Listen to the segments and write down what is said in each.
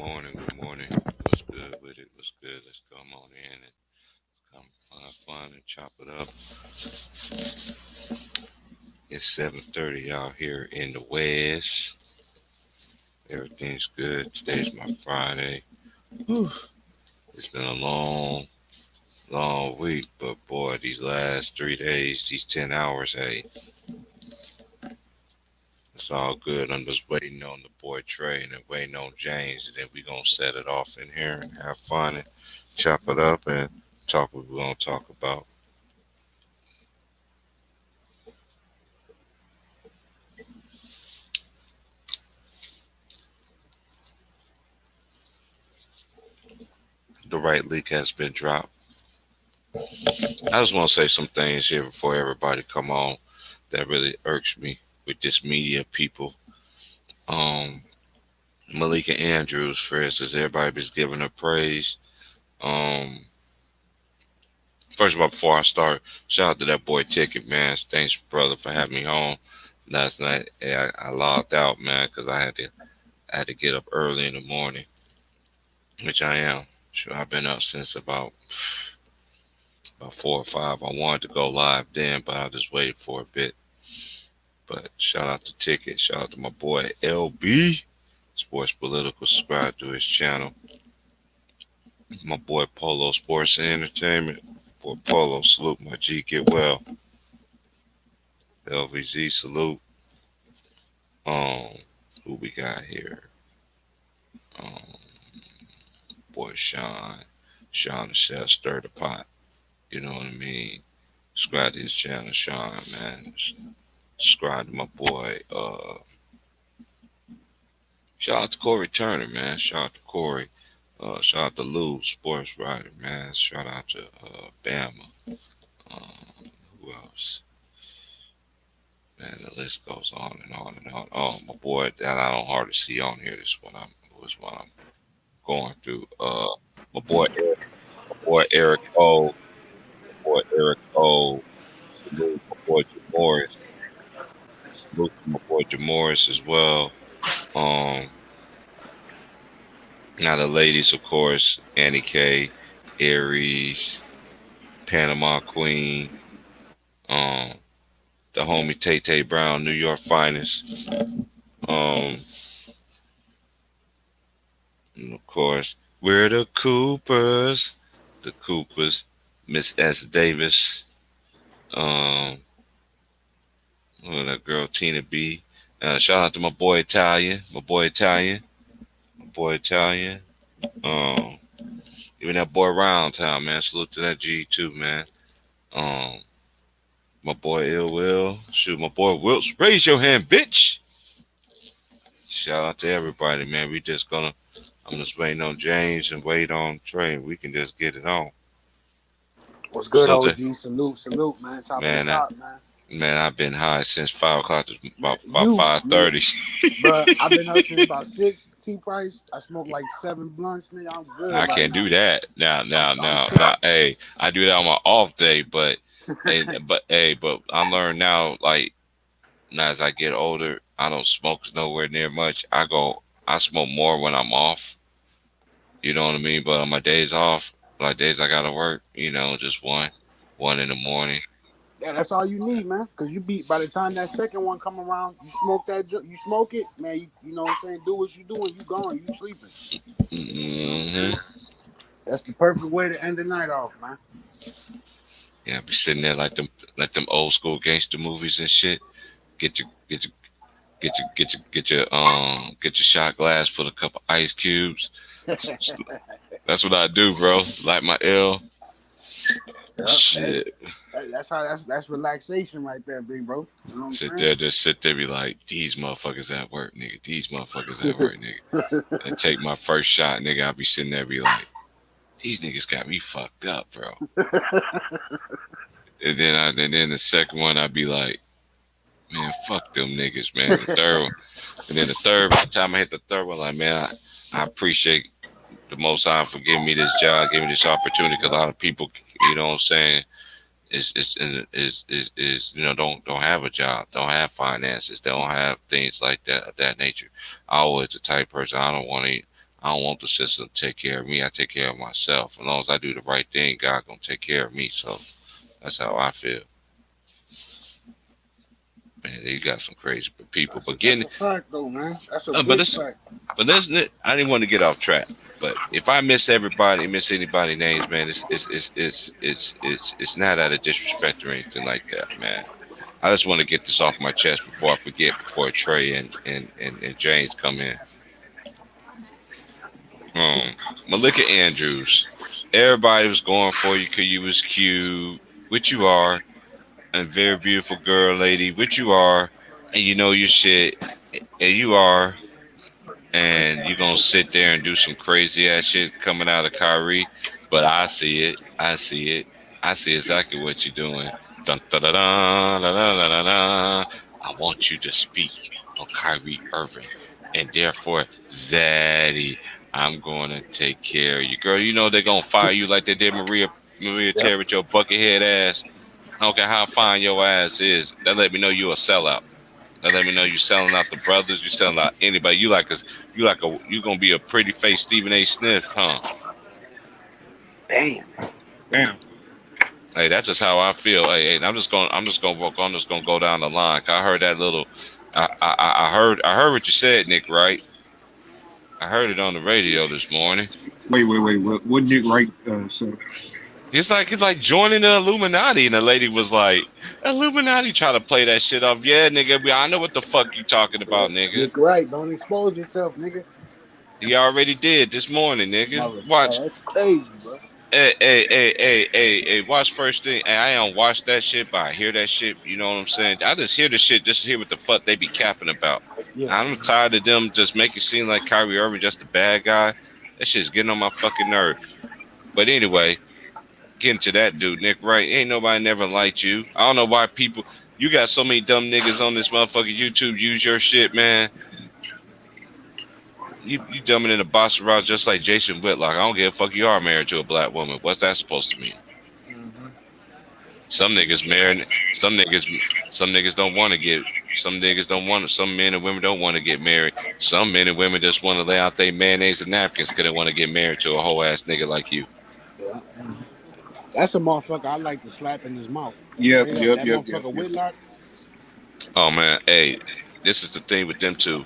morning. Good morning. What's good with it? What's good? Let's come on in and come fun and chop it up. It's 7:30 out here in the West. Everything's good. Today's my Friday. Whew. It's been a long week, but boy, these last 3 days, these 10 hours, hey, it's all good. I'm just waiting on the boy Trey and then waiting on James, and then we gonna set it off in here and have fun and chop it up and talk what we're gonna talk about. The right link has been dropped. I just want to say some things here before everybody come on that really irks me with this media people. Um, Malika Andrews, for instance, everybody's giving her praise. Um, First of all, before I start, shout out to that boy Ticket, man. Thanks, brother, for having me home last night. Yeah, I logged out, man, because I had to get up early in the morning, which I am. Sure, I've been up since about 4 or 5. I wanted to go live then, but I just waited for a bit. But shout out to Ticket. Shout out to my boy LB, Sports Political. Subscribe to his channel. My boy Polo Sports and Entertainment. Boy Polo, salute my G. Get well. LVZ, salute. Um, who we got here? Um, boy Sean. Sean the Chef, stir the pot. You know what I mean? Subscribe to his channel, Sean, man. Subscribe to my boy. Shout out to Corey Turner, man. Shout out to Corey. Shout out to Lou, sports writer, man. Shout out to Bama. Who else? Man, the list goes on and on and on. Oh, my boy that I don't hardly see on here. This one I'm going through. My boy Eric O. Boy Eric O. Salute my boy Jamoris. Salute to my boy Jamoris as well. Um, Now the ladies, of course, Annie K, Aries, Panama Queen, um, the homie Tay Tay Brown, New York finest. Um, and of course, we're the Coopers, Miss S. Davis, um, that girl Tina B. Shout out to my boy Italian, my boy Italian. Um, Even that boy Round Town, man. Salute to that G too, man. Um, my boy Ill Will. Shoot, my boy Wilts. Raise your hand, bitch. Shout out to everybody, man. I'm just waiting on James and wait on Trey. We can just get it on. What's good, So, OG? Salute, man. Top of the man, top, man. I've been high since 5 o'clock. To Man, about you, 5:30. bro. I've been up since about 6 T price. I smoked like 7 blunts, nigga. I'm I good right can't now. do that now. I'm chilling. Hey, I do that on my off day, but I learned now, like now as I get older, I don't smoke nowhere near much. I smoke more when I'm off. You know what I mean? But on my days off, like days I gotta work, just one in the morning. Yeah, that's all you need, man. Cause you beat by the time that second one come around, you smoke you smoke it, man. You know what I'm saying? Do what you doing, you gone, you sleeping. Hmm. That's the perfect way to end the night off, man. Yeah, be sitting there like them old school gangster movies and shit. Get your get your get your shot glass, put a couple ice cubes. That's what I do, bro. Like my L. Yep. Hey, Shit. that's relaxation right there, big bro. You know what I'm Sit saying? there, just sit there, be like, these motherfuckers at work, nigga. These motherfuckers at work, nigga. And take my first shot, nigga. I'll be sitting there, be like, these niggas got me fucked up, bro. And then the second one, I'd be like, man, fuck them niggas, man. The third one, and then the third, by the time I hit the third one, like, man, I appreciate the Most High for giving me this job, giving me this opportunity. Cause a lot of people, you know what I'm saying, don't have a job, don't have finances, don't have things like that of that nature. I always the type of person I don't want to. I don't want the system to take care of me. I take care of myself. As long as I do the right thing, God gonna take care of me. So that's how I feel. Man, you got some crazy people. But That's getting, a fact, though, man. That's a but big this, fact. but this, I didn't want to get off track. But if I miss everybody, miss anybody's names, man, it's not out of disrespect or anything like that, man. I just want to get this off my chest before I forget, before Trey and James come in. Malika Andrews. Everybody was going for you because you was cute, which you are, and very beautiful girl, lady, which you are, and you know your shit, and you are, and you gonna sit there and do some crazy ass shit coming out of Kyrie. But I see it. I see it. I see exactly what you're doing. Dun, da, da, da, da, da, da, da. I want you to speak on Kyrie Irving, and therefore, Zaddy, I'm going to take care of you, girl. You know they're gonna fire you like they did Maria Yep. Terry with your buckethead ass. I don't care how fine your ass is. That let me know you a sellout. That let me know you selling out the brothers. You selling out anybody. You gonna be a pretty face Stephen A. Smith, huh? Damn. Damn. Hey, that's just how I feel. Hey, I'm just gonna go down the line. I heard that little. I heard what you said, Nick. Right? I heard it on the radio this morning. Wait. What Nick Wright say? It's like joining the Illuminati, and the lady was like, "Illuminati try to play that shit off." Yeah, nigga, I know what the fuck you talking about, nigga. Nick Wright, don't expose yourself, nigga. He already did this morning, nigga. Mother, Watch. that's crazy, bro. Hey, watch first thing. Hey, I don't watch that shit, but I hear that shit. You know what I'm saying? I just hear the shit just to hear what the fuck they be capping about. Yeah. I'm tired of them just making it seem like Kyrie Irving just a bad guy. That shit's getting on my fucking nerve. But anyway, getting to that dude, Nick Wright, ain't nobody never liked you. I don't know why people. You got so many dumb niggas on this motherfucking YouTube use your shit, man. You dumbing in a box garage just like Jason Whitlock. I don't give a fuck. You are married to a black woman. What's that supposed to mean? Mm-hmm. Some niggas married. Some niggas don't want to get. Some niggas don't want. Some men and women don't want to get married. Some men and women just want to lay out their mayonnaise and napkins because they want to get married to a whole ass nigga like you. Yeah. That's a motherfucker I like to slap in his mouth. Yep. That motherfucker Whitlock. Oh man, hey, this is the thing with them two.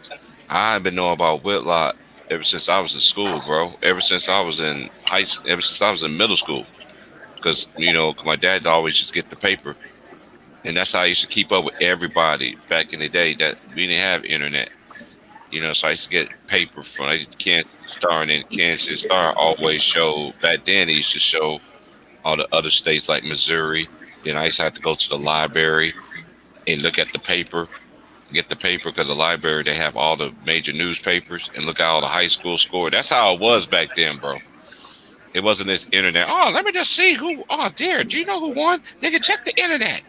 I've been knowing about Whitlock ever since I was in school, bro. Ever since I was in ever since I was in middle school. Because, you know, my dad always just get the paper. And that's how I used to keep up with everybody back in the day that we didn't have internet. You know, so I used to get paper from Kansas Star, and then Kansas Star always showed, back then they used to show all the other states like Missouri. Then I used to have to go to the library and look at the paper, get the paper because the library, they have all the major newspapers and look at all the high school score. That's how it was back then, bro. It wasn't this internet. Oh, let me just see who. Oh, dear. Do you know who won? Nigga, check the internet.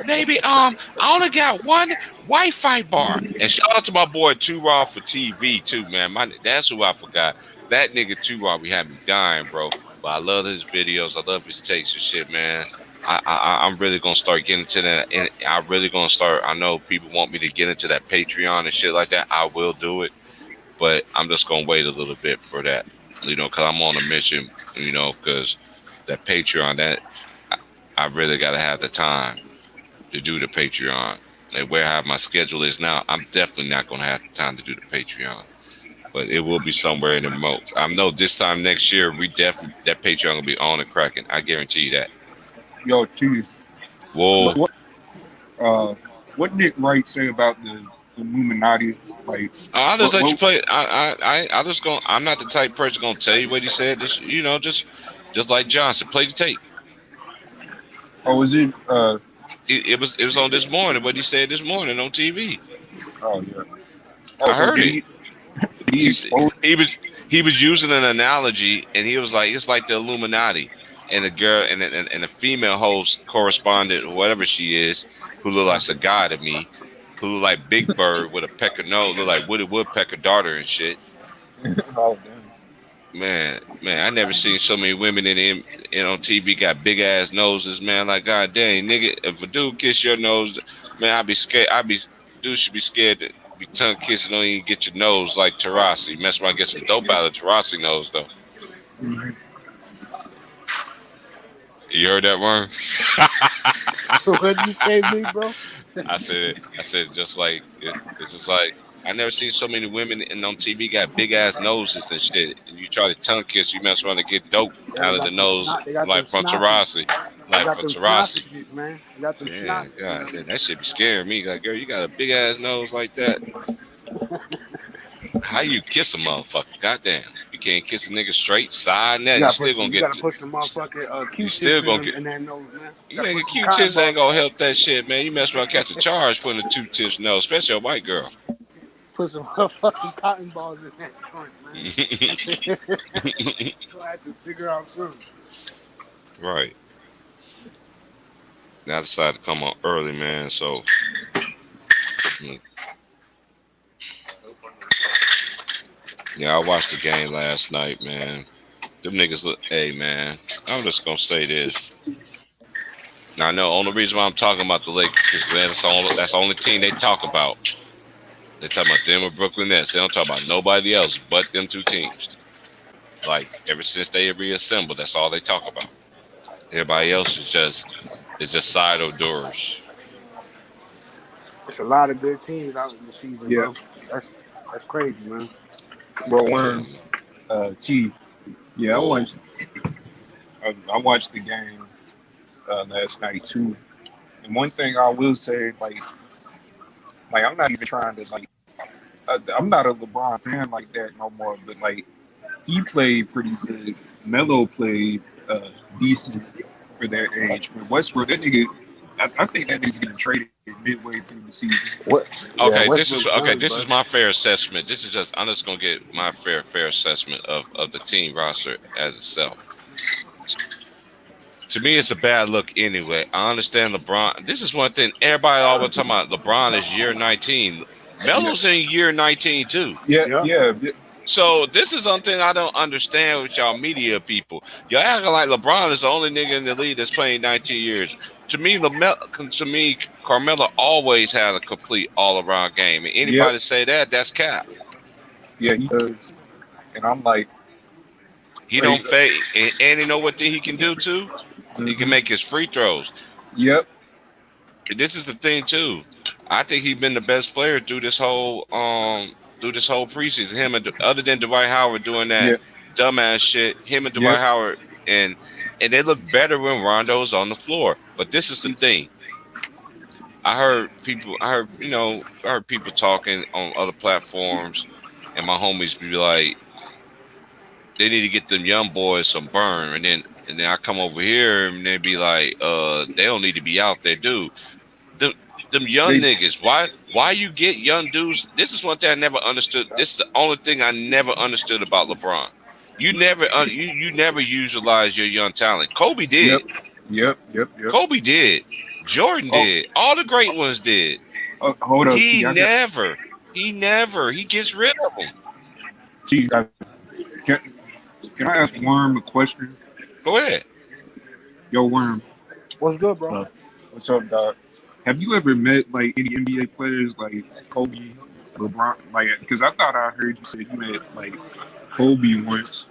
Baby, I only got one Wi-Fi bar. And shout out to my boy Two Raw for TV too, man. That's who I forgot. That nigga Two Raw, we had me dying, bro. But I love his videos. I love his takes and shit, man. I'm really gonna start getting to that, and I really gonna start. I know people want me to get into that Patreon and shit like that. I will do it, but I'm just gonna wait a little bit for that. You know, because I'm on a mission, you know, because that Patreon, I really got to have the time to do the Patreon. And where how my schedule is now, I'm definitely not going to have the time to do the Patreon. But it will be somewhere in the most. I know this time next year, that Patreon will be on and cracking. I guarantee you that. Yo, too. Whoa. What Nick Wright say about the Illuminati? Like, I'll just let you play. I just going. I'm not the type of person gonna tell you what he said. Just just like Johnson, play the tape. Oh, is it? It was on this morning. What he said this morning on TV. Oh yeah. I heard it. He He was using an analogy, and he was like, it's like the Illuminati, and the girl and the female host correspondent, whatever she is, who looks like a guy to me. Who look like Big Bird with a pecker nose, look like Woody Woodpecker daughter and shit. Oh, Man, I never seen so many women on TV got big ass noses, man. Like, god dang, nigga, if a dude kiss your nose, man, I'd be scared. Dude should be scared Be tongue kissing, don't even get your nose like Tarasi. Mess around, get some dope out of Tarasi nose though. Mhm. You heard that word? What'd you say, big bro? I said, it's just like I never seen so many women and on TV got big ass noses and shit. And you try to tongue kiss, you mess around and get dope Yeah, out of the nose, they got them like from snotty. Tarasi, They like got from them snot Tarasi. shits, man. They got them Yeah, snot. You God, know. that shit be scaring me. Like, girl, you got a big ass nose like that. How you kiss a motherfucker? Goddamn, you can't kiss a nigga straight side net. You still gonna You get. gotta push the motherfucking You Q-tips still gonna get. in that nose, man. You You gotta making put some cute cotton tips ain't balls in gonna that. help that shit, man. You mess around, catch a charge putting the two tips nose, especially a white girl. Put some motherfucking cotton balls in that joint, man. Gonna have to figure out something. Right. Now I decided to come on early, man. So, mm, yeah, I watched the game last night, man. Them niggas look. Hey, man. I'm just gonna say this. Now I know only reason why I'm talking about the Lakers because that's the only team they talk about. They talk about them and Brooklyn Nets. They don't talk about nobody else but them two teams. Like ever since they reassembled, that's all they talk about. Everybody else is just side of doors. It's a lot of good teams out in the season, Yeah, bro. That's that's crazy, man. bro. Yeah. Worm, T. Yeah, Whoa. I watched the game last night too. And one thing I will say, like I'm not even trying to like, I'm not a LeBron fan like that no more. But like, he played pretty good. Melo played decent for their age. But Westbrook, that nigga, I think that nigga's getting traded midway through the season. What? Yeah, Westbrook's Okay. done, This bro. is my fair assessment. This is just I'm just gonna get my fair assessment of the team roster as itself. To me, it's a bad look anyway. I understand LeBron. This is one thing everybody always talking about. LeBron is year 19. Yeah, Melo's in year 19 too. yeah, Yep. yeah. So this is something I don't understand with y'all media people. Y'all acting like LeBron is the only nigga in the league that's playing 19 years. To me, Carmelo always had a complete all-around game. And Yep, anybody say that, that's cap. yeah, he does. And I'm like, He wait, don't fake, and you know what thing he can do too? He can hmm make his free throws. yep, This is the thing too. I think he's been the best player through this whole preseason. Him and other than Dwight Howard doing that yep, dumbass shit, him and Dwight yep, Howard and they look better when Rondo's on the floor. But this is the thing. I heard people talking on other platforms, and my homies be like, they need to get them young boys some burn, and then I come over here and they be like, they don't need to be out there, dude. Them, them young they, niggas. Why you get young dudes? This is one thing I never understood. This is the only thing I never understood about LeBron. You never utilize your young talent. Kobe yep, did. yep, yep, yep. Kobe did. Jordan Oh, did. All the great ones did. hold up, He T. I got never. He never. He gets rid of them. T. Can, can I ask Worm a question? Go ahead. Yo, Worm, What's good, bro? uh, what's up, dog? Have you ever met like any NBA players like Kobe, LeBron? Like, because I thought I heard you say you met like Kobe once.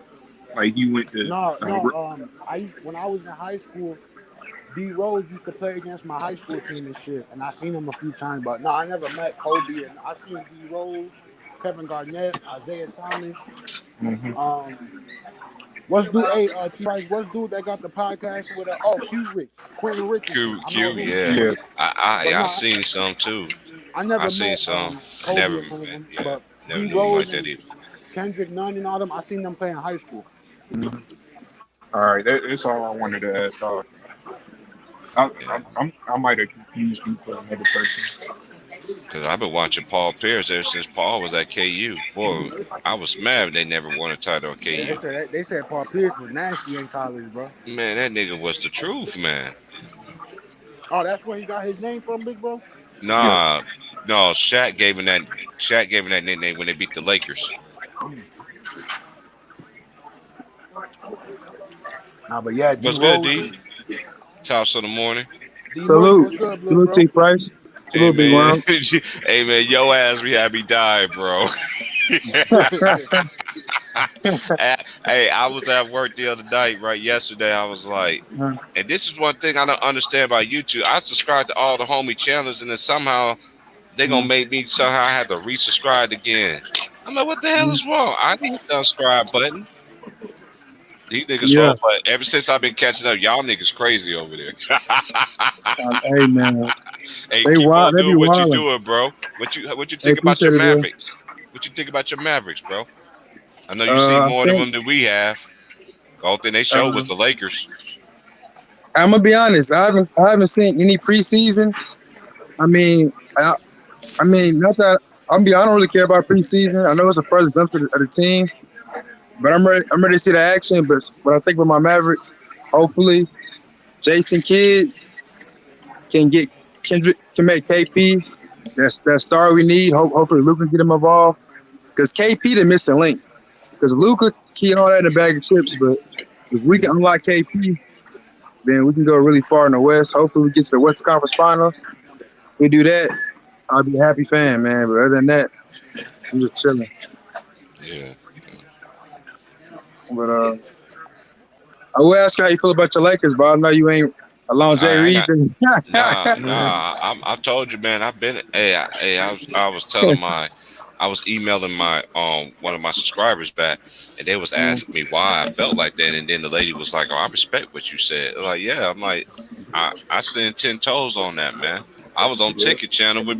Like, you went to. No, no. When I was in high school, D Rose used to play against my high school team and shit, and I seen him a few times. But no, I never met Kobe, and I seen D Rose, Kevin Garnett, Isaiah Thomas. Mhm. What's dude? Hey, T. Price. What's dude that got the podcast with Q Rich, Quentin Richardson? I know him Yeah. too. Yeah, But I no, seen some too. I I never seen met some. Kobe Never, or none of them. yeah, But never D knew him like Rose that and either. Kendrick Nunn and all them, I seen them play in high school. Mhm. All right, that's all I wanted to ask. Yeah. I might have confused you for another person. Because I've been watching Paul Pierce ever since Paul was at KU. Boy, I was mad they never won a title at Yeah, KU. they said Paul Pierce was nasty in college, bro. Man, that nigga was the truth, man. Oh, that's where he got his name from, big bro. Yeah, Nah, no, Shaq gave him that nickname when they beat the Lakers. Nah, but yeah, D What's good, Rose D? and Tops of the morning. D Money. Salute. What's good, little Salute bro? T Price. Hey Salute, Big man, Worm. hey man, yo ass we had me die, bro. Hey, I was at work the other night, right? Yesterday, I was like, and this is one thing I don't understand about YouTube. I subscribe to all the homie channels, and then somehow they gonna make me somehow have to resubscribe again. I'm like, what the hell is wrong? I need the unsubscribe button. These niggas Yeah. wrong, but ever since I've been catching up, y'all niggas crazy over there. Hey man, Hey, they keep wild. on They be doing what you wilding. doing, bro. What you Hey, think about your appreciate it, bro. Mavericks? What you think about your Mavericks, bro? I know you see I more of think them than we have. The only thing they showed was the Lakers. I'm gonna be honest. I haven't seen any preseason. I mean, I mean, not that I don't really care about preseason. I know it's the first glimpse of the team, but I'm ready. I'm ready to see the action. But what I think with my Mavericks, hopefully, Jason Kidd can get Kendrick can make KP. That's that star we need. Hopefully, Luka can get him involved because KP the missing link. Because Luka key all that in a bag of chips, but if we can unlock KP, then we can go really far in the West. Hopefully, we get to the Western Conference Finals. If we do that, I'll be a happy fan, man. But other than that, I'm just chilling. Yeah. But I will ask you how you feel about your Lakers, but I know you ain't along Jay I Reed. got I told you, man. I've been. I was telling I was emailing my one of my subscribers back, and they was asking me why I felt like that, and then the lady was like, "Oh, I respect what you said." I'm like, yeah, I'm like, I stand 10 toes on that, man. I was on Ticket Channel when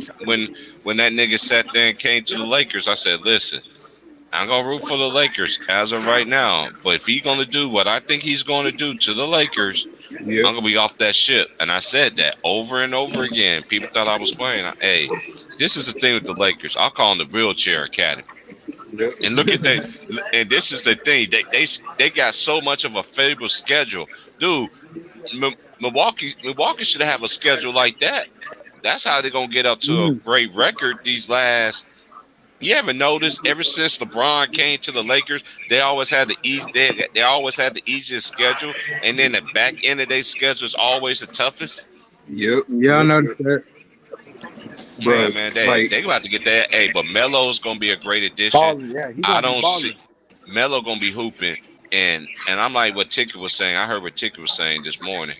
that nigga sat there and came to the Lakers. I said, listen. I'm gonna root for the Lakers as of right now, but if he's gonna do what I think he's gonna do to the Lakers, Yep. I'm gonna be off that ship. And I said that over and over again. People thought I was playing. Hey, this is the thing with the Lakers. I'll call them the wheelchair academy. Yep. And look at that. And this is the thing. They got so much of a favorable schedule, dude. Milwaukee should have a schedule like that. That's how they're gonna get up to a great record these last. You ever notice ever since LeBron came to the Lakers, they always had the easy they always had the easiest schedule, and then the back end of their schedule is always the toughest. Yep. Yeah, I noticed that. Bro, Man, like, they gonna have to get that. Hey, but Melo's gonna be a great addition. Balling, yeah, he I gonna be don't balling. see Melo gonna be hooping, and I'm like what Ticket was saying. I heard what Ticket was saying this morning.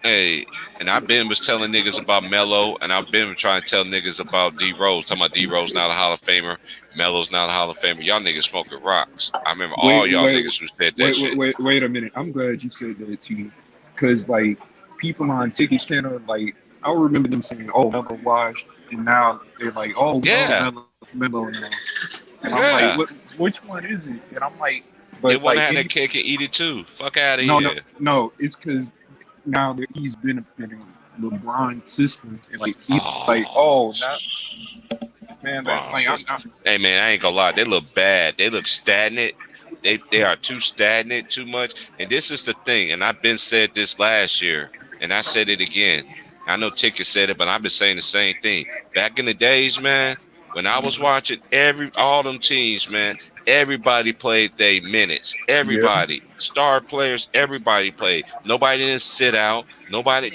Hey, and I've been was telling niggas about Melo, and I've been trying to tell niggas about D Rose. Talking about D Rose not a Hall of Famer, Melo's not a Hall of Famer. Y'all niggas smoking rocks. I remember all y'all niggas who said that shit. Wait a minute. I'm glad you said that too, because like people on Ticket Channel, like I remember them saying, "Oh, Melo washed," and now they're like, "Oh, Yeah. Melo now." And Yeah. I'm like, which one is it? And I'm like, but They want to like, have their cake and eat it too. Fuck out of no, here. no, it's because now that he's benefiting LeBron's system, and like he's like, oh, now, man, that, like, hey man, I ain't gonna lie, they look bad. They look stagnant. They are too stagnant, too much. And this is the thing. And I've been said this last year, and I said it again. I know Ticket said it, but I've been saying the same thing. Back in the days, man, when I was watching all them teams, man, everybody played their minutes. Everybody, star players, everybody played. Nobody didn't sit out.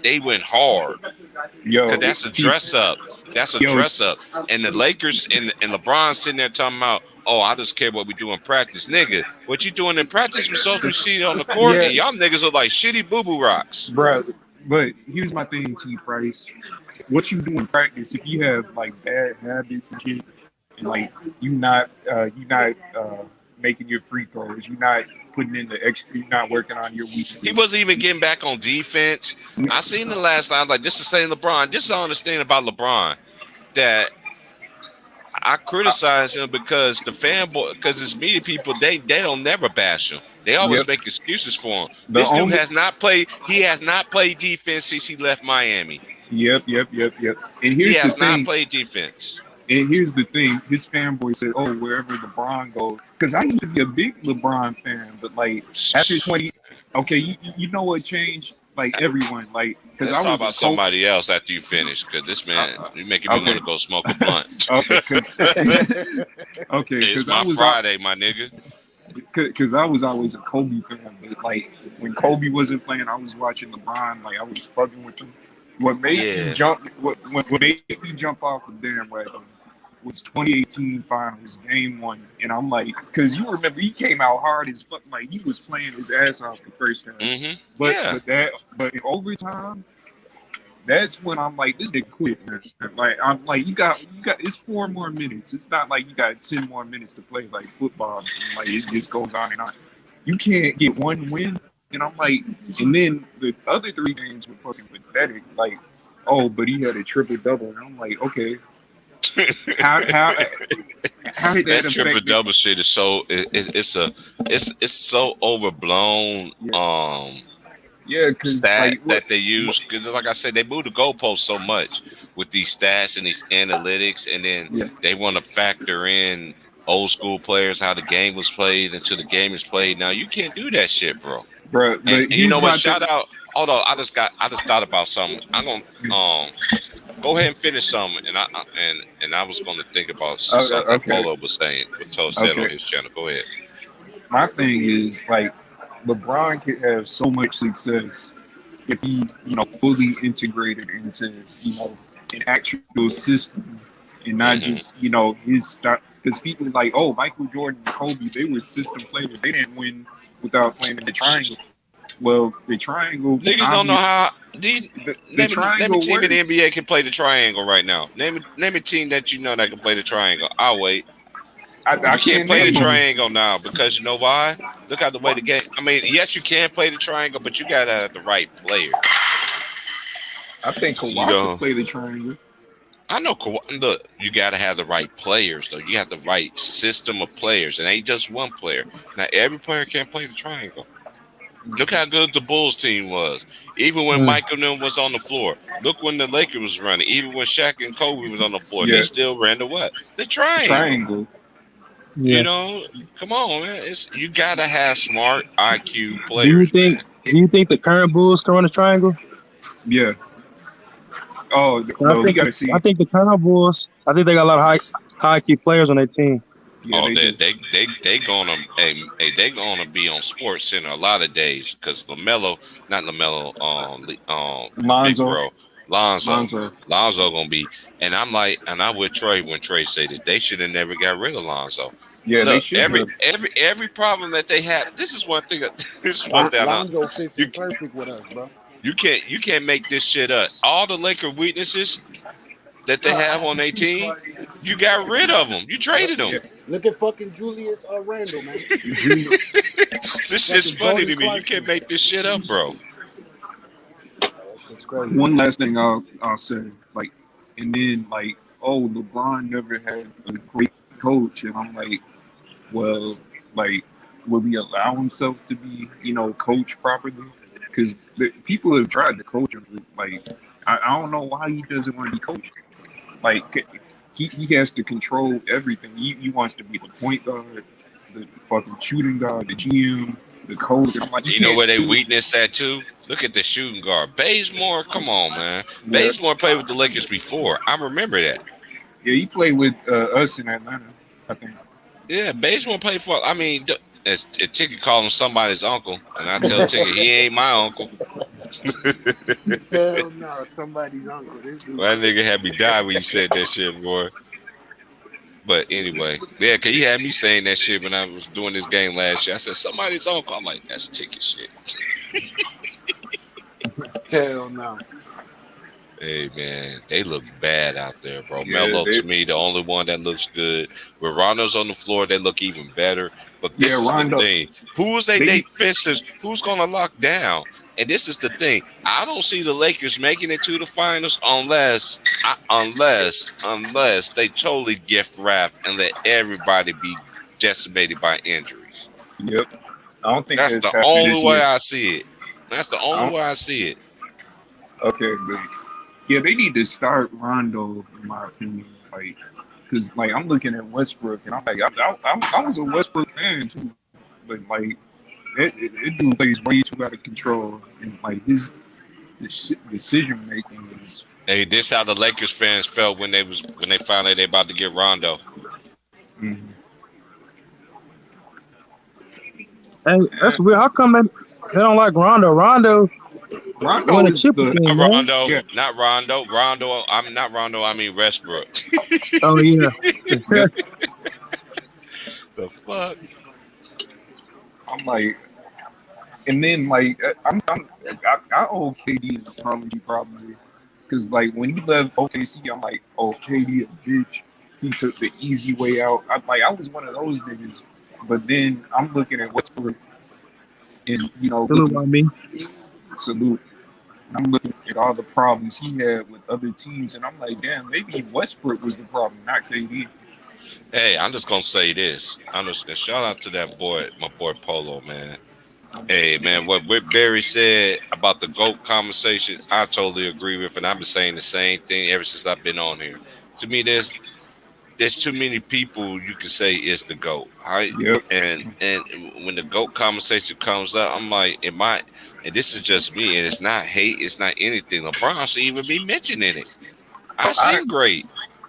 They went hard. Because that's a dress up. That's a dress up. And the Lakers and LeBron sitting there talking about, oh, I just care what we do in practice. Nigga, what you doing in practice was supposed to be seen on the court, and y'all niggas are like shitty boo-boo rocks. Bro, but here's my thing, T. Price. What you do in practice, if you have like bad habits and shit, and like you're not making your free throws, you're not putting in the extra, you're not working on your weaknesses. He wasn't even getting back on defense. I seen the last time, like, this is saying LeBron. This is all I understand about LeBron, that I criticize him because because it's media people, they don't never bash him. They always make excuses for him. This dude has not played. He has not played defense since he left Miami. Yep. And he has not played defense. And here's the thing: his fanboy said, "Oh, wherever LeBron goes," because I used to be a big LeBron fan, but like after 20, okay, you know what changed? Like everyone, like because let's talk about somebody else after you finish, because this man, you're making me want to go smoke a blunt. Okay, it's my Friday, my nigga. Because I was always a Kobe fan, but like when Kobe wasn't playing, I was watching LeBron. Like I was fucking with him. What made me Yeah. jump? What made me jump off the bandwagon was 2018 Finals Game One, and I'm like, because you remember he came out hard as fuck, like he was playing his ass off the first half, Mm-hmm. but Yeah. but in overtime, that's when I'm like, this nigga quit, man. Like I'm like, you got it's 4 more minutes. It's not like you got 10 more minutes to play like football. Like it just goes on and on. You can't get one win, and I'm like, and then the other 3 games were fucking pathetic. Like, oh, but he had a triple double, and I'm like, okay, how how did That that triple affect the double shit is so it's so overblown. yeah, yeah, because Stat like that they use because, like I said, they move the goalposts so much with these stats and these analytics, and then yeah, they want to factor in old school players how the game was played until the game is played. Now you can't do that shit, bro. bro. But And you know here's what? my Shout thing. out. Hold on, I just thought about something. I'm gonna go ahead and finish something, and I was gonna think about something Okay, Polo was saying, what Toe said on okay. his channel. Go ahead. My thing is like LeBron could have so much success if he, fully integrated into, an actual system and not Hmm. just, his stuff. Because people like, oh, Michael Jordan and Kobe, they were system players. They didn't win without playing in the triangle. Well, the triangle, Niggas don't know obviously, how these. the Name a triangle team in the works. NBA can play the triangle right now. Name a team that you know that can play the triangle. I'll wait. I You can't can't play the name them. triangle now because you know why? Look at the way the game. I mean, yes, you can play the triangle, but you gotta have the right player. I think You Kawhi could know, play the triangle. I know. Look, you gotta have the right players though. You have the right system of players, and ain't just one player. Now every player can't play the triangle. Look how good the Bulls team was. Even when Mm, Michael Newton was on the floor. Look when the Lakers was running. Even when Shaq and Kobe was on the floor, they Yeah, still ran the what? The the triangle. triangle. You yeah. know, come on, man. You gotta have smart IQ Do you players, think? man. Do you think the current Bulls can run a triangle? Yeah. Oh, I well, we think. got to I see. think the current Bulls. I think they got a lot of high key players on their team. Yeah, Oh, they do. they gonna they gonna be on Sports Center a lot of days because Lamelo, not Lamelo, big Lonzo. bro, Lonzo, Lonzo. Lonzo gonna be, and I'm like, and I'm with Trey when Trey said it. They should have never got rid of Lonzo. Yeah, they Look, should have. every problem that they have. This is one thing. This is one thing. Lonzo fits You in perfect with us, bro. you can't make this shit up. All the Laker weaknesses that they have on their team, you got rid of them. You traded them. Yeah. Look at fucking Julius Randle, man. Junior. This shit's Fucking funny Jordan to me. You can't Clarkson. make this shit up, bro. That shit's crazy. One last thing I'll say, like, and then like, oh, LeBron never had a great coach, and I'm like, well, like, will he allow himself to be, coached properly? Because people have tried to coach him. Like, I don't know why he doesn't want to be coached. Like, he has to control everything. He wants to be the point guard, the fucking shooting guard, the GM, the coach. And I'm like, you You know can't where they do. weakness at too? Look at the shooting guard. Bazemore, come on, man. Yeah, Bazemore played with the Lakers before. I remember that. yeah, he played with us in Atlanta, I think. Yeah, Bazemore played for. I mean, as Ticket call him somebody's uncle, and I tell Ticket he ain't my uncle. Hell no, somebody's uncle. This dude. That nigga had me die when you said that shit, boy. But anyway, yeah, cause he had me saying that shit when I was doing this game last year. I said somebody's uncle. I'm like, that's Ticket shit. Hell no. Hey man, they look bad out there, bro. Yeah, Melo to me, the only one that looks good. When Rondo's on the floor, they look even better. But this is Rondo. the thing: who's they They, defenses? Who's gonna lock down? And this is the thing: I don't see the Lakers making it to the finals unless they totally gift wrap and let everybody be decimated by injuries. yep. I don't think That's that's the happening this only way year. I see it. That's the I only don't, way I see it. okay, but yeah, they need to start Rondo, in my opinion. Like, because like I'm looking at Westbrook, and I'm like, I was a Westbrook fan too, but like it dude plays way too out of control, and like his decision making is. Hey, this how the Lakers fans felt when they found out they about to get Rondo. Mm, And eh, that's weird. How come they don't like Rondo? Rondo They won Rondo a is chip with the them, Not man. Rondo, yeah, not Rondo. Rondo, I'm not Rondo. I mean Westbrook. Oh yeah. yeah. The fuck? I'm like, and then like I owe KD an apology probably, because like when he left OKC, I'm like, oh KD a bitch. He took the easy way out. I was one of those niggas, but then I'm looking at Westbrook and Salute looking by me. salute. And I'm looking at all the problems he had with other teams, and I'm like, damn, maybe Westbrook was the problem, not KD. Hey, I'm just gonna say this. I'm just gonna shout out to that boy, my boy Polo, man. Hey, man, what Whit Berry said about the GOAT conversation, I totally agree with, and I've been saying the same thing ever since I've been on here. To me, there's too many people you can say is the GOAT, right? Yep. And when the GOAT conversation comes up, I'm like, and this is just me, and it's not hate, it's not anything. LeBron should even be mentioned in it. I I, seen great.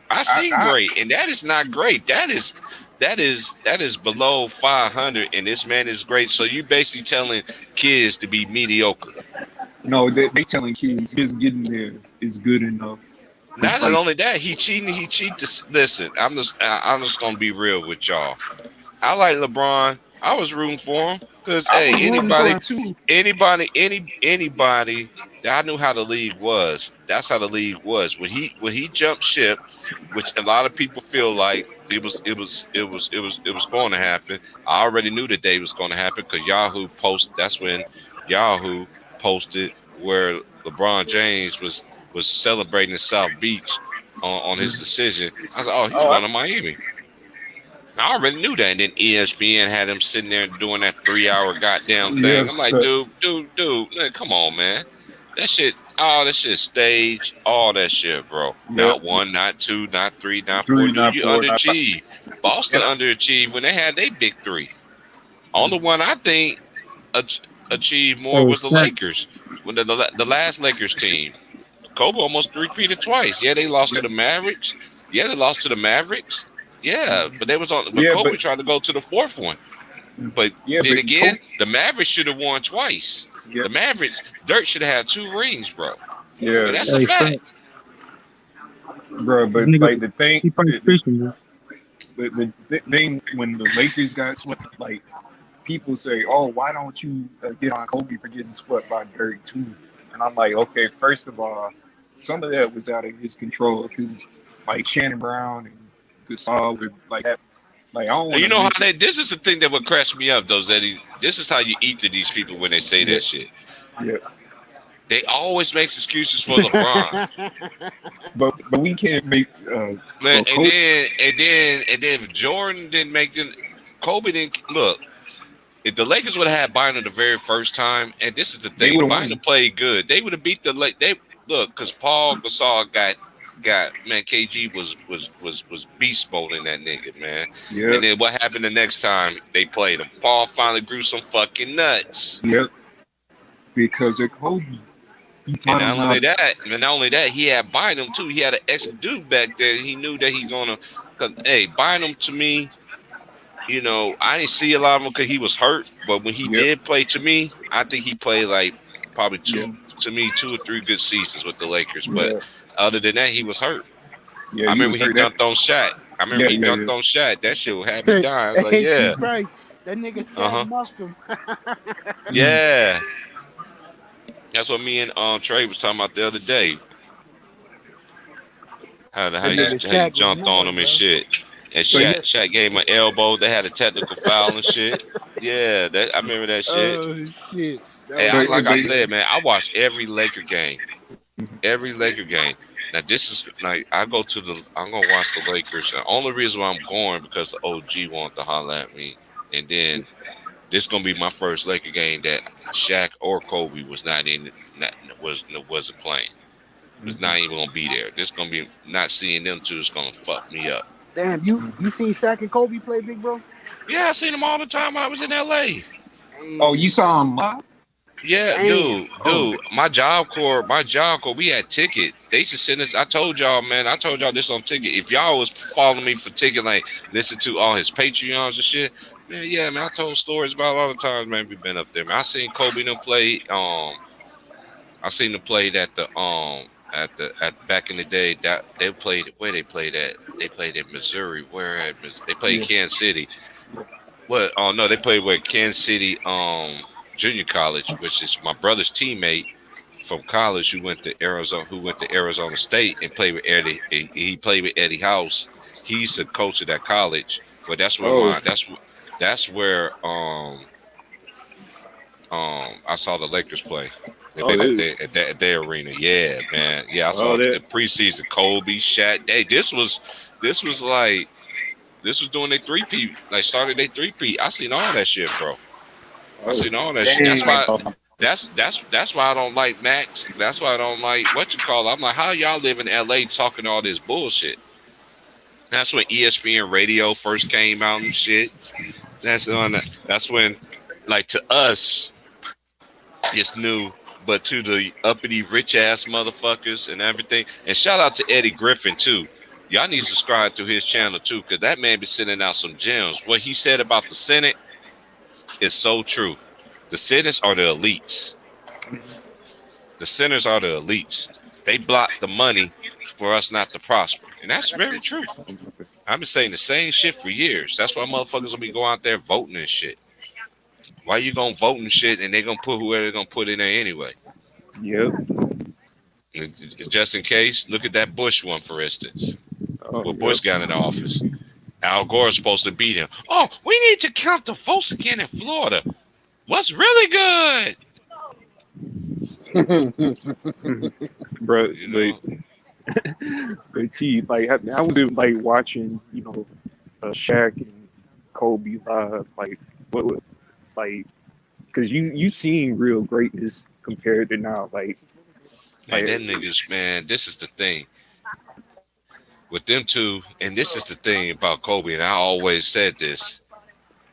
I I, seen I, great, and that is not great. That is below 500, and this man is great. So you basically telling kids to be mediocre. no, they telling kids just getting there is good enough. Cause Not like, only that, he cheating. He cheat. Listen, I'm just gonna be real with y'all. I like LeBron. I was rooting for him because I was hey, rooting for him too. anybody that I knew how the league was. That's how the league was when he jumped ship, which a lot of people feel like it was going to happen. I already knew the day was going to happen because Yahoo post. That's when Yahoo posted where LeBron James was celebrating in South Beach on his decision. I was like, oh, he's Oh, going to Miami. I already knew that. And then ESPN had him sitting there doing that 3 hour goddamn thing. I'm yes, like, dude, man, come on, man. That shit stage, all that shit, bro. yep, Not one, not two, not three, not four. three, Dude, not you four, not five. underachieved. Boston Yep, underachieved when they had their big three. Only one I think achieved more Oh, was the facts. Lakers. When the last Lakers team. Kobe almost three-peated twice. Yeah, they lost to yep, the Mavericks. Yeah, they lost to the Mavericks. Yeah, but they was on. But yeah, Kobe tried to go to the fourth one. But then but again, Kobe, the Mavericks should have won twice. yep, The Mavericks, Dirt should have had 2 rings, bro. yeah, And that's a Hey, fact. fact. bro. This But nigga, like the thing, he probably Christian, bro. the thing when the Lakers got swept, like people say, oh, why don't you get on Kobe for getting swept by Dirk too? And I'm like, okay, first of all, some of that was out of his control because like Shannon Brown and Gasol were like that. Like I don't And want you to know how mention, this is the thing that would crash me up, though, Zeddy. This is how you eat to these people when they say yeah, that shit. yeah, They always make excuses for LeBron. but we can't make Man, well, Kobe, and then if Jordan didn't make them, Kobe didn't look. If the Lakers would have had Bynum the very first time, and this is the they thing, would have Bynum won. played good. They would have beat the Lake. They look because Paul Gasol got man. KG was beast molding that nigga, man. Yep, And then what happened the next time they played him? Paul finally grew some fucking nuts. yep, because of Kobe, he And taught him how. not only that, he had Bynum too. He had an extra dude back there. He knew that he gonna. Cause hey, Bynum to me, I didn't see a lot of him because he was hurt. But when he Yep, did play, to me, I think he played like probably yep, 2 or 3 good seasons with the Lakers. But yeah, other than that, he was hurt. yeah, I he remember was he hurt. That, dunked on Shaq. yeah, yeah, yeah. That shit had me dying. I was like, Hey, T yeah, Price, that nigga uh Shaq huh, muffed him. yeah. That's what me and Trey was talking about the other day. How That you Yeah. nigga how you Shaq was jumped on mad, him and bro. shit. And So you, Shaq gave him an elbow. They had a technical foul and shit. Yeah, I remember that shit. Oh shit, that Hey, was so, like I but crazy. said, man, I watch every Laker game. Every Laker game. Now this is like I'm gonna watch the Lakers. The only reason why I'm going because the OG wanted to holler at me. And then this gonna be my first Laker game that Shaq or Kobe was not in wasn't playing. Was not even gonna be there. This gonna be not seeing them two is gonna fuck me up. Damn, you seen Shaq and Kobe play, big bro? Yeah, I seen them all the time when I was in LA. oh, you Damn, saw him live? Yeah, damn. Oh, my job corps, we had tickets. They used to send us. I told y'all, man. I told y'all this on ticket. If y'all was following me for ticket, like listen to all his Patreons and shit, man. Yeah, man. I told stories about all the times, man. We've been up there, man. I seen Kobe them play. I seen them played at back in the day that they played where they played at. They played at Missouri. They played Yeah. Kansas City. What? Oh no, they played with Kansas City Junior College, which is my brother's teammate from college who went to Arizona State and played with Eddie. He played with Eddie House. He's the coach of that college. But Oh, that's where I saw the Lakers play. They Oh, played they, at their arena. Yeah, man. Yeah, I oh, saw that. the preseason Kobe, Shaq. Hey, this was like this was doing their three P, like started their three P. I seen all that shit, bro. I Oh, seen all that shit. dang. That's why I don't like Max. That's why I don't like what you call it. I'm like, how y'all live in LA talking all this bullshit? That's when ESPN radio first came out and shit. That's when, like, to us it's new, but to the uppity rich ass motherfuckers and everything. And shout out to Eddie Griffin too. Y'all need to subscribe to his channel too, because that man be sending out some gems. What he said about the Senate is so true. The Senators are the elites. The Senators are the elites. They block the money for us not to prosper. And that's very true. I've been saying the same shit for years. That's why motherfuckers will be going out there voting and shit. Why you gonna vote and shit and they gonna put whoever they're gonna put in there anyway? Yep. Just in case, look at that Bush one, for instance. Oh, Well, yep. Bush got in office. Al Gore's supposed to beat him. Oh, we need to count the votes again in Florida. What's really good? Bro, You know? but see, like I was like watching, Shaq and Kobe live, like like, because you seen real greatness compared to now, Man, like that niggas, man, this is the thing. With them two, and this is the thing about Kobe, and I always said this.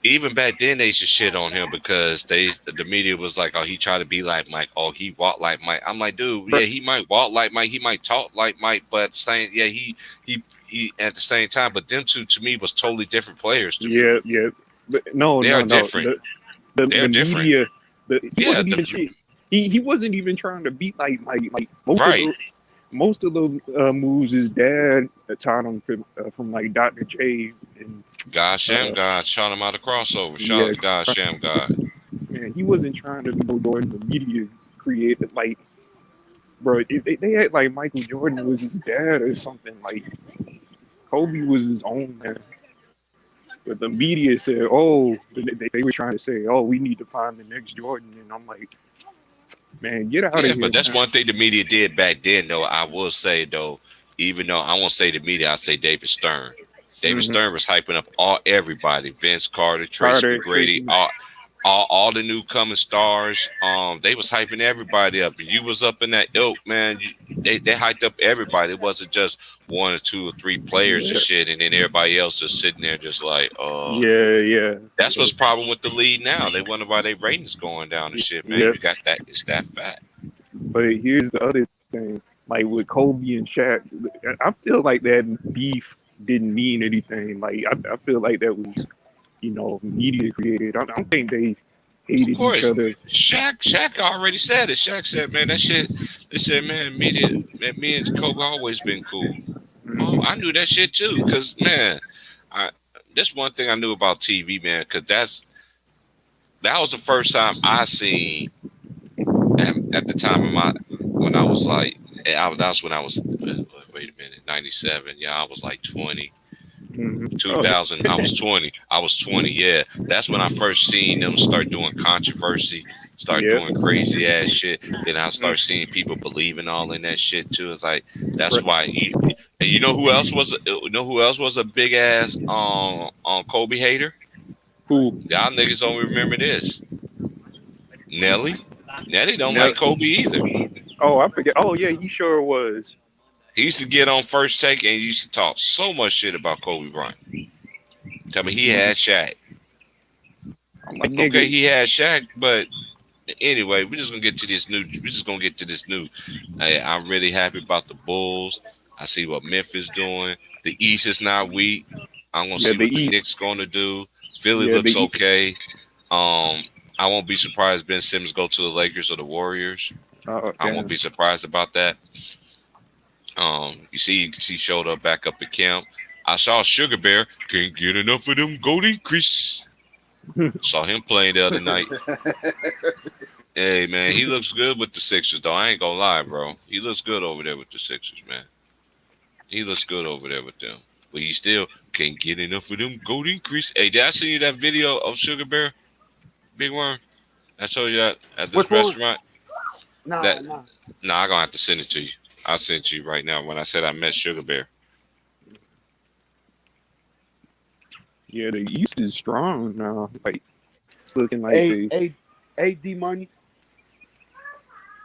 Even back then, they used to shit on him because the media was like, "Oh, he tried to be like Mike. Oh, he walked like Mike." I'm like, dude, yeah, he might walk like Mike, he might talk like Mike, but saying, yeah, he at the same time. But them two to me was totally different players. To me. yeah, but no, They no, are no, different. They're the different. media, he Yeah, wasn't even he wasn't even trying to beat like right. most of the moves his dad taught him from like Dr. J and God, Sham uh, God, shot him out of crossover. Shout yeah, out to God, Sham God. man, he wasn't trying to go during the media created like, bro, they act like Michael Jordan was his dad or something. Like Kobe was his own man. But the media said, oh, they were trying to say, oh, we need to find the next Jordan. And I'm like, man, get out of Yeah, here, but that's man. one thing the media did back then, though. I will say, though, even though I won't say the media, I say David Stern. David Mm-hmm. Stern was hyping up everybody, Vince Carter, Tracy Carter, McGrady, Tracy, all the new coming stars. They was hyping everybody up. And you was up in that ilk, man. They hyped up everybody. It wasn't just one or two or three players and yeah, shit, and then everybody else just sitting there just like, yeah. that's what's problem with the lead now. They wonder why their ratings going down and shit, man. Yeah. You got that. It's that fat. But here's the other thing, like with Kobe and Shaq, I feel like that beef didn't mean anything. Like I feel like that was, media created. I don't think they Of hated each course, other. Shaq already said it. Shaq said, "Man, that shit." They said, "Man, me and Kobe always been cool." Oh, I knew that shit too, cause man, I that's one thing I knew about TV, man, cause that was the first time I seen at the time of when I was like, that's when I was. Wait a minute, 97. Yeah, I was like 20. Mm-hmm. 2000, I was 20. I was 20. Yeah, that's when I first seen them start doing controversy, start Yeah. doing crazy ass shit. Then I start seeing people believing all in that shit too. It's like that's Right. why. And you know who else was? You know who else was a big ass on Kobe hater? Cool. Y'all niggas don't remember this. Nelly. Nelly don't Now, like Kobe either. oh, I forget. Oh, yeah, he sure was. He used to get on First Take and he used to talk so much shit about Kobe Bryant. Tell me he had Shaq. I'm like, Okay, nigga, he had Shaq, but anyway, we're just gonna get to this new. We're just gonna get to this new. I'm really happy about the Bulls. I see what Memphis doing. The East is not weak. I'm gonna yeah, see the what the East, Knicks gonna do. Philly yeah, the looks East, okay. I won't be surprised Ben Simmons go to the Lakers or the Warriors. Oh, I won't damn. be surprised about that. You see, she showed up back up at camp. I saw Sugar Bear. Can't get enough of them Golden Chris. Saw him playing the other night. Hey man, he looks good with the Sixers though. I ain't gonna lie, bro. He looks good over there with the Sixers, man. He looks good over there with them. But he still can't get enough of them Golden Chris. Hey, did I send you that video of Sugar Bear? Big Worm? I showed you that at this Which one? restaurant. Nah, That nah. Nah, I'm gonna have to send it to you. I'll send it to you right now when I said I met Sugar Bear. Yeah, the East is strong now. Like it's looking like D Money.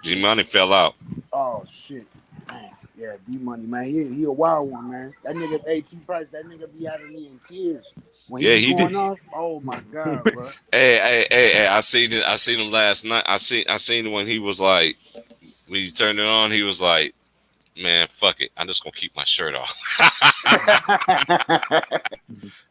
G Money fell out. Oh shit, man. Yeah, D Money, man. He a wild one, man. That nigga AT Price, that nigga be having me in tears when Yeah, he's he going did. off. Oh my god, bro. Hey, I seen it. I seen him last night. I seen him when he was like, when he turned it on, he was like, man, fuck it. I'm just gonna keep my shirt off.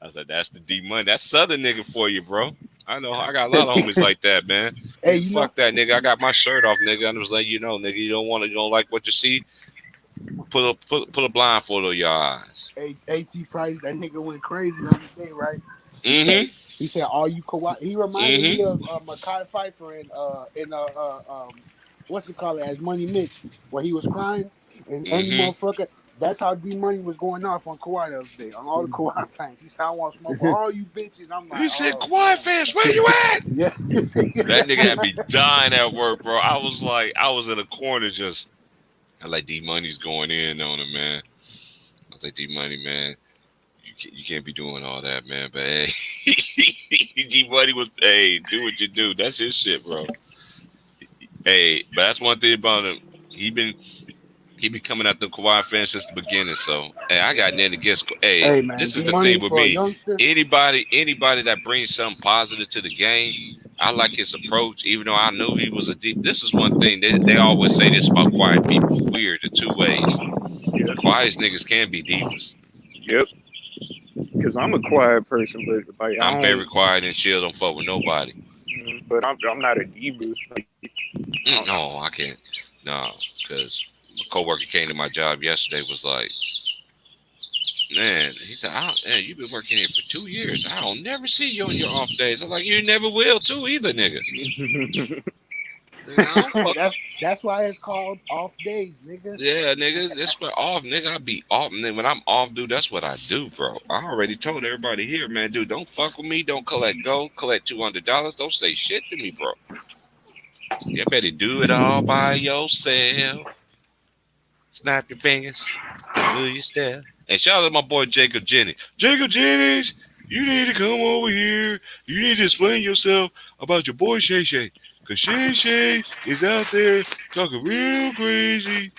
I was like, that's the D Money. That's Southern nigga for you, bro. I know. I got a lot of homies like that, man. Hey, you Fuck that, nigga. I got my shirt off, nigga. I'm just letting you know, nigga. You don't like what you see. Put a blindfold on your eyes. AT Price, that nigga went crazy the other day, right? Mm-hmm. He said, "Are you Kawhi?" He reminded me Mm-hmm. of Mekhi Phifer in what's it called as Money Mitch, where he was crying and any Mm-hmm. motherfucker. That's how D Money was going off on Kawhi the other day on all the Kawhi fans. He said, "I want smoke with all you bitches." I'm like, He said, "Oh, "Quiet fans, where you at?" yeah." That nigga had me dying at work, bro. I was in a corner just. I like D Money's going in on him, man. I was like, D Money, man, you can't be doing all that, man. But hey, D Money was, hey, do what you do. That's his shit, bro. Hey, but that's one thing about him. He been coming at the Kawhi fans since the beginning. So hey, I got nothing against. Hey, Man, this is D the Money thing with for a me. youngster. Anybody that brings something positive to the game, I like his approach. Even though I knew he was a deep. This is one thing they always say this about quiet people. Weird in two ways. Yeah. Quiet niggas can be divas. Yep. Because I'm a quiet person, but like I'm very quiet and chill. Don't fuck with nobody. But I'm not a diva. Like, No, I can't. No, because a coworker came to my job yesterday. Was like, man, he said, man, you've been working here for 2 years. I don't never see you on your off days. I'm like, you never will too either, nigga. That's why it's called off days, nigga. Yeah, nigga, that's what off, nigga. I be off, and then when I'm off, dude, that's what I do, bro. I already told everybody here, man, dude, don't fuck with me. Don't collect gold. Collect $200. Don't say shit to me, bro. You better do it all by yourself. Snap your fingers, do your step. And shout out to my boy Jacob Jennings. Jacob Jennings, you need to come over here. You need to explain yourself about your boy Shay Shay. Because Shay Shay is out there talking real crazy.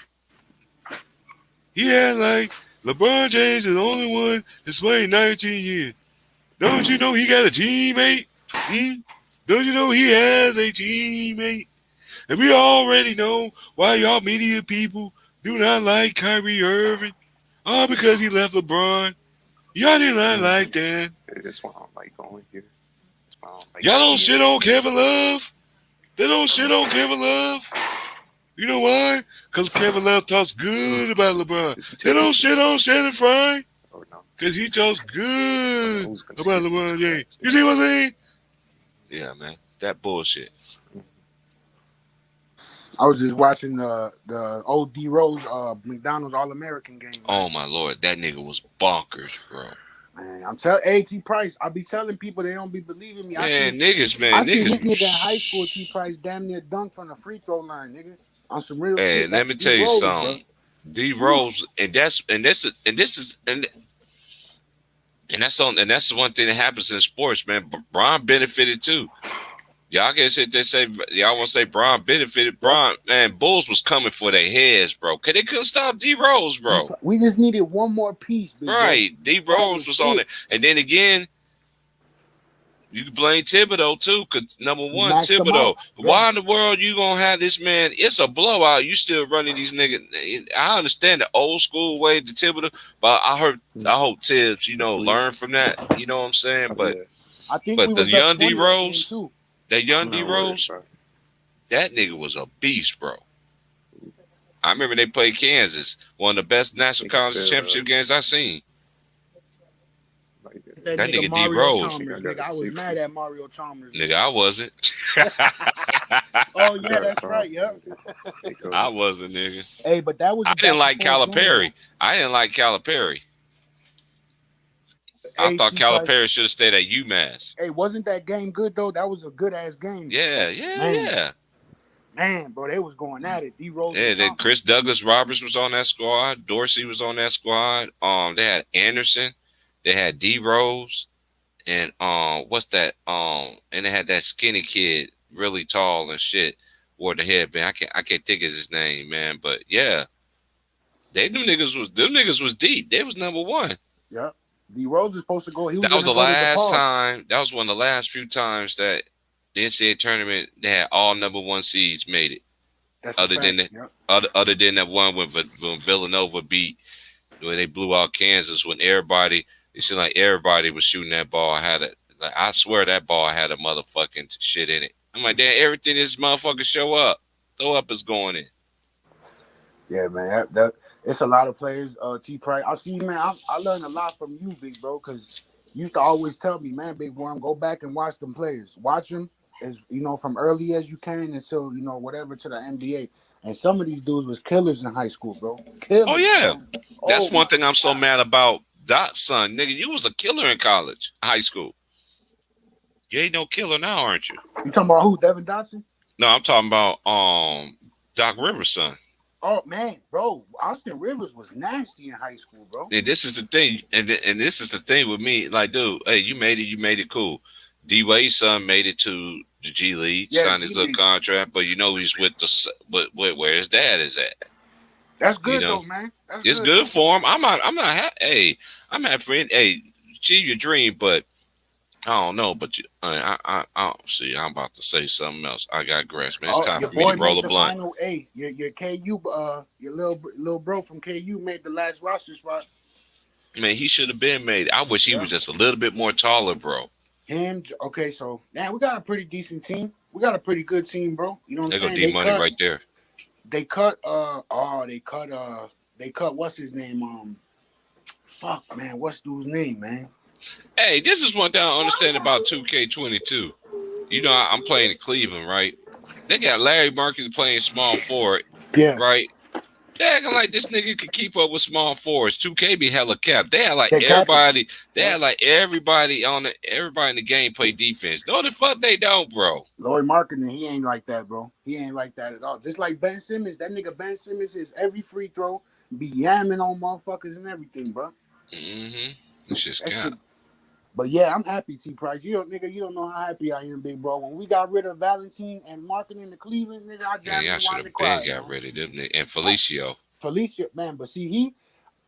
He had like LeBron James is the only one that's played 19 years. Don't you know he got a teammate? Don't you know he has a teammate? And we already know why y'all media people do not like Kyrie Irving. All because he left LeBron. Y'all did not like that. That's why I don't like going here. Y'all don't shit on Kevin Love. They don't shit on Kevin Love. You know why? Because Kevin Love talks good about LeBron. They don't shit on Shannon Fry. Because he talks good about LeBron James. You see what I'm saying? Yeah, man. That bullshit. I was just watching the old D Rose McDonald's All American game. Oh my lord, that nigga was bonkers, bro. Man, I'm telling AT Price. I be telling people they don't be believing me. Man, I seen this nigga in high niggas. school. T Price damn near dunked from the free throw line, nigga. On some real Hey, shit. let me tell you something. D Rose, and that's the one thing that happens in sports, man. Bron benefited too. Y'all can sit there say y'all want to say Bron benefited. Bron, man, Bulls was coming for their heads, bro. Cause they couldn't stop D Rose, bro. We just needed one more piece, big right? D Rose was on it, and then again, you can blame Thibodeau too, cause number one, Thibodeau. Why in the world you gonna have this man? It's a blowout. You still running these niggas. I understand the old school way to Thibodeau, but I hope Tibbs, learn from that. You know what I'm saying? But I think the young D Rose. That young D Rose, that nigga was a beast, bro. I remember they played Kansas, one of the best national Nigga college said, championship games I seen. like, That That nigga nigga D Mario Rose, I think I Chalmers, got nigga. a I was 60. mad at Mario Chalmers, nigga, nigga. I wasn't. Oh I yeah, got a that's right. Yep. because I wasn't, nigga. Hey, but that was I a didn't back and like forth game though. Calipari. I didn't like Calipari. I Hey, thought T Price. Calipari should have stayed at UMass. Hey, wasn't that game good though? That was a good ass game. Yeah, yeah, Man, yeah. man, bro, they was going at it. D Rose and Yeah, then Chalmers. Chris Douglas Roberts was on that squad. Dorsey was on that squad. They had Anderson. They had D Rose. And what's that? And they had that skinny kid, really tall and shit, wore the headband. I can't think of his name, man. But yeah, them niggas was deep. They was number one. Yep. D Rose is supposed to go. He was That was gonna the go to last DePaul. time. That was one of the last few times that the NCAA tournament they had all number one seeds made it. That's Other a than fact. that, Yep. other than that one when Villanova beat when they blew out Kansas when everybody it seemed like everybody was shooting that ball had it. Like I swear that ball had a motherfucking shit in it. I'm like, damn, everything this motherfucker show up, throw up is going in. Yeah, man. That it's a lot of players. T Price. I see, man. I learned a lot from you, big bro, because you used to always tell me, man, big boy, go back and watch them players. Watch them as from early as you can until whatever to the NBA. And some of these dudes was killers in high school, bro. Killers. Oh yeah, bro. that's Oh, one my thing I'm so God. mad about. Dot son, nigga, you was a killer in college, high school. You ain't no killer now, aren't you? You talking about who? Devin Dotson? No, I'm talking about Doc Rivers' son. Oh man, bro, Austin Rivers was nasty in high school, bro. And this is the thing, and this is the thing with me. Like, dude, hey, you made it cool. D Wade's son made it to the G League, Yeah, signed his little G-League. contract, but he's with where his dad is at. That's good You know, though, man. That's it's good. good for him. I'm not. I'm happy for him. Hey, achieve your dream, but I don't know. But I see. I'm about to say something else. I got grass, man. It's time Your for me boy to roll made a the blunt. final. Hey, your KU, your little bro from KU made the last roster spot. Man, he should have been made. I wish he was just a little bit more taller, bro. Him. Okay, so man, we got a pretty decent team. We got a pretty good team, bro. You know what There I'm go saying? D Money right there. They cut. They cut. What's his name? Fuck, man. What's dude's name, man? Hey, this is one thing I understand about 2K22. I'm playing in Cleveland, right? They got Larry Markin playing small forward, Yeah. right? They acting like this nigga could keep up with small forwards. 2K be hella capped. They had like They capping. everybody. They had like everybody in the game play defense. No, the fuck they don't, bro. Laurie Marketing, he ain't like that, bro. He ain't like that at all. Just like Ben Simmons, that nigga Ben Simmons is every free throw, be yamming on motherfuckers and everything, bro. Mm-hmm. It's just That cap. shit. But yeah, I'm happy, T Price. You don't know how happy I am, big bro. When we got rid of Valentine and Marketing to Cleveland, nigga, I Yeah, damn y'all near should wanted to have cry. been got Man. rid of them. And Felicio. Felicia, man, but see,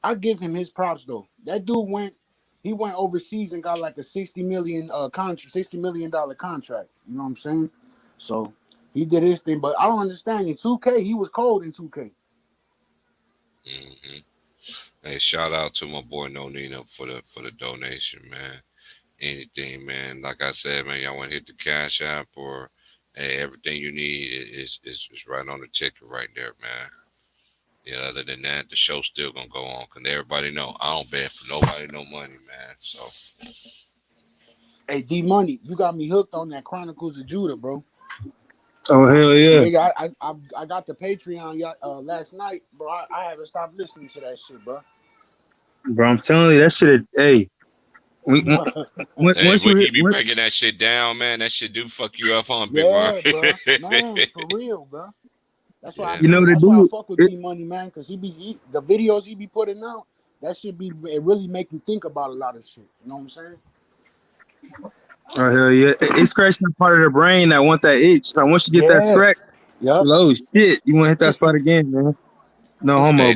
I give him his props though. That dude went overseas and got like a $60 million contract. You know what I'm saying? So he did his thing, but I don't understand. In 2K, he was cold in 2K. Mm-hmm. Hey, shout out to my boy No Nino for the donation, man. Anything, man. Like I said, man, y'all want to hit the Cash App or hey, everything you need is right on the ticket right there, man. Yeah, other than that, the show's still gonna go on because everybody know I don't bet for nobody no money, man. So Hey, D Money, you got me hooked on that Chronicles of Judah, bro. Oh hell yeah! Nigga, I got the Patreon last night, bro. I haven't stopped listening to that shit, bro. Bro, I'm telling you that shit. Hey, hey, once you he hit, be breaking that shit down, man. That shit do fuck you up on Big Yeah, Mark. bro. Man, for real, bro. That's why Yeah, that's why I fuck with it, D Money, man, because the videos he be putting out, that should be it really make you think about a lot of shit. You know what I'm saying? oh hell yeah! It's scratching the part of the brain that want that itch. So once you get that scratch, Yep. oh shit, you want to hit that spot again, man? No homo,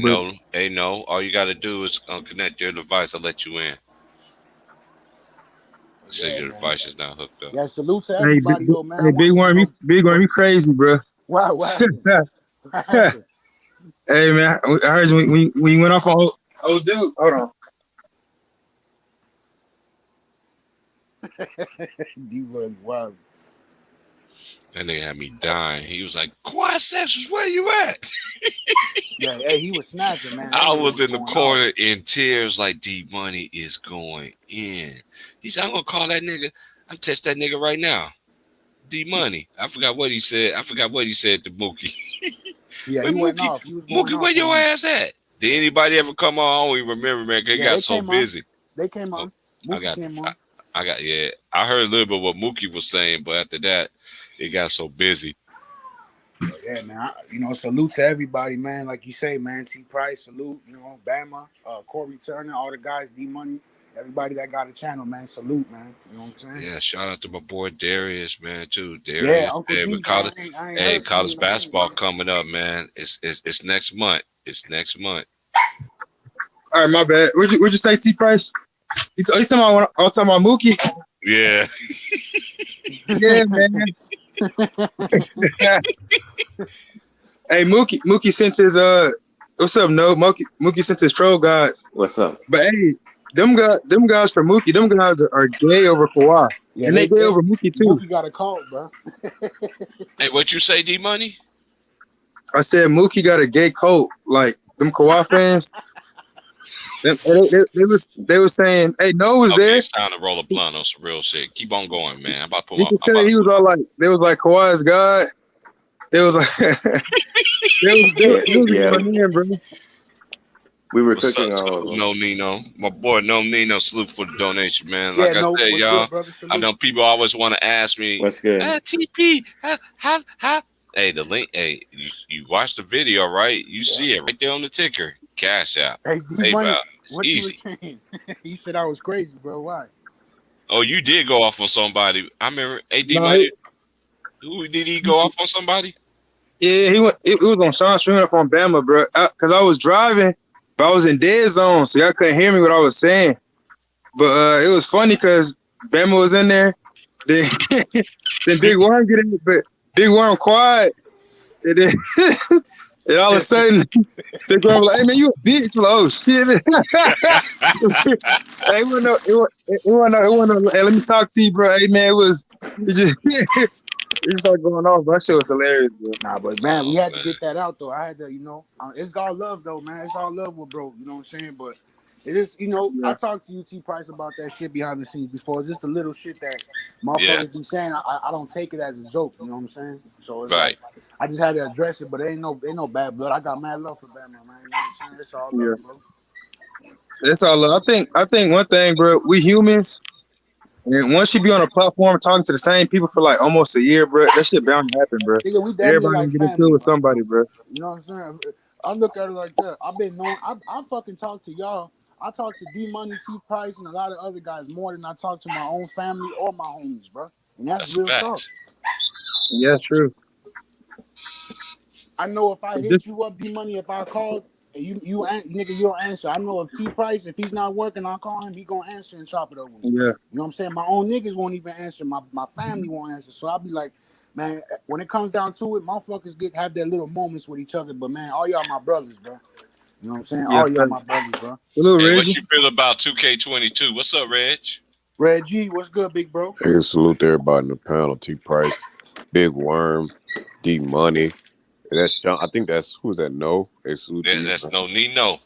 hey, no. All you got to do is connect your device. I'll let you in. So your device is not hooked up. Yeah, salute to Hey, everybody, though, man. Hey, Big Worm, you crazy, bro. Wow, what happened? Hey man, I heard you when you went off on oh dude. Hold on. D Money, wow. That nigga had me dying. He was like, Quad Sessions, where you at? Yeah, hey, he was snapping, man. That I nigga was in the going corner in tears like D Money is going in. He said, I'm gonna call that nigga. I'm test that nigga right now. D Money. I forgot what he said. I forgot what he said to Mookie. Yeah, Where he went Mookie? off. He was going Mookie, off. where your on him. ass at? Did anybody ever come on? I don't even remember, man, 'cause he Yeah, got they so came on. busy. They came Oh, on. I Mookie got came on. yeah. I heard a little bit what Mookie was saying, but after that, it got so busy. Yeah, man. Salute to everybody, man. Like you say, man. T Price, salute. Bama, Corey Turner, all the guys, D Money, everybody that got a channel, man. Salute, man. You know what I'm saying? Yeah, shout out to my boy Darius, man, too. Yeah, Darius, Uncle hey, D, with man. college, I ain't heard from college you in a minute, basketball man. coming up, man. It's next month. It's next month. All right, my bad. Would you say T Price? You talking about Mookie? Yeah. Yeah, man. Hey, Mookie sent his what's up? No, Mookie sent his troll guys. What's up? But hey, them guys for Mookie, them guys are gay over Kawhi. Yeah, And they gay over Mookie too. Mookie got a call, bro. Hey, what you say, D Money? I said Mookie got a gay cult, like them Kawhi fans. They were saying, hey, No was Okay, there. it's time to roll a blunt on some real shit. Keep on going, man. I'm about to pull You my. can tell he was all like, they was like Kawhi's God. They was like, they was Yeah. going in, bro. We were What's cooking up, all of salute, them. No Nino? My boy, No Nino, salute for the donation, man. Yeah, Like I no, said, what's y'all, good, brother? Salute. I know people always want to ask me, What's good? TP, how? Hey, the link. Hey, you watch the video, right? You see it right there on the ticker. Cash out. Hey, D Money, PayPal. It's what easy. you were saying? He said I was crazy, bro. Why? Oh, you did go off on somebody. I remember. Hey, D No, Money, who did he go off on somebody? Yeah, he went. It was on Sean Stringer from Bama, bro. Cause I was driving, but I was in dead zone, so y'all couldn't hear me what I was saying. But it was funny because Bama was in there. Then, then Big Worm get in, but Big Worm quiet, and then and all of a sudden, Big Worm was like, "Hey man, you a bitch, oh shit!" Hey, it wasn't no. Hey, let me talk to you, bro. Hey man, it just. It just started going off, bro. That shit was hilarious, bro. Nah, but man, we had to man. get that out though. I had to, it's all love though, man. It's all love with bro. You know what I'm saying? But it is, Yeah. I talked to you, T Price, about that shit behind the scenes before. It's just the little shit that motherfuckers Yeah. be saying. I don't take it as a joke. You know what I'm saying? So it's Right. like I just had to address it, but ain't no bad blood. I got mad love for Batman, man. You know what I'm saying? It's all love, Yeah. bro. That's all. I think one thing, bro. We humans, and once you be on a platform talking to the same people for like almost a year, bro, that shit bound to happen, bro. Nigga, we damn near Everybody like gonna get family, into it with bro. somebody, bro. You know what I'm saying? I look at it like that. I've been knowing. I fucking talk to y'all. I talk to D Money, T Price, and a lot of other guys more than I talk to my own family or my homies, bro. And that's That's a real fact. talk. Yeah, it's true. I know if I hit you up, D Money, if I call and you nigga, you'll answer. I know if T Price, if he's not working, I'll call him. He gonna answer and chop it over. Yeah. You know what I'm saying? My own niggas won't even answer. My family won't answer. So I'll be like, man, when it comes down to it, motherfuckers have their little moments with each other. But man, all y'all my brothers, bro. You know what I'm saying? Yeah, All y'all thanks. my brothers, bro. Hello, Hey, what Reggie. you feel about 2K22? What's up, Reg? Red G, what's good, big bro? Hey, salute to everybody in the panel. T Price, Big Worm, D Money. That's John. I think that's who's that? No, hey, salute to you. That's No Nino.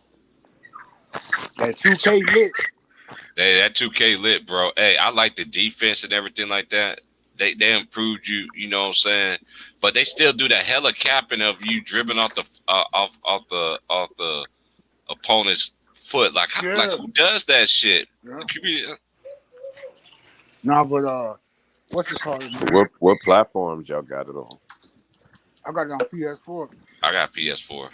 That 2K lit. Hey, that 2K lit, bro. Hey, I like the defense and everything like that. They improved you, you know what I'm saying? But they still do that hella capping of you dribbling off the opponent's foot. Like who does that shit? Yeah. Nah, but what's it called? What platforms y'all got it on? I got it on PS4. I got PS4.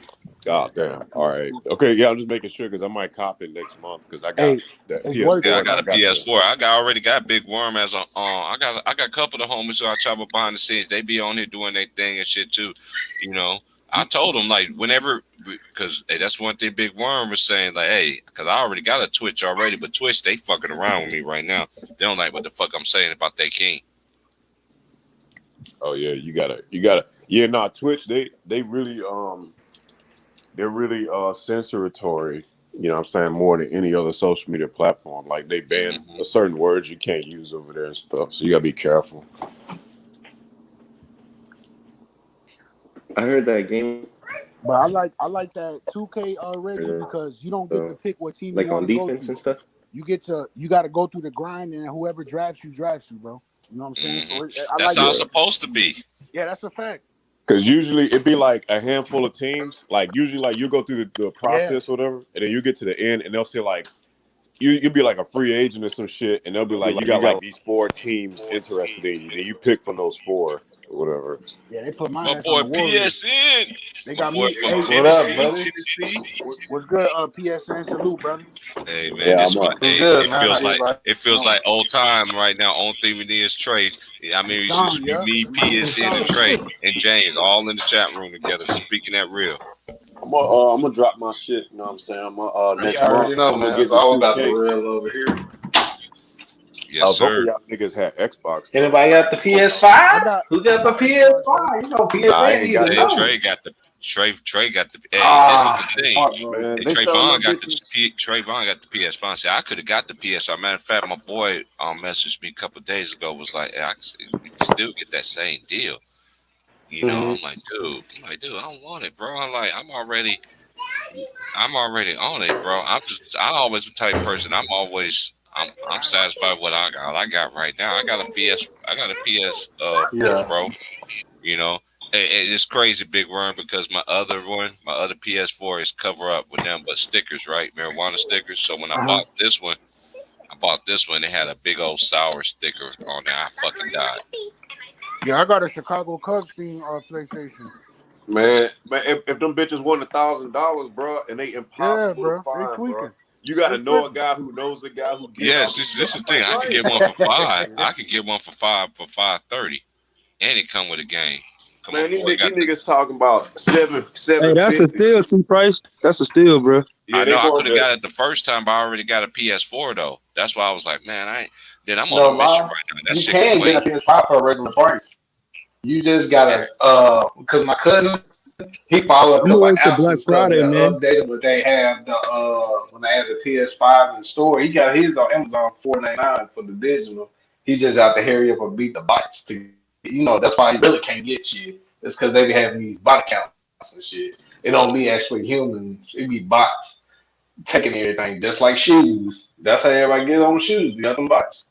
God damn. All right. Okay. Yeah, I'm just making sure because I might cop it next month because I got Hey, that it's PS4. worth it. Yeah, I and got a the- PS4. I already got Big Worm as a I got a couple of homies who I travel behind the scenes. They be on here doing their thing and shit too. You know, I told them like whenever because hey, that's one thing Big Worm was saying like hey, because I already got a Twitch already, but Twitch they fucking around with me right now. They don't like what the fuck I'm saying about their king. Oh yeah, you gotta. Yeah, nah. Twitch they really they're really censoratory. You know what I'm saying, more than any other social media platform. Like they ban certain words you can't use over there and stuff. So you gotta be careful. I heard that game But I like that 2K Reggie because you don't get to pick what team you like want on to go defense to. and stuff. You got to go through the grind, and whoever drafts you, bro. You know what I'm saying? Mhm. So I That's like how that. it's supposed to be. Yeah, that's a fact. Because usually it'd be like a handful of teams. Like usually, like you go through the process or whatever, and then you get to the end, and they'll say like you'd be like a free agent or some shit, and they'll be like, you got like these 4 teams interested in you. Then you pick from those 4 or whatever. Yeah, they put my My ass on boy the Warriors. PSN. They My got boy me. from Hey, What up, Tennessee. buddy? what's good? PSN, salute, brother. Hey man, Yeah, this I'm one. up. Hey, Good, it man. feels How like everybody? old time right now. Only thing we need is Trey. I mean, it's Dom, just yeah. me, PSN, and Trey and James all in the chat room together, speaking that real. I'm gonna drop my shit. You know what I'm saying? I'm next You already month. know, I'm man. gonna get It's the all about the 2K. real over here. Yes, Both of sir. y'all niggas had Xbox. Though. Anybody got the I PS5? got Who got the PS5? You know, Nah, I PSN ain't need got to Hey, that know. Trey got the Trey got the. Hey, Ah, this is the thing. heartbroken. Man, Hey, they selling them Trayvon got the bitches. Trayvon got the PS5. See, I could have got the PS5. Matter of fact, my boy messaged me a couple of days ago. Was like, hey, you can still get that same deal. You know, Mhm. I'm like, dude, I don't want it, bro. I'm already on it, bro. I always the type of person. I'm satisfied with what I got. I got right now. I got a PS 4 Yeah. Pro. You know, it's crazy, Big Worm, because my other PS4 is cover up with them but stickers, right? Marijuana stickers. So when I bought this one, it had a big old sour sticker on there. I fucking died. Yeah, I got a Chicago Cubs theme PlayStation. Man, if them bitches won $1,000, bro, and they impossible bro. to find, They tweaking. bro. You got to They know a tweaking. guy who knows a guy who gets. Yes, this is the thing. I could get one for $5. I could get one for $5.30, and it come with a game. Come Man, on, these boy, got the, niggas talking about seven. Hey, that's a steal, T-Price. That's a steal, bro. Yeah, I they know I going could have to. got it the first time, but I already got a PS4 though. That's why I was like, man, I'm No on a mission lie. right now. That You shit can can get wait. a PS5 for a regular price. You just gotta because my cousin he followed I'm up gonna with wait till apps Black and stuff Friday, that man. updated, but they have the when they have the PS5 in the store. He got his on Amazon $4.99 for the digital. He just out to hurry up and beat the bots to that's why he really can't get you. It's because they be having these bot accounts and shit. It don't be actually humans. It be bots taking everything, just like shoes. That's how everybody get on the shoes. They got them bots.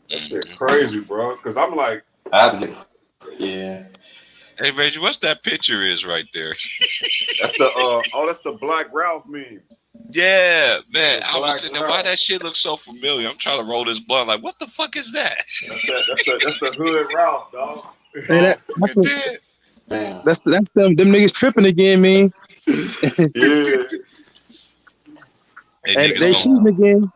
That shit crazy, bro. Because I'm like, I have to get yeah. Hey Reggie, what's that picture is right there? that's the that's the Black Ralph memes. Yeah, man. The I was Black sitting there. Why Ralph. that shit looks so familiar? I'm trying to roll this blunt. Like, what the fuck is that? That's the hood Ralph, dog. Hey, Man. that's them niggas tripping again, man. Yeah. Hey, And they niggas shooting again.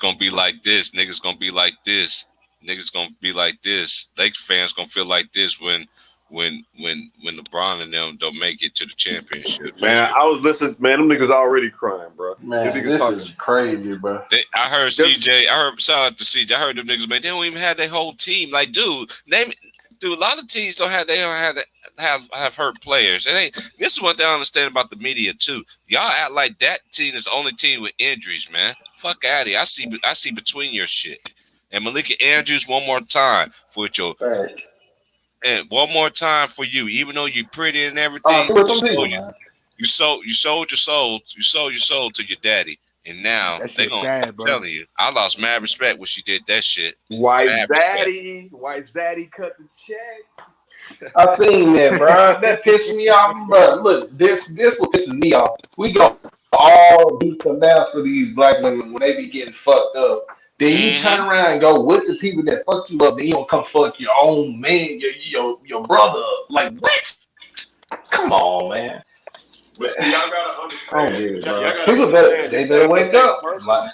gonna be like this. Niggas gonna be like this. Niggas gonna be like this. Lakers fans gonna feel like this when LeBron and them don't make it to the championship. Man, I was listening. Man, them niggas already crying, bro. Man, Them niggas this talking. is crazy, bro. I heard CJ. Shout out to CJ. I heard them niggas, man. They don't even have their whole team. Like, dude, a lot of teams don't have hurt players. This is one thing I understand about the media too. Y'all act like that team is the only team with injuries, man. Fuck out of here. I see between your shit. And Malika Andrews, one more time for your. Right. And one more time for you, even though you're pretty and everything, you sold your soul to your daddy, and now That they shit gonna sad, bro. telling you. I lost mad respect when she did that shit. White Mad respect. Zaddy cut the check. I seen that, bro. That pissed me off, bro. Look, this what pisses me off. We go all deep now for these black women when they be getting fucked up. Then you turn around and go with the people that fucked you up. Then you don't come fuck your own man, your brother up. Like what? Come on, man. But see, y'all gotta understand. People better wake up. Like,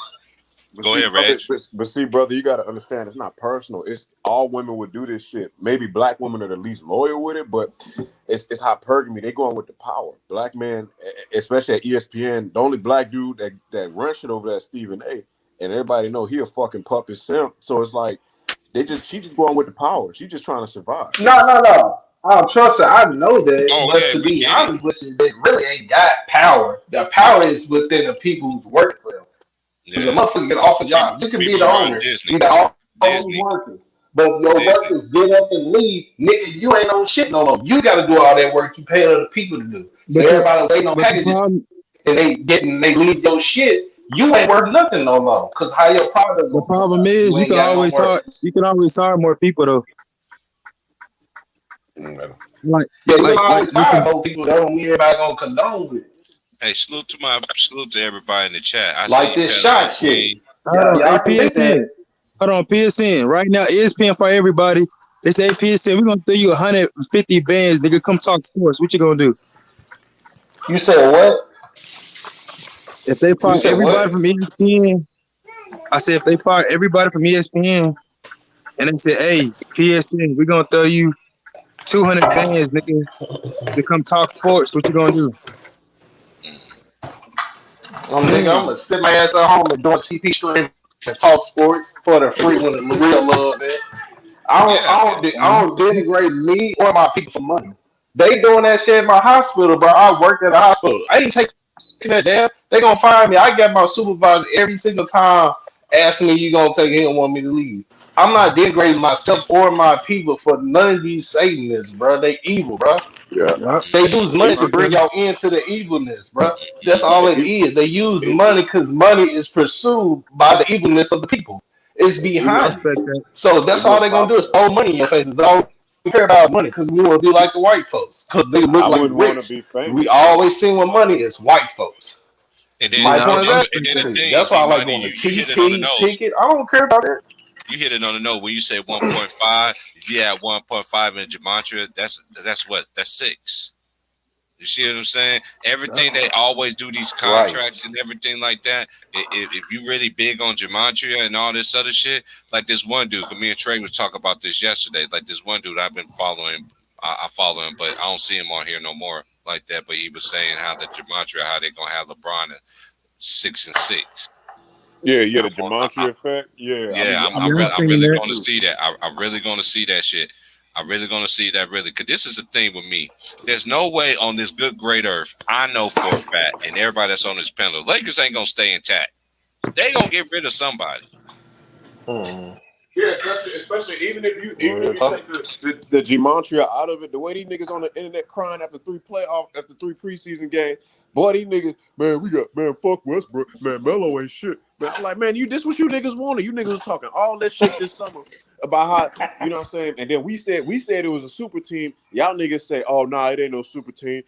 Go ahead, Reg. But see, brother, you gotta understand. It's not personal. It's all women would do this shit. Maybe black women are the least loyal with it, but it's hypergamy. They going with the power. Black men, especially at ESPN, the only black dude that runs shit over there is Stephen A. And everybody know he a fucking puppet simp. So it's like she just going with the power. She just trying to survive. No. I don't trust her. I know that, but yeah, to be honest with you, they really ain't got power. The power is within the people who's work for them. Yeah. The motherfucker get off a job. You can be the People run owner. Disney. You got all Disney. these workers. But your This is workers get up and leave, nigga. You ain't on shit no more. You got to do all that work you pay other people to do. So But the everybody waiting on but the packages problem and they leave your shit. You ain't worth nothing no more. Cause how your product the gonna come problem out? is You ain't got no workers. you can always hire more people though. Mm. Like Yeah, you can like always with hire the, more people. That don't mean everybody gonna condone it. hey, salute to everybody in the chat. I Like see this Pedro shot shit. Queen. hold Yeah, on, hey y'all can think PSN. that. Hold on, PSN. Right now, ESPN for everybody. They say PSN, we're gonna throw you 150 bands, nigga. Come talk sports. What you gonna do? You said what? If they You fire said everybody what? from ESPN, I said if they fire everybody from ESPN and they say, hey, PSN, we're gonna throw you 200 bands, nigga, to come talk sports. What you gonna do? Nigga, I'm Damn. gonna sit my ass at home and do a TP stream and talk sports for the free when the real love it. Yeah, I don't denigrate me or my people for money. They doing that shit at my hospital, bro. I worked at a hospital. I ain't taking that jab. They gonna fire me. I got my supervisor every single time asking me, you gonna take it and want me to leave. I'm not denigrating myself or my people for none of these Satanists, bro. They evil, bro. Yeah. Yep. They use money to Even bring Okay. y'all into the evilness, bro. That's all it even is. They use money because money is pursued by the evilness of the people. It's even I behind it. respect that. So that's even all on they're gonna top do of is that, throw money in your faces. All we care about money because we want to be like the white folks because they look I like wouldn't want to rich. be We famous though. always see with money is white folks. Yeah, My I point of that. respect the that. thing, That's why I D like Money, going to you hit it on the TP nose. ticket. I don't care about that. You hit it on the nose when you say 1.5. If you add 1.5 in gematria, that's what? That's 6. You see what I'm saying? Everything they always do these Right. contracts and everything like that. If you really big on gematria and all this other shit, like this one dude, 'cause me and Trey was talking about this yesterday. Like this one dude I've been following, I follow him, but I don't see him on here no more like that. But he was saying how the gematria, how they gonna have LeBron at 6 and 6. Yeah, I'm the on, Gematria effect. Yeah, yeah, Yeah, I I'm seen really that. going to see that. I'm really going to see that shit. I'm really going to see that really because this is the thing with me. There's no way on this good great earth I know for a fact, and everybody that's on this panel, Lakers ain't going to stay intact. They going to get rid of somebody. Hmm. Yeah, especially even if Real you talk. take the gematria out of it, the way these niggas on the internet crying after 3 preseason games, boy, these niggas, man, fuck Westbrook, man, Melo ain't shit. Man, I'm like, man, this what you niggas wanted. You niggas was talking all that shit this summer about how, you know what I'm saying? And then we said it was a super team. Y'all niggas say, oh nah, it ain't no super team.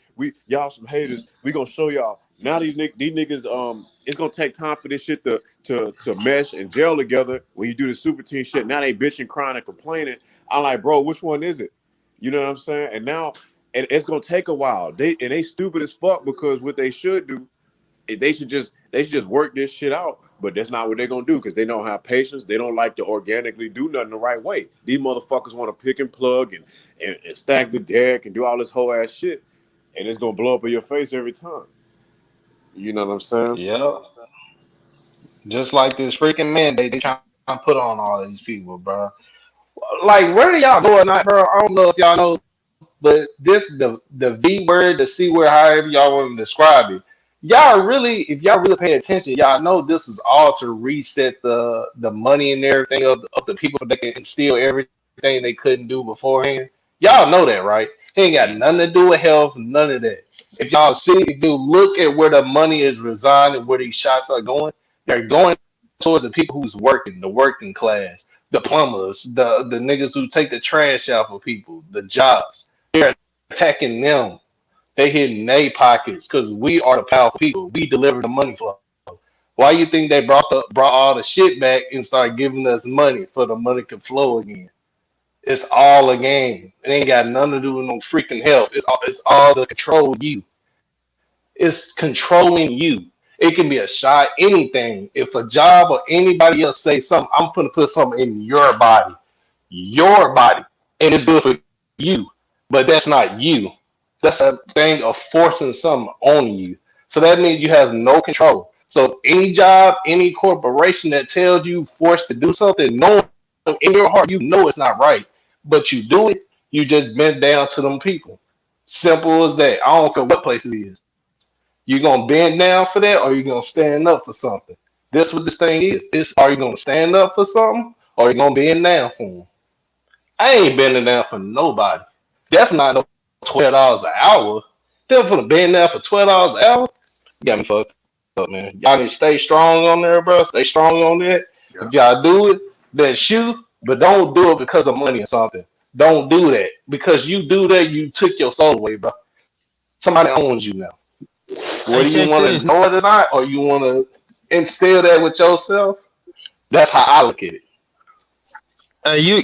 Y'all some haters. We gonna show y'all. Now these niggas, it's gonna take time for this shit to mesh and gel together. When you do the super team shit, now they bitching, crying, and complaining. I'm like, bro, which one is it? You know what I'm saying? And now, and it's gonna take a while. They stupid as fuck because what they should do is they should just work this shit out. But that's not what they're gonna do because they don't have patience. They don't like to organically do nothing the right way. These motherfuckers want to pick and plug and stack the deck and do all this whole ass shit, and it's gonna blow up in your face every time. You know what I'm saying? Yep. Just like this freaking mandate they trying to put on all of these people, bro. Like, where do y'all go at night, bro? I don't know if y'all know, but this the V word, the C word, however y'all want to describe it. Y'all really, if y'all really pay attention, y'all know this is all to reset the money and everything of the people that can steal everything they couldn't do beforehand. Y'all know that, right? It ain't got nothing to do with health, none of that. If y'all see, if you look at where the money is residing, where these shots are going, they're going towards the people who's working, the working class, the plumbers, the niggas who take the trash out for people, the jobs. They're attacking them. They hitting their pockets because we are the powerful people. We deliver the money flow. Why you think they brought all the shit back and started giving us money for the money to flow again? It's all a game. It ain't got nothing to do with no freaking help. It's all to control you. It's controlling you. It can be a shot, anything. If a job or anybody else say something, I'm gonna put something in your body, and it's good for you. But that's not you. That's a thing of forcing something on you. So that means you have no control. So any job, any corporation that tells you forced to do something, knowing in your heart you know it's not right, but you do it, you just bend down to them people. Simple as that. I don't care what place it is. You gonna bend down for that, or you gonna stand up for something? This what this thing is. It's are you gonna stand up for something, or you gonna bend down for them? I ain't been there for nobody. Definitely not no $12 an hour. Them for the been there for $12 an hour. You got me fucked up, man. Y'all need to stay strong on there, bro. Stay strong on that. Yeah. If y'all do it, then shoot. But don't do it because of money or something. Don't do that. Because you do that, you took your soul away, bro. Somebody owns you now. Hey, Whether you check want to this. know it or not, or you want to instill that with yourself, that's how I look at it.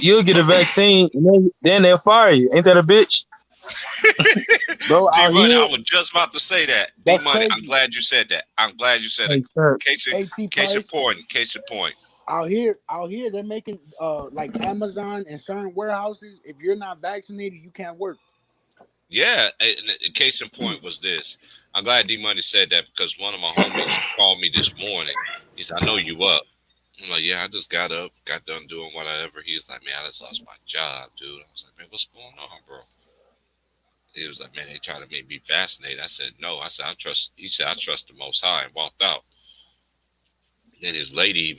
You'll get a vaccine, and then they'll fire you. Ain't that a bitch? Bro, D out Money, I here, was just about to say that. D that's Money, I'm crazy. glad you said that. I'm glad you said it. Hey, sir. AT Case in Price. point. Case in point. Out here, they're making like Amazon and certain warehouses. If you're not vaccinated, you can't work. Yeah, case in point was this. I'm glad D Money said that because one of my homies called me this morning. He said, "I know you up." I'm like, "Yeah, I just got up, got done doing whatever." He's like, "Man, I just lost my job, dude." I was like, "Man, what's going on, bro?" He was like, "Man, they tried to make me vaccinate." I said, "No." I said, "I trust." He said, "I trust the Most High," and walked out. Then his lady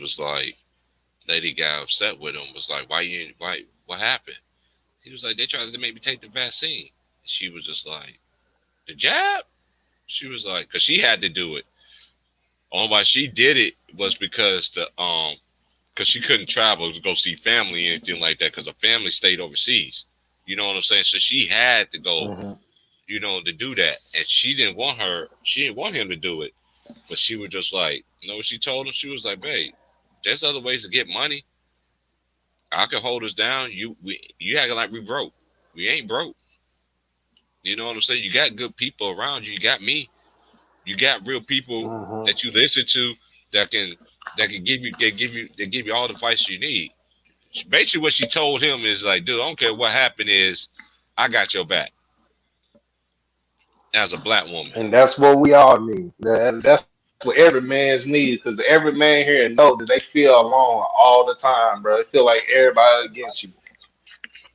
got upset with him. Was like, "Why? What happened?" He was like, "They tried to make me take the vaccine." She was just like, "The jab?" She was like, because she had to do it. Only why she did it was because because she couldn't travel to go see family or anything like that because her family stayed overseas. You know what I'm saying? So she had to go, Mm-hmm. to do that, and she didn't want him to do it, but she was just like, you know what she told him? She was like, "Babe, there's other ways to get money. I can hold us down. You acting like we broke. We ain't broke. You know what I'm saying? You got good people around you. You got me. You got real people Mm-hmm. that you listen to that can give you all the advice you need." Basically, what she told him is like, "Dude, I don't care what happened. Is I got your back as a black woman." And that's what we all need. That's what every man's need because every man here know that they feel alone all the time, bro. They feel like everybody against you.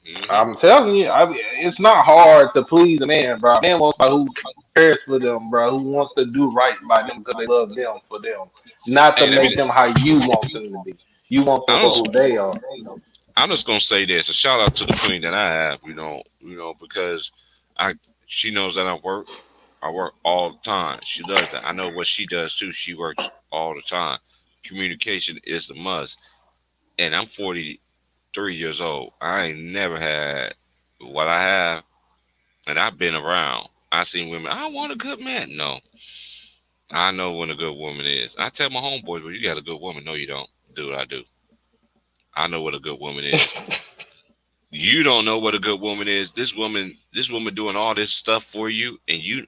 Hmm. I'm telling you, it's not hard to please a man, bro. A man wants somebody who cares for them, bro. Who wants to do right by them because they love them for them, not to Hey, let me. make them how you want them to be. You want them I'm for just, who they are. I'm just gonna say this. A shout out to the queen that I have. Because I she knows that I work. I work all the time. She does that. I know what she does too. She works all the time. Communication is the must. And I'm 43 years old. I ain't never had what I have, and I've been around. I seen women. I want a good man. No, I know when a good woman is. I tell my homeboys, "Well, you got a good woman." No, you don't. Do what I do. I know what a good woman is. You don't know what a good woman is. This woman doing all this stuff for you, and you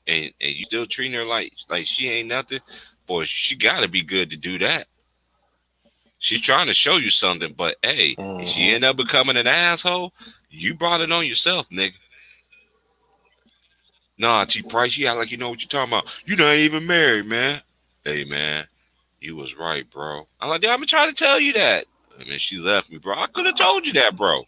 still treating her like she ain't nothing. Boy, she got to be good to do that. She's trying to show you something, but hey, if she Hmm. end up becoming an asshole, you brought it on yourself, nigga. Nah, T Price, you act like you know what you're talking about. You not even married, man. Hey, man, you was right, bro. I'm like, "Damn, I've been trying to tell you that." I mean, she left me, bro. I could have told you that, bro.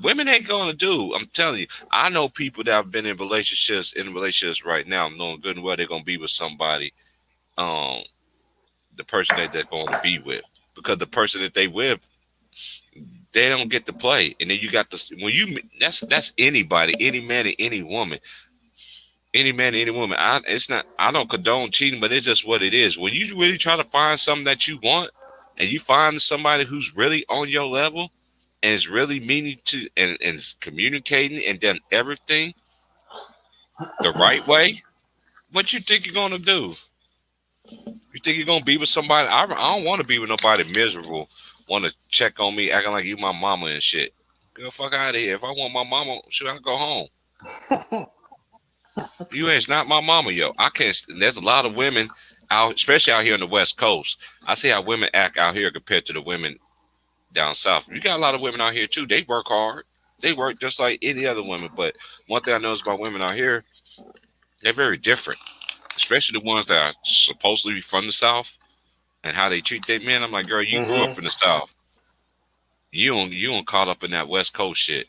Women ain't gonna do. I'm telling you. I know people that have been in relationships right now, knowing good and well they're gonna be with somebody, um, the person that they're gonna be with, because the person that they with, they don't get to play, and then you got this when you that's anybody, any man and any woman. Any man, any woman. It's not. I don't condone cheating, but it's just what it is. When you really try to find something that you want, and you find somebody who's really on your level, and is really meaning to, and is communicating and done everything the right way, what you think you're gonna do? You think you're gonna be with somebody? I don't want to be with nobody miserable. Want to check on me, acting like you my mama and shit. Get the fuck out of here. If I want my mama, should I go home? You ain't not my mama, yo. I can't. There's a lot of women out, especially out here on the West Coast. I see how women act out here compared to the women down south. You got a lot of women out here too. They work hard. They work just like any other women. But one thing I notice about women out here, they're very different. Especially the ones that are supposedly from the South and how they treat their men. I'm like, girl, you grew up Hmm. in the South. You don't caught up in that West Coast shit.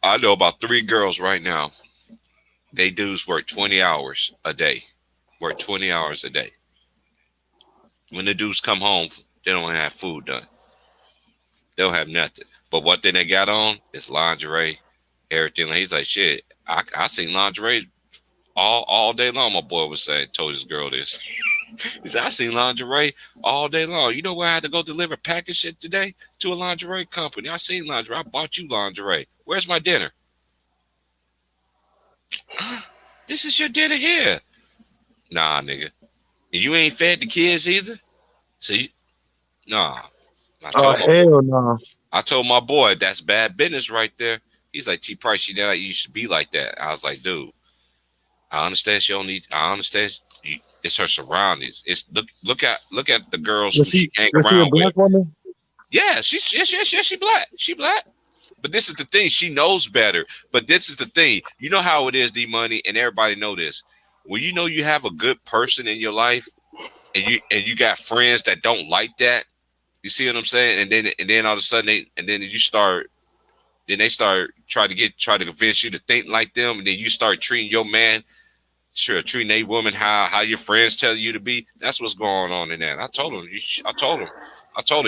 I know about 3 girls right now. They dudes work 20 hours a day. Work 20 hours a day. When the dudes come home, they don't have food done. They don't have nothing. But one thing they got on is lingerie, everything. He's like, shit, I seen lingerie all day long. My boy was saying, told his girl this. He said, I seen lingerie all day long. You know where I had to go deliver package shit today? To a lingerie company. I seen lingerie. I bought you lingerie. Where's my dinner? This is your dinner here. Nah, nigga. And you ain't fed the kids either? So, nah. Oh hell no. I told my boy, that's bad business right there. He's like, T Price, you should be like that. I was like, dude, I understand she don't need. I understand. It's her surroundings. It's look at the girls who she hang Was she a around with. black woman? Yeah, she black. She black. But this is the thing. She knows better. But this is the thing. You know how it is, D Money, and everybody know this. When you know you have a good person in your life, and you got friends that don't like that. You see what I'm saying? And then all of a sudden they start trying to convince you to think like them, and then you start treating your man, treating a woman how your friends tell you to be. That's what's going on in that. I told her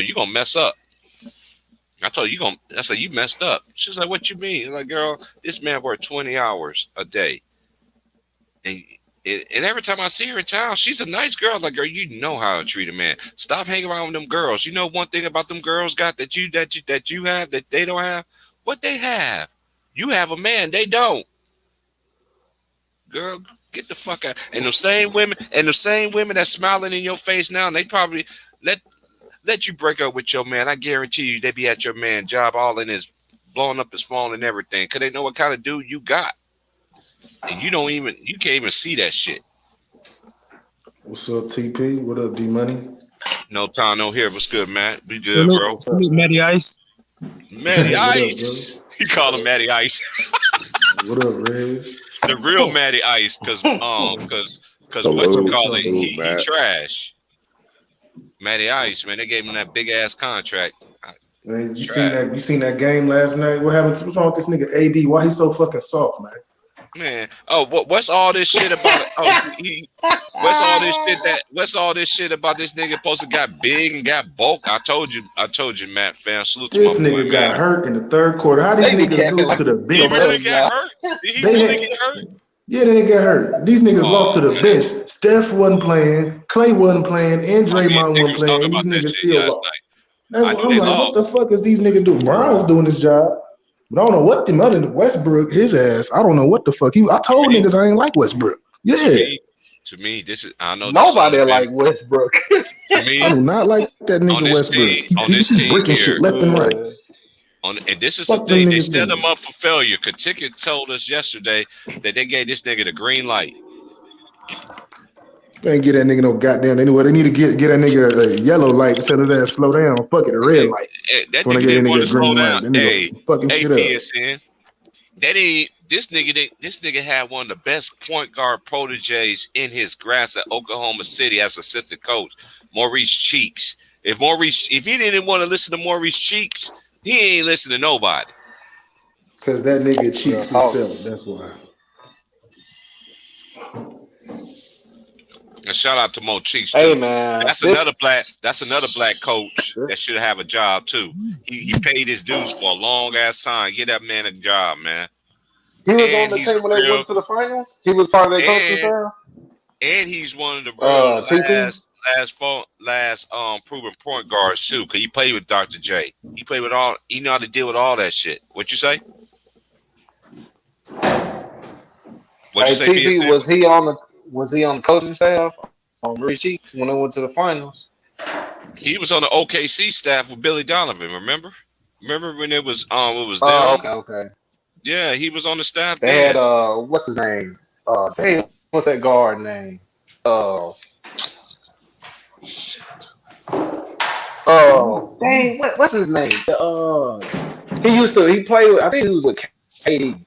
you gonna mess up. I told her I said you messed up. She was like, what you mean? I'm like, girl, this man worked 20 hours a day. And every time I see her in town, she's a nice girl. Like, girl, you know how to treat a man. Stop hanging around with them girls. You know one thing about them girls got that you have that they don't have? What they have? You have a man, they don't. Girl, get the fuck out. And the same women that's smiling in your face now, they probably let you break up with your man. I guarantee you they be at your man's job all in his blowing up his phone and everything. Cause they know what kind of dude you got. And you can't even see that shit. What's up, TP? What up, D Money? No time, no here. What's good, Matt? Be good, bro. Matty Ice. Matty Ice. He called him Matty Ice. What up, Rez? The real Matty Ice, cause what you call it? He trash. Matty Ice, man. They gave him that big ass contract. Man, you seen that game last night? What's wrong with this nigga AD? Why he so fucking soft, man? Man, what's all this shit about? What's all this shit about this nigga supposed to got big and got bulk? I told you, Matt, fam. Salute to this my nigga boy, got man. hurt in the third quarter. How these niggas lose to the bench? He really got hurt? Did he really get hurt? Yeah, they didn't get hurt. These niggas lost to the bench. Steph wasn't playing, Clay wasn't playing, and Draymond wasn't playing. These niggas still lost. That's what I'm like, what the fuck is these niggas doing? Brown's doing his job. But I don't know what them other Westbrook, his ass. I don't know what the fuck. I told niggas I ain't like Westbrook. Yeah. To me, this is I know nobody like Westbrook. To me, I do not like that nigga Westbrook. He's breaking shit left and right. And this is the thing. They set him up for failure. Katika told us yesterday that they gave this nigga the green light. They ain't get that nigga no goddamn anyway. They need to get that nigga a yellow light instead of that slow down. Fuck it, a red light. That nigga didn't want to slow down. Fucking shit up. PSN. This nigga had one of the best point guard proteges in his grass at Oklahoma City as assistant coach, Maurice Cheeks. If he didn't want to listen to Maurice Cheeks, he ain't listening to nobody. Cause that nigga Cheeks himself. That's why. And shout out to Mo Cheeks too. Hey man, that's another black coach that should have a job too. He paid his dues for a long ass time. Get that man a job, man. He was on the team when they went to the finals. He was part of their coaching staff. And he's one of the last proven point guards too. Cause he played with Dr. J. He played with all. He know how to deal with all that shit. What you say? What you say? TP, was he on the coaching staff on Maurice Cheeks when they went to the finals? He was on the OKC staff with Billy Donovan. Remember when it was them? Okay. Yeah, he was on the staff. They had what's his name? What's that guard name? Dang, what's his name? He played with, I think he was with KD.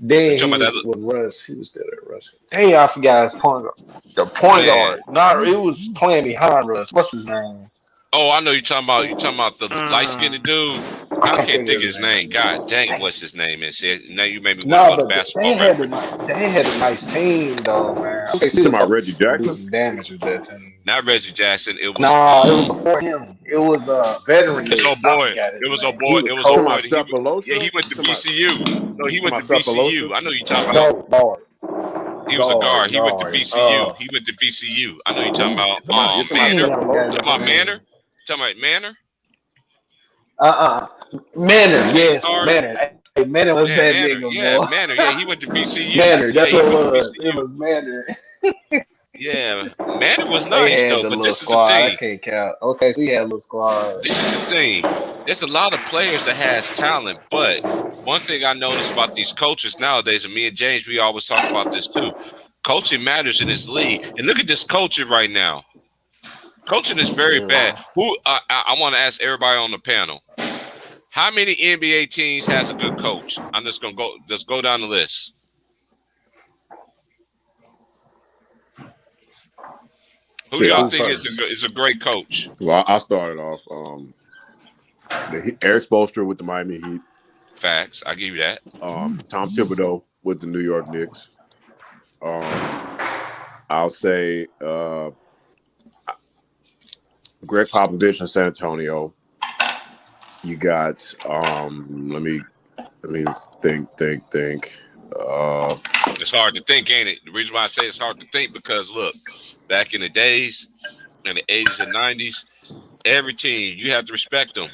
Then he was with Russ. He was still at Russ. Dang, I forgot his point guard. The point guard. It was playing behind Russ. What's his name? Oh, I know you're talking about. You talking about the light skinned dude. I can't think of his name. name. God dang it, what's his name? Is now you made me want to No, go to but basketball reference. they had a nice team though, man. You talking about Reggie To do Jackson? some damage with that team. Not Reggie Jackson. It was No, it was before him. It was a veteran. It's old I boy. forgot his It was name. old boy. He It was was old Talking boy. about Cephalosha? Yeah, he went to Talking about- VCU. No, he went to talking about VCU. Cephalosha? I know you talking about. Guard. He was a guard. He went to Guard. VCU. He went to VCU. I know you talking about. You talking Manor. about- Talking about Manor. Talking about Manor. Manor, yes, Sorry. Manor. Hey, Manor was that Manor. nigga, Yeah, boy. Manor. Yeah, he went to VCU. Manor, that's yeah, what he it went to was. VCU. It was Manor. Yeah, Manor was They nice had though. the But little this is the squad. I thing. can't count. Okay, so he had a little squad. This is the thing. There's a lot of players that has talent, but one thing I notice about these coaches nowadays, and me and James, we always talk about this too. Coaching matters in this league, and look at this coaching right now. Coaching is very bad. Who I want to ask everybody on the panel: how many NBA teams has a good coach? I'm just gonna go down the list. Who do y'all think is a great coach? Well, I started off. Eric Spoelstra with the Miami Heat. Facts, I give you that. Tom Thibodeau with the New York Knicks. I'll say Greg Popovich in San Antonio. You got let me think. It's hard to think, ain't it? The reason why I say it's hard to think because look, back in the days, in the 80s and 90s, every team you have to respect them.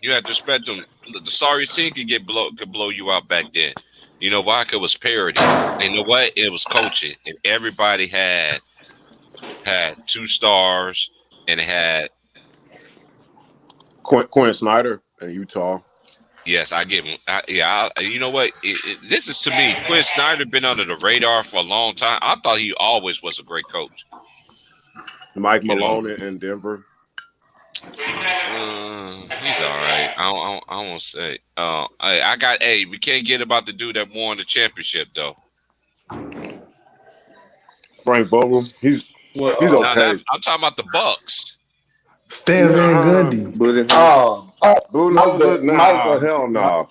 You have to respect them. The sorriest team could blow you out back then. You know why? 'Cause it was parity. And you know what? It was coaching, and everybody had 2 stars, and it had. Quinn Snyder in Utah. Yes, I give him. You know what? This is to me. Quinn Snyder been under the radar for a long time. I thought he always was a great coach. Mike Malone in Denver. He's all right. I won't say. I got. Hey, we can't get about the dude that won the championship though. Frank Vogel. He's okay. I'm talking about the Bucks. Stan Van Gundy. Hell no.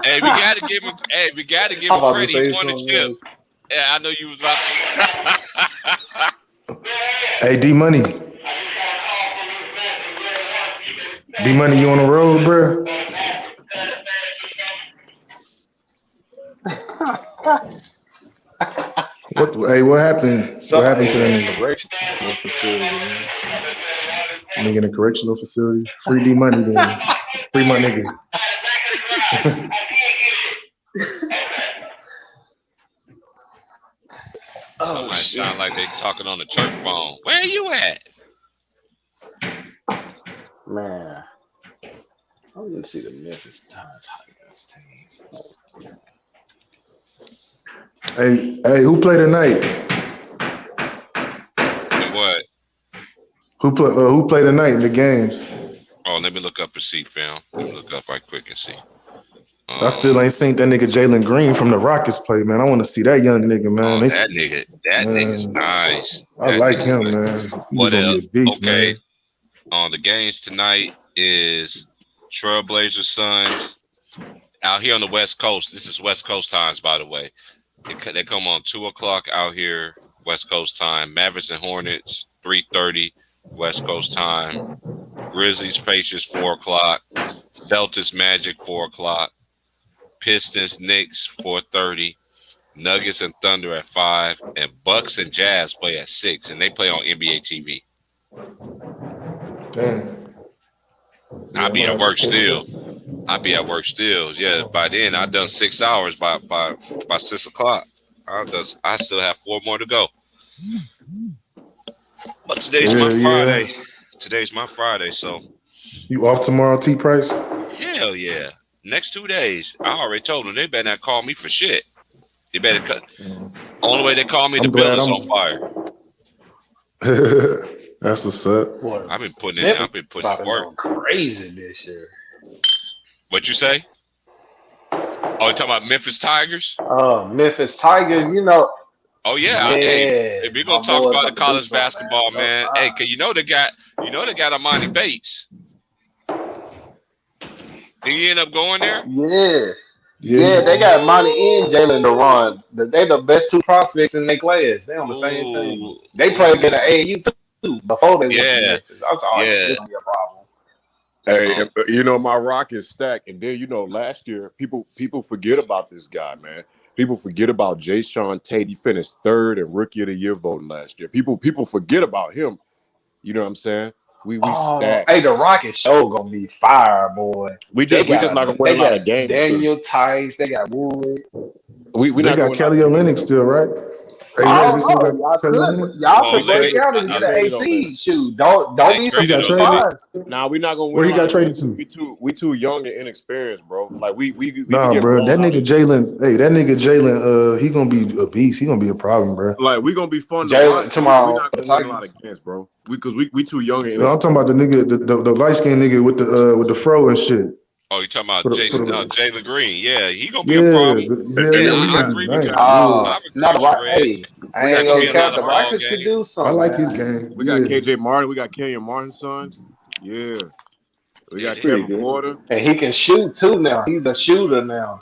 Hey, we gotta give him. Hey, we gotta give him credit. He won the chip. Yeah, I know you was about to. Hey, D Money. D Money, you on the road, bro? What happened? What happened to that nigga? Nigga in a correctional facility. Free D Money then. Free my nigga. Somebody sound like they talking on the church phone. Where you at? Man, I'm gonna see the Memphis Tigers team. Hey, who played tonight? What? Who played tonight in the games? Oh, let me look up and see, fam. Let me look up right quick and see. I still ain't seen that nigga Jalen Green from the Rockets play, man. I want to see that young nigga, man. That nigga's nice. I like him, man. What else? Beast, okay. Man. The games tonight is Trailblazers Suns out here on the West Coast. This is West Coast times, by the way. They come on 2:00 out here, West Coast time. Mavericks and Hornets 3:30 West Coast time. Grizzlies Pacers 4:00. Celtics Magic 4:00. Pistons Knicks 4:30. Nuggets and Thunder at 5, and Bucks and Jazz play at 6, and they play on NBA TV. Damn. I'll be at work still. Yeah, by then I've done 6 hours by 6 o'clock. I still have 4 more to go. But today's my Friday. Today's my Friday, so you off tomorrow, T Price? Hell yeah. Next 2 days. I already told them they better not call me for shit. They better cut. Only way they call me, the building's on fire. That's what's up. Boy, I've been putting in work. Crazy this year. What you say? Oh, you talking about Memphis Tigers? Memphis Tigers, you know, Oh yeah, hey, Yeah, if we're my gonna talk boy about the about to do college something, man. basketball, Go man. Hey, cause you know they got Amani Bates. Did he end up going there? Yeah. Yeah, he Yeah, they did. got Monty and Jalen Ooh, Duran. They the best two prospects in their class. They on the same team. ooh, They played ooh. together at AAU too before they went to Yeah, Memphis. I was like, oh yeah, yeah. this gonna be a problem. Hey, Um, you know my rock is stacked, and then last year people forget about this guy, man. People forget about Jay Sean Tate. He finished third in Rookie of the Year voting last year. People forget about him. You know what I'm saying? We Oh, stacked. hey, the Rocket show gonna be fire, boy. We just not gonna win They a lot of got games because Daniel Tice, they got Wood. we They not got going out Kelly of games. Olynyk still, right? Hey, I Rex, don't they still got know. Kelly Olynyk? Y'all oh, They could break they, traded. out and I, They get an traded AC. Olynyk. Shoot, don't they be He got traded traded? surprised. Now we're not gonna win Where a he lot got of traded games. to? We too young and inexperienced, bro. Like we Nah, get bro. That blown out nigga easy. Jalen, hey, that nigga Jalen, he gonna be a beast. He gonna be a problem, bro. Like we gonna be fun to Jalen watch. We tomorrow, not the gonna win a lot Titans. of games, bro. Because we too young and No, I'm talking about inexperienced. the nigga, the light skinned nigga with the fro and shit. Oh, you talking about For the Jalen Green? Yeah, he gonna be a yeah, problem. hell And Yeah, yeah, then he I gonna be agree with nice. you. Yeah. I agree Not with you, Red. hey, I we He got ain't gonna gonna be a KJ cap lot the of ball Martin. Rockets could game. do I something, like his man. game. We got Yeah. KJ Martin. We got Kenyon Martin's son. Yeah. We It, got it, Pretty Kevin good. Porter. And he can shoot too now. He's a shooter now.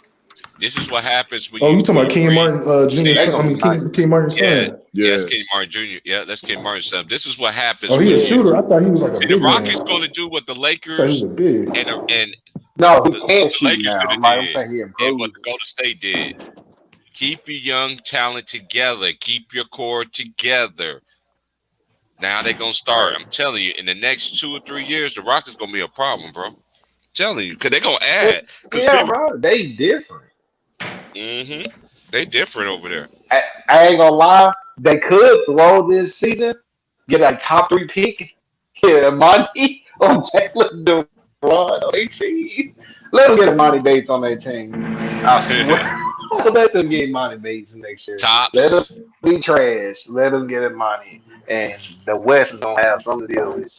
this is what happens when Oh, you talking you about Kenny bring. Martin, Jr. See, They son? I gonna be mean, nice. Kenny Martin's yeah, son. yeah, that's Yeah. Kenny Martin Jr. Yeah, that's Kenny Martin's son. This is what Oh, happens he when a you shooter. I thought he was like a see the big man. Rockets going to do what the I thought he was Lakers a big. and No, he the can shoot Lakers should now. have I'm did, saying he and what improved. the Golden State did. Keep your young talent together. Keep your core together. Now they're gonna start. I'm telling you, in the next 2 or 3 years, the Rockets gonna be a problem, bro. I'm telling you, because they're gonna add. Because Yeah, people, bro, they different. they different over there. I ain't gonna lie. They could throw this season, get a top 3 pick, get money on Jalen Duran on 18. Let them get Monty Bates on their team. I swear. Let them get Monty Bates next year. Let them Tops, be trash. Let them get it money. And the West is gonna have something to deal with.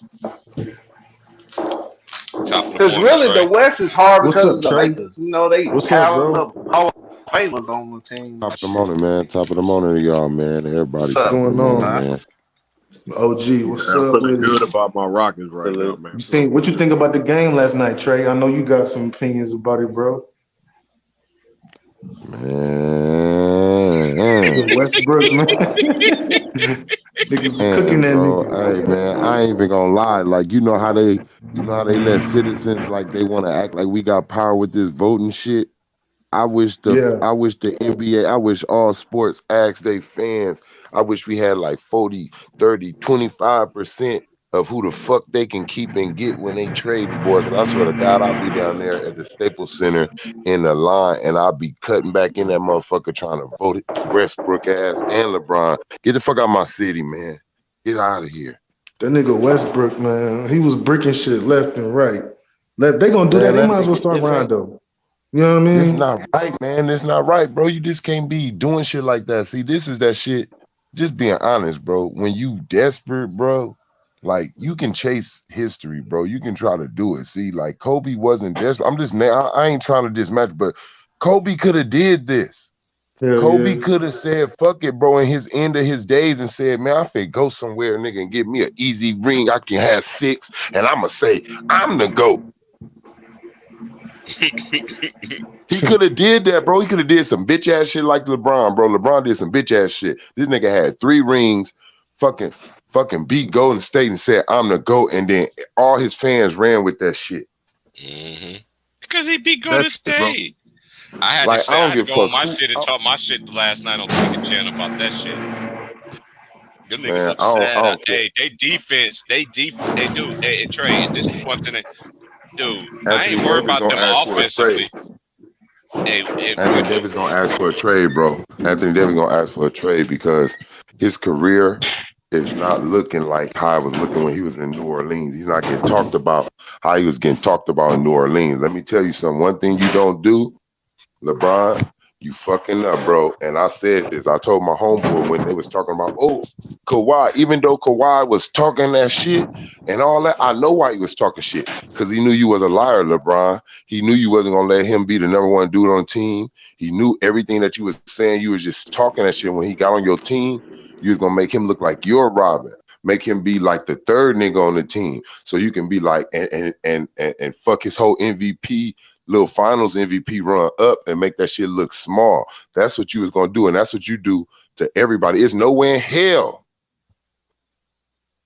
top of the Because morning, really, the Trey. West is hard What's because up, of the Trey? Lakers. You know, they What's up, talent bro? of Hall of Famers on the team Top and of the shit. morning, man. Top of the morning to y'all, man. Everybody, What's What's up, top of the going morning, on? man? man. OG, Yeah, what's I'm up feeling with good it? about my Rockets right now, Salute. man. You Feeling seen what you good. think about the game last night, Trey? I know you got some opinions about it, bro. Man, The Westbrook, man. Niggas was cooking man, that bro. nigga. Hey, man, I ain't even gonna lie. Like, you know how they let citizens like they want to act like we got power with this voting shit. Yeah. I wish the NBA, I wish all sports asked they fans. I wish we had like 40, 30, 25% of who the fuck they can keep and get when they trading, boy. Cause I swear to God, I'll be down there at the Staples Center in the line and I'll be cutting back in that motherfucker trying to vote it. Westbrook ass and LeBron. Get the fuck out of my city, man. Get out of here. That nigga Westbrook, man, he was bricking shit left and right. They gonna do that. Man, They that might as well nigga, start Rondo. You know what I it's mean? not right, man. It's not right, bro. You just can't be doing shit like that. See, this is that shit. Just being honest, bro. When you desperate, bro, like you can chase history, bro. You can try to do it. See, like Kobe wasn't desperate. I'm just, I ain't trying to dismatch, but Kobe could have did this. Hell Kobe yeah. could have said, fuck it, bro, in his end of his days and said, man, I finna go somewhere, nigga, and get me an easy ring. I can have 6, and I'ma say, I'm the GOAT. He could have did that, bro. He could have did some bitch ass shit like LeBron, bro. LeBron did some bitch ass shit. This nigga had 3 rings, fucking beat Golden State and said, I'm the GOAT, and then all his fans ran with that shit. Because he beat Golden That's it, bro. State. I had Like, to say, I I don't had to give a go on fuck my who, shit and talk my shit last night on Ticket Channel about that shit. Them niggas man, look I sad. don't care. Hey, they defense, they do. Hey, Trey, and this is one thing dude, I Anthony ain't worried Davis about gonna them ask for a trade. offensively. Hey, Anthony Davis gonna ask for a trade, bro. Anthony Davis gonna ask for a trade because his career is not looking like how it was looking when he was in New Orleans. He's not getting talked about how he was getting talked about in New Orleans. Let me tell you something. One thing you don't do, LeBron, You fucking up, bro. And I said this. I told my homeboy when they was talking about, oh, Kawhi, even though Kawhi was talking that shit and all that, I know why he was talking shit. Because he knew you was a liar, LeBron. He knew you wasn't going to let him be the number one dude on the team. He knew everything that you was saying. You was just talking that shit. When he got on your team, you was going to make him look like you're Robin. Make him be like the third nigga on the team. So you can be like, and fuck his whole MVP little finals MVP run up and make that shit look small. That's what you was gonna do, and that's what you do to everybody. It's nowhere in hell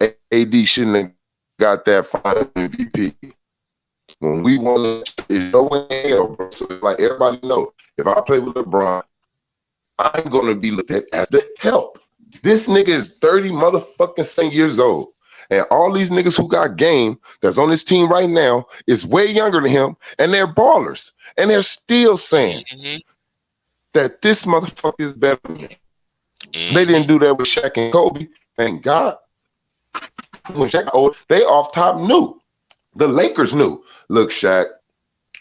AD shouldn't have got that final MVP. When we won, it's nowhere in hell, bro. So like everybody know, if I play with LeBron, I'm gonna be looked at as the help. This nigga is 30 motherfucking years old. And all these niggas who got game that's on this team right now is way younger than him, and they're ballers. And they're still saying that this motherfucker is better than me. They didn't do that with Shaq and Kobe. Thank God. When Shaq got old, they off top knew. The Lakers knew. Look, Shaq,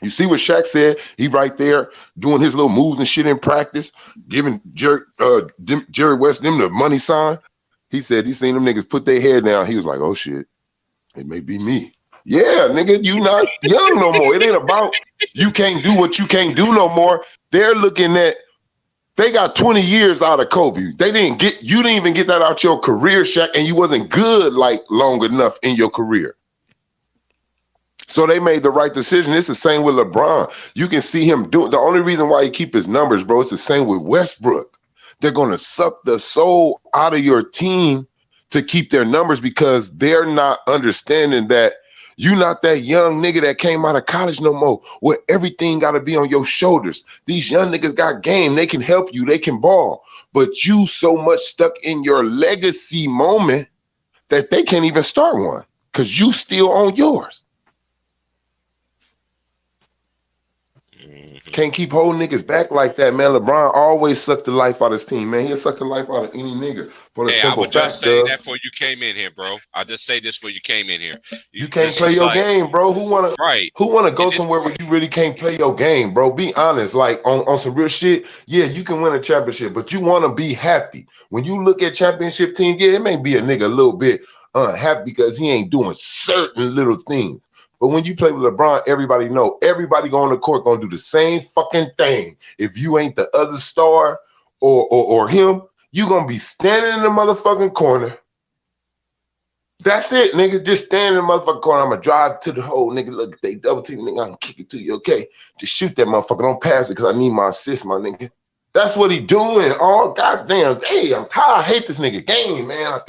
you see what Shaq said? He right there doing his little moves and shit in practice, giving Jerry West them the money sign. He said he seen them niggas put their head down. He was like, oh shit, it may be me. Yeah, nigga, you not young no more. It ain't about you can't do what you can't do no more. They're looking at, they got 20 years out of Kobe. You didn't even get that out your career, Shaq, and you wasn't good like long enough in your career. So they made the right decision. It's the same with LeBron. You can see him doing, the only reason why he keep his numbers, bro, it's the same with Westbrook. They're going to suck the soul out of your team to keep their numbers because they're not understanding that you're not that young nigga that came out of college no more where everything got to be on your shoulders. These young niggas got game. They can help you. They can ball. But you so much stuck in your legacy moment that they can't even start one because you still on yours. Can't keep holding niggas back like that, man. LeBron always sucked the life out of his team, man. He'll suck the life out of any nigga for the simple fact. I was just saying that before you came in here, bro. I just say this before you came in here. You can't play your game, bro. Who wanna go somewhere where you really can't play your game, bro? Be honest, like on some real shit. Yeah, you can win a championship, but you want to be happy. When you look at championship team, yeah, it may be a nigga a little bit unhappy because he ain't doing certain little things. But when you play with LeBron, everybody know. Everybody go on the court gonna do the same fucking thing. If you ain't the other star or him, you gonna be standing in the motherfucking corner. That's it, nigga. Just stand in the motherfucking corner. I'm gonna drive to the hole, nigga. Look, they double team, nigga. I can kick it to you, okay? Just shoot that motherfucker. Don't pass it because I need my assist, my nigga. That's what he doing. Oh, goddamn. Hey, I'm tired. I hate this nigga game, man.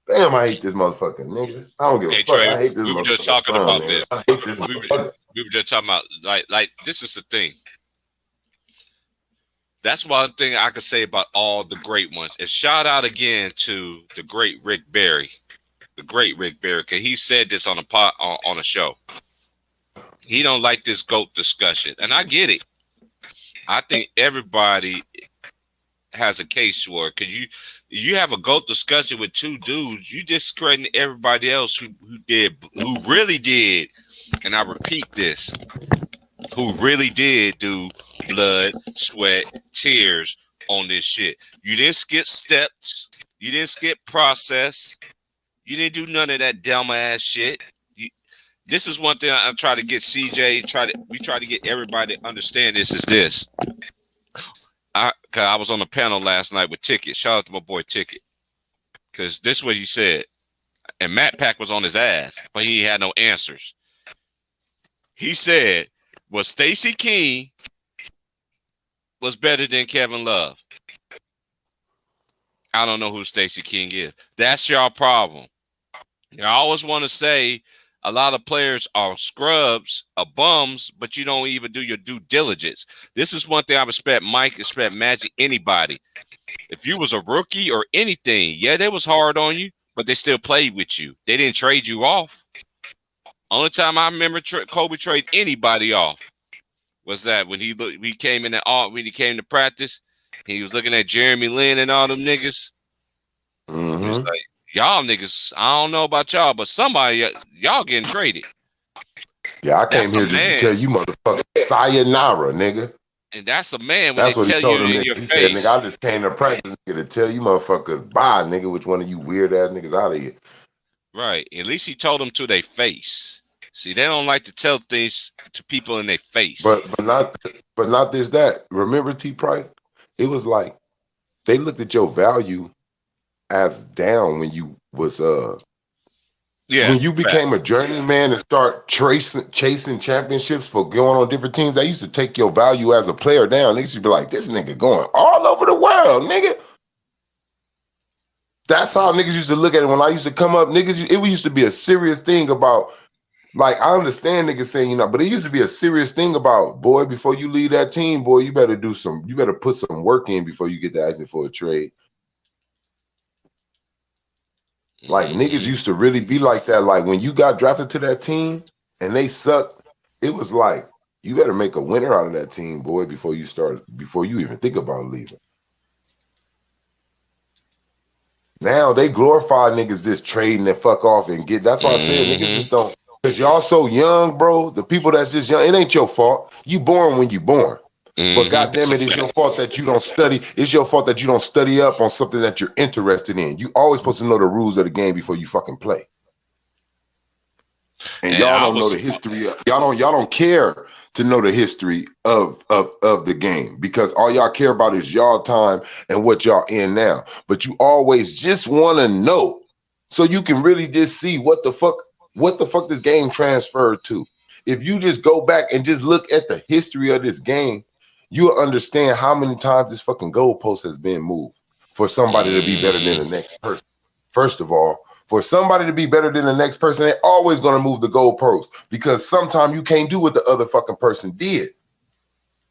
Damn, I hate this motherfucker, nigga. I don't give a fuck. Trey, I hate this motherfucker. We were just talking about man. this. I hate this motherfucker. We were just talking about, like this is the thing. That's one thing I could say about all the great ones. And shout out again to the great Rick Barry. The great Rick Barry, because he said this on a show. He don't like this GOAT discussion. And I get it. I think everybody has a case for it. Because you have a GOAT discussion with two dudes, you discrediting everybody else who really did, and I repeat this, who really did do blood, sweat, tears on this shit. You didn't skip steps. You didn't skip process. You didn't do none of that dumb ass shit. This is one thing I try to get CJ, we try to get everybody to understand this is this. I was on a panel last night with Ticket. Shout out to my boy Ticket. Because this is what he said. And Matt Pack was on his ass, but he had no answers. He said, well, Stacey King was better than Kevin Love. I don't know who Stacey King is. That's your problem. I always want to say a lot of players are scrubs, are bums, but you don't even do your due diligence. This is one thing I respect Mike, respect Magic, anybody. If you was a rookie or anything, yeah, they was hard on you, but they still played with you. They didn't trade you off. Only time I remember Kobe trade anybody off was that when he came to practice, he was looking at Jeremy Lin and all them niggas. Mm-hmm. He was like, y'all niggas, I don't know about y'all, but somebody, y'all getting traded. Yeah, I came here just to tell you, motherfucker, sayonara, nigga. And that's a man when That's they what he tell told you him. in Nigga. your He said, face. "Nigga, I just came to practice to tell you motherfuckers, bye, nigga. Which one of you weird ass niggas out of here?" Right. At least he told them to their face. See, they don't like to tell things to people in their face. But not there's that. Remember T Price? It was like they looked at your value as down when you was when you became a journeyman and start chasing championships for going on different teams. They used to take your value as a player down. Niggas used to be like, this nigga going all over the world, nigga. That's how niggas used to look at it when I used to come up. Niggas, it used to be a serious thing about, like, I understand niggas saying, you know, but it used to be a serious thing about, boy, before you leave that team, boy, you better put some work in before you get to asking for a trade. Like, niggas used to really be like that. Like, when you got drafted to that team and they sucked, it was like, you better make a winner out of that team, boy, before you even think about leaving. Now they glorify niggas just trading and fuck off and get. That's why I said niggas just don't, because y'all so young, bro. The people that's just young, it ain't your fault. You born when you born. But goddamn it, it's your fault that you don't study. It's your fault that you don't study up on something that you're interested in. You always supposed to know the rules of the game before you fucking play. And y'all don't know the history of, y'all don't care to know the history of the game, because all y'all care about is y'all time and what y'all in now. But you always just want to know so you can really just see what the fuck this game transferred to. If you just go back and just look at the history of this game, you'll understand how many times this fucking goalpost has been moved for somebody to be better than the next person. First of all, for somebody to be better than the next person, they're always going to move the goalpost, because sometimes you can't do what the other fucking person did.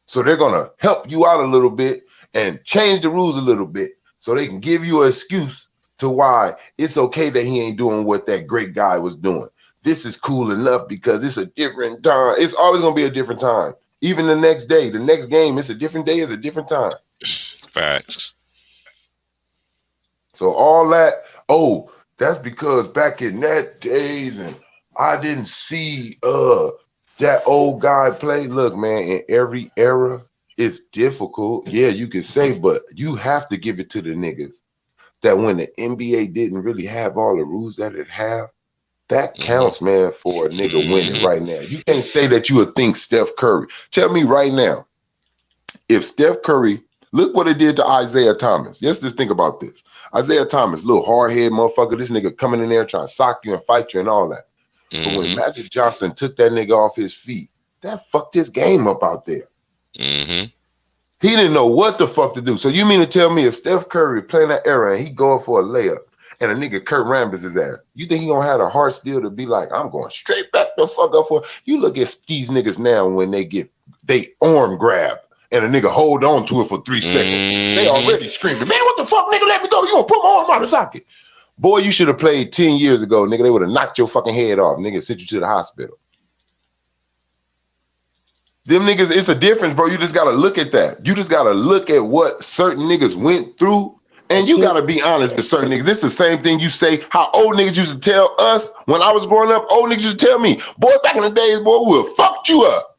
So they're going to help you out a little bit and change the rules a little bit so they can give you an excuse to why it's okay that he ain't doing what that great guy was doing. This is cool enough because it's a different time. It's always going to be a different time. Even the next day, the next game, it's a different day, it's a different time. Facts. So all that, that's because back in that days and I didn't see that old guy play. Look, man, in every era, it's difficult. Yeah, you can say, but you have to give it to the niggas that when the NBA didn't really have all the rules that it have, that counts, man, for a nigga winning right now. You can't say that you would think Steph Curry. Tell me right now, if Steph Curry, look what it did to Isaiah Thomas. Let's just think about this. Isaiah Thomas, little hard-head motherfucker, this nigga coming in there trying to sock you and fight you and all that. But when Magic Johnson took that nigga off his feet, that fucked his game up out there. He didn't know what the fuck to do. So you mean to tell me if Steph Curry playing that era and he going for a layup and a nigga Kurt Rambis his ass, you think he gonna have a heart still to be like, I'm going straight back the fuck up for? You look at these niggas now when they arm grab and a nigga hold on to it for 3 seconds. They already screaming, man, what the fuck, nigga, let me go. You gonna put my arm out of socket. Boy, you should have played 10 years ago, nigga. They would have knocked your fucking head off, nigga, sent you to the hospital. Them niggas, it's a difference, bro. You just gotta look at that. You just gotta look at what certain niggas went through, and you gotta be honest with certain niggas. This is the same thing you say how old niggas used to tell us when I was growing up. Old niggas used to tell me, boy, back in the days, boy, we would fucked you up.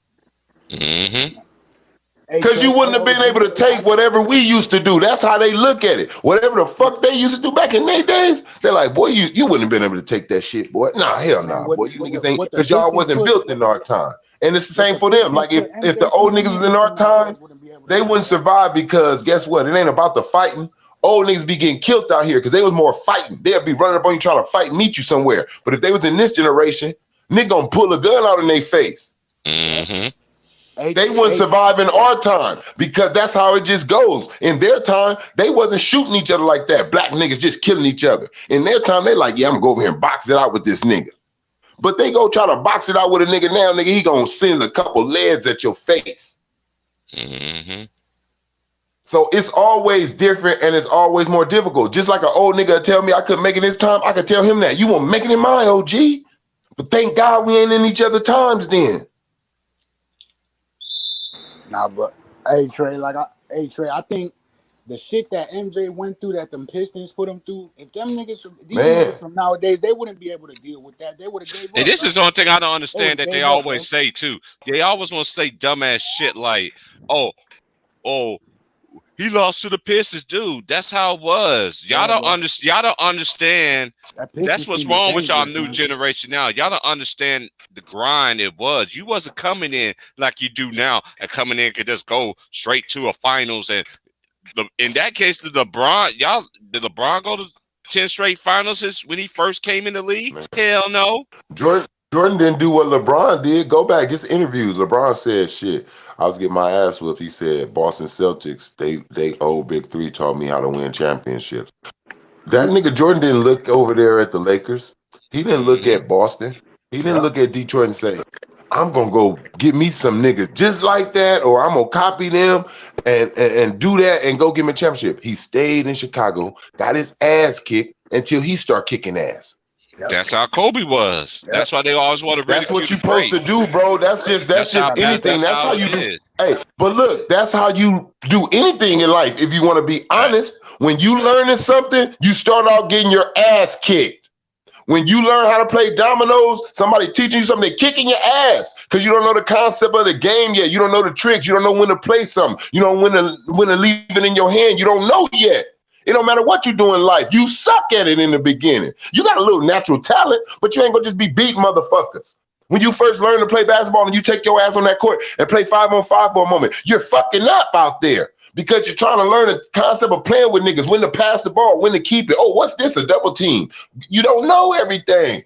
Because you wouldn't have been able to take whatever we used to do. That's how they look at it. Whatever the fuck they used to do back in their days, they're like, boy, you wouldn't have been able to take that shit, boy. Nah, hell nah, boy. You niggas ain't, because y'all wasn't built in our time. And it's the same for them. Like if the old niggas was in our time, they wouldn't survive, because guess what? It ain't about the fighting. Old niggas be getting killed out here because they was more fighting. They'd be running up on you trying to fight and meet you somewhere. But if they was in this generation, nigga gonna pull a gun out in their face. They wouldn't survive in our time, because that's how it just goes. In their time, they wasn't shooting each other like that. Black niggas just killing each other. In their time, they like, yeah, I'm gonna go over here and box it out with this nigga. But they go try to box it out with a nigga now, nigga, he gonna send a couple leads at your face. So it's always different and it's always more difficult. Just like an old nigga tell me I couldn't make it this time, I could tell him that. You won't make it in my OG. But thank God we ain't in each other times then. Nah, but hey Trey, I think the shit that MJ went through, that them Pistons put him through, if them niggas, these niggas from nowadays, they wouldn't be able to deal with that. They would have gave up. And this is the only thing I don't understand that they always say too. They always want to say dumbass shit like, oh, oh, he lost to the Pistons, dude. That's how it was. Y'all don't understand. That's what's wrong with y'all new generation now. Y'all don't understand the grind it was. You wasn't coming in like you do now, and coming in could just go straight to a finals. And in that case, did LeBron go to 10 straight finals when he first came in the league? Hell no. Jordan didn't do what LeBron did. Go back, get interviews. LeBron said, shit, I was getting my ass whooped. He said, Boston Celtics, they old Big Three taught me how to win championships. That nigga Jordan didn't look over there at the Lakers. He didn't look at Boston. He didn't look at Detroit and say, I'm going to go get me some niggas just like that, or I'm going to copy them and do that and go get me a championship. He stayed in Chicago, got his ass kicked until he started kicking ass. That's how Kobe was. That's why they always want to. That's what you're supposed to do, bro. That's just anything. That's how you do. Hey, but look, that's how you do anything in life. If you want to be honest, when you learning something, you start out getting your ass kicked. When you learn how to play dominoes, somebody teaching you something, they're kicking your ass because you don't know the concept of the game yet. You don't know the tricks. You don't know when to play something. You don't know when to leave it in your hand. You don't know yet. It don't matter what you do in life. You suck at it in the beginning. You got a little natural talent, but you ain't gonna just be beating motherfuckers. When you first learn to play basketball and you take your ass on that court and play 5-on-5 for a moment, you're fucking up out there because you're trying to learn the concept of playing with niggas, when to pass the ball, when to keep it. Oh, what's this? A double team. You don't know everything.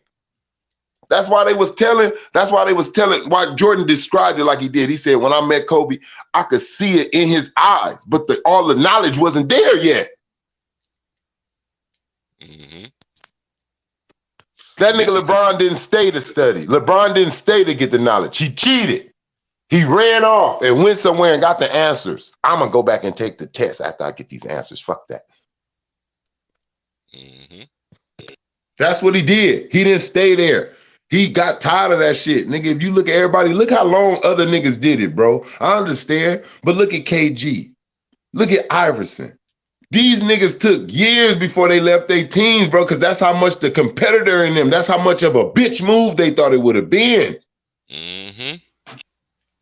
That's why they was telling why Jordan described it like he did. He said, when I met Kobe, I could see it in his eyes, but all the knowledge wasn't there yet. Mm-hmm. That nigga LeBron didn't stay to study. LeBron didn't stay to get the knowledge. He cheated. He ran off and went somewhere and got the answers. I'm going to go back and take the test after I get these answers. Fuck that. Mm-hmm. That's what he did. He didn't stay there. He got tired of that shit. Nigga, if you look at everybody, look how long other niggas did it, bro. I understand, but look at KG. Look at Iverson. These niggas took years before they left their teams, bro, because that's how much the competitor in them, that's how much of a bitch move they thought it would have been. Mm-hmm.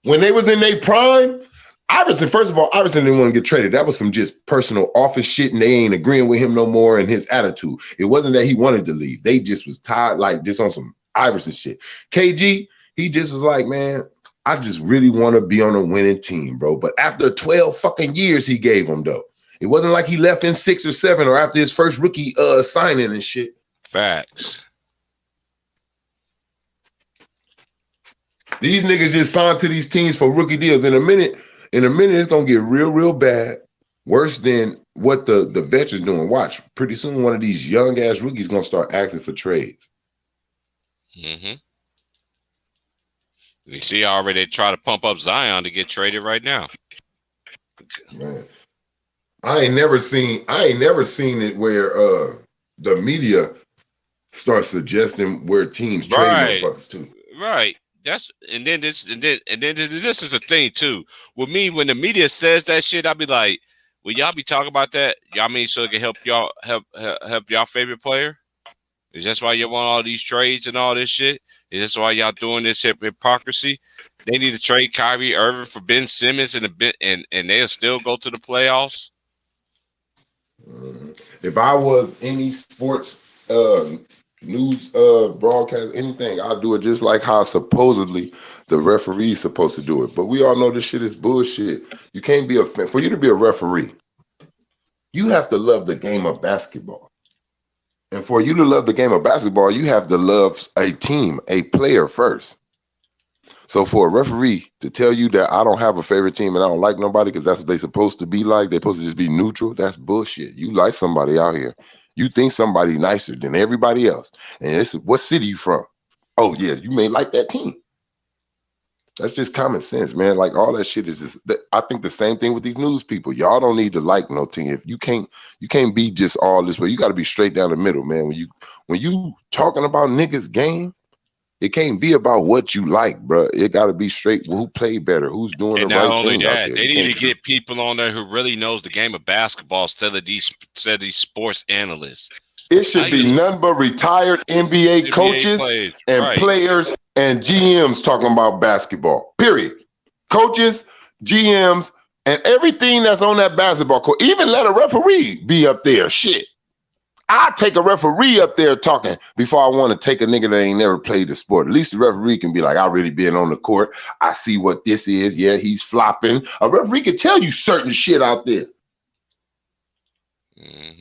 When they was in their prime, Iverson didn't want to get traded. That was some just personal office shit, and they ain't agreeing with him no more and his attitude. It wasn't that he wanted to leave. They just was tired, like just on some Iverson shit. KG, he just was like, man, I just really want to be on a winning team, bro. But after 12 fucking years he gave them, though. It wasn't like he left in 6 or 7 or after his first rookie signing and shit. Facts. These niggas just signed to these teams for rookie deals. In a minute, it's gonna get real, real bad. Worse than what the veterans doing. Watch, pretty soon one of these young ass rookies gonna start asking for trades. Mm-hmm. You see, already they try to pump up Zion to get traded right now. Man. I ain't never seen it where the media starts suggesting where teams trade motherfuckers to. Right. This is the thing too. With me, when the media says that shit, I'll be like, will y'all be talking about that? Y'all mean so it can help y'all favorite player? Is that why you want all these trades and all this shit? Is this why y'all doing this hypocrisy? They need to trade Kyrie Irving for Ben Simmons and they'll still go to the playoffs. If I was any sports news broadcast, anything, I'll do it just like how supposedly the referee's supposed to do it. But we all know this shit is bullshit. You can't be a fan. For you to be a referee, you have to love the game of basketball. And for you to love the game of basketball, you have to love a team, a player first. So for a referee to tell you that I don't have a favorite team and I don't like nobody because that's what they're supposed to be like, they're supposed to just be neutral, that's bullshit. You like somebody out here. You think somebody nicer than everybody else. And it's what city you from? Oh, yeah, you may like that team. That's just common sense, man. Like all that shit is just, I think the same thing with these news people. Y'all don't need to like no team. If you can't be just all this way. You got to be straight down the middle, man. When you talking about niggas game, it can't be about what you like, bro. It got to be straight. Who played better? Who's doing the right thing? And not only that, they need to get people on there who really knows the game of basketball instead of these sports analysts. It should be none but retired NBA coaches and players and GMs talking about basketball. Period. Coaches, GMs, And everything that's on that basketball court, even let a referee be up there. Shit. I take a referee up there talking before I want to take a nigga that ain't never played the sport. At least the referee can be like, I really been on the court. I see what this is. Yeah, he's flopping. A referee can tell you certain shit out there.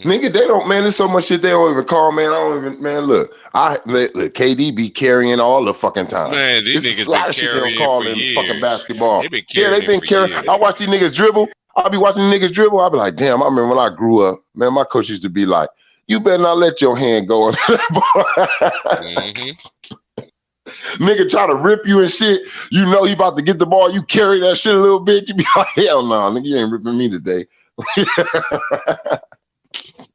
Nigga, they don't, man, there's so much shit they don't even call, man. I don't even, man, look, KD be carrying all the fucking time. Man, these There's niggas a lot been of shit they carrying don't call for in years. fucking basketball. They been Yeah, they been carrying. years. I watch these niggas dribble. I'll be watching the niggas dribble. I'll be like, damn, I remember when I grew up, man, my coach used to be like, you better not let your hand go on that ball. Nigga try to rip you and shit. You know he about to get the ball. You carry that shit a little bit. You be like, hell no, nigga, you ain't ripping me today.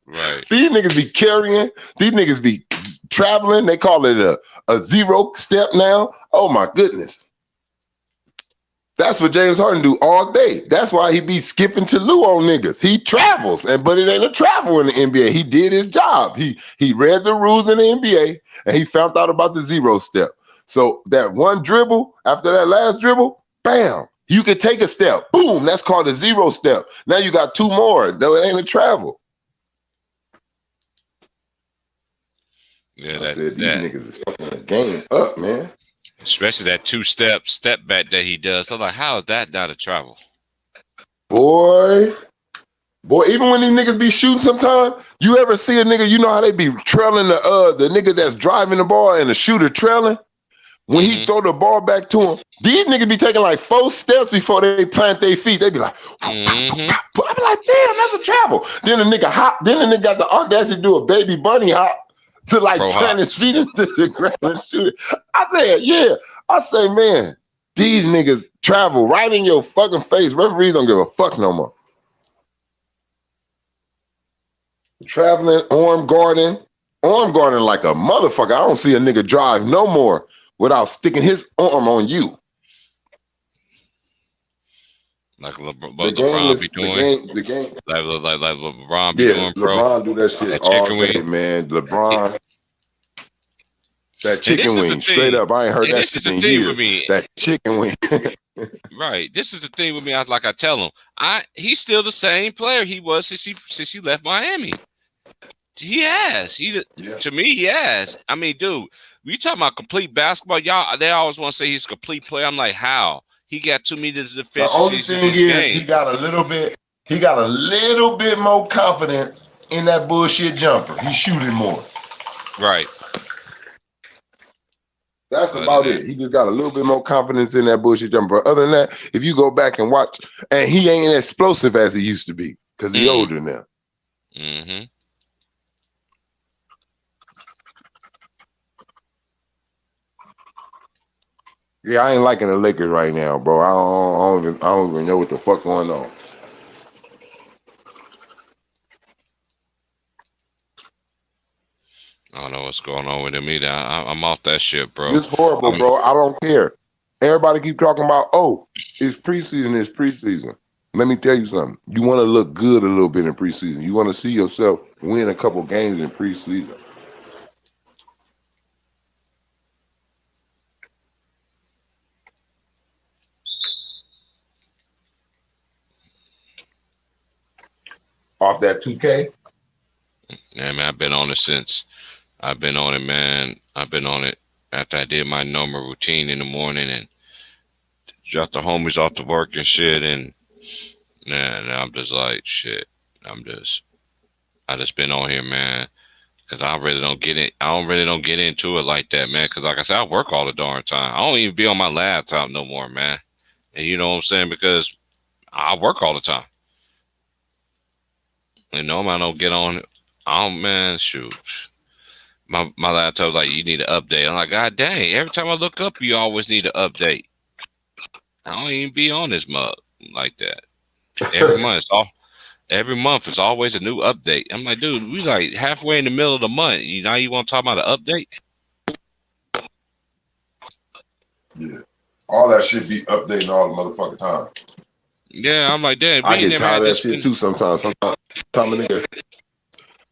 Right. These niggas be carrying. These niggas be traveling. They call it a zero step now. Oh my goodness. That's what James Harden do all day. That's why he be skipping to Lou on niggas. He travels, but it ain't a travel in the NBA. He did his job. He read the rules in the NBA, and he found out about the zero step. So that one dribble, after that last dribble, bam, you can take a step. Boom, that's called a zero step. Now you got two more. Though it ain't a travel. Yeah, I said, these niggas is fucking the game up, man. Especially that step back that he does. So like, how is that not a travel? Boy, even when these niggas be shooting sometimes, you ever see a nigga, you know how they be trailing the nigga that's driving the ball and the shooter trailing? When he throw the ball back to him, these niggas be taking like 4 steps before they plant their feet. They be like, I be like, damn, that's a travel. Then the nigga hop, then the nigga got the audacity to do a baby bunny hop to like plant his feet into the ground and shoot it. I said, yeah. I say, man, these niggas travel right in your fucking face. Referees don't give a fuck no more. Traveling, arm guarding like a motherfucker. I don't see a nigga drive no more without sticking his arm on you. Like LeBron be doing. The game. Like LeBron be doing, bro. LeBron do that shit that all chicken day, wing. man. LeBron. That chicken wing, straight up. I ain't heard that shit in years. With me. That chicken wing. Right. This is the thing with me. I tell him, he's still the same player he was since he left Miami. He has. To me, he has. I mean, dude, we talking about complete basketball. Y'all, they always want to say he's a complete player. I'm like, how? He got too many deficiencies. The only thing is, he got a little bit more confidence in that bullshit jumper. He's shooting more. Right. That's about it. He just got a little bit more confidence in that bullshit jumper. Other than that, if you go back and watch, and he ain't as explosive as he used to be because he's older now. Mm-hmm. Yeah, I ain't liking the Lakers right now, bro. I don't even know what the fuck going on. I don't know what's going on with him either. I'm off that shit, bro. It's horrible, bro. I don't care. Everybody keep talking about, it's preseason. Let me tell you something. You want to look good a little bit in preseason. You want to see yourself win a couple games in preseason. Off that 2K? Yeah, man, I've been on it, man. I've been on it after I did my normal routine in the morning and dropped the homies off to work and shit. And now I'm just like, shit. I just been on here, man, because I really don't get into it like that, man. Because like I said, I work all the darn time. I don't even be on my laptop no more, man. And you know what I'm saying? Because I work all the time. And no, I don't get on it. Oh man, shoot. My laptop's like, you need an update. I'm like, God dang, every time I look up, you always need an update. I don't even be on this mug like that. Every month it's always a new update. I'm like, dude, we like halfway in the middle of the month. Now you want to talk about an update? Yeah. All that shit be updating all the motherfucking time. Yeah, I'm like, damn. I get tired of that shit too sometimes. Sometimes a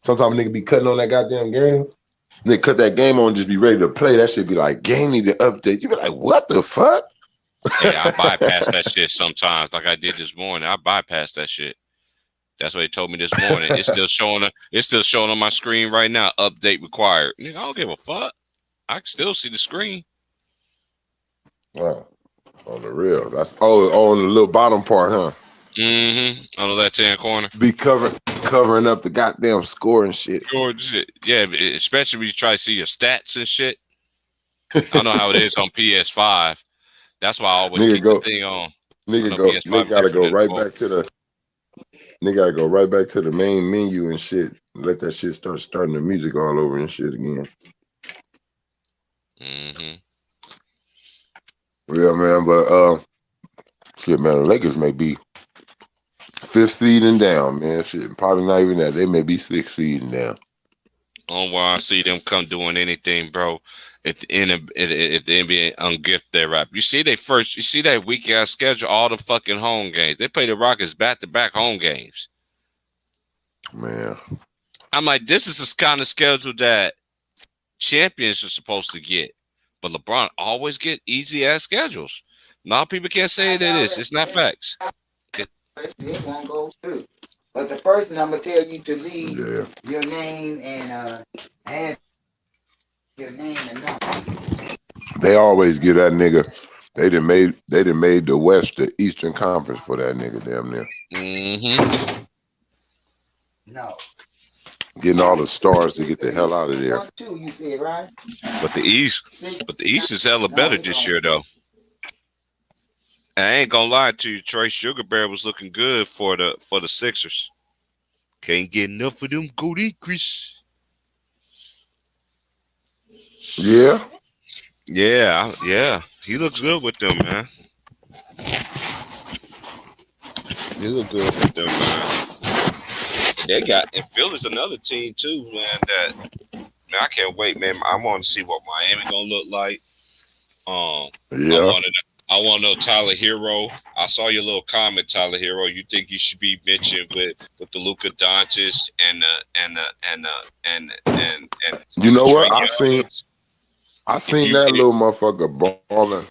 nigga be cutting on that goddamn game. They cut that game on, just be ready to play. That shit be like, game need to update. You be like, what the fuck? Yeah, I bypass that shit sometimes, like I did this morning. I bypass that shit. That's what they told me this morning. It's still showing. It's still showing on my screen right now. Update required. Nigga, I don't give a fuck. I can still see the screen. Wow. On the real. That's on the little bottom part, huh? Mm-hmm. On the left-hand corner. Be covering up the goddamn score and shit. Yeah, especially when you try to see your stats and shit. I don't know how it is on PS5. That's why I always keep the thing on. Nigga gotta go right back to the. Nigga gotta go right back to the main menu and shit. Let that shit starting the music all over and shit again. Mm-hmm. Yeah, man, but shit, man, the Lakers may be 5th seed and down, man. Shit, probably not even that. They may be 6th seed and down. On where I see them come doing anything, bro. At the end of the NBA ungift their rap. You see that weak ass schedule, all the fucking home games. They play the Rockets back-to-back home games. Man. I'm like, this is the kind of schedule that champions are supposed to get. But LeBron always get easy ass schedules. Now people can't say it is. It's not facts. It won't go through. But the person I'm gonna tell you to leave your name and add your name and number. They always get that nigga. They done made the West the Eastern Conference for that nigga damn near. Mm-hmm. No. Getting all the stars to get the hell out of there. 1, 2, you said, right? But the East is hella better this year though. And I ain't gonna lie to you, Trey Sugar Bear was looking good for the Sixers. Can't get enough of them Golden Chris. Yeah. Yeah. He looks good with them, man. He look good with them, man. They got, and Philly's another team too, man. That man, I can't wait, man. I want to see what Miami gonna look like. Yeah. I want to know Tyler Hero. I saw your little comment, Tyler Hero. You think he should be mentioned with the Luka Doncic and you know what? I seen that little motherfucker balling.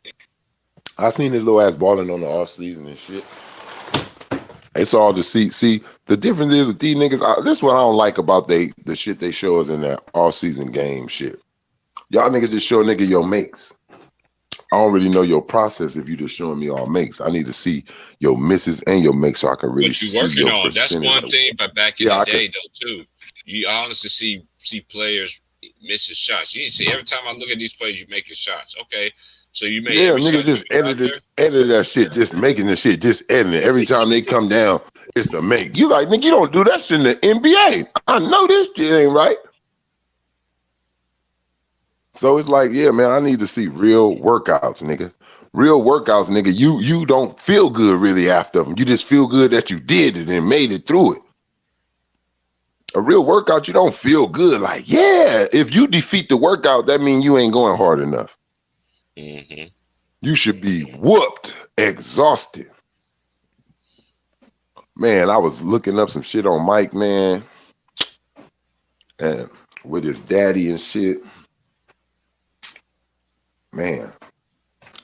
I seen his little ass balling on the off season and shit. It's all to see. See, the difference is with these niggas. This is what I don't like about the shit they show us in that off season game shit. Y'all niggas just show a nigga your makes. I don't really know your process if you just showing me all makes. I need to see your misses and your makes so I can really see your percentage. What you working on? That's one thing, but back in the day, though, too, you honestly see players missing shots. You see, every time I look at these players, you making shots. Okay, so you make nigga just edit that shit, just making the shit, just editing it. Every time they come down, it's a make. You like, nigga, you don't do that shit in the NBA. I know this shit ain't right. So it's like, yeah, man, I need to see real workouts, nigga. Real workouts, nigga. You don't feel good really after them. You just feel good that you did it and made it through it. A real workout, you don't feel good. Like, yeah, if you defeat the workout, that means you ain't going hard enough. Mm-hmm. You should be whooped, exhausted. Man, I was looking up some shit on Mike, man. And with his daddy and shit. Man,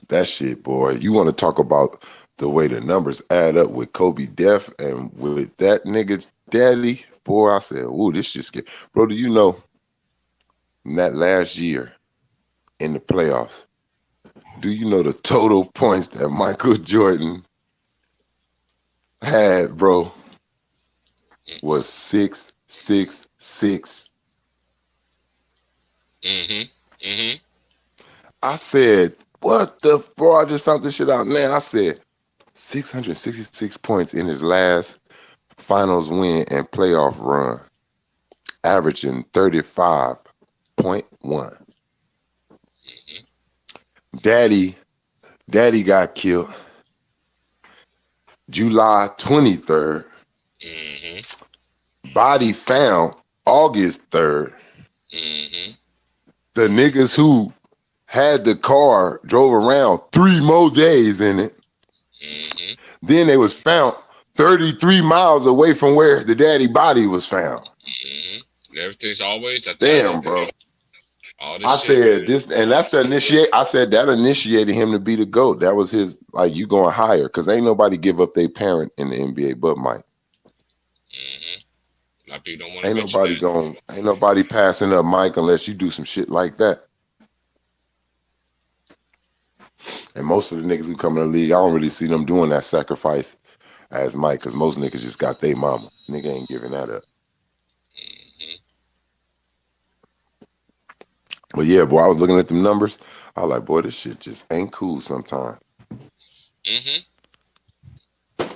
that shit, boy. You want to talk about the way the numbers add up with Kobe death and with that nigga's daddy? Boy, I said, ooh, this shit's scary. Bro, do you know in that last year in the playoffs, do you know the total points that Michael Jordan had, bro, was 666. Mm-hmm. I said, what the, bro, I just found this shit out now. I said 666 points in his last finals win and playoff run, averaging 35.1. Daddy got killed July 23rd. Mm-hmm. Body found August 3rd. Mm-hmm. The niggas who had the car drove around 3 more days in it. Mm-hmm. Then they was found 33 miles away from where the daddy body was found. Mm-hmm. Everything's always damn, bro. all this I shit. said this, and that's the initiate. I said that initiated him to be the GOAT. That was his, like, you going higher, because ain't nobody give up their parent in the NBA but Mike. A lot of people don't want to mention that. Ain't nobody passing up Mike unless you do some shit like that. And most of the niggas who come in the league, I don't really see them doing that sacrifice as Mike, because most niggas just got their mama. Nigga ain't giving that up. But yeah, boy, I was looking at the numbers. I was like, boy, this shit just ain't cool sometimes.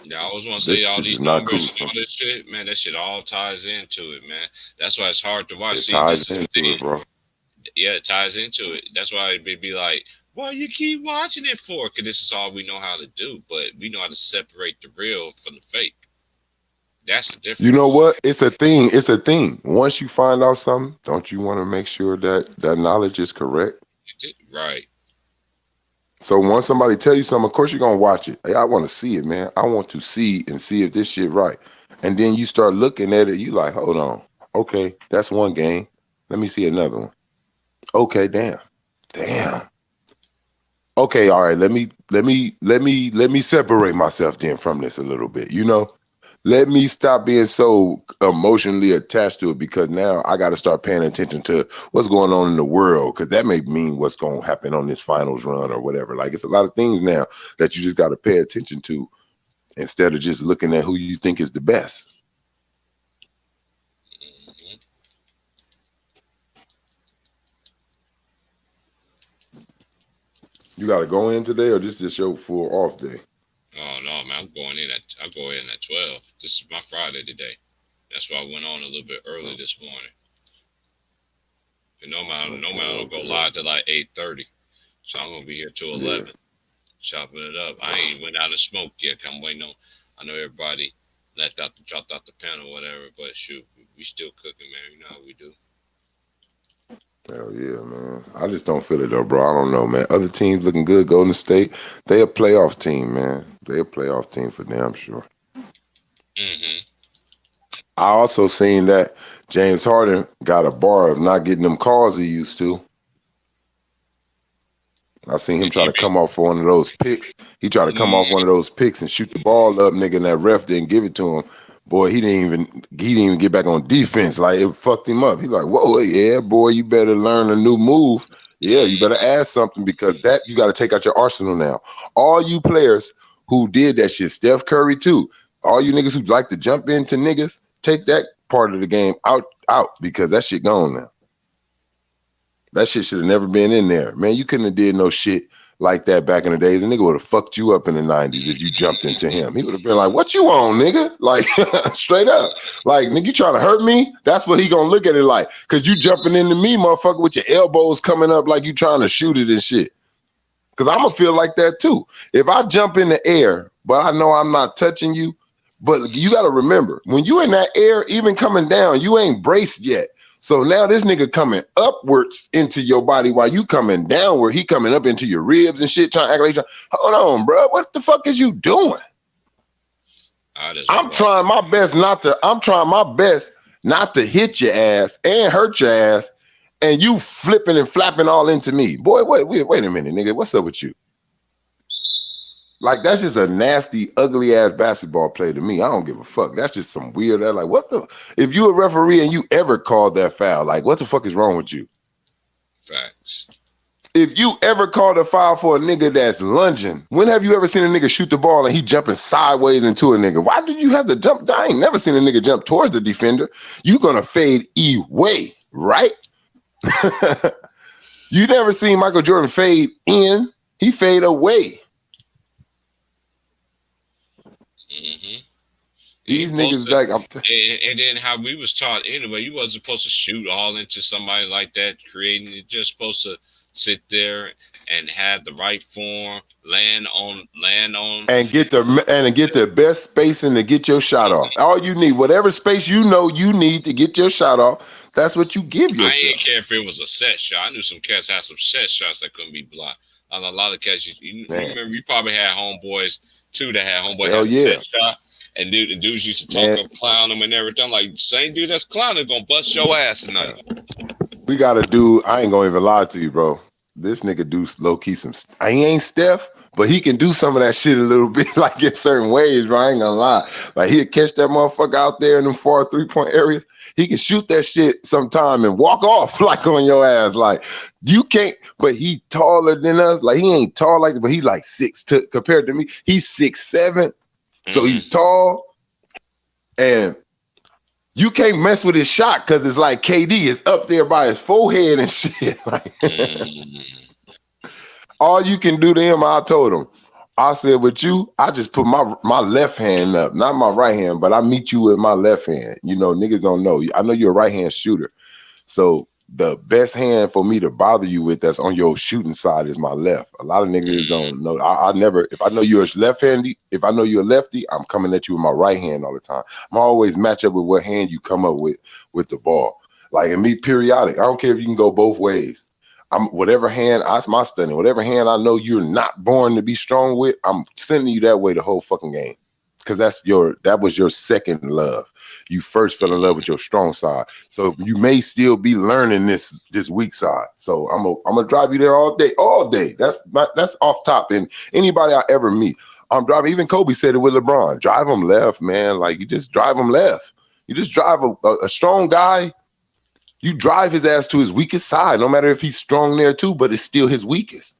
Yeah, I always want to say all these numbers and all this shit, man. That shit all ties into it, man. That's why it's hard to watch. It ties into it, bro. Yeah, it ties into it. That's why it'd be like, well, you keep watching it for, because this is all we know how to do. But we know how to separate the real from the fake. That's the difference. You know what? It's a thing. It's a thing. Once you find out something, don't you want to make sure that that knowledge is correct? Right. So once somebody tell you something, of course you're going to watch it. Hey, I want to see it, man. I want to see and see if this shit right. And then you start looking at it. You like, hold on. Okay, that's one game. Let me see another one. Okay, damn. Okay, all right. Let me separate myself then from this a little bit. You know, let me stop being so emotionally attached to it, because now I got to start paying attention to what's going on in the world, because that may mean what's going to happen on this finals run or whatever. Like, it's a lot of things now that you just got to pay attention to instead of just looking at who you think is the best. You got to go in today, or this is your full off day? Oh no, man! I go in at 12. This is my Friday today. That's why I went on a little bit early this morning. And normally I don't go live till like 8:30, so I'm gonna be here till 11, chopping it up. I ain't went out and smoked yet. I'm waiting on. I know everybody dropped out the pen or whatever, but shoot, we still cooking, man. You know how we do. Hell yeah, man. I just don't feel it though, bro. I don't know, man. Other teams looking good. Golden State, they a playoff team, man. They a playoff team for damn sure. I also seen that James Harden got a bar of not getting them calls he used to. I seen him try to come off one of those picks. He tried to come off one of those picks and shoot the ball up, nigga, and that ref didn't give it to him. Boy, he didn't even get back on defense. Like, it fucked him up. He like, whoa, yeah, boy, you better learn a new move. Yeah, you better add something, because that you got to take out your arsenal now. All you players who did that shit, Steph Curry too, all you niggas who like to jump into niggas, take that part of the game out, because that shit gone now. That shit should have never been in there. Man, you couldn't have did no shit like that back in the days. A nigga would have fucked you up in the 90s if you jumped into him. He would have been like, what you on, nigga? Like, straight up. Like, nigga, you trying to hurt me? That's what he gonna look at it like. Because you jumping into me, motherfucker, with your elbows coming up like you trying to shoot it and shit. Because I'm gonna feel like that too. If I jump in the air, but I know I'm not touching you, but you got to remember, when you in that air, even coming down, you ain't braced yet. So now this nigga coming upwards into your body while you coming downward. He coming up into your ribs and shit, trying to act like, hold on, bro. What the fuck is you doing? I'm trying my best not to hit your ass and hurt your ass, and you flipping and flapping all into me. Boy, wait a minute, nigga. What's up with you? Like, that's just a nasty, ugly ass basketball play to me. I don't give a fuck. That's just some weird. Like, what the? If you a referee and you ever called that foul, like, what the fuck is wrong with you? Facts. If you ever called a foul for a nigga that's lunging, when have you ever seen a nigga shoot the ball and he jumping sideways into a nigga? Why did you have to jump? I ain't never seen a nigga jump towards the defender. You gonna fade away, right? You never seen Michael Jordan fade in. He fade away. These niggas like and then how we was taught anyway, you wasn't supposed to shoot all into somebody like that, creating. You're just supposed to sit there and have the right form, land on, and get the best spacing to get your shot off. All you need, whatever space you know you need to get your shot off, that's what you give yourself. I ain't care if it was a set shot. I knew some cats had some set shots that couldn't be blocked. A lot of cats, you remember, you probably had homeboys too that had homeboys have a set shot. And dudes used to talk up, clown them and everything. I'm like, same dude that's clowning gonna bust your ass tonight. We got a dude. I ain't gonna even lie to you, bro. This nigga do low key some. He ain't Steph, but he can do some of that shit a little bit, like in certain ways, bro. I ain't gonna lie. Like he'll catch that motherfucker out there in them far 3-point areas. He can shoot that shit sometime and walk off like on your ass. Like you can't. But he taller than us. Like he ain't tall like, but he like 6'2" compared to me. He's 6'7", so he's tall and. You can't mess with his shot because it's like KD is up there by his forehead and shit. Like, all you can do to him, I told him. I said, with you, I just put my left hand up, not my right hand, but I meet you with my left hand. You know, niggas don't know. I know you're a right hand shooter. So the best hand for me to bother you with that's on your shooting side is my left. A lot of niggas don't know. I never, if I know you're left-handed, if I know you're a lefty, I'm coming at you with my right hand all the time. I'm always match up with what hand you come up with the ball. Like, and me periodic. I don't care if you can go both ways. I'm whatever hand, that's my study. Whatever hand I know you're not born to be strong with, I'm sending you that way the whole fucking game. Because that was your second love. You first fell in love with your strong side. So you may still be learning this weak side. So I'm gonna drive you there all day. That's off top. And anybody I ever meet, I'm driving. Even Kobe said it with LeBron. Drive him left, man. Like you just drive him left. You just drive a strong guy. You drive his ass to his weakest side, no matter if he's strong there too, but it's still his weakest.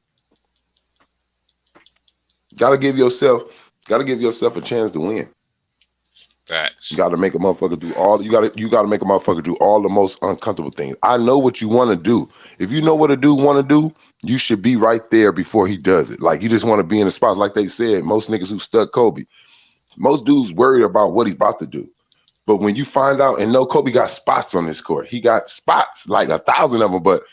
Gotta give yourself a chance to win. Facts. You gotta make a motherfucker do all you gotta make a motherfucker do all the most uncomfortable things. I know what you want to do. If you know what a dude want to do, you should be right there before he does it. Like you just want to be in the spot. Like they said, most niggas who stuck Kobe, most dudes worried about what he's about to do. But when you find out and know Kobe got spots on this court, he got spots, like 1,000 of them, but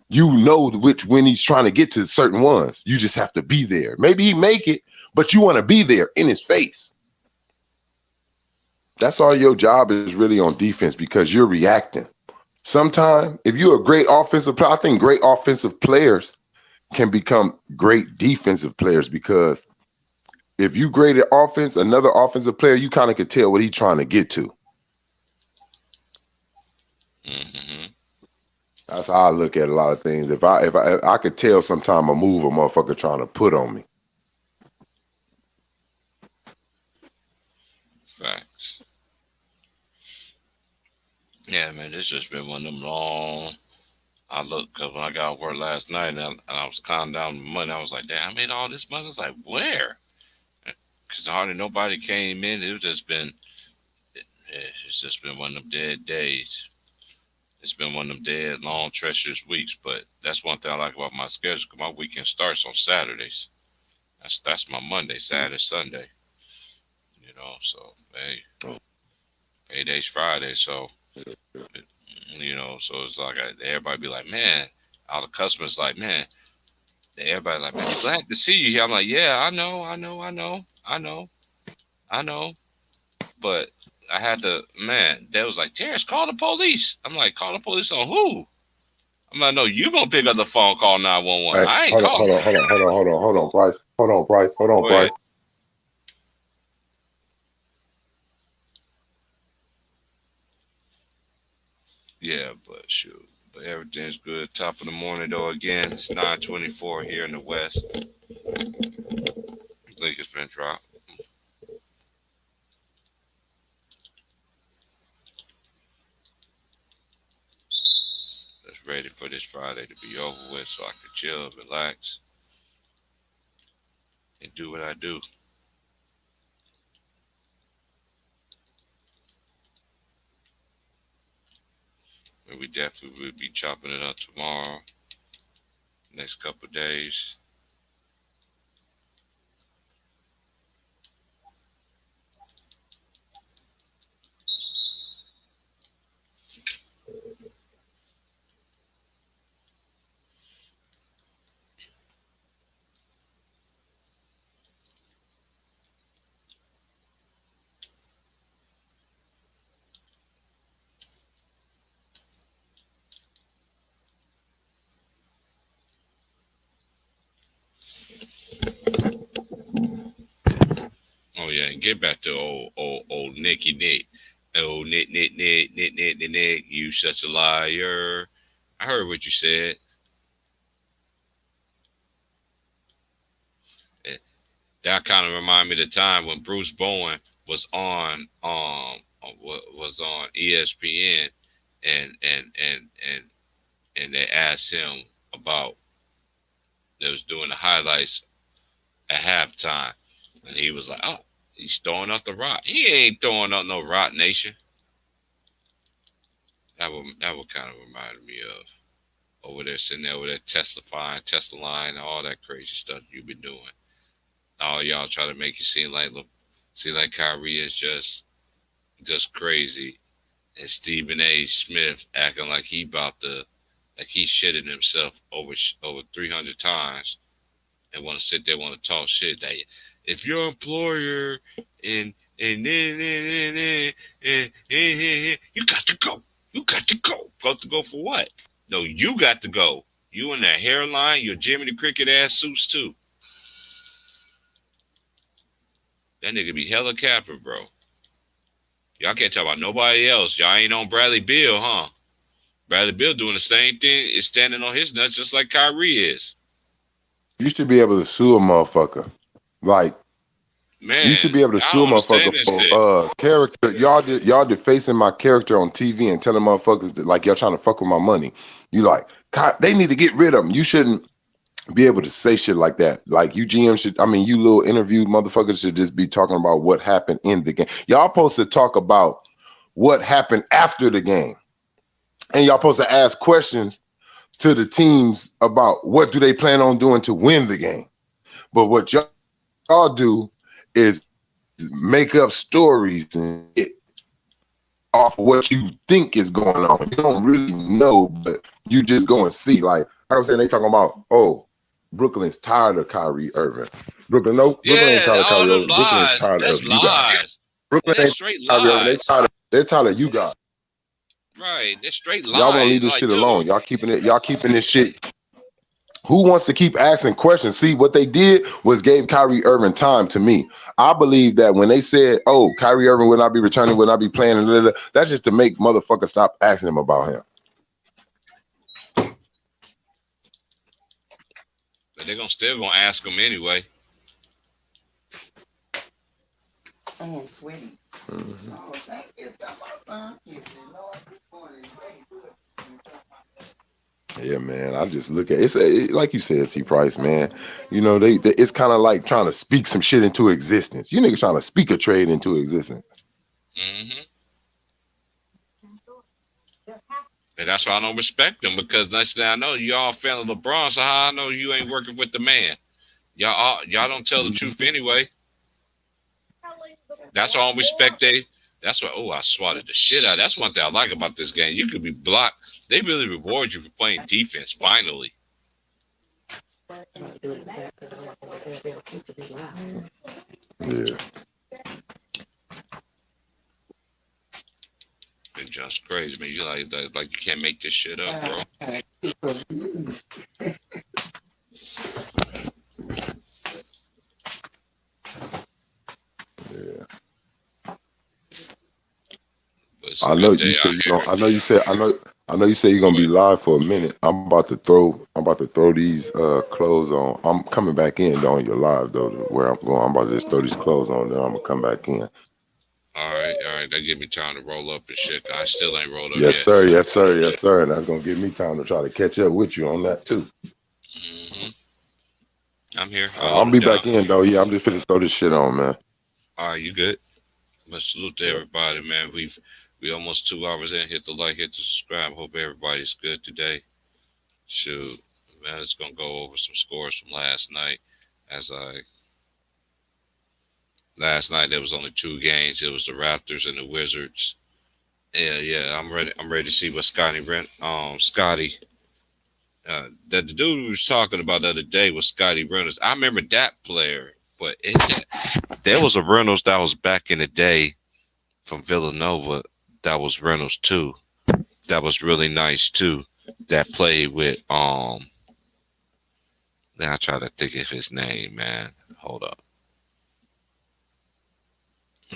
you know when he's trying to get to certain ones. You just have to be there. Maybe he make it, but you want to be there in his face. That's all your job is really on defense because you're reacting. Sometimes, if you're a great offensive player, I think great offensive players can become great defensive players because if you great at offense, another offensive player, you kind of could tell what he's trying to get to. Mm-hmm. That's how I look at a lot of things. If I could tell sometime a move a motherfucker trying to put on me. Facts. Yeah, man, this just been one of them long. I looked because when I got off work last night and I was counting down the money, I was like, damn, I made all this money. I was like, where? Because hardly nobody came in. It's just been one of them dead days. It's been one of them dead, long, treacherous weeks. But that's one thing I like about my schedule because my weekend starts on Saturdays. That's my Monday, Saturday, Sunday. You know, so hey, payday's Friday, so you know, so it's like everybody be like, man, all the customers like, man, everybody like, man, glad to see you here. I'm like, yeah, I know, but I had to, man, they was like, Terrence, call the police. I'm like, call the police on who? I'm like, no, you gonna pick up the phone, call 911. Hey, I ain't calling. Hold on, Bryce. Hold on, Bryce. Yeah, but shoot. But everything's good. Top of the morning, though, again. It's 9:24 here in the West. Link has been dropped. Just ready for this Friday to be over with so I can chill, relax, and do what I do. And we definitely will be chopping it up tomorrow, next couple of days. Oh yeah, and get back to old Nicky Nick. Oh Nick, you such a liar. I heard what you said. That kind of reminded me of the time when Bruce Bowen was on ESPN, and they asked him about, they was doing the highlights at halftime, and he was like, "Oh, he's throwing out the rock. He ain't throwing out no Rock Nation." That would kind of remind me of over there sitting there with that testifying, testifying, all that crazy stuff you've been doing. All y'all try to make it seem like Kyrie is just crazy, and Stephen A. Smith acting like he shitted himself over 300 times, and want to sit there, want to talk shit that if your employer and you got to go, got to go for what? No, you got to go. You in that hairline, your Jimmy the Cricket ass suits too. That nigga be hella capper, bro. Y'all can't talk about nobody else. Y'all ain't on Bradley Beal, huh? Bradley Beal doing the same thing, is standing on his nuts just like Kyrie is. You should be able to sue a motherfucker. Like, man, you should be able to sue a motherfucker for character. Y'all defacing my character on TV and telling motherfuckers that like y'all trying to fuck with my money. You like, God, they need to get rid of them. You shouldn't be able to say shit like that. Like you you little interview motherfuckers should just be talking about what happened in the game. Y'all supposed to talk about what happened after the game. And y'all supposed to ask questions to the teams about what do they plan on doing to win the game. But what y'all do is make up stories and get off of what you think is going on. You don't really know, but you just go and see. Like I was saying, they talking about, oh, Brooklyn's tired of Kyrie Irving. Brooklyn ain't tired of Kyrie Irving. Brooklyn is tired of you guys. Brooklyn ain't straight Kyrie Irving. lies. They're tired of you guys. Right, they're straight lies. Y'all want to leave this shit alone. Y'all keeping this shit. Who wants to keep asking questions? See, what they did was gave Kyrie Irving time to me. I believe that when they said, oh, Kyrie Irving will not be returning, will not be playing, that's just to make motherfuckers stop asking him about him. But they're still gonna ask him anyway. Oh, sweetie. Mm-hmm. Oh, thank you so much. Yeah, man. I just look at it like you said, T Price, man. You know, they it's kind of like trying to speak some shit into existence. You niggas trying to speak a trade into existence. Mm-hmm. And that's why I don't respect them, because that's now I know y'all fan of LeBron, so how I know you ain't working with the man? Y'all don't tell the truth anyway. That's why I don't respect they. That's why. Oh, I swatted the shit out. That's one thing I like about this game. You could be blocked. They really reward you for playing defense. Finally. Yeah. It's just crazy, man. You like you can't make this shit up, bro. Yeah. I know you said you're gonna be live for a minute. I'm about to throw these clothes on. I'm coming back in on your live though, where I'm going. I'm about to just throw these clothes on, then I'm gonna come back in. All right. That give me time to roll up and shit. I still ain't rolled up yes, yet. Yes, sir. And that's gonna give me time to try to catch up with you on that too. Mm-hmm. I'm here. I'll be back in though. Yeah, I'm just finna throw this shit on, man. All right, you good? Much salute to everybody, man. We almost 2 hours in. Hit the like, hit the subscribe. Hope everybody's good today. Shoot, man, it's gonna go over some scores from last night. Last night there was only 2 games. It was the Raptors and the Wizards. Yeah. I'm ready to see what Scotty, that the dude we was talking about the other day was Scotty Reynolds. I remember that player, but there was a Reynolds that was back in the day from Villanova. That was Reynolds too. That was really nice too. That played with Then I try to think of his name, man. Hold up.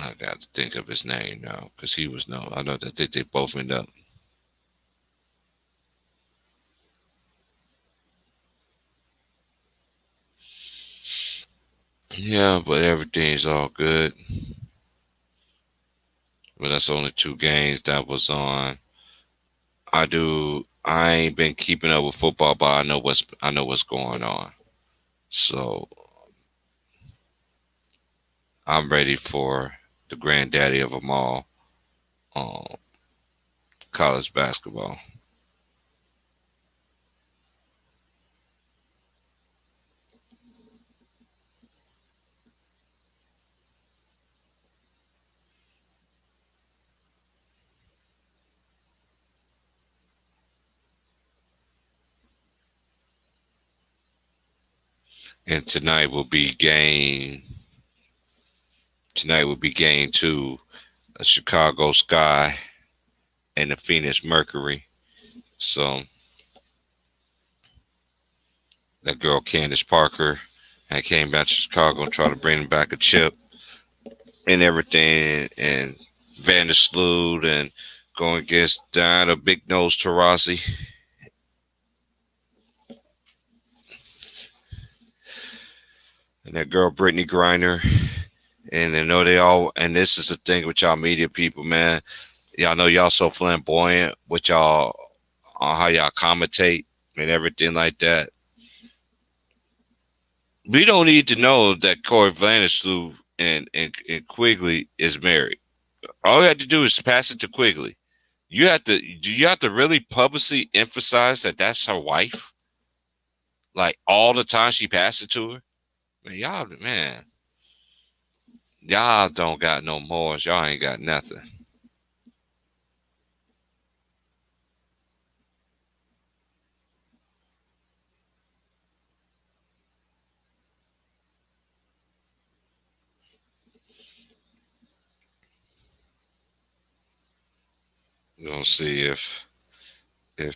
I got to think of his name now, because he was I know that they both end up. Yeah, but everything's all good. But that's only 2 games that was on. I ain't been keeping up with football, but I know what's going on. So I'm ready for the granddaddy of them all, um, college basketball. And tonight will be game 2, a Chicago Sky and the Phoenix Mercury. So that girl Candace Parker and came back to Chicago and tried to bring back a chip and everything, and Vandersloot and going against Diana Big Nose Taurasi. And that girl Brittany Griner. And I know they all, and this is the thing with y'all media people, man. Y'all know y'all so flamboyant with y'all on how y'all commentate and everything like that. We don't need to know that Corey Vandersloot and Quigley is married. All you have to do is pass it to Quigley. Do you have to really publicly emphasize that that's her wife? Like all the time she passed it to her? Man, y'all don't got no morals. Y'all ain't got nothing. We're gonna see if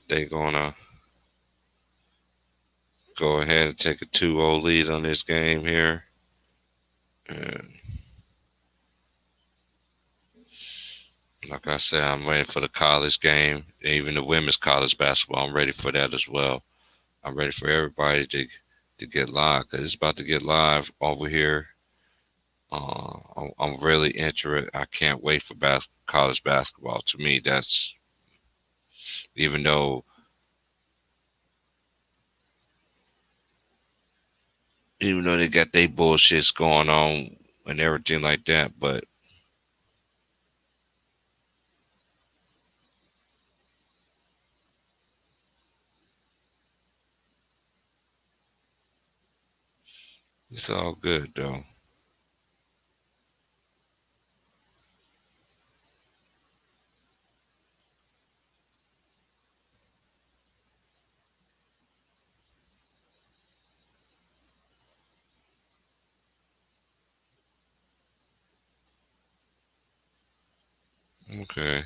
they gonna go ahead and take a 2-0 lead on this game here. And like I said, I'm ready for the college game, even the women's college basketball. I'm ready for that as well. I'm ready for everybody to get live because it's about to get live over here. I'm really interested. I can't wait for college basketball. To me, that's even though they got their bullshits going on and everything like that, but it's all good though. Okay,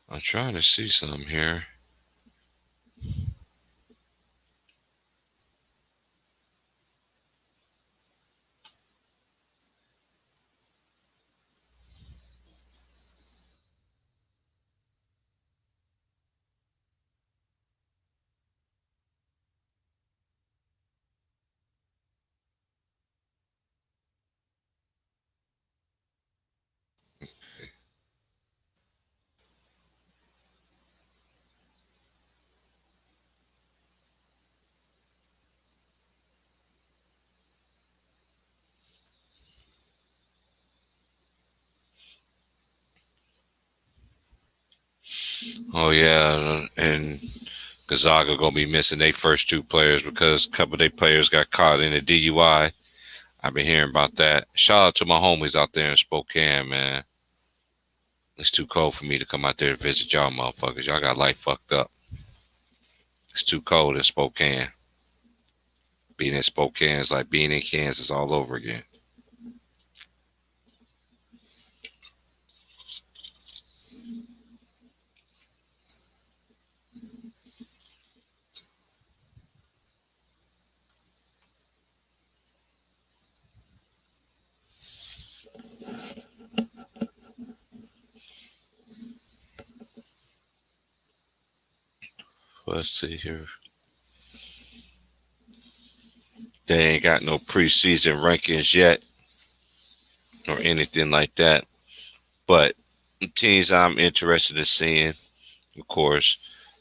I'm trying to see something here. Oh yeah, and Gonzaga gonna be missing their first 2 players because a couple of their players got caught in a DUI. I've been hearing about that. Shout out to my homies out there in Spokane, man. It's too cold for me to come out there to visit y'all motherfuckers. Y'all got life fucked up. It's too cold in Spokane. Being in Spokane is like being in Kansas all over again. Let's see here. They ain't got no preseason rankings yet or anything like that. But the teams I'm interested in seeing, of course,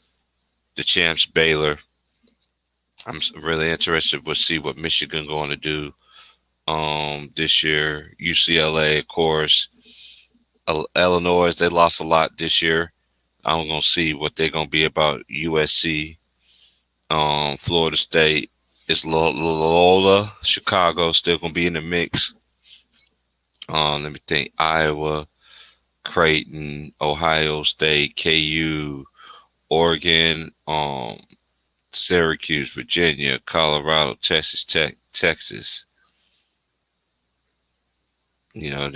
the champs Baylor. I'm really interested to see what Michigan going to do this year. UCLA, of course. Illinois, they lost a lot this year. I'm going to see what they're going to be about. USC, Florida State. It's Loyola, Chicago still going to be in the mix. Let me think. Iowa, Creighton, Ohio State, KU, Oregon, Syracuse, Virginia, Colorado, Texas Tech, Texas. You know,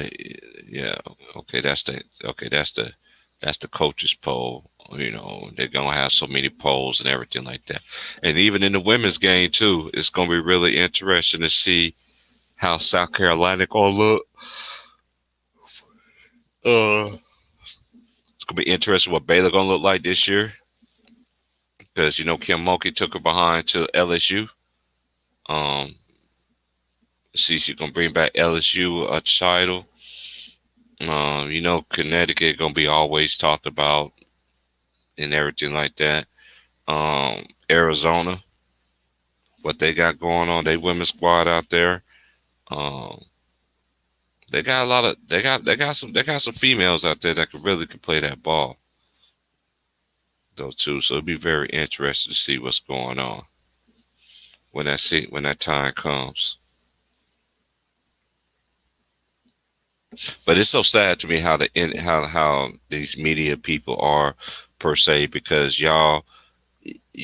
yeah. Okay, that's the coaches poll. You know, they're gonna have so many polls and everything like that. And even in the women's game too, it's gonna be really interesting to see how South Carolina gonna look. It's gonna be interesting what Baylor gonna look like this year, because you know Kim Mulkey took her behind to LSU. See, she's gonna bring back LSU a title. You know, Connecticut gonna be always talked about and everything like that. Arizona, what they got going on, they women's squad out there. They got a lot of they got some females out there that could play that ball. Though too, so it'd be very interesting to see what's going on when that time comes. But it's so sad to me how how these media people are per se, because y'all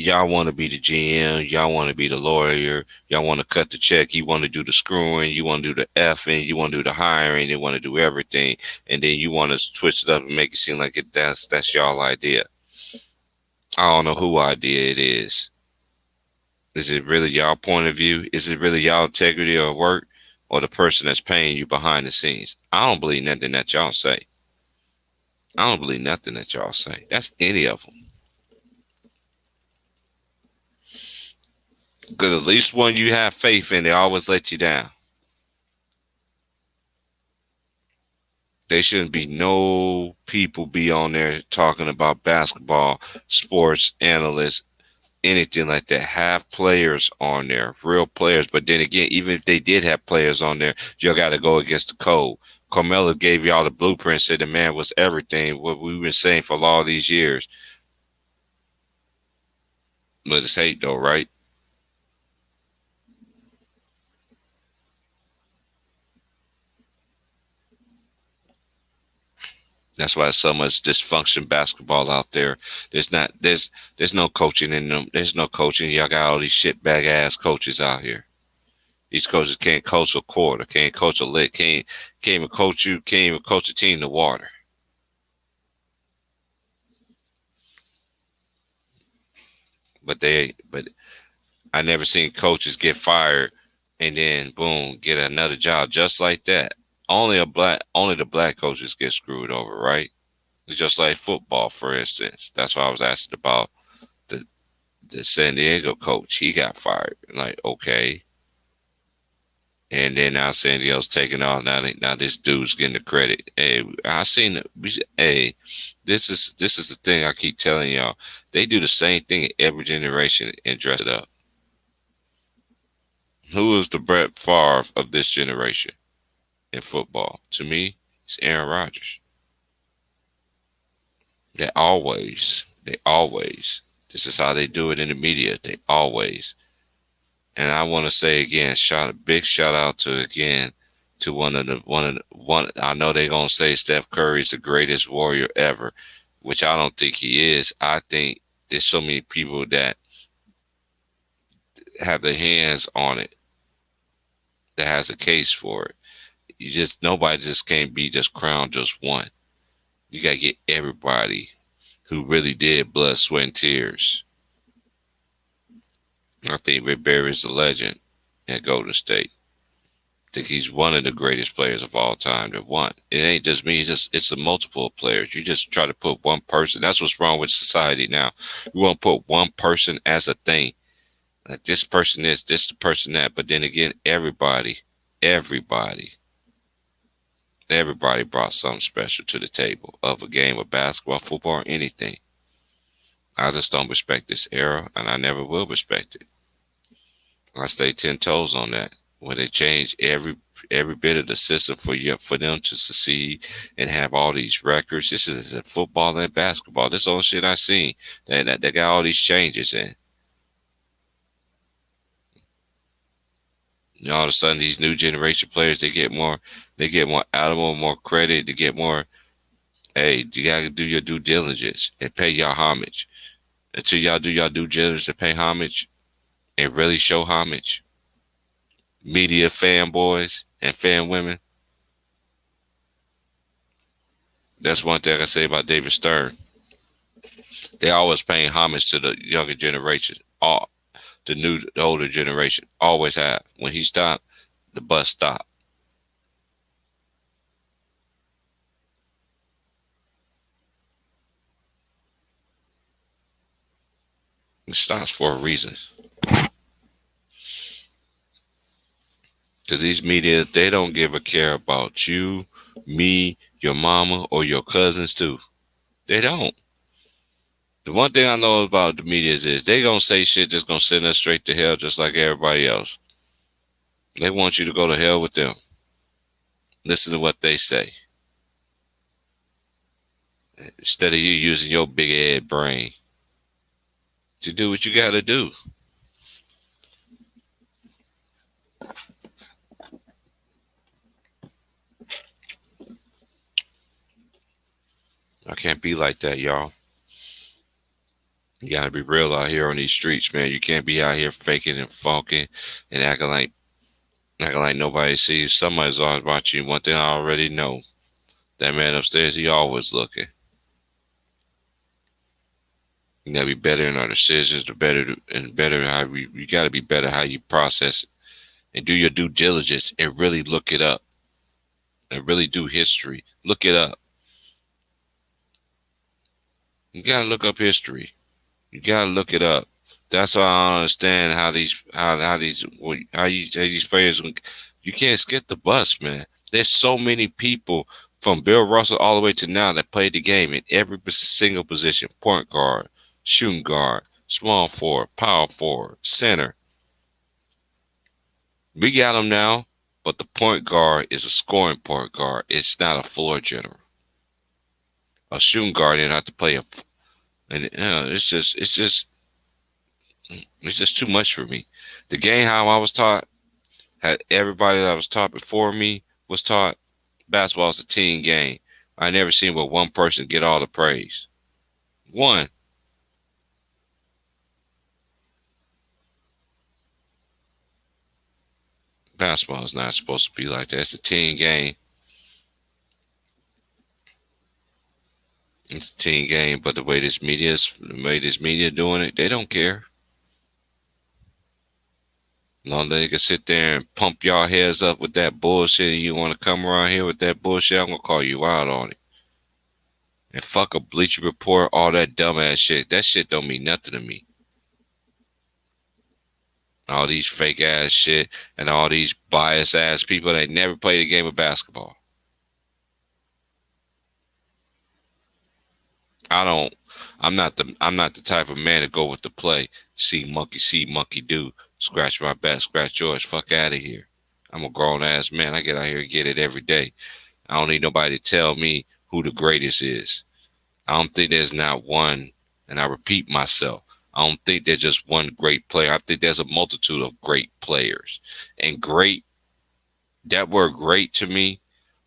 want to be the GM, y'all want to be the lawyer, y'all want to cut the check, you want to do the screwing, you want to do the effing, you want to do the hiring, you want to do everything, and then you want to twist it up and make it seem like that's y'all idea. I don't know who idea it is. Is it really y'all point of view? Is it really y'all integrity or work? Or the person that's paying you behind the scenes? I don't believe nothing that y'all say. I don't believe nothing that y'all say. That's any of them. Because at least when you have faith in, they always let you down. There shouldn't be no people be on there talking about basketball, sports, analysts, anything like that. Have players on there, real players. But then again, even if they did have players on there, you got to go against the code. Carmelo gave y'all the blueprint, said the man was everything, what we've been saying for all these years. But it's hate though, right? That's why there's so much dysfunction basketball out there. There's no coaching in them. There's no coaching. Y'all got all these shitbag ass coaches out here. These coaches can't coach a quarter, can't coach a lick, can't even coach you, can't even coach a team to water. But I never seen coaches get fired and then boom, get another job just like that. Only the black coaches get screwed over, right? It's just like football, for instance. That's why I was asking about the San Diego coach. He got fired. Like, okay. And then now San Diego's taking off. Now this dude's getting the credit. Hey, I seen it. Hey, this is the thing I keep telling y'all. They do the same thing in every generation and dress it up. Who is the Brett Favre of this generation in football? To me, it's Aaron Rodgers. They always. This is how they do it in the media. They always. And I want to say again, big shout out to one. I know they're gonna say Steph Curry's the greatest warrior ever, which I don't think he is. I think there's so many people that have their hands on it that has a case for it. Nobody just can't be just crowned just one. You gotta get everybody who really did blood, sweat, and tears. I think Rick Barry's the legend at Golden State. I think he's one of the greatest players of all time that won. It ain't just me. It's a multiple players. You just try to put one person. That's what's wrong with society now. You want to put one person as a thing. Like this person is, this person that. But then again, everybody brought something special to the table of a game of basketball, football, or anything. I just don't respect this era, and I never will respect it. I stay 10 toes on that. When they change every bit of the system for them to succeed and have all these records. This is in football and basketball. This all shit I seen. They got all these changes in. You know, all of a sudden these new generation players they get more animal, more credit, they get more. Hey, you gotta do your due diligence and pay y'all homage. Until y'all do y'all due diligence and pay homage and really show homage. Media fanboys and fan women. That's one thing I say about David Stern. They always paying homage to the younger generation. The older generation. Always have. When he stopped, the bus stopped. It stops for a reason. Because these media, they don't give a care about you, me, your mama, or your cousins too. They don't. The one thing I know about the media is they gonna say shit that's gonna send us straight to hell just like everybody else. They want you to go to hell with them. Listen to what they say. Instead of you using your big head brain to do what you gotta do. I can't be like that, y'all. You gotta be real out here on these streets, man. You can't be out here faking and funking and acting like nobody sees. Somebody's always watching you. One thing I already know. That man upstairs, he always looking. You gotta be better in our decisions, better how you gotta be better how you process it. And do your due diligence and really look it up. And really do history. Look it up. You gotta look up history. You gotta look it up. That's why I don't understand how these players. You can't skip the bus, man. There's so many people from Bill Russell all the way to now that played the game in every single position: point guard, shooting guard, small forward, power forward, center. We got them now, but the point guard is a scoring point guard. It's not a floor general. A shooting guard didn't have to play and it's just too much for me. The game how I was taught, had everybody that was taught before me was taught. Basketball is a team game. I never seen where one person get all the praise. One. Basketball is not supposed to be like that. It's a team game. It's a team game, but the way this media doing it, they don't care. Long they can sit there and pump y'all heads up with that bullshit and you want to come around here with that bullshit, I'm going to call you out on it. And fuck a Bleacher Report, all that dumbass shit. That shit don't mean nothing to me. All these fake ass shit and all these biased ass people that never played a game of basketball. I'm not the type of man to go with the play. See monkey do. Scratch my back, scratch yours. Fuck out of here. I'm a grown ass man. I get out here and get it every day. I don't need nobody to tell me who the greatest is. I don't think there's not one, and I repeat myself. I don't think there's just one great player. I think there's a multitude of great players. And great, that word great to me,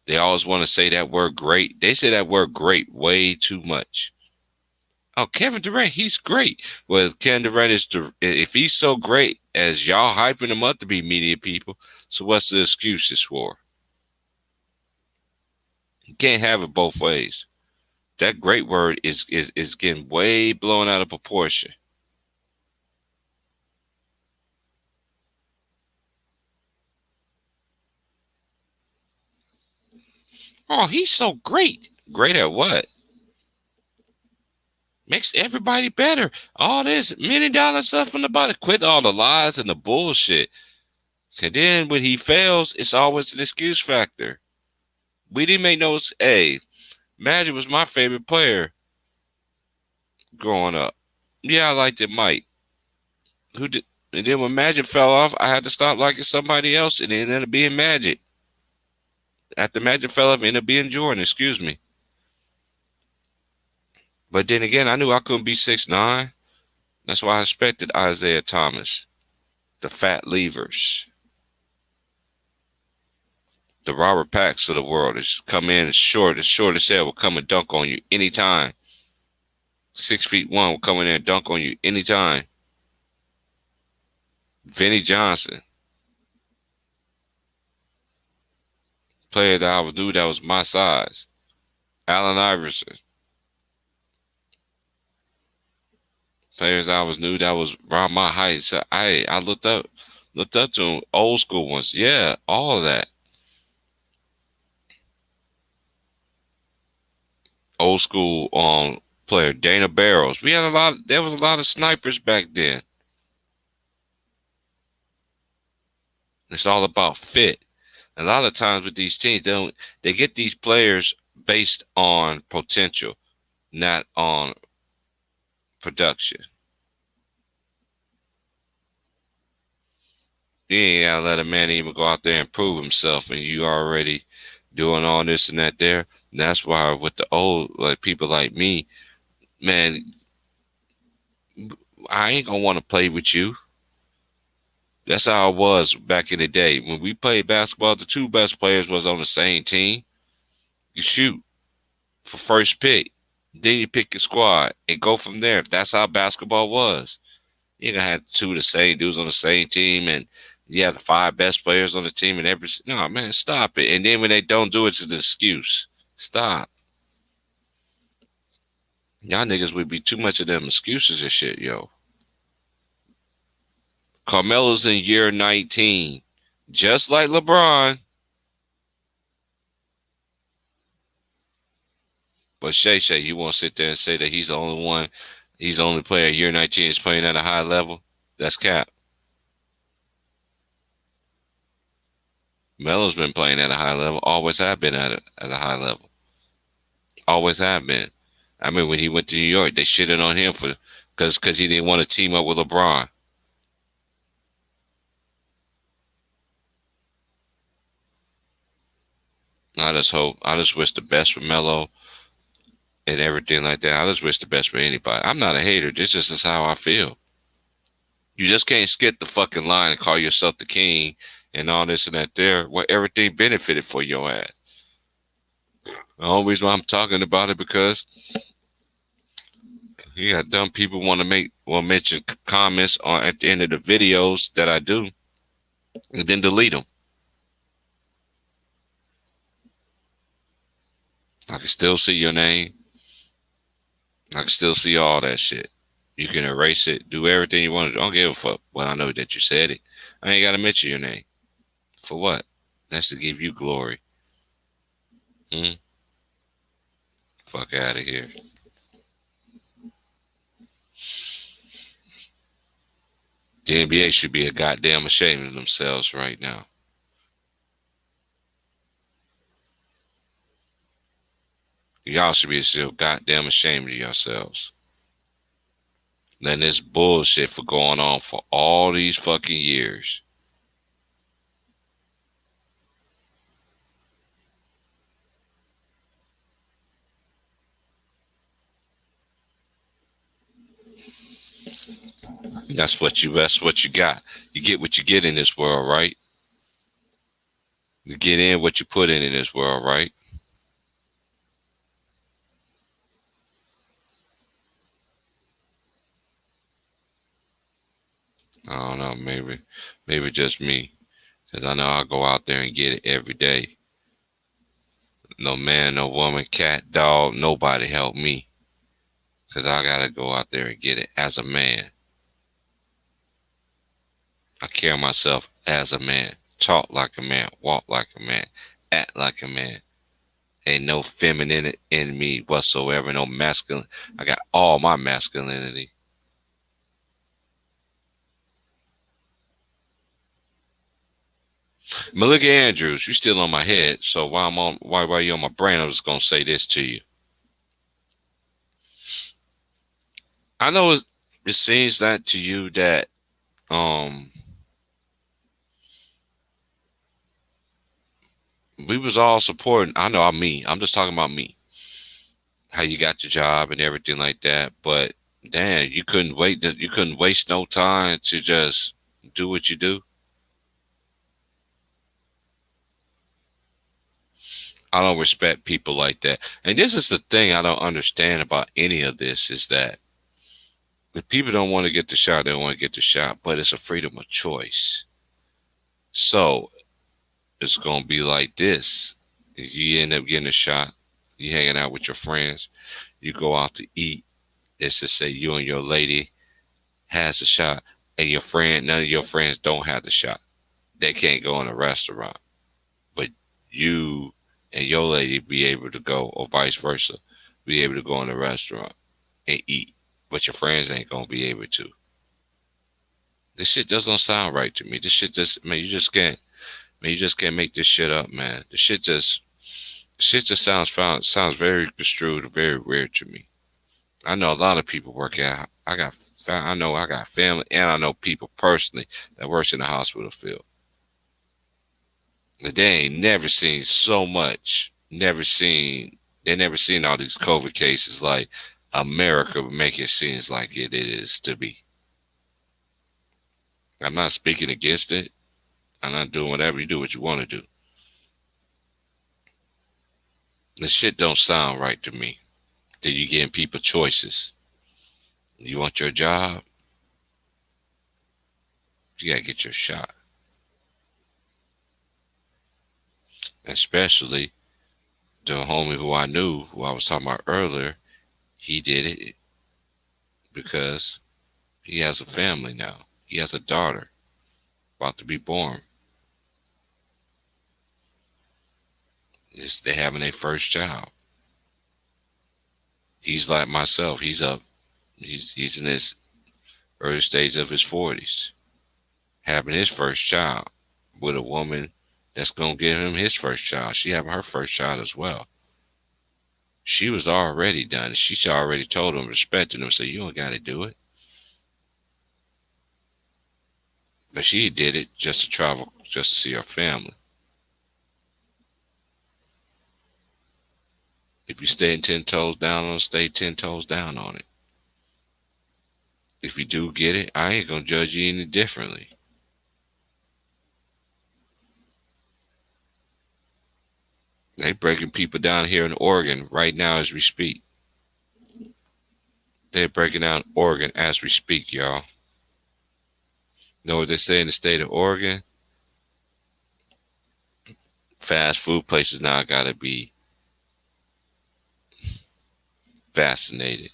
they always want to say that word great. They say that word great way too much. Oh, Kevin Durant, he's great. Well, Kevin Durant if he's so great as y'all hyping him up to be media people, so what's the excuses for? You can't have it both ways. That great word is getting way blown out of proportion. Oh, he's so great. Great at what? Makes everybody better. All this $1 million stuff from the body. Quit all the lies and the bullshit. And then when he fails, it's always an excuse factor. We didn't make no. Hey, Magic was my favorite player growing up. Yeah, I liked it, Mike. Who did? And then when Magic fell off, I had to stop liking somebody else, and it ended up being Magic. After Magic fell off, it ended up being Jordan. Excuse me. But then again, I knew I couldn't be 6'9". That's why I expected Isaiah Thomas, the fat levers, the Robert Packs of the world. Just come in as short as hell will come and dunk on you anytime. 6'1" will come in there and dunk on you anytime. Vinnie Johnson, player that I knew that was my size. Allen Iverson, players I knew that was around my height. So I looked up to them, old school ones. Yeah, all of that. Old school player Dana Barrows. There was a lot of snipers back then. It's all about fit. A lot of times with these teams, they get these players based on potential, not on production. You ain't gotta let a man even go out there and prove himself, and you already doing all this and that there. And that's why with the old people like me, man, I ain't gonna want to play with you. That's how it was back in the day. When we played basketball, the two best players was on the same team. You shoot for first pick. Then you pick your squad and go from there. That's how basketball was. You gonna have two of the same dudes on the same team, and you have the 5 best players on the team, and no, man, stop it. And then when they don't do it, it's an excuse. Stop. Y'all niggas would be too much of them excuses and shit, yo. Carmelo's in year 19, just like LeBron. But Shay, you won't sit there and say that he's the only one, he's the only player year 19 is playing at a high level. That's cap. Melo's been playing at a high level, always have been at a high level. Always have been. I mean, when he went to New York, they shitted on him because he didn't want to team up with LeBron. I just wish the best for Melo and everything like that. I just wish the best for anybody. I'm not a hater. This just is how I feel. You just can't skip the fucking line and call yourself the king and all this and that there. What everything benefited for your ass. The only reason why I'm talking about it because you got dumb people want to mention comments at the end of the videos that I do and then delete them. I can still see your name. I can still see all that shit. You can erase it, do everything you want to do. Don't give a fuck. Well, I know that you said it. I ain't got to mention your name. For what? That's to give you glory. Fuck out of here. The NBA should be a goddamn ashamed of themselves right now. Y'all should be so goddamn ashamed of yourselves. Letting this bullshit for going on for all these fucking years. That's what you got. You get what you get in this world, right? You get in what you put in this world, right? I don't know, maybe just me. Because I know I go out there and get it every day. No man, no woman, cat, dog, nobody help me. Because I got to go out there and get it as a man. I carry myself as a man. Talk like a man. Walk like a man. Act like a man. Ain't no feminine in me whatsoever. No masculine. I got all my masculinity. Malika Andrews, you still on my head. So while you're on my brain, I'm just gonna say this to you. I know it seems that to you that we was all supporting. I know I'm just talking about me. How you got your job and everything like that. But damn, you couldn't wait. You couldn't waste no time to just do what you do. I don't respect people like that. And this is the thing I don't understand about any of this is that if people don't want to get the shot, they don't want to get the shot, but it's a freedom of choice. So it's going to be like this. If you end up getting a shot, you hanging out with your friends, you go out to eat. Let's just say you and your lady has a shot and none of your friends don't have the shot. They can't go in a restaurant, but you and your lady be able to go, or vice versa, be able to go in a restaurant and eat, but your friends ain't gonna be able to. This shit doesn't sound right to me. This shit just, man, you just can't make this shit up, man. The shit just sounds very construed, very weird to me. I know a lot of people work at. I got family, and I know people personally that works in the hospital field. They ain't never seen so much. They never seen all these COVID cases like America make it seems like it is to be. I'm not speaking against it. I'm not doing whatever. You do what you want to do. The shit don't sound right to me. Then you giving people choices. You want your job? You gotta get your shot. Especially the homie who I knew, who I was talking about earlier, he did it because he has a family now. He has a daughter about to be born. They're having their first child. He's like myself. He's in his early stage of his 40s, having his first child with a woman that's going to give him his first child. She having her first child as well. She was already done. She already told him, respecting him, said, you don't got to do it. But she did it just to travel, just to see her family. If you stay 10 toes down on it, stay 10 toes down on it. If you do get it, I ain't going to judge you any differently. They breaking people down here in Oregon right now as we speak. They're breaking down Oregon as we speak, y'all. Know what they say in the state of Oregon? Fast food places now got to be vaccinated.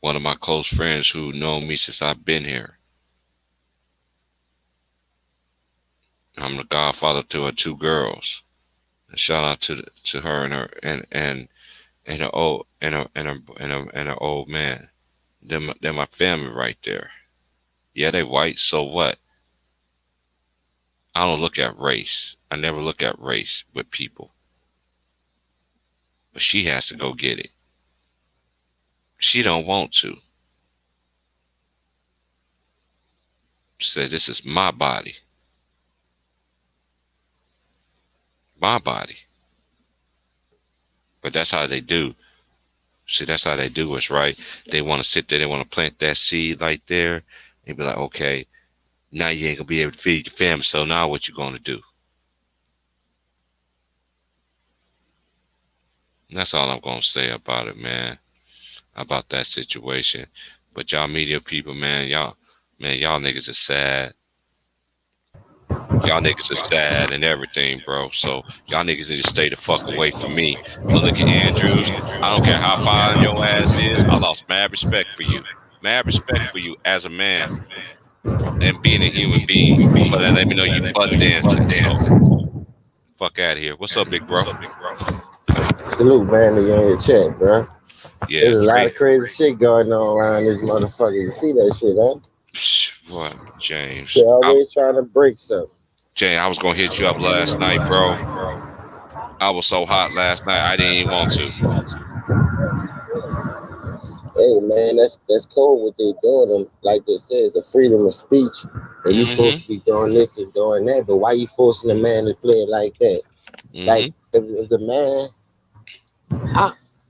One of my close friends who know me since I've been here. I'm the godfather to her 2 girls. Shout out to her and her old man. They're my family right there. Yeah, they white, so what? I don't look at race. I never look at race with people. But she has to go get it. She don't want to. She said, this is my body. My body. But that's how they do. See, that's how they do what's right. They want to sit there. They want to plant that seed right there. And be like, okay, now you ain't going to be able to feed your family. So now what you going to do? And that's all I'm going to say about it, man. About that situation. But y'all media people, man, y'all niggas are sad. Y'all niggas are sad and everything, bro. So y'all niggas need to stay the fuck away from me. Malika Andrews, I don't care how fine your ass is. I lost mad respect for you. Mad respect for you as a man and being a human being. But then let me know you butt dancing. Fuck out of here. What's up, big bro? Salute, man, to you in your chat, bro. Yeah, There's a lot Trey. of crazy shit going on around this motherfucker. You see that shit, huh? What, James? They always trying to break something. James, I was gonna hit you up last night, bro. I was so hot last night, I didn't even want to. Hey man, that's cool what they doing. Them like they say, it's a freedom of speech, and you supposed to be doing this and doing that. But why you forcing a man to play it like that? Like if the man,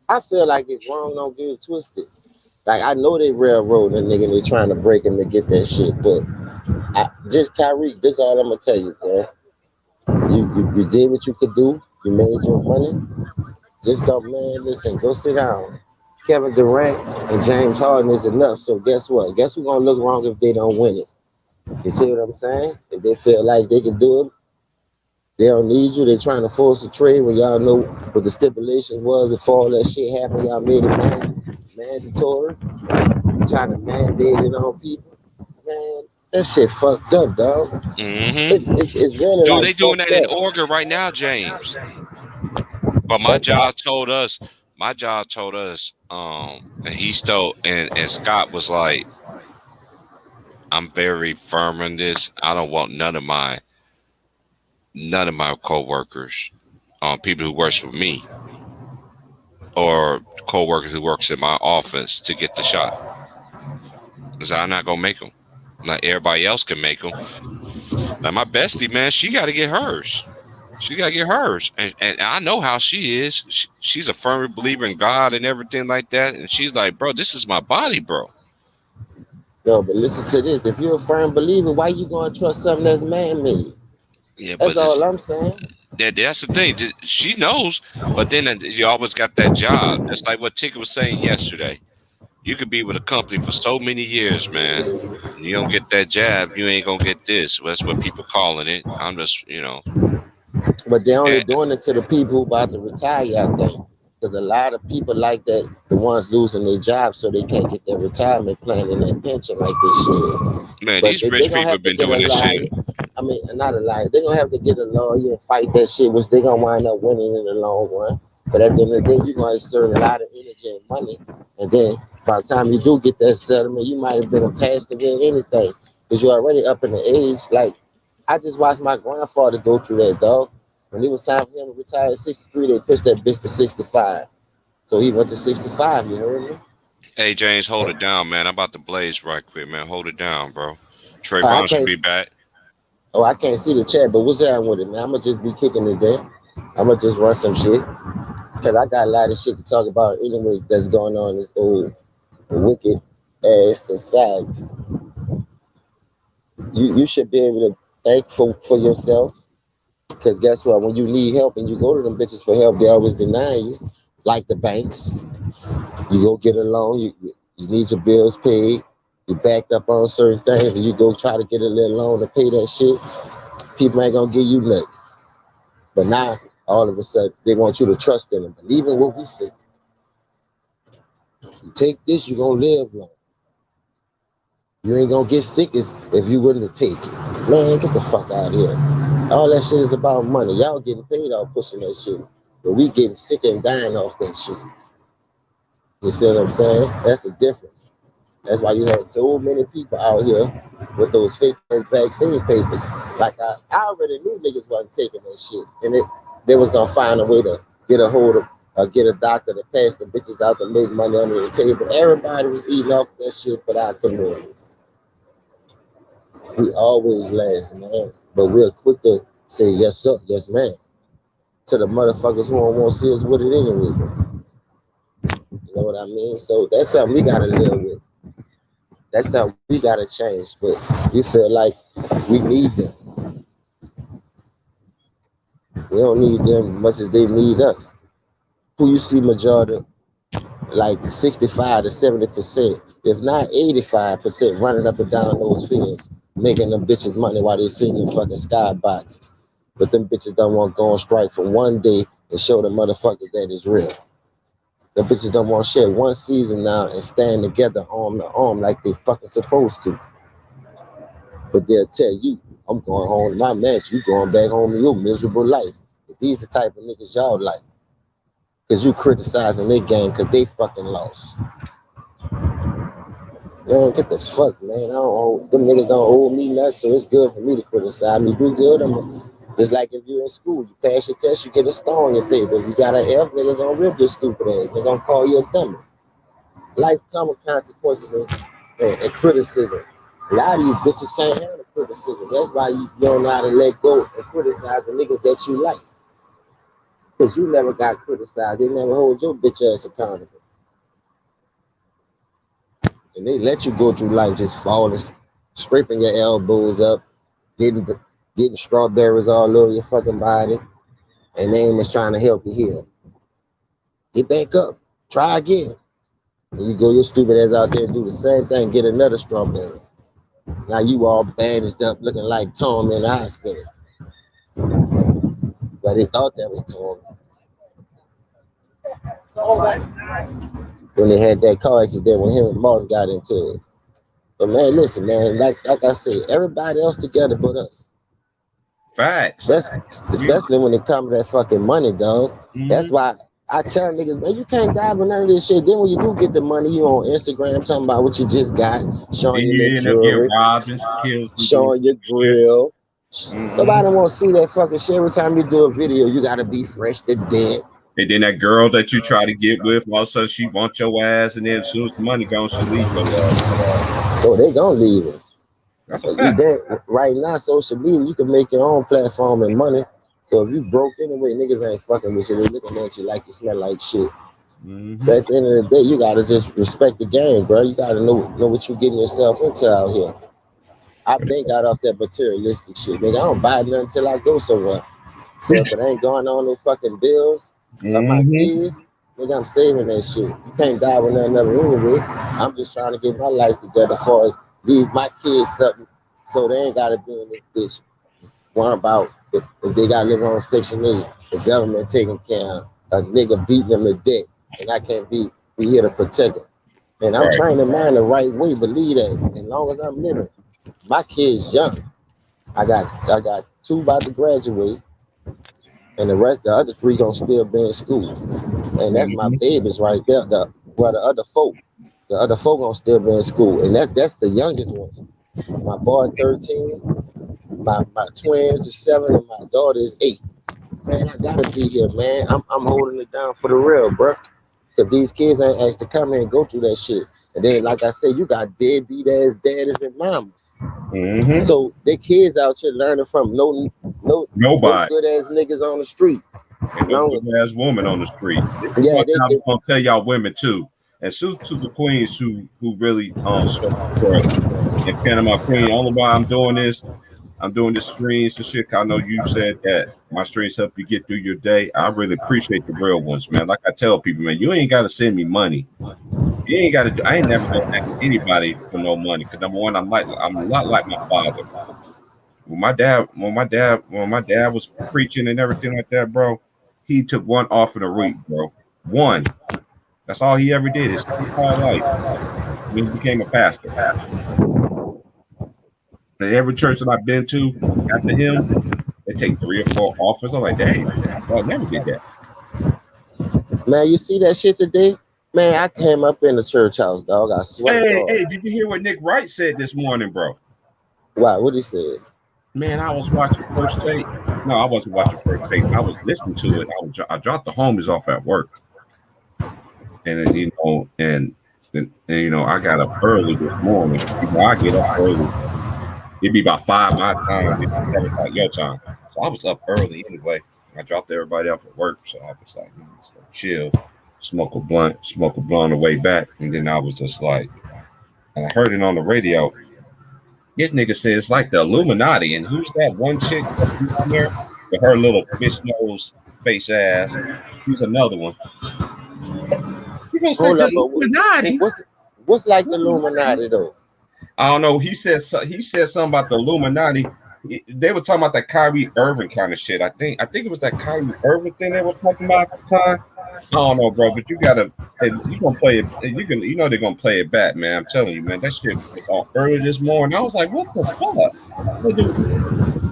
I feel like it's wrong. Don't get it twisted. Like I know they railroading a nigga and they trying to break him to get that shit, but just Kyrie, this is all I'm gonna tell you, bro. You did what you could do. You made your money. Just don't, man. Listen, go sit down. Kevin Durant and James Harden is enough. So guess what? Guess who's gonna look wrong if they don't win it? You see what I'm saying? If they feel like they can do it, they don't need you. They're trying to force a trade when y'all know what the stipulations was before all that shit happened. Y'all made it mandatory. Trying to mandate it on people. Man, that shit fucked up, dog. It's really Dude, like they doing that up. in Oregon right now, James. But my job told us, and he stole, and Scott was like, I'm very firm on this. I don't want none of my co-workers, people who works with me, or co-workers who works in my office to get the shot. Because I'm not gonna make them. Like everybody else can make them. Like my bestie, man, she got to get hers. She got to get hers. And I know how she is. She's a firm believer in God and everything like that. And she's like, bro, this is my body, bro. No, but listen to this. If you're a firm believer, why you going to trust something that's man-made? Yeah, that's all I'm saying. That's the thing. She knows. But then you always got that job. That's like what Tika was saying yesterday. You could be with a company for so many years, man. And you don't get that job, you ain't going to get this. Well, that's what people calling it. I'm just, But they're only doing it to the people who about to retire, I think. Because a lot of people like that, the ones losing their jobs so they can't get their retirement plan and their pension like this shit. Man, but these rich people have been doing this shit. I mean, not a liar. They're going to have to get a lawyer and fight that shit, which they're going to wind up winning in the long run. But at the end of the day, you're going to exert a lot of energy and money. And then by the time you do get that settlement, you might have been passed to win anything. Because you're already up in the age. Like, I just watched my grandfather go through that, dog. When it was time for him to retire at 63, they pushed that bitch to 65. So he went to 65, you heard me? Hey, James, hold it down, man. I'm about to blaze right quick, man. Hold it down, bro. Trayvon should be back. Oh, I can't see the chat, but what's that with it, man? I'm going to just be kicking it there. I'm going to just run some shit. Because I got a lot of shit to talk about anyway that's going on in this old, wicked ass society. You should be able to thank for yourself. Because guess what? When you need help and you go to them bitches for help, they always deny you. Like the banks. You go get a loan, you need your bills paid, you backed up on certain things, and you go try to get a little loan to pay that shit. People ain't gonna give you nothing. But now, all of a sudden, they want you to trust in them. Believe in what we say. You take this, you're gonna live long. You ain't gonna get sick if you wouldn't take it. Man, get the fuck out of here. All that shit is about money. Y'all getting paid off pushing that shit. But we getting sick and dying off that shit. You see what I'm saying? That's the difference. That's why you have so many people out here with those fake vaccine papers. Like I already knew niggas wasn't taking that shit. And they was gonna find a way to get a hold of, get a doctor to pass the bitches out to make money under the table. Everybody was eating off that shit, but I couldn't. We always last, man. But we're quick to say yes, sir, yes, man. To the motherfuckers who don't want to see us with it anyway. You know what I mean? So that's something we gotta live with. That's something we gotta change. But we feel like we need them. We don't need them as much as they need us. Who you see majority, like 65 to 70%, if not 85%, running up and down those fields, making them bitches money while they sitting in fucking skyboxes. But them bitches don't want to go on strike for one day and show the motherfuckers that it's real. The bitches don't want to share one season now and stand together arm to arm like they fucking supposed to. But they'll tell you, I'm going home to my match, you going back home to your miserable life. But these the type of niggas y'all like. because you criticizing their game because they fucking lost. Man, get the fuck, man. Them niggas don't owe me nothing, so it's good for me to criticize me. Do good, just like if you're in school, you pass your test, you get a star on your paper. If you got an F, nigga gonna rip your stupid ass. They're gonna call you a dummy. Life come with consequences and criticism. A lot of you bitches can't handle criticism. That's why you don't know how to let go and criticize the niggas that you like. Because you never got criticized. They never hold your bitch ass accountable. And they let you go through life just falling, scraping your elbows up, getting strawberries all over your fucking body, and they ain't just trying to help you heal. Get back up. Try again. And you go your stupid ass out there and do the same thing, get another strawberry. Now you all bandaged up looking like Tom in the hospital. But they thought that was Tom. When they had that car accident when him and Martin got into it. But man, listen, man, like I say, everybody else together but us. Facts. Especially when it comes to that fucking money, dog. Mm-hmm. That's why I tell niggas, man, you can't die with none of this shit. Then when you do get the money, you on Instagram talking about what you just got, showing your jewelry, showing your grill. Mm-hmm. Nobody want to see that fucking shit. Every time you do a video, you got to be fresh to death. And then that girl that you try to get with, all of a sudden she wants your ass, and then as soon as the money goes, she leave your ass. So they gonna leave it. That's what fact. Right now, social media, you can make your own platform and money. So if you broke anyway, niggas ain't fucking with you. They looking at you like you smell like shit. Mm-hmm. So at the end of the day, you gotta just respect the game, bro. You gotta know what you're getting yourself into out here. I been got off that materialistic shit, nigga. I don't buy nothing until I go somewhere. So if it ain't going on no fucking bills of my kids, nigga, I'm saving that shit. You can't die with nothing other anyway. I'm just trying to get my life together as far as leave my kids something so they ain't gotta be in this bitch. Worrying about if they gotta live on Section 8, the government taking care of a nigga beating them to death, and I can't be here to protect them. And I'm trying to mind the right way, believe that. As long as I'm living, my kids young. I got 2 about to graduate, and the other 3 gonna still be in school. And that's my babies right there. The other folk gonna still be in school, and that's the youngest ones. My boy 13. My twins is 7 and my daughter is 8. Man, I gotta be here, man. I'm holding it down for the real, bro. Cause these kids ain't asked to come here and go through that shit. And then, like I said, you got deadbeat ass daddies and mamas. Mm-hmm. So they kids out here learning from nobody, no good ass niggas on the street. And no good ass woman on the street. Yeah, I was gonna tell y'all women too. And salute to the queens who really support in Panama Queen. Only why I'm doing this streams and shit. I know you said that my streams help you get through your day. I really appreciate the real ones, man. Like I tell people, man, you ain't gotta send me money. You ain't gotta do. I ain't never gonna ask anybody for no money. Cause number one, I'm a lot like my father. When my dad was preaching and everything like that, bro, he took 1 offering a week, bro. 1. That's all he ever did his entire life. He became a pastor. And every church that I've been to after him, they take 3 or 4 offers. I'm like, dang, I never did that. Man, you see that shit today? Man, I came up in the church house, dog. I swear. Hey, did you hear what Nick Wright said this morning, bro? Why? What he said? Man, I was watching First Take. No, I wasn't watching First Take. I was listening to it. I dropped the homies off at work. And then, and I got up early this morning. I get up early. It'd be about 5 my time, 7 o'clock your time. So I was up early anyway. I dropped everybody off at work, so I was like, chill, smoke a blunt on the way back, and then I was just like, and I heard it on the radio. This nigga said it's like the Illuminati, and who's that one chick on there with her little fish nose face ass? He's another one. You gonna say the Illuminati? What's like the Illuminati though? I don't know. He said something about the Illuminati. They were talking about that Kyrie Irving kind of shit. I think it was that Kyrie Irving thing they were talking about at the time. I don't know, bro. But you gonna play it. They're gonna play it back, man. I'm telling you, man. That shit was on early this morning. I was like, what the fuck?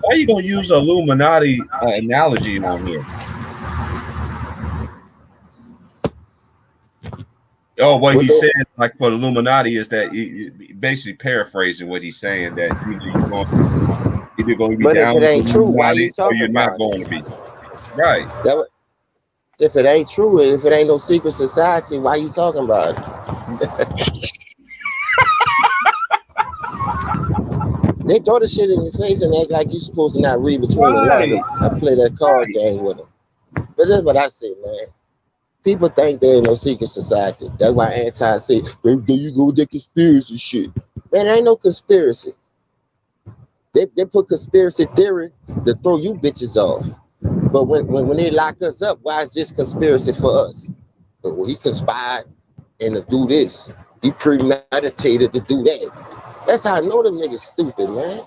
Why are you gonna use an Illuminati analogy on here? Oh, what What he they, said, like for the Illuminati, is that basically paraphrasing what he's saying, that either going to be but if down it with the ain't true, why you Illuminati or talking you're not about it? going to be. Right. If it ain't true, and if it ain't no secret society, why you talking about it? They throw the shit in your face and act like you supposed to not read between the lines. I play that card game with them. But that's what I say, man. People think there ain't no secret society. That's why anti say, there you go with that conspiracy shit. Man, there ain't no conspiracy. They put conspiracy theory to throw you bitches off. But when they lock us up, why is this conspiracy for us? But well, he conspired and to do this. He premeditated to do that. That's how I know them niggas stupid, man.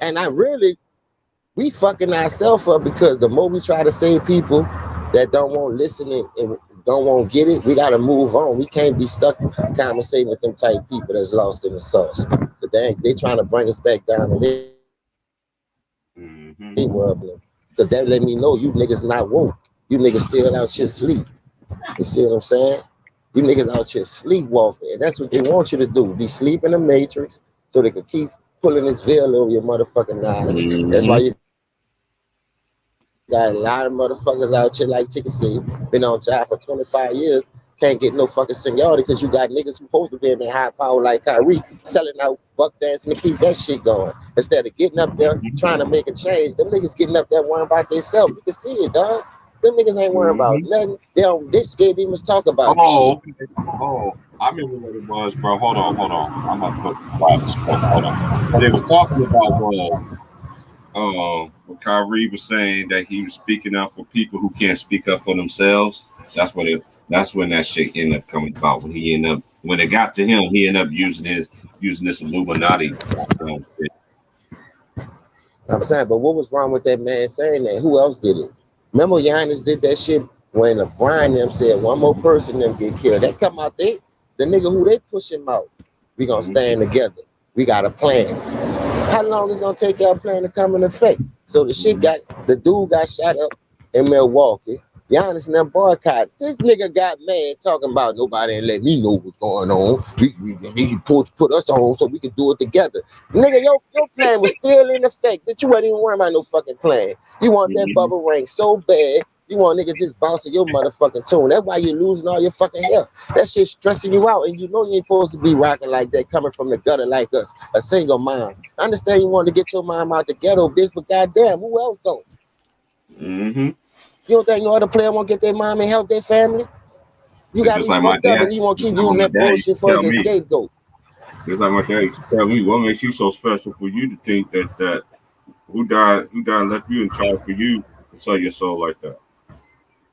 And I really, we fucking ourselves up because the more we try to save people that don't want to listen and don't want to get it, we got to move on. We can't be stuck conversating with them type people that's lost in the sauce. But they trying to bring us back down to their world. Because that let me know you niggas not woke. You niggas still out here sleep. You see what I'm saying? You niggas out here sleepwalking. And that's what they want you to do. Be sleep in the matrix so they can keep pulling this veil over your motherfucking eyes. That's why you got a lot of motherfuckers out here like Ticket say, been on job for 25 years, can't get no fucking seniority because you got niggas supposed to be in high power like Kyrie selling out buck dancing to keep that shit going. Instead of getting up there trying to make a change, them niggas getting up there worrying about themselves. You can see it, dog. Them niggas ain't worrying about nothing. They scared to even talk about shit. I remember what it was, bro. Hold on. I'm about to go to the smoke. Hold on. What they was talking about was what Kyrie was saying, that he was speaking up for people who can't speak up for themselves. That's when that shit ended up coming about. When it got to him, he ended up using this Illuminati shit. I'm saying, but what was wrong with that man saying that? Who else did it? Remember Giannis did that shit when LeBron them said one more person them get killed. That come out there, the nigga who they push him out. We gonna stand together. We got a plan. How long is it gonna take that plan to come in effect? So the dude got shot up in Milwaukee. Giannis and them boycott. This nigga got mad talking about nobody ain't let me know what's going on. He put us on so we could do it together. Nigga, your plan was still in effect, but you wasn't even worrying about no fucking plan. You want that bubble rank so bad, you want niggas just bouncing your motherfucking tune. That's why you're losing all your fucking hair. That shit stressing you out, and you know you ain't supposed to be rocking like that, coming from the gutter like us, a single mom. I understand you want to get your mom out the ghetto, bitch, but goddamn, who else don't? You don't think no other player won't get their mom and help their family? You got me fucked up and you want to keep using that bullshit for as a scapegoat. It's like my dad used to tell me, what makes you so special for you to think that who died left you in charge for you to sell your soul like that?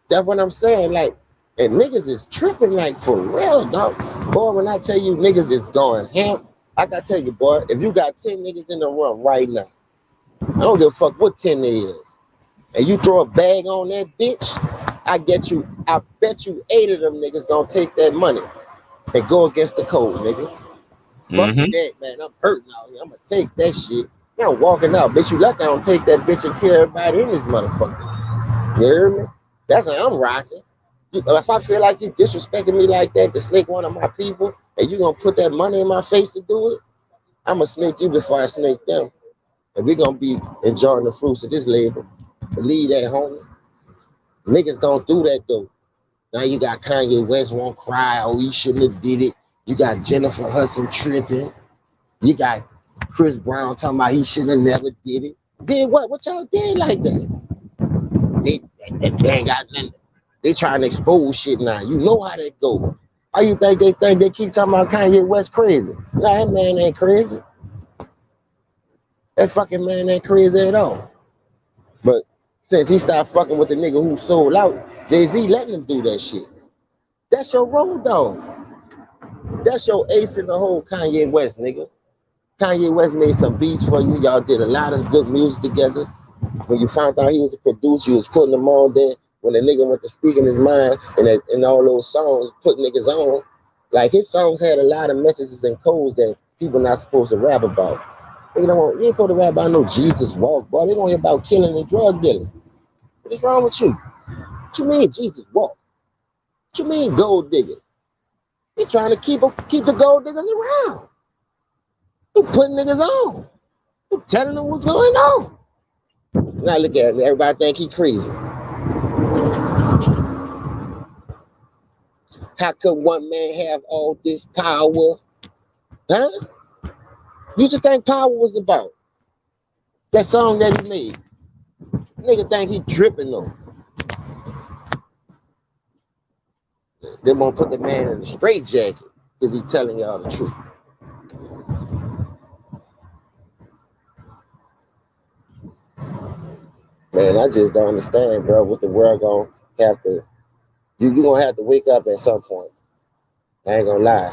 That's what I'm saying. Like, and niggas is tripping like for real, dog. Boy, when I tell you niggas is going ham, I gotta tell you, boy, if you got 10 niggas in the room right now, I don't give a fuck what 10 there is, and you throw a bag on that bitch, I bet you 8 of them niggas gonna take that money and go against the code, nigga. Fuck that, man. I'm hurting out here. I'm gonna take that shit. I'm walking out. Bitch, you lucky I don't take that bitch and kill everybody in this motherfucker. You hear me? That's how I'm rocking. If I feel like you disrespecting me like that to snake one of my people and you gonna put that money in my face to do it, I'm gonna snake you before I snake them. And we're gonna be enjoying the fruits of this labor. Believe that, homie. Niggas don't do that though. Now you got Kanye West won't cry, oh, he shouldn't have did it. You got Jennifer Hudson tripping. You got Chris Brown talking about he should have never did it. Did what? What y'all did like that? They ain't got nothing. They trying to expose shit now. You know how that go. How you think they keep talking about Kanye West crazy? Nah, that man ain't crazy. That fucking man ain't crazy at all. But since he started fucking with the nigga who sold out, Jay-Z letting him do that shit. That's your road dog. That's your ace in the hole, Kanye West, nigga. Kanye West made some beats for you. Y'all did a lot of good music together. When you found out he was a producer, you was putting them on there. When the nigga went to speak in his mind and all those songs, put niggas on. Like his songs had a lot of messages and codes that people not supposed to rap about. You ain't supposed to rap about no Jesus walk, boy. They want to hear about killing and drug dealing. What is wrong with you? What you mean Jesus walk? What you mean gold digger? He trying to keep the gold diggers around. He putting niggas on. He telling them what's going on. Now look at him. Everybody think he crazy. How could one man have all this power? Huh? You just think power was about that song that he made? Nigga think he dripping though. They won't put the man in a straitjacket because he telling y'all the truth. Man, I just don't understand, bro, what the world gonna have to. You gonna have to wake up at some point. I ain't gonna lie.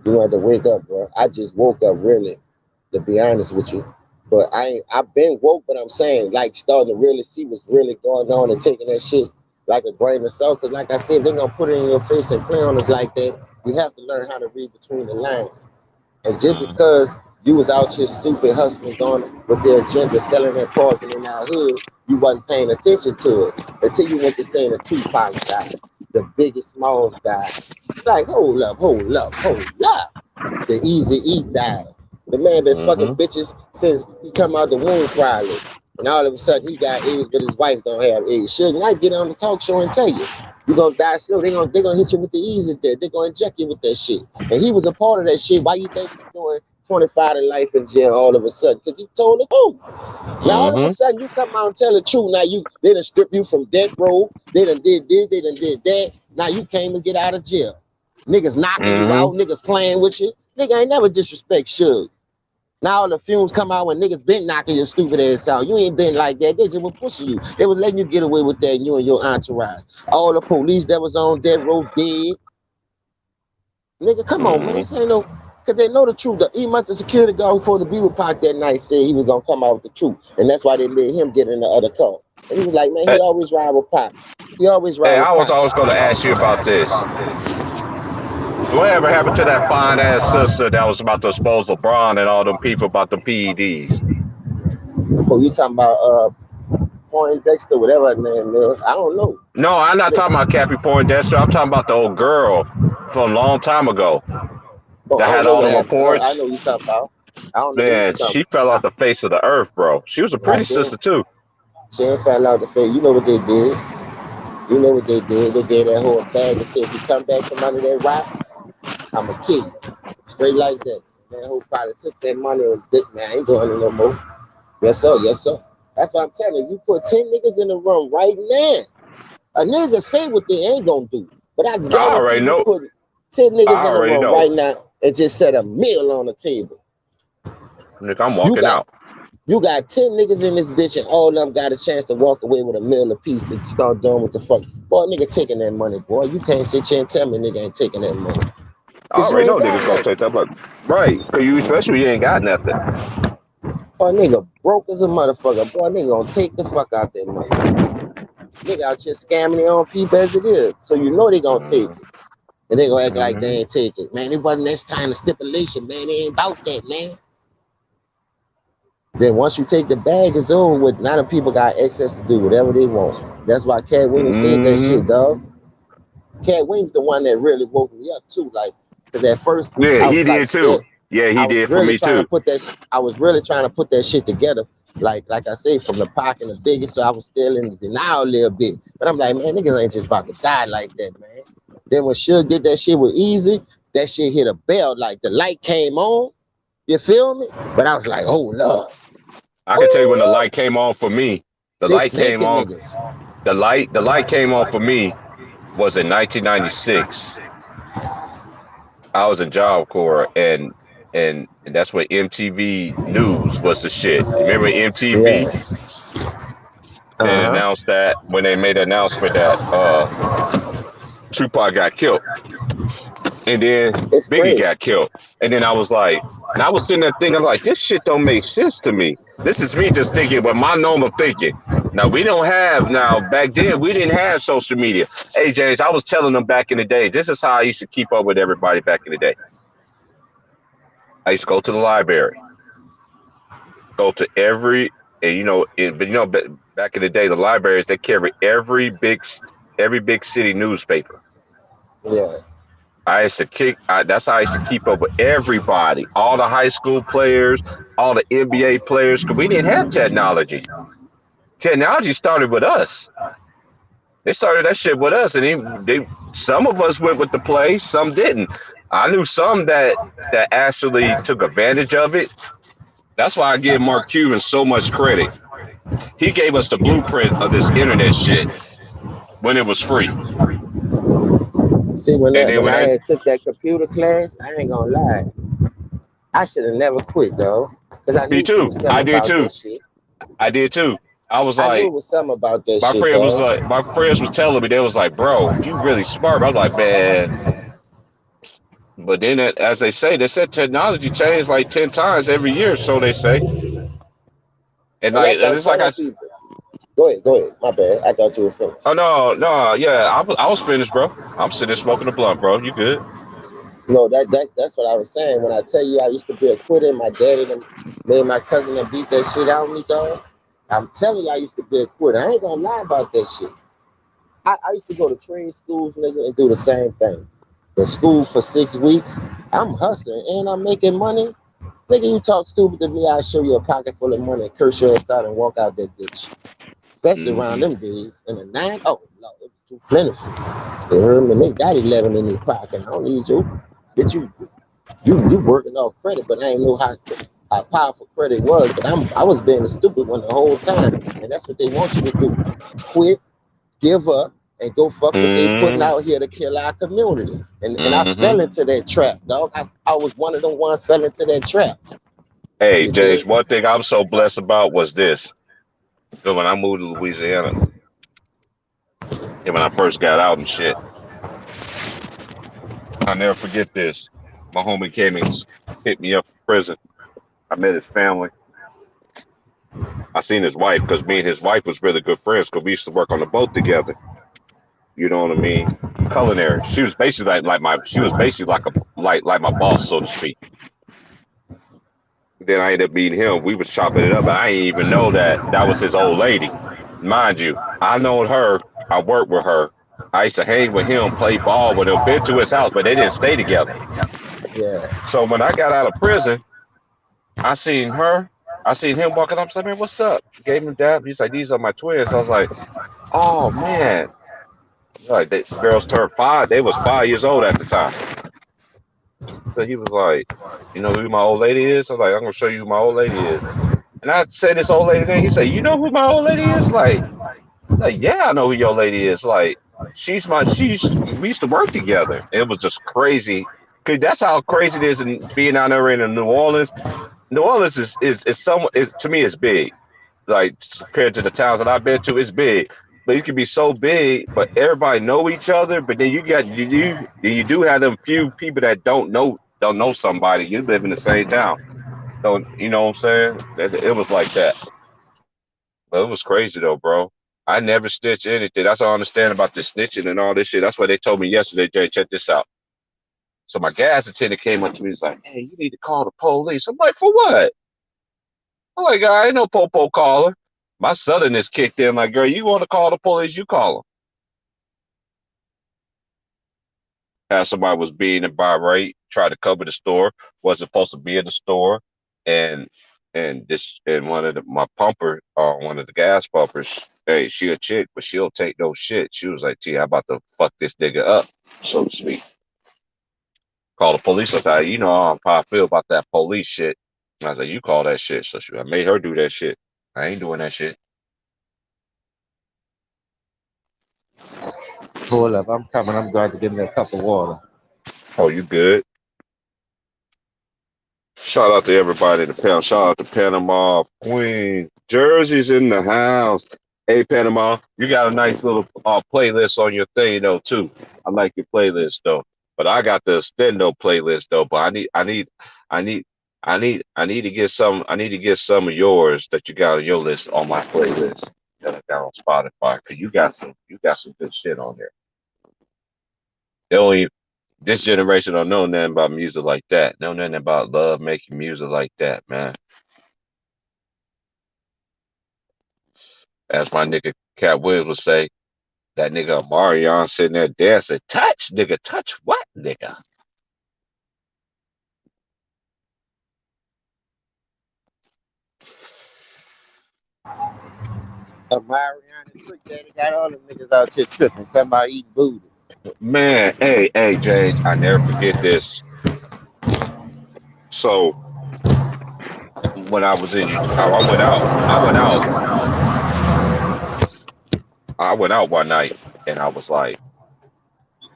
You gonna have to wake up, bro. I just woke up, really, to be honest with you. But I've been woke, but I'm saying, like, starting to really see what's really going on and taking that shit like a grain of salt. Because, like I said, they're gonna put it in your face and play on us like that. We have to learn how to read between the lines. And just because you was out here stupid hustling on with their agenda, selling their poison in our hood, you wasn't paying attention to it until you went to saying the Tupac guy, the Biggie Smalls guy. Like, hold up. The Easy E died. The man been fucking bitches since he come out the womb probably. And all of a sudden he got AIDS, but his wife don't have AIDS. Suge Knight get on the talk show and tell you, you gonna die slow. They gonna hit you with the easy death. They gonna inject you with that shit. And he was a part of that shit. Why you think he's doing 25 to life in jail all of a sudden? Because he told the truth. Now all of a sudden you come out and tell the truth. Now they done strip you from death row. They done did this. They done did that. Now you came and get out of jail. Niggas knocking you out. Niggas playing with you. Nigga ain't never disrespect Suge. Now all the fumes come out when niggas been knocking your stupid ass out. You ain't been like that. They just were pushing you. They was letting you get away with that, you and your entourage. All the police that was on death row dead. Nigga, come on, man. This ain't no... Because they know the truth. Even the security guard who supposed to be with Pac that night said he was going to come out with the truth. And that's why they made him get in the other car. And he was like, man, he always ride with Pac. He always ride with Pac. I was always going to ask you about this. Whatever happened to that fine ass sister that was about to expose LeBron and all them people about the PEDs? Oh, you talking about Poindexter, whatever her name is? I don't know. No, I'm not talking about Cappy Poindexter. I'm talking about the old girl from a long time ago that had all the reports. I know what you talking about. I don't know. Man, she fell off the face of the earth, bro. She was a pretty sister too. She ain't fell off the face. You know what they did? They gave that whole bag and said, if you come back from under that rock, I'ma kill you. Straight like that. That whole probably took that money and dick, man. I ain't doing it no more. Yes, sir. That's why I'm telling you, put 10 niggas in the room right now. A nigga say what they ain't gonna do. But I guarantee you put 10 niggas in the room right now and just set a meal on the table. Nigga, I'm walking out. You got 10 niggas in this bitch and all of them got a chance to walk away with a meal apiece to start doing what the fuck. Boy, nigga taking that money, boy. You can't sit here and tell me nnigga ain't taking that money. I already know niggas gonna take that money. Right, because you especially you ain't got nothing. Boy, nigga broke as a motherfucker. Boy, nigga gonna take the fuck out that money. Nigga out here scamming their own people as it is. So you know they gonna take it. And they gonna act like they ain't take it. Man, it wasn't that kind of stipulation, man. It ain't about that, man. Then once you take the bag, it's over with. Now the people got access to do whatever they want. That's why Cat Williams said that shit, dog. Cat Williams the one that really woke me up too. Like, cause at first, he did too. Yeah, he did for me too. I was really trying to put that shit together. Like I say, from the Pac and the Biggie, so I was still in the denial a little bit. But I'm like, man, niggas ain't just about to die like that, man. Then when Suge did that shit with Easy, that shit hit a bell. Like the light came on. You feel me? But I was like, oh Lord. I can tell you when the light came on for me. The light came on. The light came on for me was in 1996. I was in Job Corps and that's when MTV News was the shit. Remember MTV? Yeah. They announced that when they made an announcement that Tupac got killed. And then Biggie got killed. And then I was like, and I was sitting there thinking like, this shit don't make sense to me. This is me just thinking, but my normal thinking. Now back then we didn't have social media. Hey James, I was telling them back in the day, this is how I used to keep up with everybody back in the day. I used to go to the library. Go to back in the day, the libraries, they carry every big city newspaper. Yeah. I used to that's how I used to keep up with everybody, all the high school players, all the NBA players, because we didn't have technology. Technology started with us. They started that shit with us, and some of us went with the play, some didn't. I knew some that actually took advantage of it. That's why I give Mark Cuban so much credit. He gave us the blueprint of this internet shit when it was free. See, when I had took that computer class, I ain't gonna lie, I should have never quit though, because I knew Me too. I did too. I did too. I was like, I knew it was something about that my shit. Friend was like, my friends was telling me, they was like, bro, you really smart. I was like, man. But then, as they said technology changed like 10 times every year, so they say. And like, it's like Go ahead. My bad. I thought you were finished. Oh no, yeah, I was finished, bro. I'm sitting there smoking a blunt, bro. You good? No, that's what I was saying. When I tell you I used to be a quitter, my daddy made my cousin and beat that shit out of me, dog. I'm telling you, I used to be a quitter. I ain't gonna lie about that shit. I used to go to trade schools, nigga, and do the same thing. The school for 6 weeks, I'm hustling and I'm making money. Nigga, you talk stupid to me, I'll show you a pocket full of money, curse your ass out and walk out that bitch. Especially around them days. In the 9, oh, no, it was too plentiful. They heard me, they got 11 in their pocket. I don't need you. Bitch, you working off credit, but I ain't know how powerful credit was. But I was being a stupid one the whole time. And that's what they want you to do. Quit, give up, and go fuck what they putting out here to kill our community. And I fell into that trap, dog. I was one of them ones fell into that trap. Hey, James, one thing I'm so blessed about was this. So when I moved to Louisiana, and when I first got out and shit, I'll never forget this. My homie came and hit me up from prison. I met his family. I seen his wife, because me and his wife was really good friends, because we used to work on the boat together. You know what I mean? Culinary. She was basically like my boss, so to speak. Then I ended up meeting him. We was chopping it up, but I didn't even know that was his old lady. Mind you, I known her. I worked with her. I used to hang with him, play ball with him, been to his house, but they didn't stay together. Yeah. So when I got out of prison, I seen him walking up. I said, man, what's up? Gave him a dab. He's like, these are my twins. I was like, oh man. Like, the girls turned 5. They was 5 years old at the time. So he was like, you know who my old lady is? I was like, I'm gonna show you who my old lady is. And I said this old lady name. He said, you know who my old lady is? Like, yeah, I know who your lady is. Like, we used to work together. It was just crazy. Cause that's how crazy it is in being out there in New Orleans. New Orleans is to me, it's big. Like, compared to the towns that I've been to, it's big. But it can be so big, but everybody know each other. But then you do have them few people that don't know somebody. You live in the same town, so you know what I'm saying. It was like that, but it was crazy though, bro. I never snitched anything. That's all I understand about the snitching and all this shit. That's what they told me yesterday, Jay. Check this out. So my gas attendant came up to me. He's like, "Hey, you need to call the police." I'm like, "For what?" I'm like, "I ain't no popo caller." My southernness kicked in. Like, girl, you want to call the police? You call them. As somebody was being irate, tried to cover the store, wasn't supposed to be in the store, and one of my pumper, one of the gas pumpers, hey, she a chick, but she'll take no shit. She was like, "T, I'm about to fuck this nigga up," so to speak. Call the police. I thought, you know how I feel about that police shit. I was like, you call that shit. So I made her do that shit. I ain't doing that shit. Hold up, I'm coming. I'm going to get me a cup of water. Oh, you good? Shout out to everybody in the panel. Shout out to Panama, Queen, Jersey's in the house. Hey, Panama, you got a nice little playlist on your thing though too. I like your playlist though, but I got the Stendo playlist though. But I need to get some. I need to get some of yours that you got on your list on my playlist that I got on Spotify. Cause you got some good shit on there. This generation don't know nothing about music like that. Know nothing about love making music like that, man. As my nigga Cat Williams would say, That nigga Marion sitting there dancing. Touch, nigga. Touch what, nigga? Mariana Trick Daddy got all them niggas out here tripping, talking about eating booty. Man, hey, James, I never forget this. So when I was I went out one night, and I was like,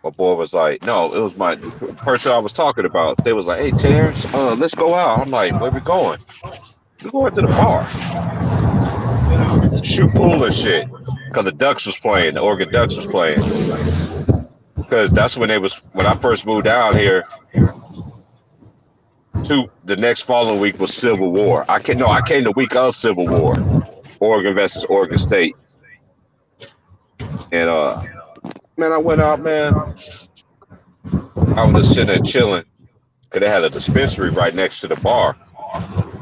my boy was like, no, it was my person I was talking about. They was like, hey, Terrence, let's go out. I'm like, where we going? We're going to the bar. Shoot pool and shit. Because the Ducks was playing, the Oregon Ducks was playing. Because that's when when I first moved down here, the next following week was Civil War. I came the week of Civil War. Oregon versus Oregon State. And man, I went out, man. I was just sitting there chilling. Cause they had a dispensary right next to the bar.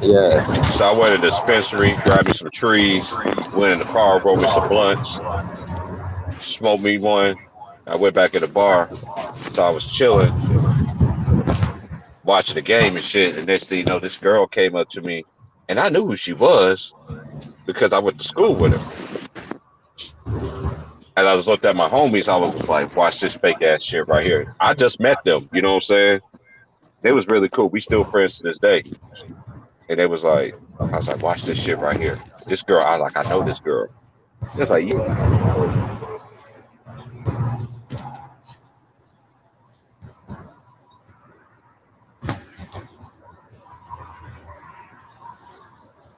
Yeah. So I went to the dispensary, grabbed me some trees, went in the car, rolled me some blunts, smoked me one. I went back in the bar. So I was chilling, watching the game and shit. And next thing you know, this girl came up to me, and I knew who she was because I went to school with her. And I just looked at my homies. I was like, watch this fake ass shit right here. I just met them. You know what I'm saying? They was really cool. We still friends to this day. And they was like, I was like, watch this shit right here. This girl, I know this girl. It's like, yeah.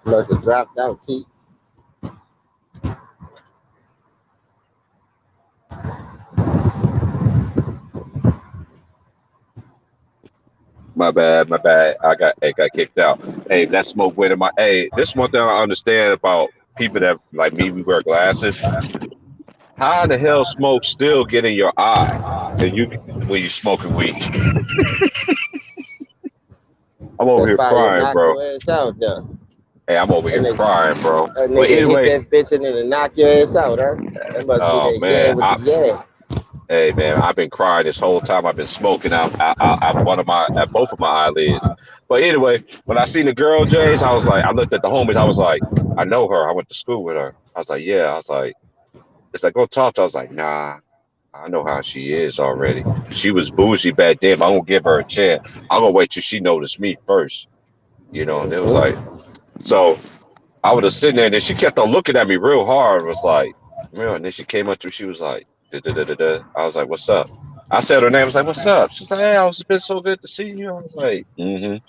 Must have dropped out, T. My bad. I got kicked out. Hey, that smoke went in my. Hey, this is one thing I understand about people that like me. We wear glasses. How the hell smoke still get in your eye when you smoking weed? I'm over here crying, bro. Hey, I'm over here crying, bro. But anyway, hit that bitch and then knock your ass out, huh? That must be that yeah with the yeah. Hey man, I've been crying this whole time. I've been smoking out both of my eyelids. But anyway, when I seen the girl, James, I was like, I looked at the homies. I was like, I know her. I went to school with her. I was like, yeah. I was like, it's like, go talk to her. I was like, nah, I know how she is already. She was bougie back then, but I'm gonna give her a chance. I'm gonna wait till she noticed me first. You know, and it was like, so I was just sitting there, and then she kept on looking at me real hard. It was like, and then she came up to me. She was like, I was like, what's up? I said her name. I was like, what's up? She's like, hey, it's been so good to see you. I was like, And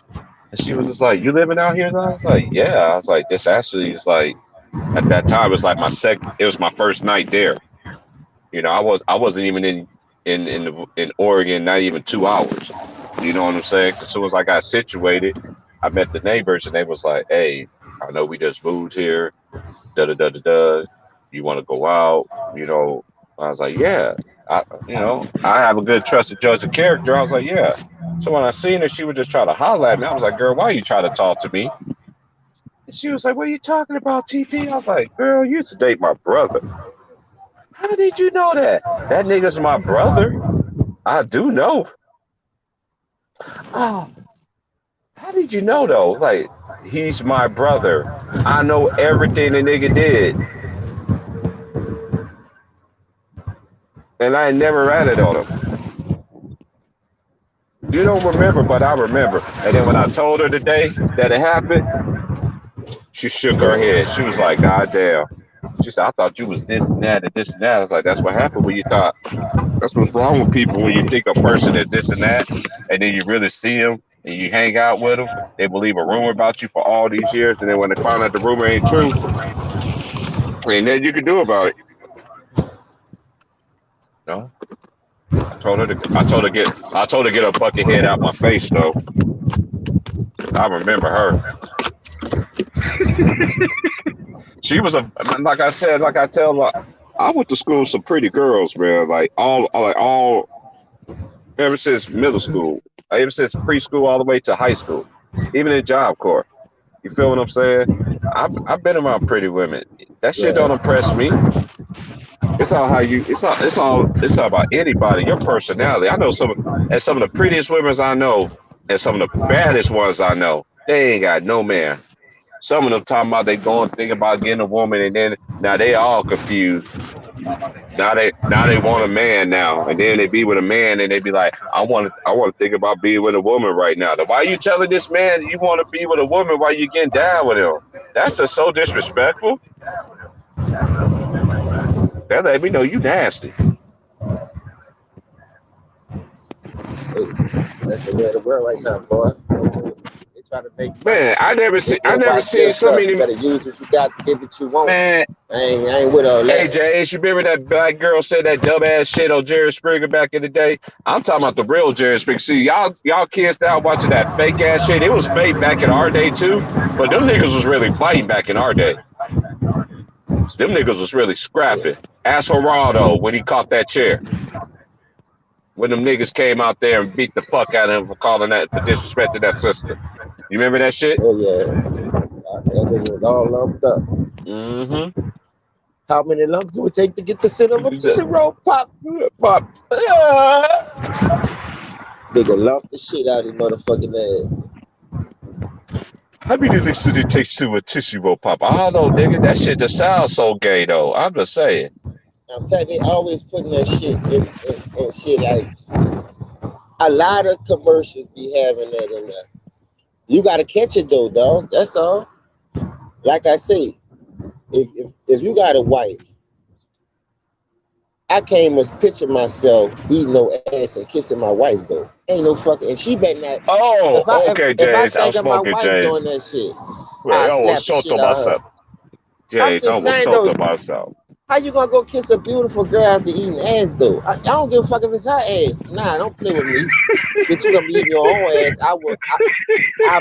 she was just like, you living out here? And I was like, yeah. I was like, this actually is like, at that time, it was like it was my first night there. You know, I wasn't even in Oregon, not even 2 hours. You know what I'm saying? As soon as I got situated, I met the neighbors, and they was like, hey, I know we just moved here. You want to go out? You know, I was like, yeah. I have a good trusted judge of character. I was like, yeah. So when I seen her, she would just try to holler at me. I was like, girl, why you try to talk to me? And she was like, what are you talking about, TP? I was like, girl, you used to date my brother. How did you know that? That nigga's my brother. I do know. Oh, how did you know though? Like, he's my brother. I know everything the nigga did. And I never ratted on him. You don't remember, but I remember. And then when I told her the day that it happened, she shook her head. She was like, God damn. She said, I thought you was this and that and this and that. I was like, that's what happened when you thought. That's what's wrong with people when you think a person is this and that, and then you really see them and you hang out with them. They believe a rumor about you for all these years, and then when they find out the rumor ain't true, ain't nothing you can do about it. No. I told her to get her bucket head out my face though. I remember her. She was like I tell I went to school with some pretty girls, man. Like all ever since middle school, ever since preschool all the way to high school, even in Job Corps. You feel what I'm saying? I've been around pretty women. That shit don't impress me. It's all how you. It's all about anybody. Your personality. I know some of the prettiest women I know, and some of the baddest ones I know. They ain't got no man. Some of them talking about they going thinking about getting a woman, and then now they all confused. Now they want a man now, and then they be with a man, and they be like, I want to think about being with a woman right now. Then why you telling this man you want to be with a woman while you getting down with him? That's just so disrespectful. That let me know you nasty. That's the way of the world right now, boy. They try to make man. I never seen so many. You gotta use what you got to get what you want. Man, I ain't with all that. Hey Jay, you remember that black girl said that dumb ass shit on Jerry Springer back in the day? I'm talking about the real Jerry Springer. See, y'all kids now watching that fake ass shit. It was fake back in our day too, but them niggas was really fighting back in our day. Them niggas was really scrapping. Ask Geraldo when he caught that chair. When them niggas came out there and beat the fuck out of him for disrespecting that sister. You remember that shit? Oh yeah. That nigga was all lumped up. Mm-hmm. How many lumps do it take to get the cinnamon zero pop? Pop. Nigga lump the shit out of his motherfucking ass. How many licks did it take to a tissue roll pop? I don't know, nigga. That shit just sounds so gay, though. I'm just saying. I'm telling you, they always putting that shit in shit like a lot of commercials be having that in there. You gotta catch it though, dog. That's all. Like I say, if you got a wife, I can't much picture myself eating no ass and kissing my wife though. Ain't no fucking, and she better not. Oh, okay, James. I'm smoking, James. Doing that shit, I was talking myself. James, I was talking myself. How you gonna go kiss a beautiful girl after eating ass though? I don't give a fuck if it's her ass. Nah, don't play with me. Bitch, you gonna be eating your own ass. I'll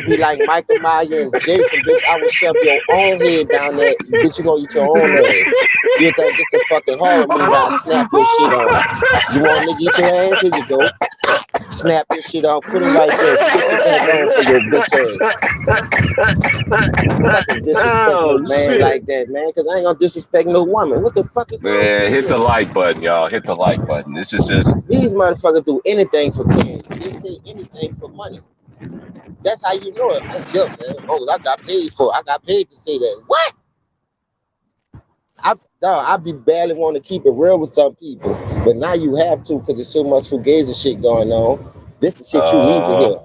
be like Michael Myers and Jason, bitch. I will shove your own head down there. Bitch, you gonna eat your own ass. You think it's a fucking horror movie? I snap your shit off. You want to eat your ass? Here you go. Snap your shit off. Put it right there. Stick it back on for your bitch ass. Fucking disrespect man like that, man. Because I ain't gonna disrespect no woman. What the fuck is man? Hit the like button, y'all. Hit the like button. This is just these motherfuckers do anything for cash. They say anything for money. That's how you know it. Yo, man. Oh, I got paid for it. I got paid to say that. What? I be barely want to keep it real with some people, but now you have to because there's so much fugazi shit going on. This the shit you need to hear.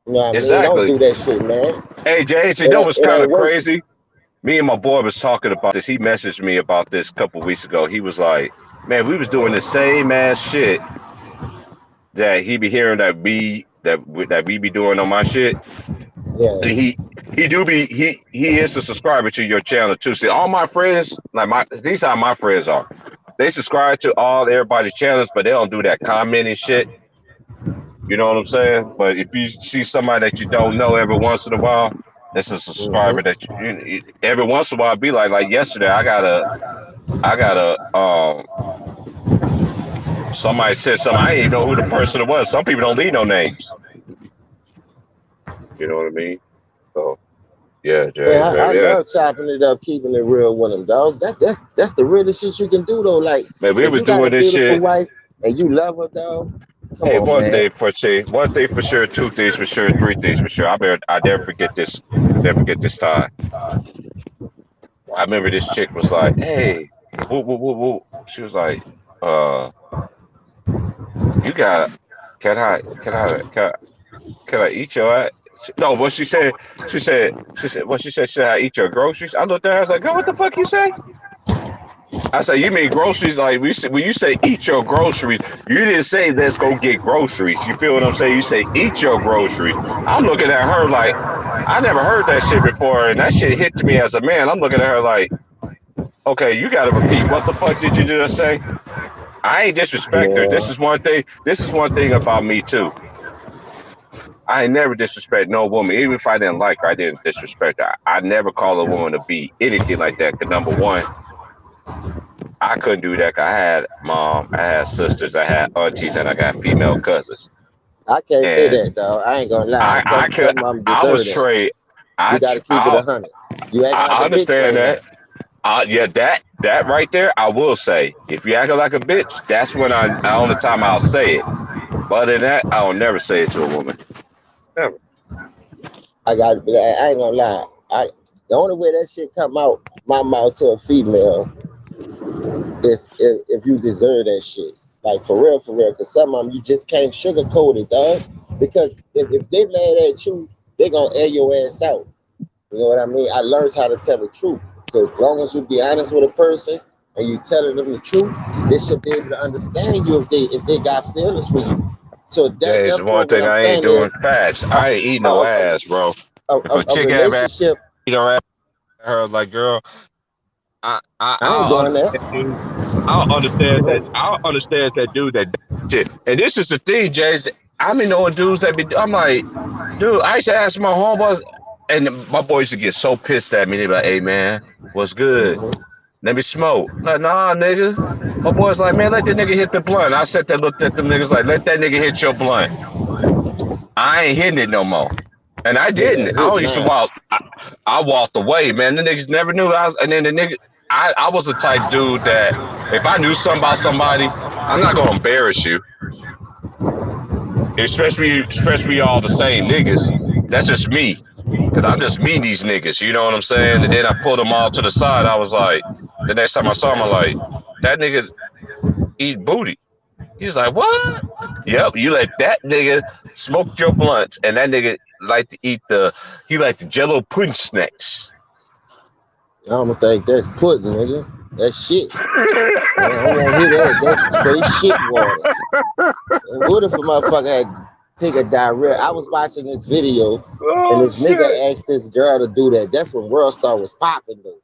You know what I mean? Don't do that shit, man. Hey, James, you know what's kind of crazy? Me and my boy was talking about this. He messaged me about this a couple weeks ago. He was like, man, we was doing the same ass shit that he be hearing that we be doing on my shit. Yeah. And he is a subscriber to your channel too. See, all my friends, these how my friends are. They subscribe to everybody's channels, but they don't do that commenting shit. You know what I'm saying? But if you see somebody that you don't know every once in a while, that's a subscriber that you every once in a while be like yesterday. I got a somebody said something. I didn't even know who the person was. Some people don't leave no names. You know what I mean? So yeah, Jay. Yeah, I love chopping it up, keeping it real with them, dog. That's the realest shit you can do though. Like, man, we were doing this shit. Wife and you love her, dog. Hey, one thing for sure, two things for sure, three things for sure. I never forget this. Never forget this time. I remember this chick was like, "Hey, woo." She was like, you got? Can I eat your ass?" No, what she said, what she said, should I eat your groceries? I looked at her, I was like, "Girl, what the fuck you say?" I said, "You mean groceries?" Like when you say eat your groceries, you didn't say let's go get groceries. You feel what I'm saying? You say eat your groceries. I'm looking at her like I never heard that shit before, and that shit hit me as a man. I'm looking at her like, okay, you gotta repeat. What the fuck did you just say? I ain't disrespect her. This is one thing about me too. I ain't never disrespect no woman. Even if I didn't like her, I didn't disrespect her. I never call a woman to be anything like that. Because number one, I couldn't do that. I had mom, I had sisters, I had aunties, and I got female cousins. I can't say that, though. I ain't gonna lie. I was straight. You gotta keep it 100. I understand that. Yeah, that right there, I will say. If you acting like a bitch, that's when the only time I'll say it. But other than that, I will never say it to a woman. Never. I ain't gonna lie. The only way that shit come out my mouth to a female is if you deserve that shit. Like for real, because some of them you just can't sugarcoat it, dog. Because if they mad at you, they gonna air your ass out. You know what I mean? I learned how to tell the truth. Because as long as you be honest with a person and you telling them the truth, they should be able to understand you if they got feelings for you. So that's one thing I ain't doing fast. I ain't eating no ass, bro. If a chick have ass, eat her ass, her like, girl, I ain't doing that. I don't understand that. I don't understand that dude that shit. And this is the thing, Jason. I mean, knowing dudes that be. I'm like, dude. I used to ask my homeboys, and my boys used to get so pissed at me. They be like, "Hey, man, what's good? Let me smoke." Like, nah, nigga. My boys like, man, let that nigga hit the blunt. I sat there, looked at them niggas like, let that nigga hit your blunt. I ain't hitting it no more. And I didn't. I only used to walk. I walked away, man. The niggas never knew I was. And then the nigga. I was the type dude that if I knew something about somebody, I'm not gonna embarrass you. Especially all the same niggas. That's just me. Cause I'm just me, these niggas, you know what I'm saying? And then I pulled them all to the side. I was like, the next time I saw him, I'm like, that nigga eat booty. He was like, what? Yep, you let that nigga smoke your blunt, and that nigga like to eat the Jello pudding snacks. I don't think that's pudding, nigga. That's shit. I don't want to hear that. That's straight shit water. And what if a motherfucker had to take a diarrhea? I was watching this video, and this nigga asked this girl to do that. That's when World Star was popping, though.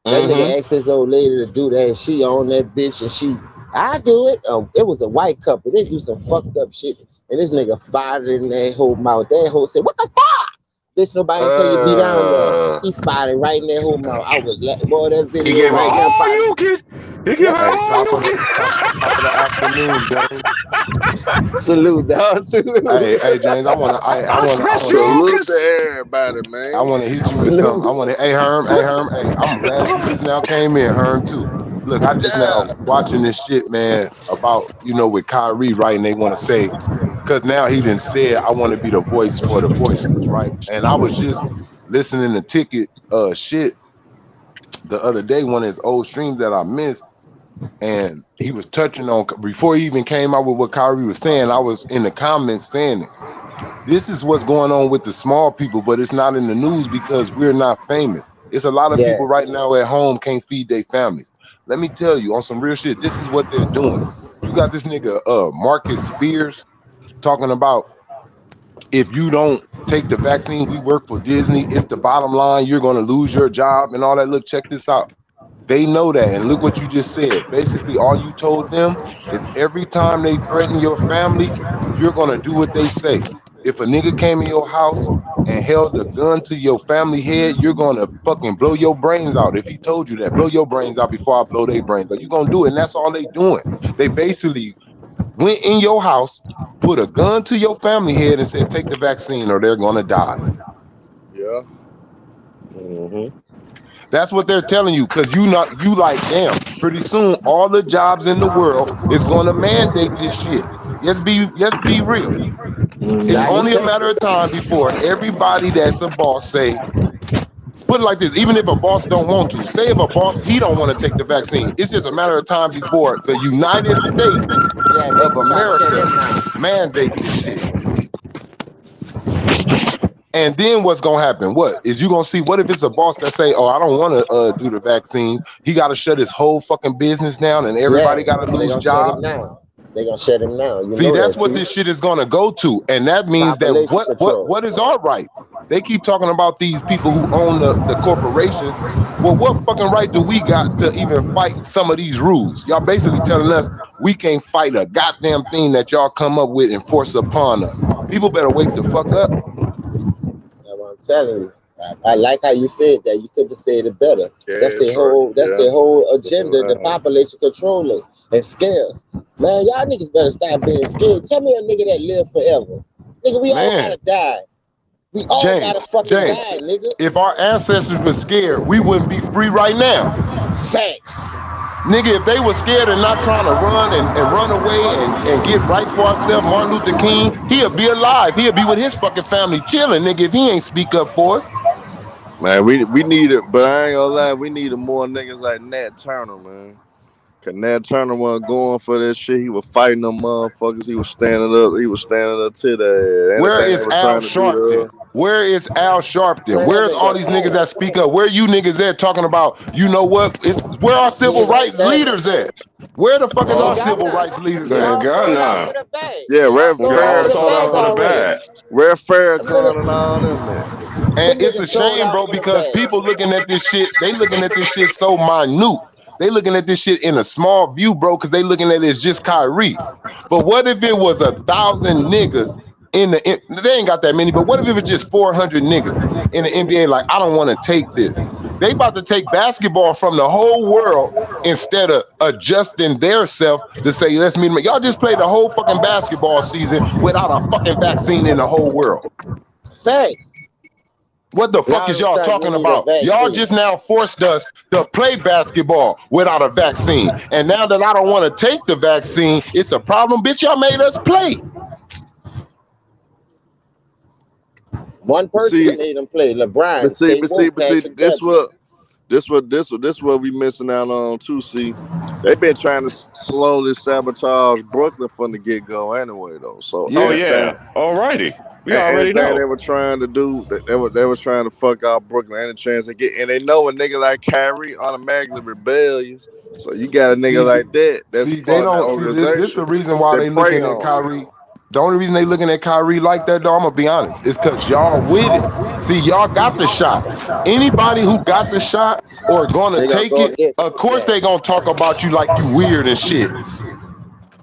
That nigga asked this old lady to do that, and she on that bitch, and I do it. It was a white couple. They do some fucked up shit, and this nigga farted in that whole mouth. That whole said, "What the fuck? Bitch, nobody tell you be down there." He farted right in that whole mouth. I was like, boy, that video right now. He gave top of the afternoon, James. Salute, dog. Hey, James, I wanna salute to everybody, man. I wanna hit you with something. Hey, Herm, I'm glad you just now came in, Herm, too. Look, I just now watching this shit, man, about, with Kyrie, right? And they want to say, because now he done said, I want to be the voice for the voiceless, right? And I was just listening to Ticket shit the other day, one of his old streams that I missed, and he was touching on, before he even came out with what Kyrie was saying, I was in the comments saying it. This is what's going on with the small people, but it's not in the news because we're not famous. It's a lot of people right now at home can't feed their families. Let me tell you, on some real shit, this is what they're doing. You got this nigga, Marcus Spears, talking about if you don't take the vaccine, we work for Disney, it's the bottom line, you're going to lose your job and all that. Look, check this out. They know that, and look what you just said. Basically, all you told them is every time they threaten your family, you're going to do what they say. If a nigga came in your house and held a gun to your family head, you're gonna fucking blow your brains out. If he told you that, blow your brains out before I blow their brains out. You're gonna do it, and that's all they doing. They basically went in your house, put a gun to your family head and said, take the vaccine or they're gonna die. Yeah. That's what they're telling you, because you like, damn, pretty soon all the jobs in the world is gonna mandate this shit. Let's be real. It's only a matter of time before everybody that's a boss say, put it like this, even if a boss don't want to, say if a boss, he don't want to take the vaccine, it's just a matter of time before the United States of America mandate this shit. And then what's gonna happen? What is you gonna see? What if it's a boss that say, "Oh, I don't want to do the vaccine"? He got to shut his whole fucking business down, and everybody got to lose job. They're gonna shut him down. See, that's what this shit is gonna go to, and that means that what is our rights? They keep talking about these people who own the corporations. Well, what fucking right do we got to even fight some of these rules? Y'all basically telling us we can't fight a goddamn thing that y'all come up with and force upon us. People better wake the fuck up. That's what I'm telling you. I like how you said that. You could have said it better. Yeah, that's their whole agenda. The population controllers and scares. Man, y'all niggas better stop being scared. Tell me a nigga that live forever. Nigga, we all gotta die. We all gotta fucking die, nigga. If our ancestors were scared, we wouldn't be free right now. Facts. Nigga, if they were scared and not trying to run and run away and get rights for ourselves, Martin Luther King, he'll be alive. He'll be with his fucking family chilling, nigga, if he ain't speak up for us. Man, we need it, but I ain't gonna lie, we needed more niggas like Nat Turner, man. Cause Nat Turner wasn't going for this shit. He was fighting them motherfuckers. He was standing up to that. Where is Al Sharpton? Where is Al Sharpton? Where's all these niggas that speak up? Where you niggas at talking about, you know what? Where are civil rights leaders at? Where the fuck is our civil rights leaders at? Yeah, Red Farrakhan and all them, man. And it's a shame, bro, because people looking at this shit, they looking at this shit so minute. They looking at this shit in a small view, bro, because they looking at it as just Kyrie. But what if it was 1,000 niggas they ain't got that many, but what if it was just 400 niggas in the NBA like, I don't want to take this. They about to take basketball from the whole world instead of adjusting their self to say, let's meet them. Y'all just played the whole fucking basketball season without a fucking vaccine in the whole world. Thanks. What the fuck is y'all talking about? Y'all just now forced us to play basketball without a vaccine. And now that I don't want to take the vaccine, it's a problem. Bitch, y'all made us play. One person made them play. LeBron. This what we missing out on too. See, they've been trying to slowly sabotage Brooklyn from the get go anyway, though. So alrighty. We already know. They were trying to do. They were trying to fuck out Brooklyn and a chance to get. And they know a nigga like Kyrie automatically rebellious. So you got a nigga like that. That's they don't. This is the reason why they looking at Kyrie. The only reason they looking at Kyrie like that, though, I'm gonna be honest, is because y'all with it. See, y'all got the shot. Anybody who got the shot or gonna take it, of course they gonna talk about you like you weird and shit.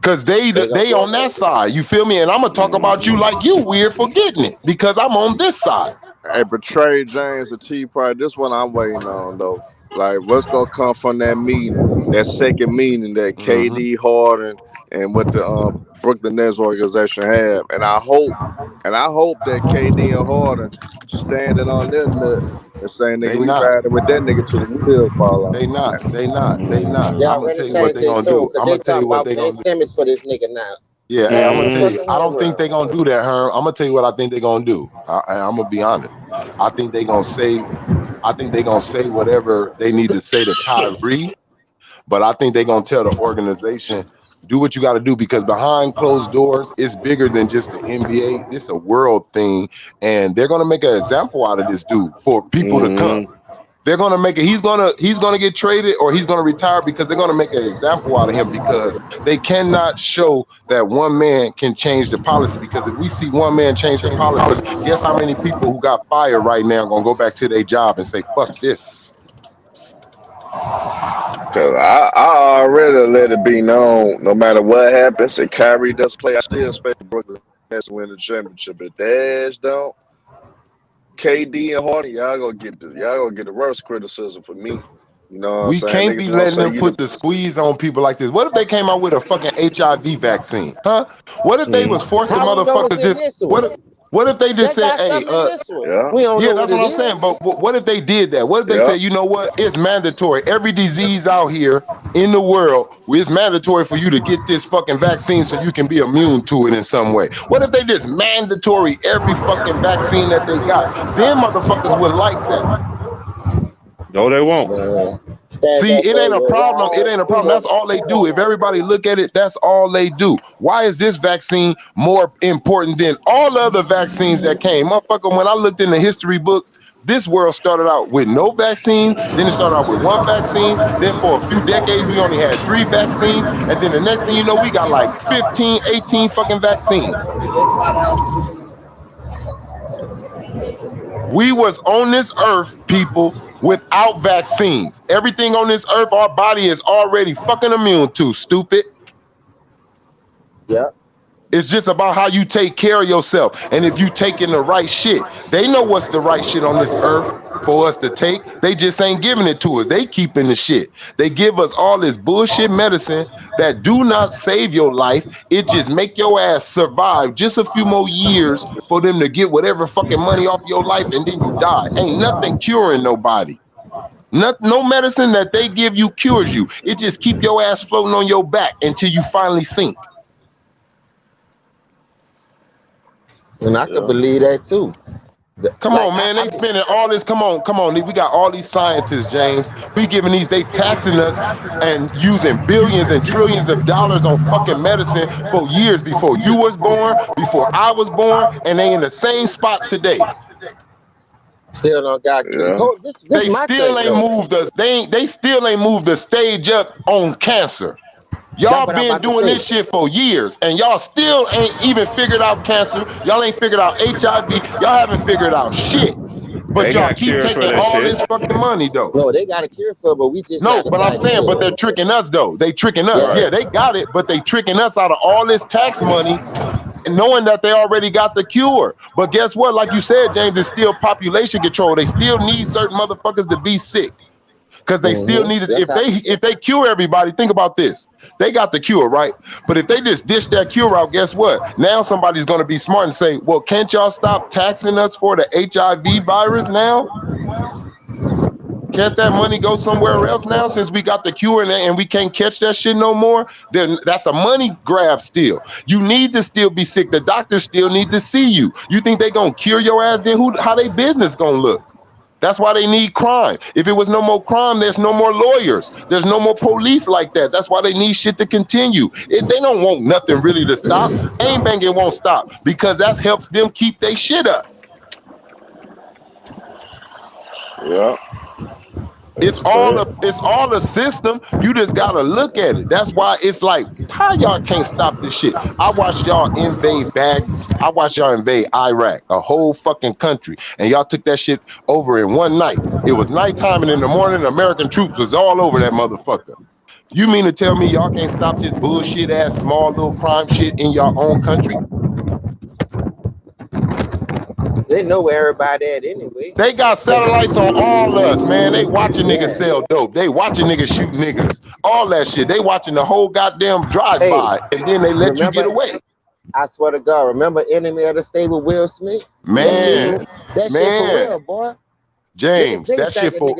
Cause they on that side, you feel me? And I'm gonna talk about you like you weird for getting it because I'm on this side. Hey, but Trey James, the Tea Party, this one I'm waiting on though. Like, what's gonna come from that meeting, that second meeting that KD, Harden, and what the Brooklyn Nets organization have, and I hope that KD and Harden standing on their nuts and saying nigga, we riding with that nigga till the wheels fall off. They not. Yeah, I'm gonna tell you what they gonna do. I'm gonna tell you what they gonna do. Simmons for this nigga now. Yeah, hey, I'm gonna tell you. I don't think they gonna do that, Herm. I'm gonna tell you what I think they gonna do. I'm gonna be honest. I think they gonna say whatever they need to say to Kyrie, but I think they gonna tell the organization, do what you got to do, because behind closed doors, it's bigger than just the NBA. It's a world thing, and they're gonna make an example out of this dude for people to come. They're gonna make it. He's gonna get traded or he's gonna retire because they're gonna make an example out of him, because they cannot show that one man can change the policy. Because if we see one man change the policy, guess how many people who got fired right now gonna go back to their job and say fuck this. Cause I already let it be known, no matter what happens, if Kyrie does play, I still expect Brooklyn to win the championship. If Dash don't, KD and Harden, y'all gonna get the worst criticism for me. You know what I'm saying? We can't be letting them put the squeeze on people like this. What if they came out with a fucking HIV vaccine? Huh? What if they was forcing motherfuckers just what if they just said, hey, that's what I'm saying. But what if they did that? What if they said, you know what? It's mandatory. Every disease out here in the world, it's mandatory for you to get this fucking vaccine so you can be immune to it in some way. What if they just mandatory every fucking vaccine that they got? Them motherfuckers wouldn't like that. No, they won't. See, it ain't a problem. It ain't a problem. That's all they do. If everybody look at it, that's all they do. Why is this vaccine more important than all other vaccines that came? Motherfucker, when I looked in the history books, this world started out with no vaccine, then it started out with one vaccine, then for a few decades we only had 3 vaccines, and then the next thing you know, we got like 15, 18 fucking vaccines. We was on this earth, people, without vaccines. Everything on this earth, our body is already fucking immune to, stupid. Yeah. It's just about how you take care of yourself. And if you taking the right shit, they know what's the right shit on this earth for us to take. They just ain't giving it to us. They keeping the shit. They give us all this bullshit medicine that do not save your life. It just make your ass survive just a few more years for them to get whatever fucking money off your life, and then you die. Ain't nothing curing nobody. No medicine that they give you cures you. It just keep your ass floating on your back until you finally sink. And I could believe that too. Come on, man. They spending all this. Come on. We got all these scientists, James. We giving these, they taxing us and using billions and trillions of dollars on fucking medicine for years before you was born, before I was born, and they in the same spot today. Still don't got this they still ain't moved us. They still ain't moved the stage up on cancer. Y'all been doing this shit for years, and y'all still ain't even figured out cancer. Y'all ain't figured out HIV. Y'all haven't figured out shit. But y'all keep taking all this fucking money, though. No, they got a cure for it, but we just no. But I'm saying, but they're tricking us, though. They tricking us. Yeah, they got it, but they tricking us out of all this tax money, and knowing that they already got the cure. But guess what? Like you said, James, it's still population control. They still need certain motherfuckers to be sick. Because they still need it. If they cure everybody, think about this. They got the cure, right? But if they just dish that cure out, guess what? Now somebody's going to be smart and say, well, can't y'all stop taxing us for the HIV virus now? Can't that money go somewhere else now since we got the cure and we can't catch that shit no more? Then that's a money grab still. You need to still be sick. The doctors still need to see you. You think they going to cure your ass? Then how they business going to look? That's why they need crime. If it was no more crime, there's no more lawyers. There's no more police like that. That's why they need shit to continue. They don't want nothing really to stop. Aim banging won't stop because that helps them keep their shit up. Yeah. It's all a system. You just gotta look at it. That's why it's like, how y'all can't stop this shit? I watched y'all invade Iraq, a whole fucking country, and y'all took that shit over in one night. It was nighttime, and in the morning, American troops was all over that motherfucker. You mean to tell me y'all can't stop this bullshit ass small little crime shit in your own country? They know where everybody at anyway. They got satellites on all us, man. They watching niggas sell dope. They watching niggas shoot niggas. All that shit. They watching the whole goddamn drive-by, and then they let you get away. I swear to God, remember Enemy of the State with Will Smith? Man. That shit for real, boy. James, that shit for...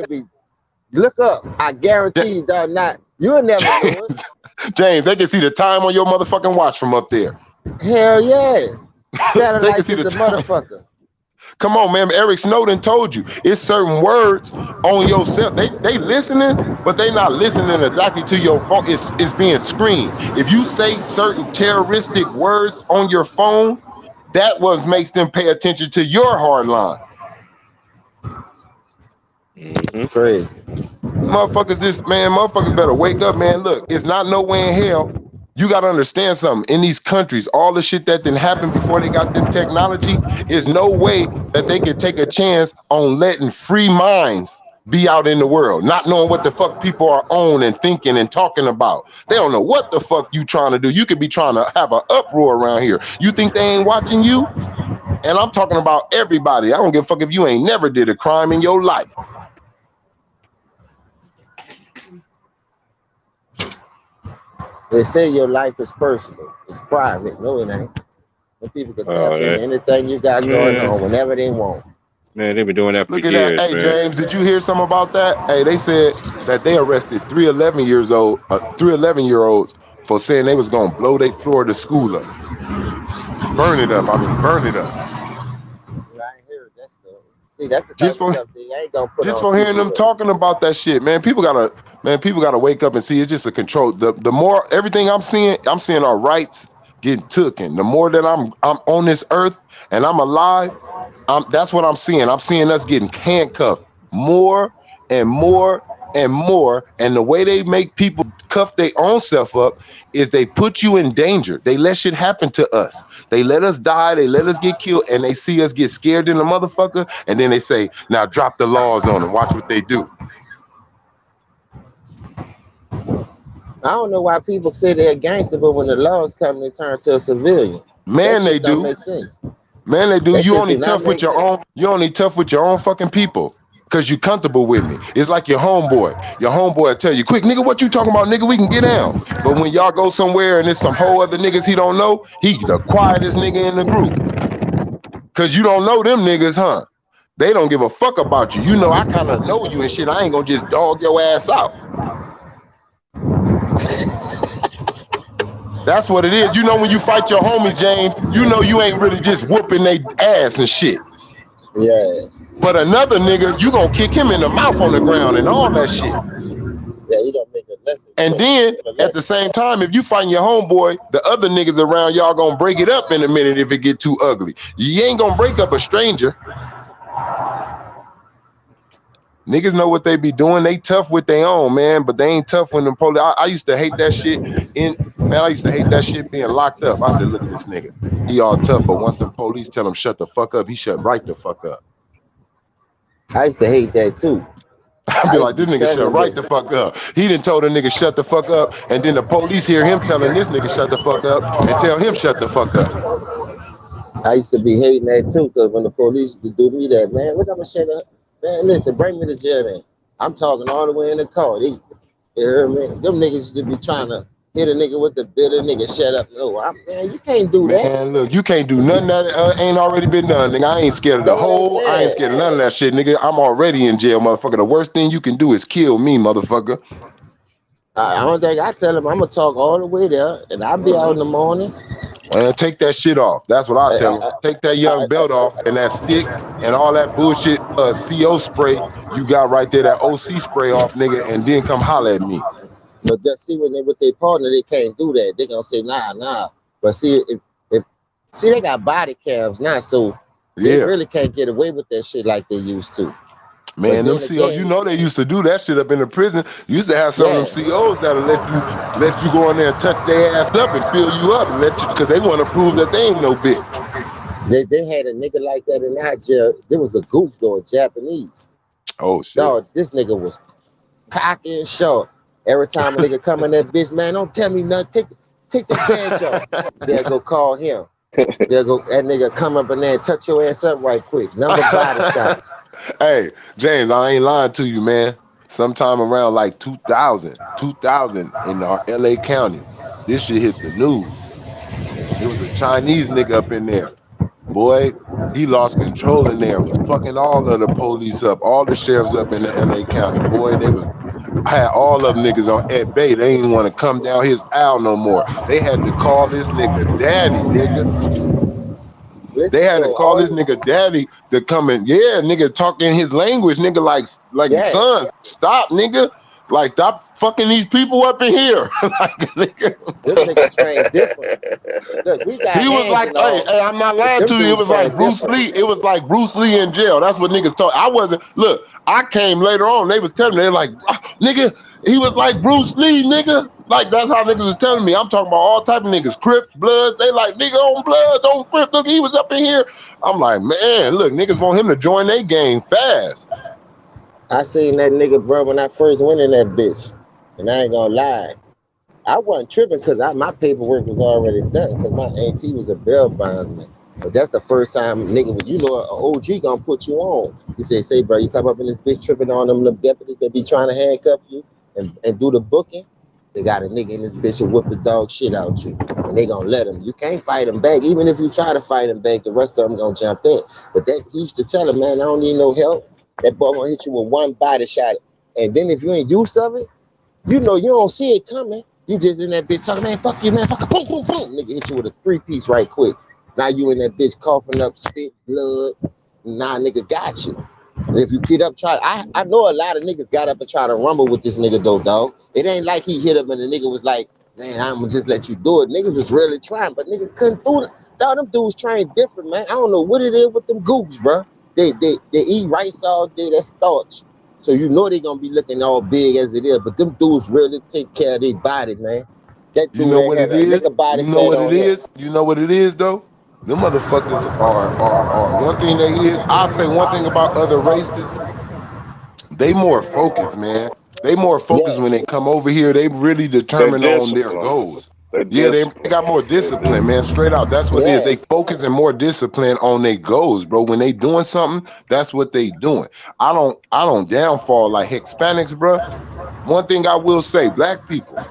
Look up. I guarantee you that not... You'll never know it. James, they can see the time on your motherfucking watch from up there. Hell yeah. Satellites is a motherfucker. Come on, man. Eric Snowden told you it's certain words on your cell. They listening, but they not listening exactly to your phone. It's being screened. If you say certain terroristic words on your phone, that makes them pay attention to your hard line. It's crazy. Motherfuckers better wake up, man. Look, it's not nowhere in hell. You got to understand something. In these countries, all the shit that didn't happen before they got this technology, is no way that they could take a chance on letting free minds be out in the world, not knowing what the fuck people are on and thinking and talking about. They don't know what the fuck you trying to do. You could be trying to have an uproar around here. You think they ain't watching you? And I'm talking about everybody. I don't give a fuck if you ain't never did a crime in your life. They say your life is personal. It's private. No, it ain't. The people can tap into anything you got going on whenever they want. Man, they've been doing that for years. Look at that. Hey, man. James, did you hear something about that? Hey, they said that they arrested 3 11-year-olds for saying they was gonna blow their Florida school up. Burn it up. Burn it up. I ain't heard that stuff. See, that's the just for, stuff they ain't gonna put just on for hearing them talking about that shit, man. People gotta wake up and see it's just a control. The more everything I'm seeing our rights getting taken. The more that I'm on this earth and I'm alive, that's what I'm seeing. I'm seeing us getting handcuffed more and more and more. And the way they make people cuff their own self up is they put you in danger. They let shit happen to us. They let us die. They let us get killed, and they see us get scared in the motherfucker. And then they say, now drop the laws on them. Watch what they do. I don't know why people say they're a gangster, but when the laws come, they turn to a civilian. Man, they do. Make sense. Man, they do. You only tough with your own. You only tough with your own fucking people. Cause you comfortable with me. It's like your homeboy. Your homeboy will tell you, quick, nigga, what you talking about, nigga? We can get down. But when y'all go somewhere and it's some whole other niggas he don't know, he the quietest nigga in the group. Cause you don't know them niggas, huh? They don't give a fuck about you. You know, I kind of know you and shit. I ain't gonna just dog your ass out. That's what it is. You know, when you fight your homies, James, you know you ain't really just whooping they ass and shit. Yeah. But another nigga, you gonna kick him in the mouth on the ground and all that shit. Yeah, you gonna make a lesson. And then at the same time, if you find your homeboy, the other niggas around y'all gonna break it up in a minute if it get too ugly. You ain't gonna break up a stranger. Niggas know what they be doing. They tough with their own, man, but they ain't tough when the police. I used to hate that shit. I used to hate that shit being locked up. I said, look at this nigga. He all tough, but once the police tell him shut the fuck up, he shut right the fuck up. I used to hate that too. I'd be like, this nigga shut right the fuck up. He done told a nigga shut the fuck up, and then the police hear him telling this nigga shut the fuck up and tell him shut the fuck up. I used to be hating that too, because when the police used to do me that, man, look, I'm gonna shut up. Man, listen, bring me to jail then. I'm talking all the way in the car. You hear me? Them niggas used to be trying to hit a nigga with the bitter nigga, shut up. No, man, you can't do that. Man, look, you can't do nothing that ain't already been done, nigga. I ain't scared of the whole, I ain't scared of none of that shit, nigga. I'm already in jail, motherfucker. The worst thing you can do is kill me, motherfucker. I don't think I tell him I'm gonna talk all the way there, and I'll be out in the mornings. Man, take that shit off. That's what I tell him. Take that young belt off and that stick and all that bullshit CO spray you got right there, that OC spray off, nigga, and then come holler at me. But see, when they with their partner, they can't do that. They gonna say nah. But see, if they got body cams now, so they really can't get away with that shit like they used to. Man, them COs, you know they used to do that shit up in the prison. You used to have some of them COs that'll let you go in there and touch their ass up and fill you up and let you, because they want to prove that they ain't no bitch. They had a nigga like that in that jail. There was a goof door, Japanese. Oh shit. Dog, this nigga was cocky and short. Every time a nigga come in that bitch, man, don't tell me nothing. Take that badge off. They'll go call him. They'll go, that nigga come up in there and touch your ass up right quick. Number body shots. Hey, James, I ain't lying to you, man. Sometime around like 2000 in our LA County, this shit hit the news. There was a Chinese nigga up in there. Boy, he lost control in there. Was fucking all of the police up, all the sheriffs up in the LA County. Boy, they had all of them niggas on at bay. They didn't want to come down his aisle no more. They had to call this nigga daddy, nigga. They had to call this nigga daddy to come in. Yeah, nigga talk in his language, nigga, like son, stop, nigga. Like, stop fucking these people up in here. Like, nigga. This nigga trained different. Look, we got he was like, hey, I'm not lying to you. It was like Bruce Lee. It was like Bruce Lee in jail. That's what niggas thought. I wasn't. Look, I came later on. They was telling me, they're like, nigga, he was like Bruce Lee, nigga. Like, that's how niggas was telling me. I'm talking about all type of niggas. Crips, Bloods. They like, nigga, on Bloods, on Crips. Look, he was up in here. I'm like, man, look, niggas want him to join their game fast. I seen that nigga, bro, when I first went in that bitch. And I ain't gonna lie. I wasn't tripping because my paperwork was already done because my auntie was a bail bondsman. But that's the first time, nigga, you know, an OG gonna put you on. He said, say, bro, you come up in this bitch tripping on them deputies that be trying to handcuff you and do the booking. They got a nigga in this bitch and whip the dog shit out you. And they gonna let him. You can't fight him back. Even if you try to fight him back, the rest of them gonna jump in. But that he used to tell him, man, I don't need no help. That boy gonna hit you with one body shot. And then if you ain't used of it, you know you don't see it coming. You just in that bitch talking, man, fuck you, man, fuck, boom, boom, boom. Nigga hit you with a 3-piece right quick. Now you in that bitch coughing up spit, blood. Nah, nigga got you. And if you get up, I know a lot of niggas got up and try to rumble with this nigga though, dog. It ain't like he hit him and the nigga was like, man, I'm gonna just let you do it. Niggas was really trying, but niggas couldn't do it. Dog, them dudes train different, man. I don't know what it is with them goofs, bro. They eat rice all day, that's starch. So you know they gonna be looking all big as it is, but them dudes really take care of their body, man. That dude, you know what it is? You know what it is? You know what it is though? Them motherfuckers are one thing they is. I'll say one thing about other races. They more focused, man. They more focused when they come over here. They really determined on their goals. Yeah, they got more discipline, man. Straight out. That's what it is. They focus and more discipline on their goals, bro. When they doing something, that's what they doing. I don't downfall like Hispanics, bro. One thing I will say, black people,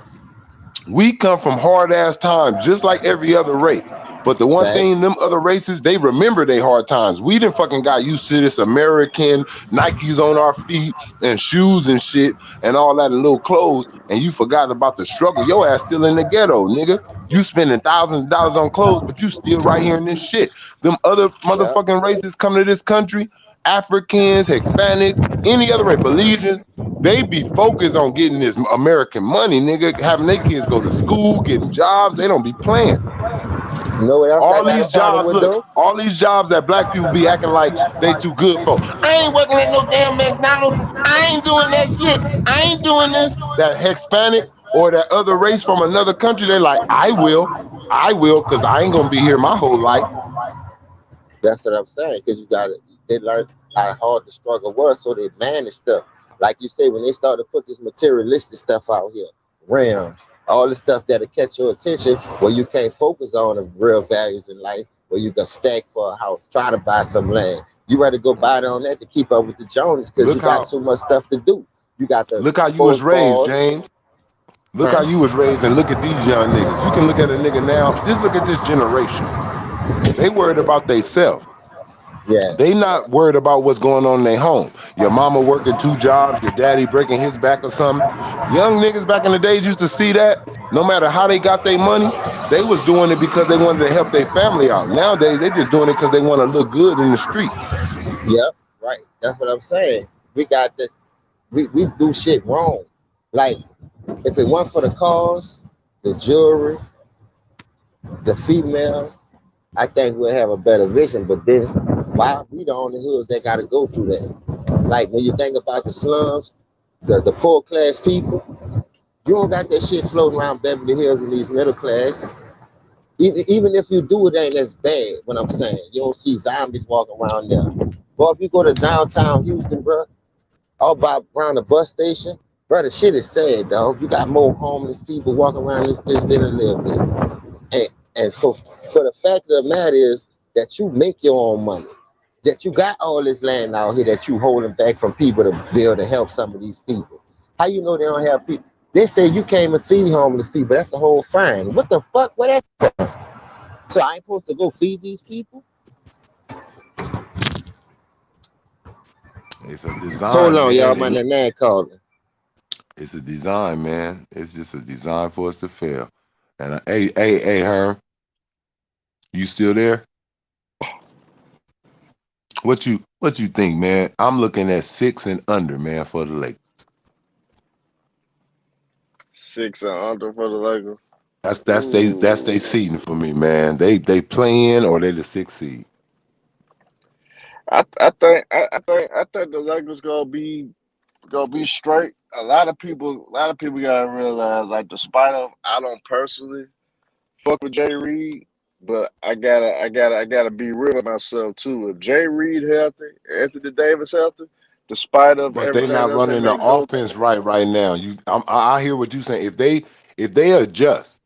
we come from hard ass times, just like every other race. But the one thing, them other races, they remember their hard times. We done fucking got used to this American Nikes on our feet and shoes and shit and all that and little clothes, and you forgot about the struggle. Your ass still in the ghetto, nigga. You spending thousands of dollars on clothes, but you still right here in this shit. Them other motherfucking races come to this country, Africans, Hispanics, any other race, Belizeans, they be focused on getting this American money, nigga, having their kids go to school, getting jobs. They don't be playing. You know what else all these jobs, look, all these jobs that black people be acting like they too good for. I ain't working at no damn McDonald's. I ain't doing that shit. I ain't doing this. That Hispanic or that other race from another country, they like, I will, because I ain't gonna be here my whole life. That's what I'm saying, because you got it. They learned how hard the struggle was, so they managed stuff. Like you say, when they started to put this materialistic stuff out here, rims, all the stuff that'll catch your attention, where you can't focus on the real values in life, where you can stack for a house, try to buy some land. You rather go buy it on that to keep up with the Joneses because you got so much stuff to do. You got the look how you was raised, James. Look how you was raised, and look at these young niggas. You can look at a nigga now. Just look at this generation. They worried about themselves. Yeah. They not worried about what's going on in their home. Your mama working 2 jobs, your daddy breaking his back or something. Young niggas back in the day used to see that. No matter how they got their money, they was doing it because they wanted to help their family out. Nowadays, they just doing it because they want to look good in the street. Yep, right. That's what I'm saying. We got this. We do shit wrong. Like, if it weren't for the cars, the jewelry, the females, I think we'll have a better vision. But then, why we the only hoods that got to go through that? Like, when you think about the slums, the poor class people, you don't got that shit floating around Beverly Hills and these middle class. Even if you do, it ain't as bad. What I'm saying, you don't see zombies walking around there. But if you go to downtown Houston, bro, all about around the bus station, bro, the shit is sad, dog. You got more homeless people walking around this bitch than a little bit. And for the fact of the matter is that you make your own money, that you got all this land out here that you holding back from people to build to help some of these people. How you know they don't have people? They say you came and feed homeless people. That's a whole fine. What the fuck? What that? So I ain't supposed to go feed these people? It's a design. Hold on, y'all. My name calling. It's a design, man. It's just a design for us to fail. And hey, Herm, you still there? What you think, man? I'm looking at 6 and under, man, for the Lakers. 6 and under for the Lakers. That's they seeding for me, man. They play in or they the 6th seed. I think the Lakers gonna be straight. A lot of people gotta realize, like, despite of I don't personally fuck with Jay Reed, but I gotta be real with myself too. If Jay Reed healthy, Anthony Davis healthy, despite of but everything they not else running the offense right now. I hear what you're saying. If they adjust,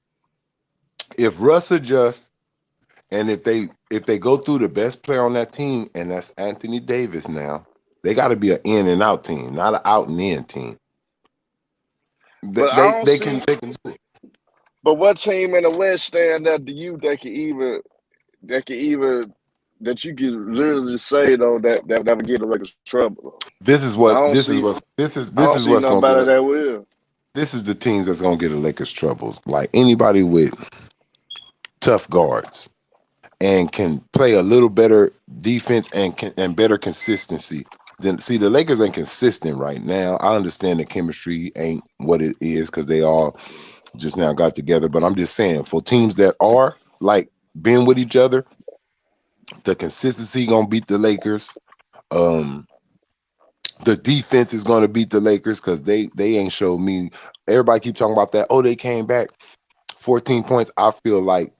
if Russ adjusts, and if they go through the best player on that team, and that's Anthony Davis now, they got to be an in and out team, not an out and in team. They can do it. But what team in the West stand up to you that you can literally say though that would get the Lakers trouble? This is what's gonna get that will. This is the team that's gonna get the Lakers troubles. Like anybody with tough guards and can play a little better defense and better consistency. Then see, the Lakers ain't consistent right now. I understand the chemistry ain't what it is because they all just now got together. But I'm just saying, for teams that are like being with each other, the consistency gonna beat the Lakers. The defense is gonna beat the Lakers because they ain't showed me. Everybody keep talking about that. Oh, they came back 14 points. I feel like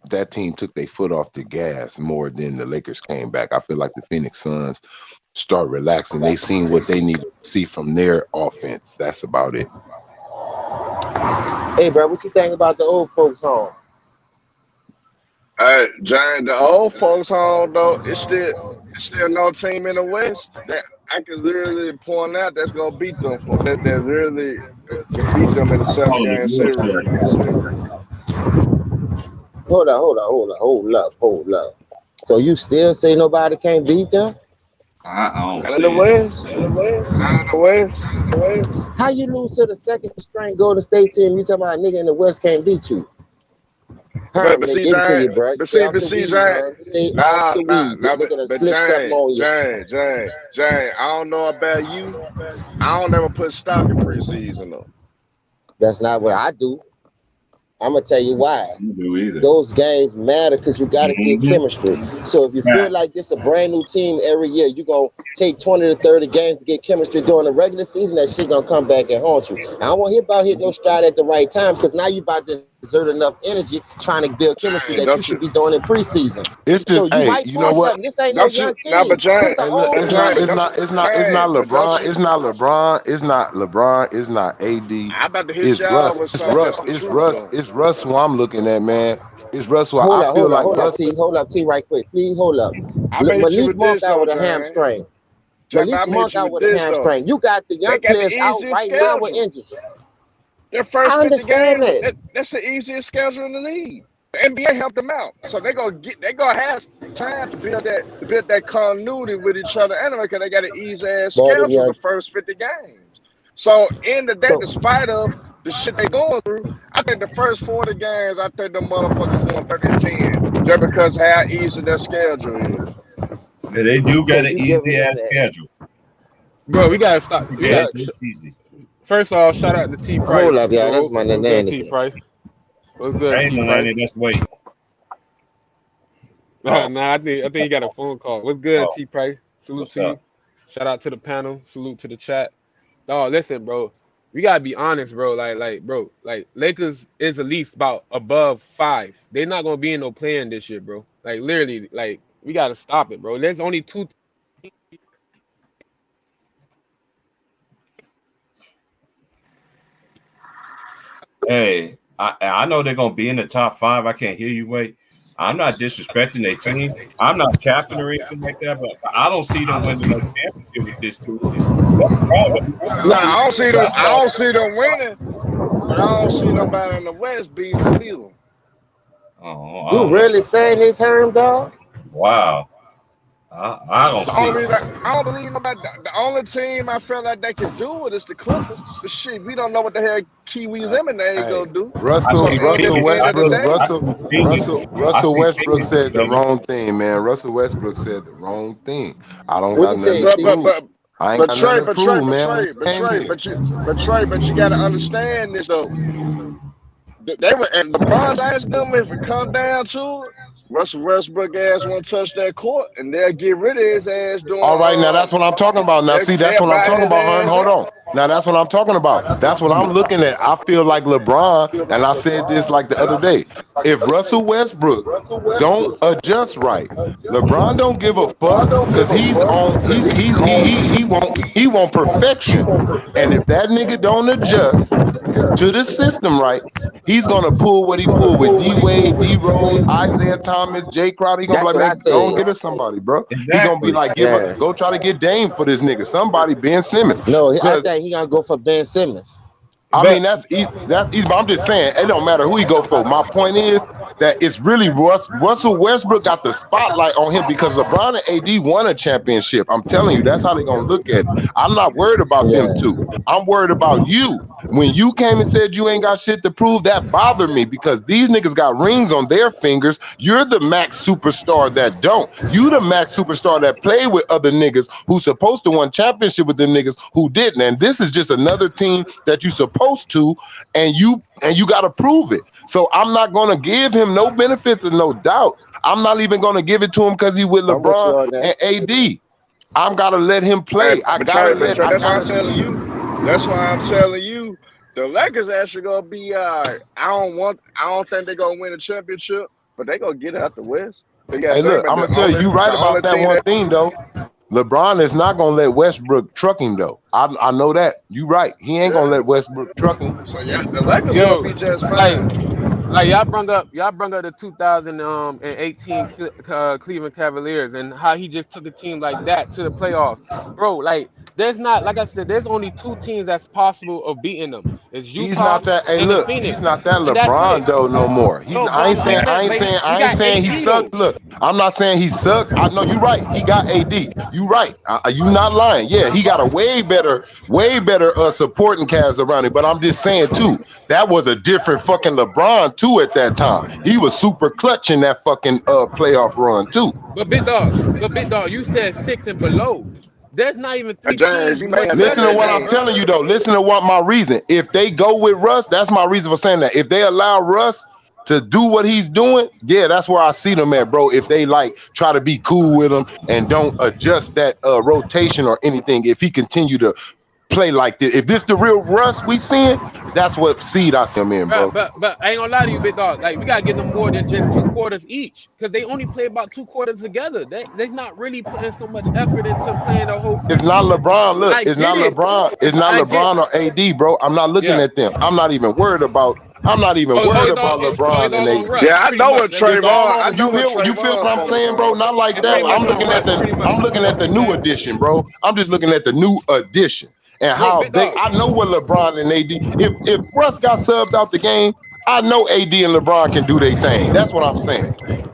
that team took their foot off the gas more than the Lakers came back. I feel like the Phoenix Suns start relaxing. They seen what they need to see from their offense. That's about it. Hey, bro, what you think about the old folks home? Giant, the old folks home though, it's still no team in the West that I can literally point out that's gonna beat them for that really can beat them in a 7-game series. Hold up. So you still say nobody can't beat them? I don't Not in the see it. West. Not in the West. How you lose to the second string Golden State team? You talking about a nigga in the West can't beat you? Herm, But they see, getting to you, Giant. bro. But Stay see, off the weed, Herm. Stay off the weed. This nigga done but slip something on you. Jane, I don't know about you. I don't ever put stock in preseason though. That's not what I do. I'm gonna tell you why. You do either. Those games matter because you got to get chemistry. So if you feel like this a brand new team every year, you gonna take 20 to 30 games to get chemistry during the regular season. That shit gonna come back and haunt you. I don't want to hear about hitting no stride at the right time because now you about to exert enough energy trying to build chemistry that you should be doing in preseason. It's just, So you hey, might you know force what? something. This ain't no young team. This an old It's team. not LeBron. It's not LeBron. It's not AD. I'm about to hit It's y'all Russ. with It's something Russ. that's the It's truth Russ. though. It's Russ who I'm looking at, man. It's Russ who I feel like Hold Russ. up, T, right quick. Please hold up. I'm gonna hit you Malik with Monk this out though, with a Jane. hamstring. I'm Malik gonna Monk hit you out with with a this though. hamstring. You got the They young got the players out easiest right now with schedule. injuries. Their first I 50 understand games, that. that's the easiest schedule in the league. The NBA helped them out, so they gonna have time to build that continuity with each other anyway, because they got an easy ass Boy, them schedule young. the first 50 games. So in the day, despite of the shit they going through, I think the first 40 games, I think the motherfuckers won 30-10 just because how easy their schedule is. Yeah, they do got an you easy giving us ass that. schedule. Bro, we gotta stop. We got Games is easy. first off, shout out to T Price. Hold up, y'all. That's Bro, my what's good, T nanny. Price? What's good, Ain't T no Price? Lenny, let's wait. Nah, I think he got a phone call. What's good, Oh, T Price? Salute what's to you. up? Shout out to the panel. Salute to the chat. No, listen, bro. We gotta be honest, bro. Bro, Lakers is at least about above 5. They're not gonna be in no playing this year, bro. Like literally, we gotta stop it, bro. There's only 2. Hey, I know they're gonna be in the top 5. I can't hear you. Wait, I'm not disrespecting their team. I'm not capping or anything like that, but I don't see them winning no championship with this team. Nah, I don't see them winning, but I don't see nobody in the West beating them either. Oh, I You don't really know. saying this, Herm, dog? Wow, I don't The see only it. reason I don't believe nobody. The only team I feel like they can do it is the Clippers. But shit, we don't know what the hell Kiwi Lemonade Hey, gonna do. I So see end of the Westbrook, day, Russell Westbrook said the wrong thing, man. Russell Westbrook said the wrong thing. I don't What got he nothing say, to T? prove. I ain't got nothing to prove, man. but you gotta understand this though. They were and LeBron James them if it come down to it, Russell Westbrook ass won't touch that court and they'll get rid of his ass doing All right, now that's what I'm talking about. Now, see, that's they'll what I'm buy talking his about, Herm. ass Hold out. on. Now, that's what I'm talking about. That's what I'm looking at. I feel like LeBron, and I said this like the other day. If Russell Westbrook don't adjust right, LeBron don't give a fuck because he want perfection. And if that nigga don't adjust to the system right, he's gonna pull what he pulled with D Wade, D Rose, Isaiah Thomas, Jay Crowder. He gonna be like, man, don't get us somebody, bro. Exactly. He gonna be like, go try to get Dame for this nigga. Somebody, Ben Simmons. No, I think he gonna go for Ben Simmons. I mean, that's easy. But I'm just saying, it don't matter who he go for. My point is that it's really Russell Westbrook got the spotlight on him because LeBron and AD won a championship. I'm telling you, that's how they're gonna look at it. I'm not worried about them two. I'm worried about you. When you came and said you ain't got shit to prove, that bothered me because these niggas got rings on their fingers. You're the max superstar that don't. You the max superstar that play with other niggas who's supposed to win championship with them niggas who didn't. And this is just another team that you supposed to, and you got to prove it. So I'm not gonna give him no benefits and no doubts. I'm not even gonna give it to him because he with LeBron and AD. I'm gotta let him play. That's why I'm telling you. That's why I'm telling you. The Lakers actually gonna be all right. I don't think they're gonna win a championship, but they gonna get out the West. Hey, look, I'm gonna tell you, you right about that one thing though. LeBron is not gonna let Westbrook truck him though. I know that. You right. He ain't gonna let Westbrook truck him. So yeah, the Lakers gonna be just fine. Like y'all brought up the 2018 Cleveland Cavaliers and how he just took a team like that to the playoffs, bro. Like there's not, like I said, there's only two teams that's possible of beating them. It's He's Utah not that. Hey, and the look, Phoenix, he's not that and that's LeBron it. though no more. No, but I ain't I'm saying. I saying, ain't but saying. he I ain't got saying he AD though. sucks. Look, I'm not saying he sucks. I know you're right. He got AD. You right. You not lying. Yeah, he got a way better supporting cast around him. But I'm just saying too, that was a different fucking LeBron too at that time. He was super clutch in that fucking playoff run too. But big dog, you said 6 and below. There's not even three James, teams you may much have missed Listen better to than what that I'm them, game. bro. telling you though. Listen to what my reason. If they go with Russ, that's my reason for saying that. If they allow Russ to do what he's doing, yeah, that's where I see them at, bro. If they like try to be cool with him and don't adjust that rotation or anything, if he continue to play like this, if this the real Russ we seeing, that's what seed I see him in, bro. But I ain't gonna lie to you, big dog. Like we gotta give them more than just 2 quarters each, because they only play about 2 quarters together. They're not really putting so much effort into playing the whole It's not preseason. LeBron. Look, I it's get not it. LeBron. It's not I get. LeBron or AD, bro. I'm not looking Yeah. at them. I'm not even worried about. I'm not even Oh, worried it's all. about It's LeBron and all on AD. Russ, Yeah, I pretty know much. what Let's It's be all honest. Trayvon. I on know what you feel what Trayvon I'm saying, focus bro? on. Not like It's that. pretty I'm much on looking at Russ, the pretty much. I'm looking at the new edition, bro. I'm just looking at the new edition and Bro, how big dog. I know what LeBron and AD. If Russ got subbed out the game, I know AD and LeBron can do their thing. That's what I'm saying.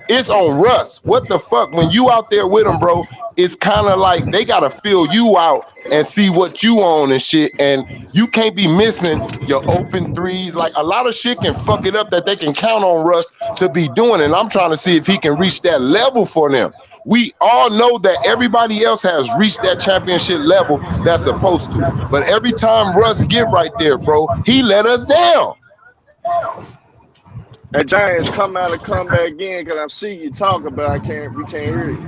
It's on Russ. What the fuck? When you out there with them, bro, it's kind of like they gotta fill you out and see what you own and shit. And you can't be missing your open threes. Like a lot of shit can fuck it up that they can count on Russ to be doing. And I'm trying to see if he can reach that level for them. We all know that everybody else has reached that championship level that's supposed to. But every time Russ get right there, bro, he let us down. Hey, James, come out and come back in because I'm seeing you talking, but we can't hear you.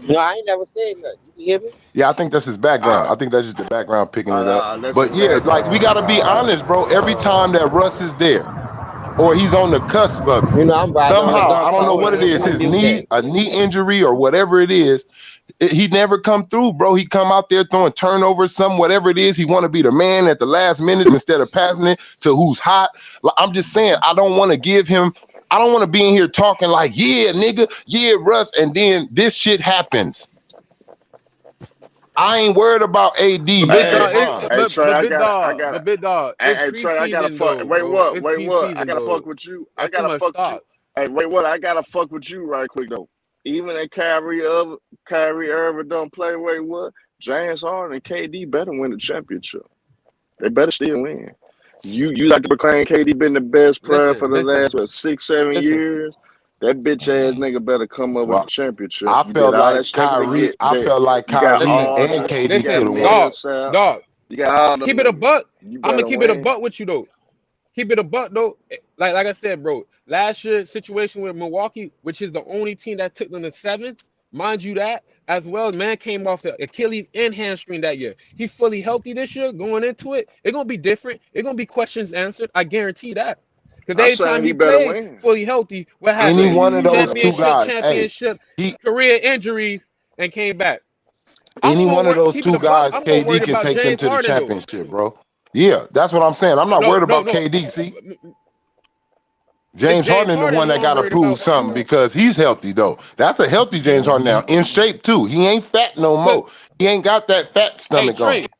No, I ain't never said nothing. You can hear me? Yeah, I think that's his All background. right. I think that's just the background picking it up. That's his But yeah, like we background. gotta be honest, bro. Every time that Russ is there, or he's on the cusp of it, You know, I'm riding on the somehow golf I don't cart. know Hold what on, it is, let me his mute knee, that. a knee injury or whatever it is, he never come through, bro. He come out there throwing turnovers, whatever it is. He want to be the man at the last minutes instead of passing it to who's hot. Like, I'm just saying, I don't want to give him. I don't want to be in here talking like, yeah, nigga, yeah, Russ, and then this shit happens. I ain't worried about AD But big and dog, LeBron. Hey, Trey, but big dog, but big dog. It's Hey, Trey, I gotta preseason fuck. though, Wait, bro. what? It's Wait, what? I preseason gotta fuck though. with you. I That's too gotta much fuck with you. thought. Hey, wait, what? I gotta fuck with you right quick though. Even if Kyrie Irving don't play, wait, what? James Harden and KD better win the championship. They better still win. You like to proclaim KD been the best player for the last 6, 7 years. That bitch ass nigga better come up with Well, the championship. I You felt did all that like shit to Kyrie. get I that. felt like You got Kyrie all and the, KD you got could have won. Millsap. Dog. You got all them Keep it a niggas. buck. You I'm better gonna keep it a win. buck with you though. Keep it a buck though. Like I said, bro. Last year's situation with Milwaukee, which is the only team that took them to 7, mind you that as well. Man came off the Achilles and hamstring that year. He's fully healthy this year. Going into it, it's gonna be different. It's gonna be questions answered. I guarantee that. Because I'm every saying time he he better played win. fully healthy, what I'm Any happened? saying one of he better those two win. guys, Championship, he career injuries, and came back. any one of those Keep it two a buck. guys, I'm more worried KD can about take them James to the Harden though. championship, bro. Yeah, that's what I'm saying. I'm not No, worried no, about no. KD. See, It's James James Harden, the Harden one who that I'm got to worried prove about. something because he's healthy though. That's a healthy James Harden now, in shape too. He ain't fat no more. He ain't got that fat Hey stomach on. Trey,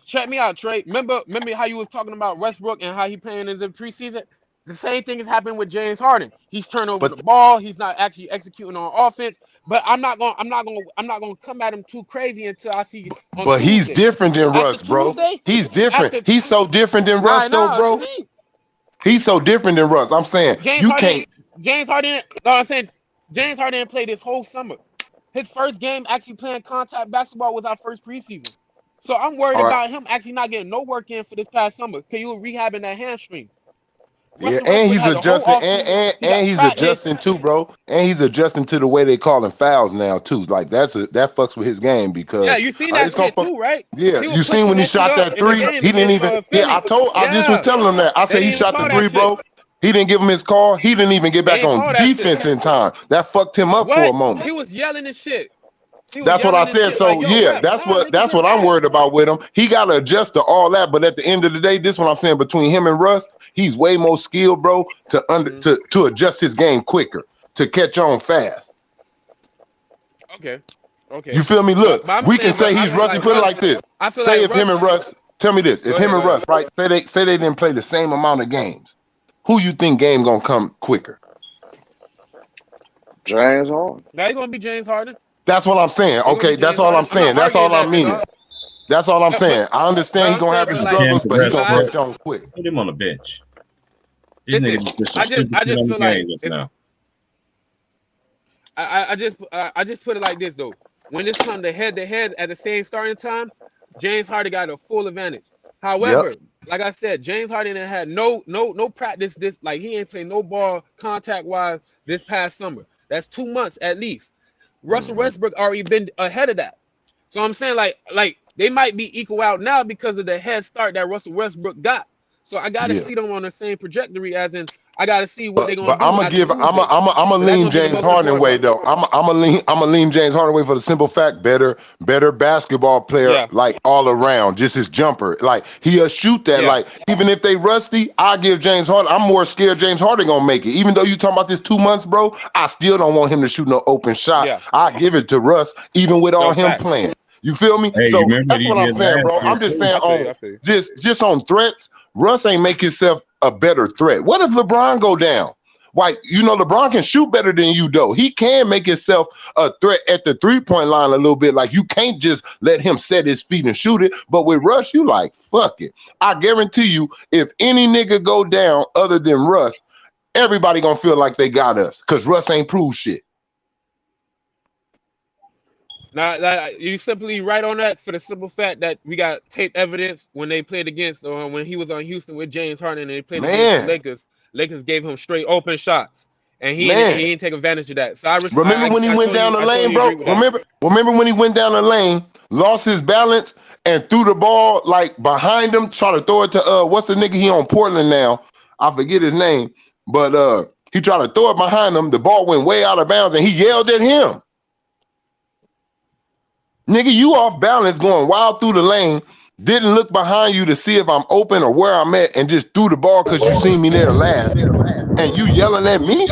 check me out, Trey. Remember how you was talking about Westbrook and how he playing in the preseason? The same thing is happening with James Harden. He's turning over the But ball. He's not actually executing on offense. But I'm not gonna come at him too crazy until I see on but he's Tuesday. different than After Russ, bro. Tuesday, He's different. after He's so different than Russ I though, know what you bro. mean. He's so different than Russ. I'm saying James you Harden, can't. James Harden. No, I'm saying James Harden didn't play this whole summer. His first game actually playing contact basketball was our first preseason. So I'm worried All right. about him actually not getting no work in for this past summer because you were rehabbing that hamstring. Yeah, Russell and Westbrook he's had the whole adjusting, offseason. He got and he's practice. adjusting too, bro. And he's adjusting to the way they calling fouls now too. Like that fucks with his game Yeah, because you seen that it's gonna shit fuck. too, right? Yeah, He was you seen pushing when he that shit shot up that in the three? game He didn't against even. Yeah, Philly. I just was Yeah, telling him that. I they said he didn't even shot the call that three, shit. bro. He didn't give him his call. He didn't even get They back didn't on call that shit. defense in time. That fucked him up for a What? moment. He was yelling and shit. He was That's what I yelling and said. shit like, So "Yo, yeah, ref, nah, nigga, that's get what I'm back." worried about with him. He got to adjust to all that, but at the end of the day, this is what I'm saying. Between him and Russ, he's way more skilled, bro, to adjust his game quicker, to catch on fast. Okay. Okay. You feel me? Look, But I'm we can saying, but say I he's feel rusty. like Put it Russ. like this. I feel Say like if him and Russ, tell me this. If him and Russ, right? Say they didn't play the same amount of games. Who you think game gonna come quicker? James Harden. Now gonna be James Harden. That's what I'm saying. It's gonna be Okay, that's James all Harden. I'm saying. I'm not That's all arguing I'm that, meaning. dog. That's all I'm But saying. I understand he I'm gonna have saying, his but like, struggles, but he gonna I, catch on quick. Put him on the bench. These listen, niggas just I just on the feel game like just if now. I just put it like this though. When it's come to head at the same starting time, James Harden got a full advantage. Yep. However, like I said, James Harden ain't had no practice this, like he ain't played no ball contact wise this past summer. That's 2 months at least. Russell Westbrook already been ahead of that. So I'm saying like they might be equal out now because of the head start that Russell Westbrook got. So I gotta Yeah. see them on the same trajectory as in I gotta see what they're But gonna I'm do gonna after give I'm Tuesday. a So that's lean gonna be the James most Harden important way part. though. I'm a lean James Harden way for the simple fact better basketball player Yeah. like all around. Just his jumper, like he'll shoot that. Yeah. Like even if they rusty, I give James Harden. I'm more scared James Harden gonna make it. Even though you talking about this 2 months, bro, I still don't want him to shoot no open shot. Yeah. I give it to Russ, even with all No him fact. playing. You feel me? Hey, you So remember what that's he what I'm did saying, bro. last year I'm just too? saying I feel you. just on threats, Russ ain't make himself a better threat. What if LeBron go down? Like, LeBron can shoot better than you, though. He can make himself a threat at the three-point line a little bit. Like, you can't just let him set his feet and shoot it. But with Russ, you like, fuck it. I guarantee you, if any nigga go down other than Russ, everybody gonna feel like they got us because Russ ain't proved shit. Now, you simply right on that for the simple fact that we got tape evidence when they played against, or when he was on Houston with James Harden and they played against the Man, Lakers. Lakers gave him straight open shots, and he man. didn't take advantage of that. So I Remember when he went down the lane, bro? agree with that. Remember when he went down the lane, lost his balance, and threw the ball like behind him, try to throw it to what's the nigga he on Portland now? I forget his name, but he tried to throw it behind him. The ball went way out of bounds, and he yelled at him. Nigga, you off balance going wild through the lane, didn't look behind you to see if I'm open or where I'm at, and just threw the ball because you seen me there last. And you yelling at me?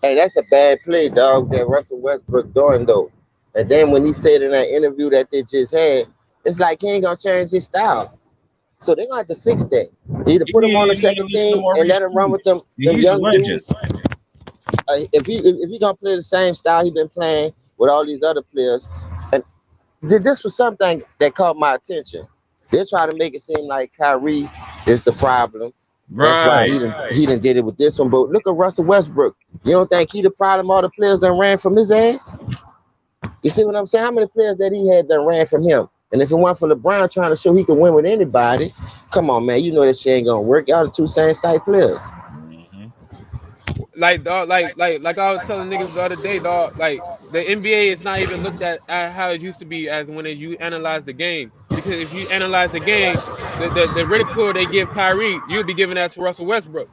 Hey, that's a bad play, dog, that Russell Westbrook doing, though. And then when he said in that interview that they just had, it's like he ain't going to change his style. So they're going to have to fix that. Either put him on the second team and let him run with them young dudes. If he going to play the same style he been playing with all these other players. And this was something that caught my attention. They're trying to make it seem like Kyrie is the problem. That's why he done did it with this one. But look at Russell Westbrook. You don't think he the problem? All the players that ran from his ass? You see what I'm saying? How many players that he had that ran from him? And if it weren't for LeBron trying to show he can win with anybody, come on, man. You know that shit ain't gonna work. Y'all the two same type players. Like dog, like I was telling niggas the other day, dog. Like the NBA is not even looked at how it used to be as when you analyze the game. Because if you analyze the game, the ridicule they give Kyrie, you'll be giving that to Russell Westbrook.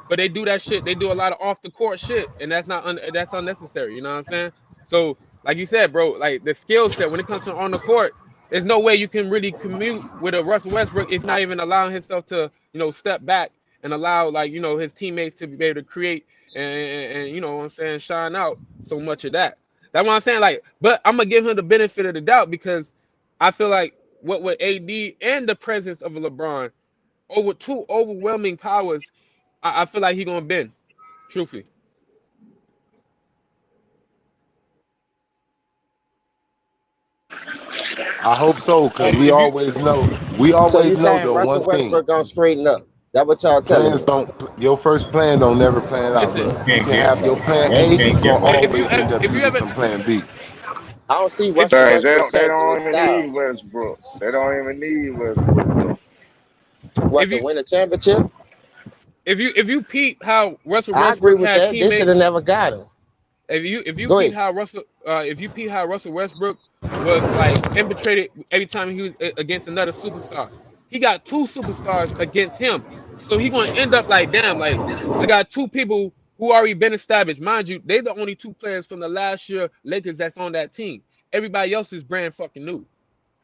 But they do that shit. They do a lot of off the court shit, and that's that's unnecessary. You know what I'm saying? So, like you said, bro, like the skill set when it comes to on the court, there's no way you can really commute with a Russell Westbrook if not even allowing himself to step back and allow his teammates to be able to create and you know what I'm saying, shine out so much of that. That's what I'm saying. Like, but I'm gonna give him the benefit of the doubt because I feel like what with AD and the presence of a LeBron over two overwhelming powers, I feel like he's gonna bend. Truthfully. I hope so, because Like we if you always know So you though saying Russell one thing. Westbrook gonna straighten up? That what y'all telling me? Your first plan don't never plan out. listen, Look, you can have your plan A, it's gonna if you always end up if you giving ever some plan B. I don't see if Russell Dang, Westbrook they changing don't his even style. need Westbrook. They don't even need Westbrook though. What, if to you win a championship? if you peep how Russell I agree Westbrook with had that. They should teammates. have never got him. If you Go peep ahead. how Russell Westbrook was like infiltrated every time he was against another superstar. He got two superstars against him. So he gonna end up like, damn, like I got two people who already been established. Mind you, they the only two players from the last year Lakers that's on that team. Everybody else is brand fucking new.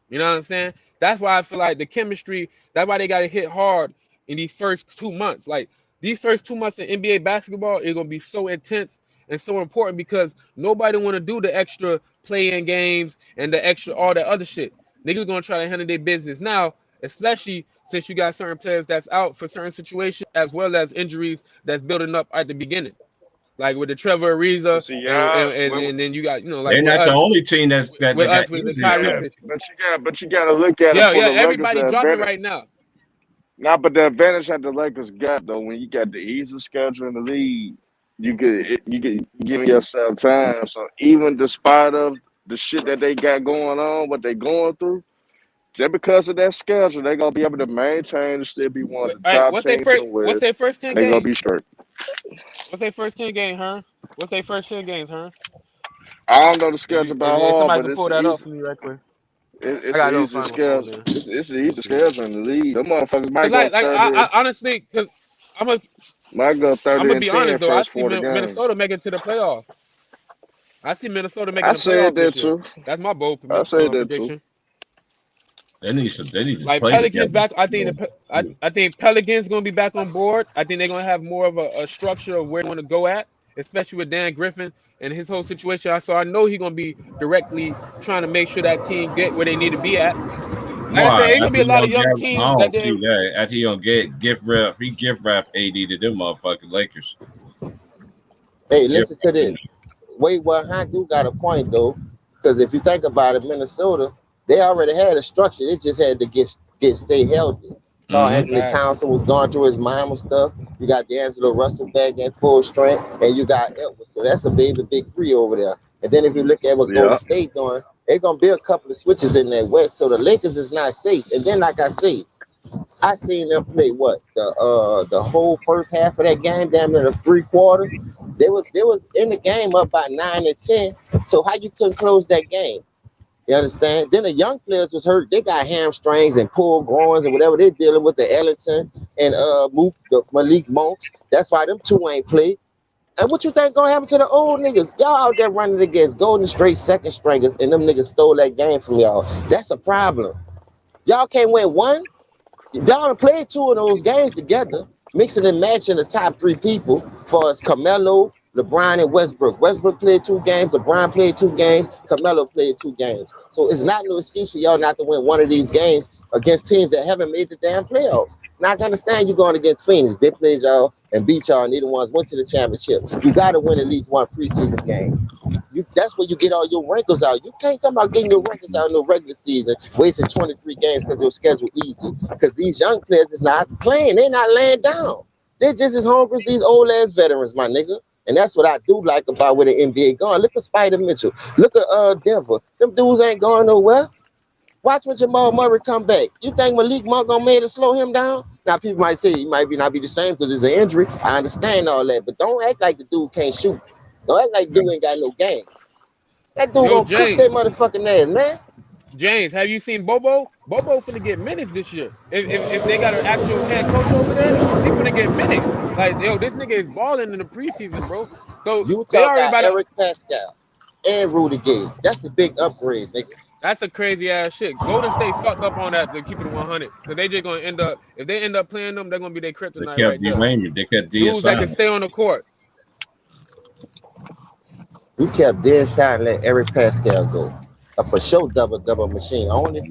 You know what I'm saying? That's why I feel like the chemistry, that's why they gotta hit hard in these first 2 months. Like these first 2 months in NBA basketball is gonna be so intense and so important because nobody want to do the extra play-in games and the extra all that other shit. Niggas gonna try to handle their business now, especially since you got certain players that's out for certain situations as well as injuries that's building up at the beginning. Like with the Trevor Ariza, See, and then you got like They're with not the us, only team that with got us with the injuries. Kyrie. yeah, but you gotta look at it Yeah, for the Lakers. everybody The dropping advantage, right now. nah, but the advantage that the Lakers got though, when you got the easiest schedule in the league, you could give yourself time. So even despite of the shit that they got going on, what they going through, just because of that schedule, they're gonna be able to maintain and still be one of the All right, top teams in the what's West. their first 10 They're gonna games? be straight. What's their first 10 games, huh? What's their first 10 games, huh? I don't know the schedule by If heart, somebody but can it's pull that up for me right quick. it's I an gotta go easy find my phone schedule. there. It's an easy schedule in the league. Them motherfuckers might Cause go like 30 I and honestly, cause I'm a might go I'm 30 gonna and be 10 honest though. I first see 40 games. Minnesota making it to the playoffs. I see Minnesota I making the said playoffs that this year. too. That's my bold I said that too. prediction. They need to Like play Pelicans together. back. I think Pelicans gonna be back on board. I think they're gonna have more of a structure of where they want to go at, especially with Dan Griffin and his whole situation. So I know he's gonna be directly trying to make sure that team get where they need to be at. Like I Why? said, it's gonna After be a he lot of don't young get, I teams don't that they. see that. After he don't get gift ref AD to them motherfucking Lakers. Hey, Gift listen to this. Wait, well, Hunt do got a point though, because if you think about it, Minnesota, they already had a structure. They just had to get stay healthy. Carl Anthony Facts. Townsend was going through his mama stuff. You got D'Angelo Russell back at full strength, and you got Edwards. So that's a baby big three over there. And then if you look at what Golden Yeah. State doing, they're gonna be a couple of switches in that West. So the Lakers is not safe. And then, like I say, I seen them play what the whole first half of that game, damn near the 3 quarters. They was in the game up by 9 and 10. So how you couldn't close that game? You understand? Then the young players was hurt. They got hamstrings and pulled groins and whatever they're dealing with. The Ellington and Malik Monks. That's why them two ain't played. And what you think gonna happen to the old niggas? Y'all out there running against Golden State second stringers, and them niggas stole that game from y'all. That's a problem. Y'all can't win one. Y'all done played 2 of those games together, mixing and matching the top 3 people for us: Carmelo, LeBron, and Westbrook. Westbrook played 2 games, LeBron played 2 games, Carmelo played 2 games. So it's not no excuse for y'all not to win one of these games against teams that haven't made the damn playoffs. Now I can understand you going against Phoenix. They played y'all and beat y'all, and neither ones went to the championship. You got to win at least one preseason game. That's where you get all your wrinkles out. You can't talk about getting your wrinkles out in the regular season, wasting 23 games because your schedule easy. Because these young players is not playing. They're not laying down. They're just as hungry as these old ass veterans, my nigga. And that's what I do like about where the NBA going. Look at Spider Mitchell. Look at Denver. Them dudes ain't going nowhere. Watch when Jamal Murray come back. You think Malik Monk gonna make it slow him down? Now people might say he might not be the same because it's an injury. I understand all that, but don't act like the dude can't shoot. Don't act like the dude ain't got no game. That dude gonna cook that motherfucking ass, man. James, have you seen Bobo? Bobo finna get minutes this year. If they got an actual head coach over there, he finna get minutes. Like, yo, this nigga is balling in the preseason, bro. So they Utah already got about Eric Pascal and Rudy Gay. That's a big upgrade, nigga. That's a crazy ass shit. Golden State fucked up on that to keep it 100. Cause they just gonna end up, if they end up playing them, they're gonna be their They kryptonite kept right D there. Wayne. They kept D Dudes that can assignment. stay on the court. You kept dead side and let Eric Pascal go. A for sure double machine. Only if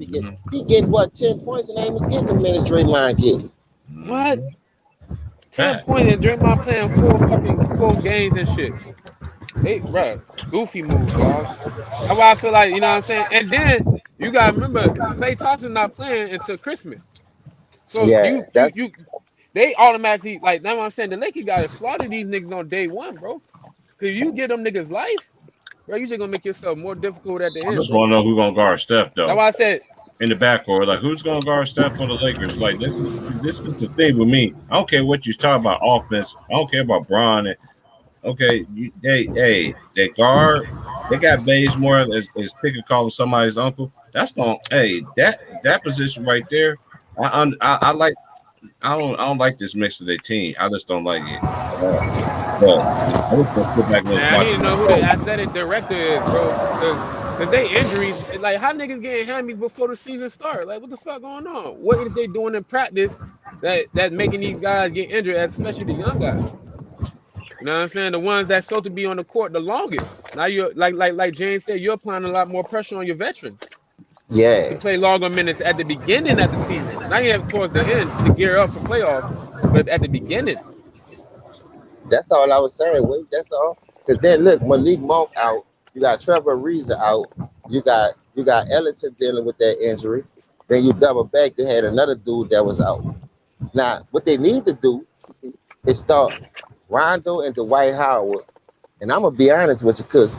he getting what 10 points and ain't getting the minutes Draymond getting. What? 10 points and Draymond playing 4 games and shit. They, bro, goofy moves, dog. That's why I feel like, you know what I'm saying? And then you gotta remember, Klay Thompson not playing until Christmas. So Yeah, they automatically, like, that's what I'm saying. The Lakers gotta slaughter these niggas on day one, bro. Cause if you give them niggas life, bro, you just gonna make yourself more difficult at the I end, just bro. want to know who's gonna guard Steph though. That's why I said in the backcourt, like who's gonna guard Steph for the Lakers? Like this is the thing with me. I don't care what you talk about offense. I don't care about Bron. Okay, they guard. They got Bazemore as Picker calling somebody's uncle. That's gonna that position right there. I like. I don't like this mix of their team. I just don't like it. But I just gonna sit back and man, I watch need to know who the athletic director is, bro. Cause they injuries, like how niggas getting hammies before the season start? Like what the fuck going on? What is they doing in practice that's making these guys get injured, especially the young guys? You know what I'm saying? The ones that's supposed to be on the court the longest. Now you're like James said, you're applying a lot more pressure on your veterans to Yeah, play longer minutes at the beginning of the season. Not yet towards the end to gear up for playoffs, but at the beginning. that's all I was saying. Wait, that's all. Because then look, Malik Monk out. You got Trevor Ariza out. You got Ellington dealing with that injury. Then you double back. They had another dude that was out. Now, what they need to do is start Rondo and Dwight Howard. And I'm gonna be honest with you, because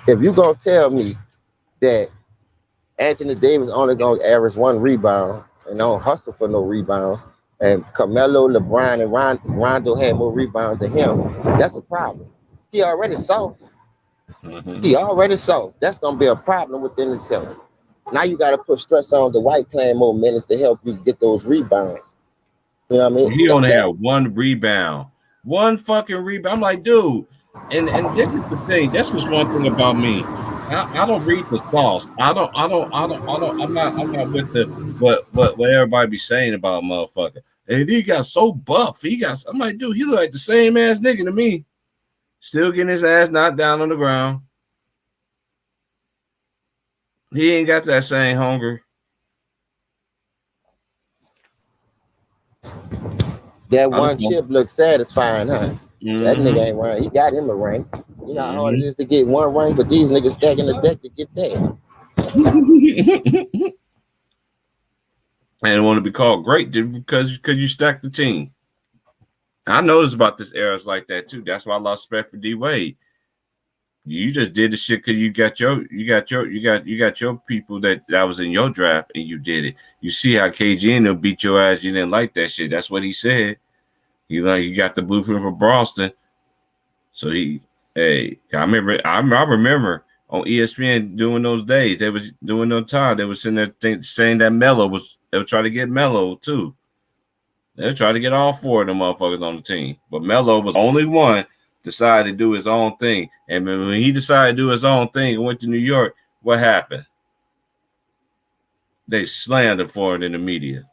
if you gonna tell me that Anthony Davis only gonna average 1 rebound and don't hustle for no rebounds, and Carmelo, LeBron, and Rondo had more rebounds than him, that's a problem. He already soft. He already soft. That's gonna be a problem within itself. Now you gotta put stress on Dwight playing more minutes to help you get those rebounds. You know what I mean? He only had 1 rebound. 1 fucking rebound. I'm like, dude, and this is the thing. That's just one thing about me. I don't read the sauce. I'm not with the what everybody be saying about motherfucker. And he got so buff. I'm like, dude, he look like the same ass nigga to me. Still getting his ass knocked down on the ground. He ain't got that same hunger. That one chip looks satisfying, huh? That nigga ain't right. He got him a ring. You know how hard it is to get 1 ring, but these niggas stacking the deck to get that. And want to be called great because you stack the team. I noticed about this era is like that too. That's why I lost respect for D Wade. You just did the shit because you got your people that was in your draft and you did it. You see how KG and them beat your ass. You didn't like that shit. That's what he said. He got the blueprint for Boston. So I remember on ESPN doing those days. They was doing no time. They was sitting there saying that Melo they were trying to get Melo too. They were trying to get all 4 of them motherfuckers on the team. But Melo was only one decided to do his own thing. And when he decided to do his own thing and went to New York, what happened? They slammed him for it in the media.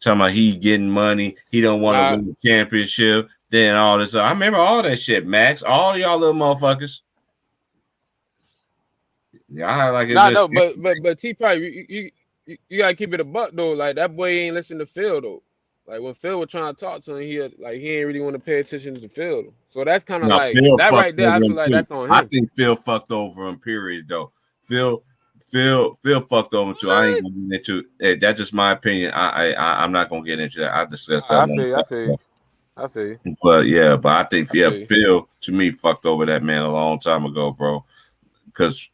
Talking about he getting money. He don't want to win the championship. Then all this. I remember all that shit, Max. All y'all little motherfuckers. Yeah, like but T-Pipe, you gotta keep it a buck though. Like that boy ain't listen to Phil though. Like when Phil was trying to talk to him, he ain't really want to pay attention to Phil. So that's kind of like Phil that right there. I feel like that's on him. I think Phil fucked over him. Period. Though Phil fucked over him too. I ain't gonna get into it. That's just my opinion. I'm not gonna get into that. I discussed that. I feel you. But I think Phil to me fucked over that man a long time ago, bro. Because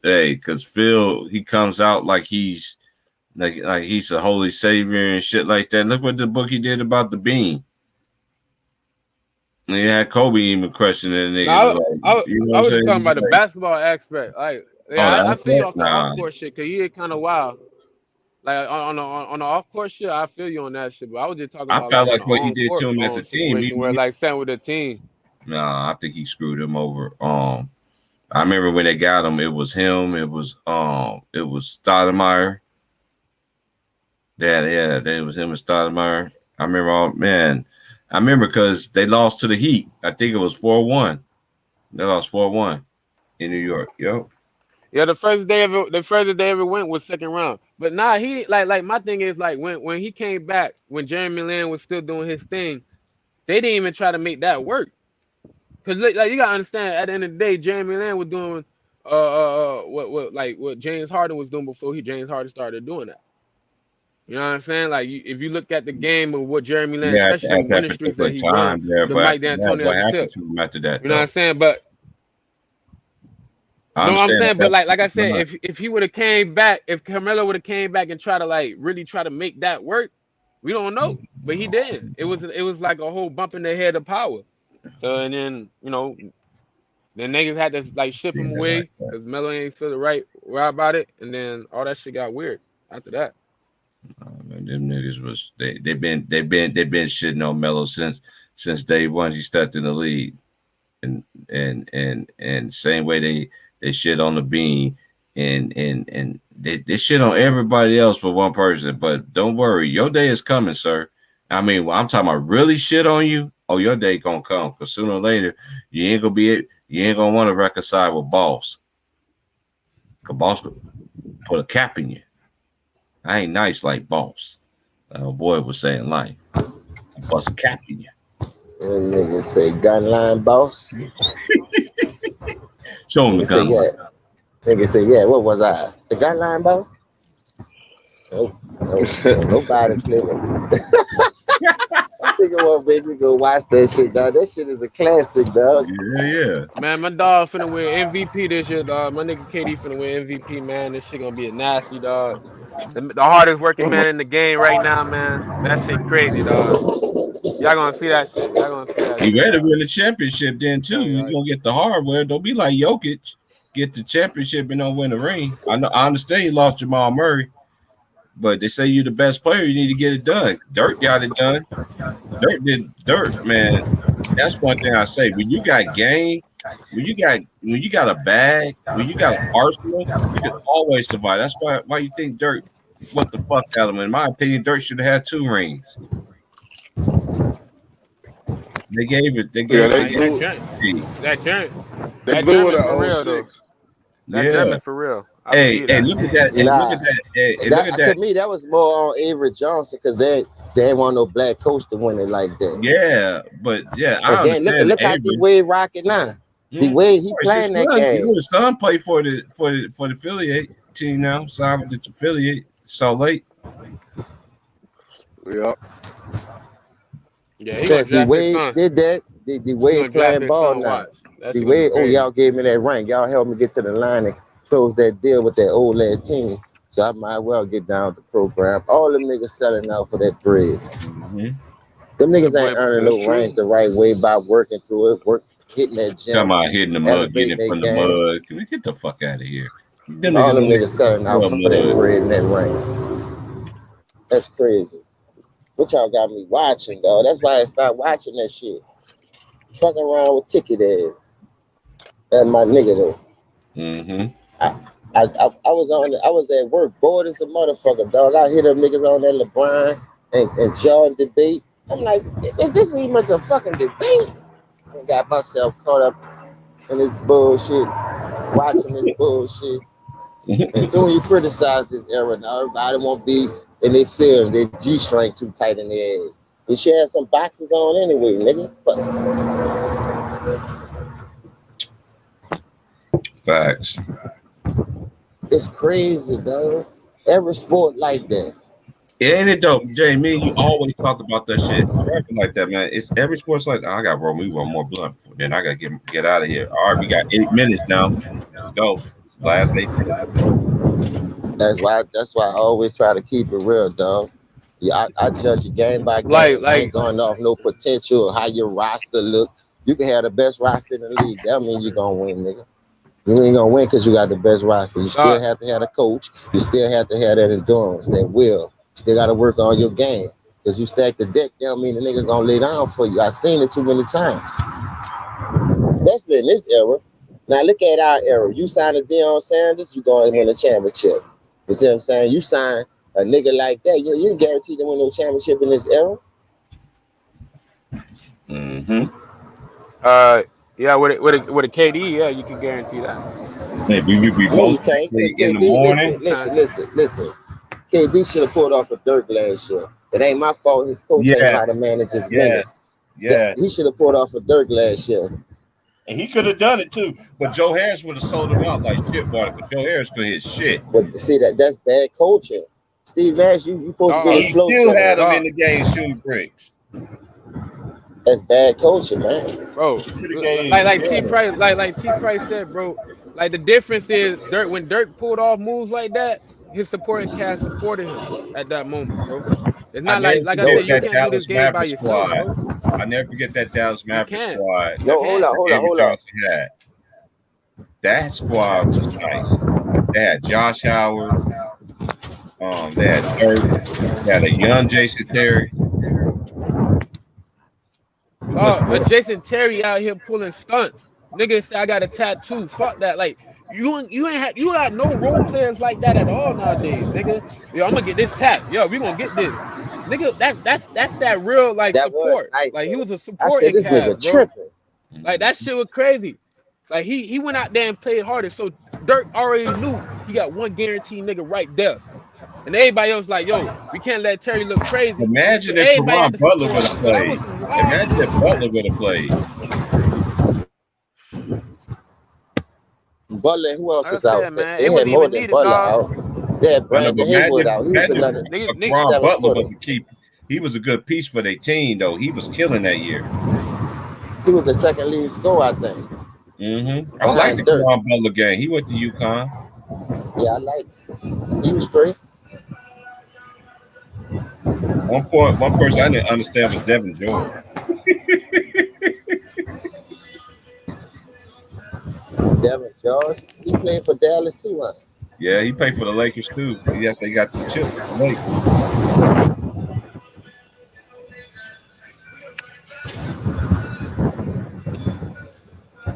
Phil, he comes out like he's like he's a holy savior and shit like that. Look what the book he did about the bean. And he had Kobe even questioning it. I was just talking about the basketball aspect. Like, I feel you off the off-court shit because he kind of wild. Like on the off-court shit, I feel you on that shit. But I was just talking about. I felt like what he did to him as a team. He were like sat with the team. Nah, I think he screwed him over. I remember when they got him, it was him. It was Stoudemire. Yeah, it was him and Stoudemire. I remember because they lost to the Heat. I think it was 4-1. They lost 4-1 in New York. Yo. Yeah, the first day they ever went was second round. But nah, he like my thing is like when he came back, when Jeremy Lin was still doing his thing, they didn't even try to make that work. Cause like you gotta understand, at the end of the day, Jeremy Lin was doing what James Harden was doing before James Harden started doing that. You know what I'm saying? Like if you look at the game of what Jeremy Lin, especially in winning streaks that he won, the Mike D'Antoni tip. After that, you know what I'm saying? But I'm saying, but like I said, if he would have came back, if Carmelo would have came back and try to make that work, we don't know. But he didn't. It was like a whole bump in the head of power. So and then then niggas had to like ship him away because Melo ain't feel the right about it, and then all that shit got weird after that. Them niggas was they've been shitting on Melo since day one he stepped in the league, and same way they shit on the Bean and they shit on everybody else but one person. But don't worry, your day is coming, sir. I mean, I'm talking about really shit on you. Oh, your day gonna come because sooner or later you ain't gonna want to reconcile with boss. Cause boss could put a cap in you. I ain't nice like boss. Boy was saying like, bust a cap in you. And nigga say gun line boss. Show him the gun. Yeah. Nigga say, yeah, what was I? The gun line boss? Nope. Nobody play with me. I think I want to make me go watch that shit, dog. That shit is a classic, dog. Yeah. Man, my dog finna win MVP this year, dog. My nigga KD finna win MVP, man. This shit gonna be a nasty, dog. The hardest working man in the game right now, man. That shit crazy, dog. Y'all gonna see that shit. Y'all gonna see that shit. You better win the championship then too. You gonna get the hardware. Don't be like Jokic. Get the championship and don't win the ring. I understand you lost Jamal Murray, but they say you're the best player. You need to get it done. Dirk got it done. Dirk, man. That's one thing I say. When you got game, when you got a bag, when you got an arsenal, you can always survive. That's why you think Dirk, what the fuck out of him. In my opinion, Dirk should have had 2 rings. They gave it. They gave it. That joint. They blew it at for real, 06. That German for real. Hey, look at that. Hey, look at that. Hey, look at that. To me, that was more on Avery Johnson because they ain't want no black coach to win it like that. Yeah, but yeah, I understand. Look how D-Wade rocking now. D-Wade, he playing that game. His son played for the affiliate team now. Signed with the affiliate so late. Yep. Yeah, Since D-Wade did that, D-Wade playing ball now. D-Wade, y'all gave me that rank. Y'all helped me get to the line and close that deal with that old ass team. So I might well get down with the program. All them niggas selling out for that bread. Mm-hmm. Them niggas ain't earning no ranks the right way by working through it, hitting that gym. Come on, hitting the mud, getting it from the mud. Can we get the fuck out of here? All them niggas selling out for that bread and that rank. That's crazy. What y'all got me watching, dog? That's why I started watching that shit. Fucking around with Ticket ass. That's my nigga though. Mm-hmm. I was at work, bored as a motherfucker, dog. I hear them niggas on that LeBron and John debate. I'm like, is this even a fucking debate? I got myself caught up in this bullshit, watching this bullshit. And soon you criticize this era, now everybody won't be in their fear, their G-string too tight in their ass. You should have some boxes on anyway, nigga. Fuck. Facts. It's crazy, dog. Every sport like that. Ain't it dope, Jay? Me and you always talk about that shit. Like that, man. It's every sport's like, I got roll me one more blunt. Then I gotta get out of here. All right, we got 8 minutes now. Let's go. It's the last 8 minutes. That's why I always try to keep it real, dog. Yeah, I judge a game by game. I ain't going off no potential, how your roster look. You can have the best roster in the league. That mean you're gonna win, nigga. You ain't gonna win because you got the best roster. You still have to have a coach. You still have to have that endurance, that will. You still got to work on your game. Because you stack the deck, that don't mean the nigga gonna lay down for you. I seen it too many times. Especially in this era. Now look at our era. You sign a Deion Sanders, you gonna win a championship. You see what I'm saying? You sign a nigga like that, you guaranteed to win no championship in this era. Mm-hmm. Yeah, with a KD, yeah, you can guarantee that. Hey, we both play in the morning. Listen. KD should have pulled off a Dirk last year. It ain't my fault. His coach ain't how to manage his minutes. Yeah. He should have pulled off a Dirk last year. And he could have done it too, but Joe Harris would have sold him out like shit, but Joe Harris could hit shit. But see that's bad coaching. Steve Nash, you supposed to be the flow. He still had him in the game shooting bricks. That's bad coaching, man. Bro, like T Price said, bro. Like the difference is when Dirk pulled off moves like that, his supporting cast supported him at that moment, bro. It's not like I said, you can't do this game by yourself, bro. I never forget that Dallas Mavericks squad. No, hold up. That squad was nice. They had Josh Howard. They had Dirk. They had a young Jason Terry. Jason Terry out here pulling stunts. Niggas say I got a tattoo. Fuck that. Like you got no role players like that at all nowadays, nigga. Yo, I'm gonna get this tap. Yo, we gonna get this. nigga, that's that real like That was support. nice Like he though. was a I said supporting this nigga cast, bro. tripping. Like that shit was crazy. Like he went out there and played harder. So Dirk already knew he got one guaranteed nigga right there. And everybody else like, yo, we can't let Terry look crazy. So Imagine if everybody had Karan to Butler support would him. have So that played. was wild. Imagine if Butler would have played. Butler, and who else Like I was out? said, man, They it had wasn't more even than needed, Butler dog. out. They had I know, Brandon but Haywood out. He was imagine another Niggas, Karan 7 Butler footer. was a key. He was a good piece for their team, though. He was killing that year. He was the second lead scorer, I think. I like the Behind Dirk. Karan Butler game. He went to UConn. Yeah, I like. He was straight. One person I didn't understand was Devin Jordan. Devin George. He played for Dallas too, huh? Yeah, he played for the Lakers too. Yes, they got the chip.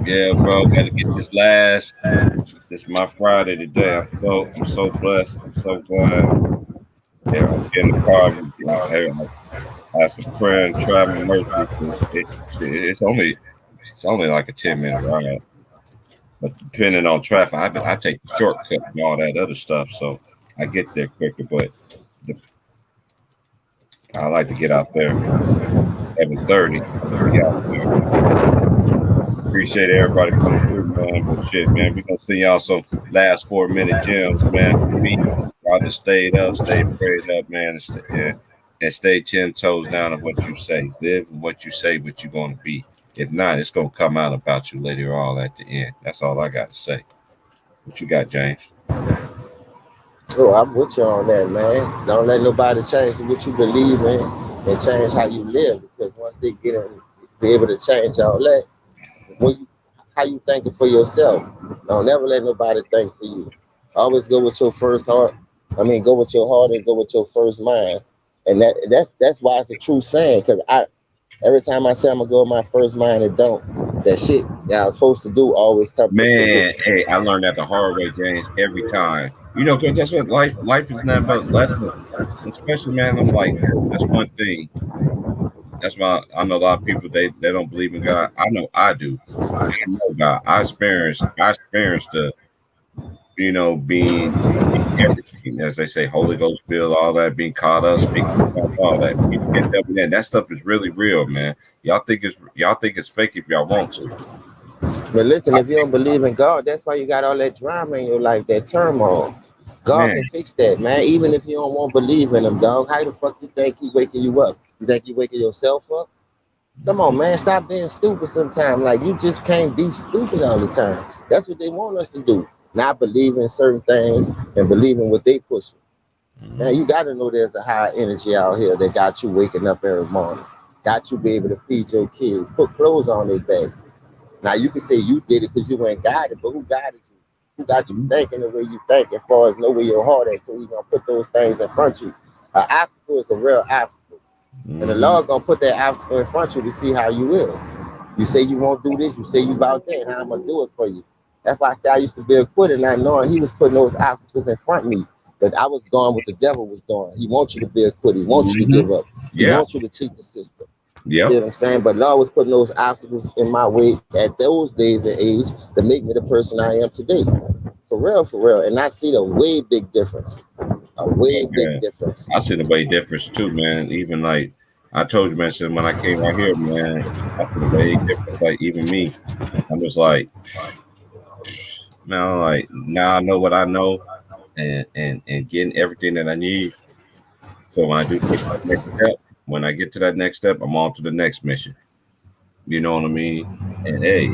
Yeah, bro, gotta get this last. This is my Friday today. I'm so blessed. I'm so glad. Yeah, I'm getting the car. I ask for prayer and traveling mercy. It's only like a 10-minute ride. But depending on traffic, I take the shortcut and all that other stuff, so I get there quicker. But I like to get out there 7:30. Appreciate everybody coming through, man. But shit, man, we gonna see y'all some last 4-minute gems, man. For me, I just stayed up, stayed prayed up, man, and stay 10 toes down of what you say. Live what you say, what you're gonna be. If not, it's gonna come out about you later on at the end. That's all I got to say. What you got, James? Oh, I'm with you on that, man. Don't let nobody change what you believe in and change how you live, because once they get in, be able to change all that, how you thinking for yourself. Don't never let nobody think for you. Always go with your first heart. Go with your heart and go with your first mind. And that's why it's a true saying, because every time I say I'm gonna go with my first mind, it don't. That shit that I was supposed to do always comes to fruition. Hey, I learned that the hard way, James, every time. You know, because that's what life is not about lessons. Especially, man, I'm like, that's one thing. That's why I know a lot of people they don't believe in God. I know I do. I know God. I experienced the, being everything, as they say, Holy Ghost filled, all that, being caught up, speaking all that. You get that stuff is really real, man. Y'all think it's fake if y'all want to. But listen, if you don't believe in God, that's why you got all that drama in your life, that turmoil. God can fix that, man. Even if you don't want to believe in him, dog. How the fuck you think he waking you up? You think you waking yourself up? Come on, man. Stop being stupid sometimes. Like, you just can't be stupid all the time. That's what they want us to do. Not believe in certain things and believe in what they pushing. Man, you got to know there's a high energy out here that got you waking up every morning. Got you be able to feed your kids, put clothes on their back. Now, you can say you did it because you weren't guided, but who guided you? Who got you thinking the way you think as far as know where your heart is, so he's going to put those things in front of you. An obstacle is a real obstacle. And the Lord going to put that obstacle in front of you to see how you is. You say you won't do this, you say you about that, and I'm going to do it for you. That's why I say I used to be a quitter, not knowing he was putting those obstacles in front of me. But I was going what the devil was doing. He wants you to be a quitter. He wants you to give up. He wants you to cheat the system. Yeah. See what I'm saying? But Lord was putting those obstacles in my way at those days and age to make me the person I am today. For real. And I see the way big difference. Big difference. I see the way difference too, man. Even like I told you, man, since when I came out here, man, I see the way difference. Like even me, I'm just like, now, like now I know what I know, and getting everything that I need. So when I do take that next step, when I get to that next step, I'm on to the next mission. You know what I mean? And hey,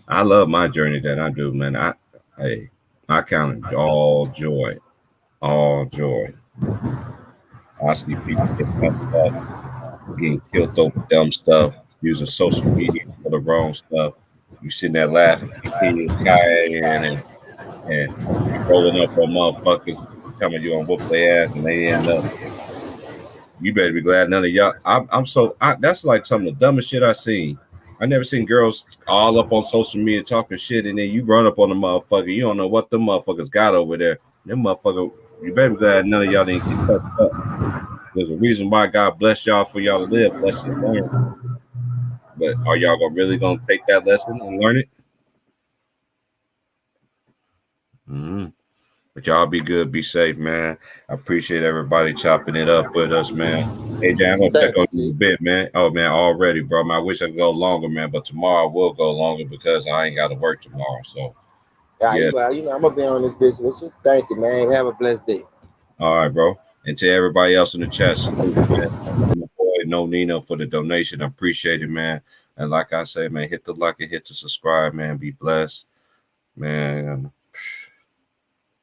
I love my journey that I do, man. I count it all joy. I see people get messed up, getting killed over dumb stuff, using social media for the wrong stuff. You sitting there laughing, and rolling up on motherfuckers, telling you on whoop their ass, and they end up. You better be glad none of y'all. That's like some of the dumbest shit I seen. I never seen girls all up on social media talking shit, and then you run up on the motherfucker. You don't know what the motherfuckers got over there. Them motherfucker You better be glad none of y'all didn't get touched up. There's a reason why God blessed y'all for y'all to live. Lessons learned. But are y'all really gonna take that lesson and learn it? Mm-hmm. But y'all be good, be safe, man. I appreciate everybody chopping it up with us, man. Hey, Jay, I'm gonna check on you a bit, man. Oh man, already, bro. Man, I wish I could go longer, man. But tomorrow I will go longer because I ain't got to work tomorrow. So yeah, I'm gonna be on this bitch with you. Thank you, man. Have a blessed day. All right, bro. And to everybody else in the chat, salute, man. My boy No Nino for the donation. I appreciate it, man. And like I say, man, hit the like and hit the subscribe, man. Be blessed, man.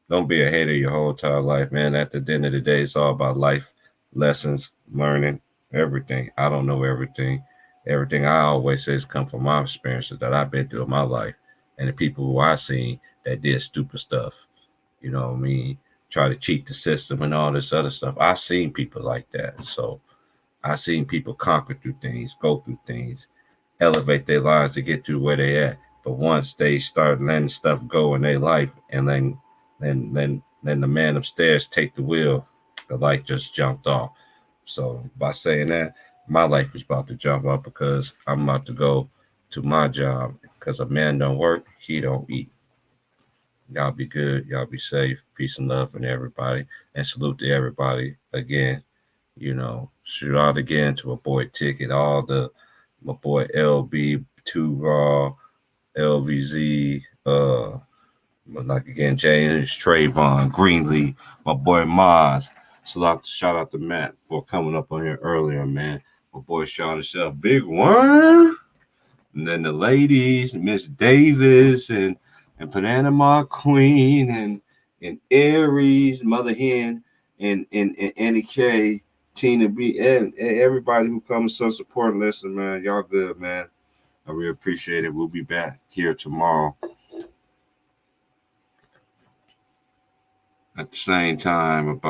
Don't be a hater your whole entire life, man. At the end of the day, it's all about life lessons, learning, everything. I don't know everything. Everything I always say has come from my experiences that I've been through in my life and the people who I seen that did stupid stuff. You know what I mean? Try to cheat the system and all this other stuff. I seen people like that. So I seen people conquer through things, go through things, elevate their lives to get to where they at. But once they start letting stuff go in their life and then the man upstairs take the wheel, the light just jumped off. So by saying that, my life is about to jump off because I'm about to go to my job because a man don't work, he don't eat. Y'all be good. Y'all be safe. Peace and love from everybody. And salute to everybody again. You know, shout out again to a boy Ticket, my boy LB, 2 Raw, LVZ, like again, James, Trayvon, Greenlee, my boy Maz. Shout out to Matt for coming up on here earlier, man. My boy Sean himself, Big One. And then the ladies, Miss Davis and Panama Queen and Aries, Mother Hen, and Annie K, Tina B, and everybody who comes to support and listen, man. Y'all good, man. I really appreciate it. We'll be back here tomorrow at the same time. It's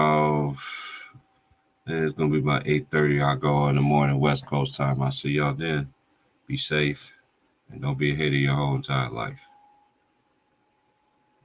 gonna be about 8:30. I'll go in the morning, West Coast time. I'll see y'all then. Be safe and don't be a hater your whole entire life.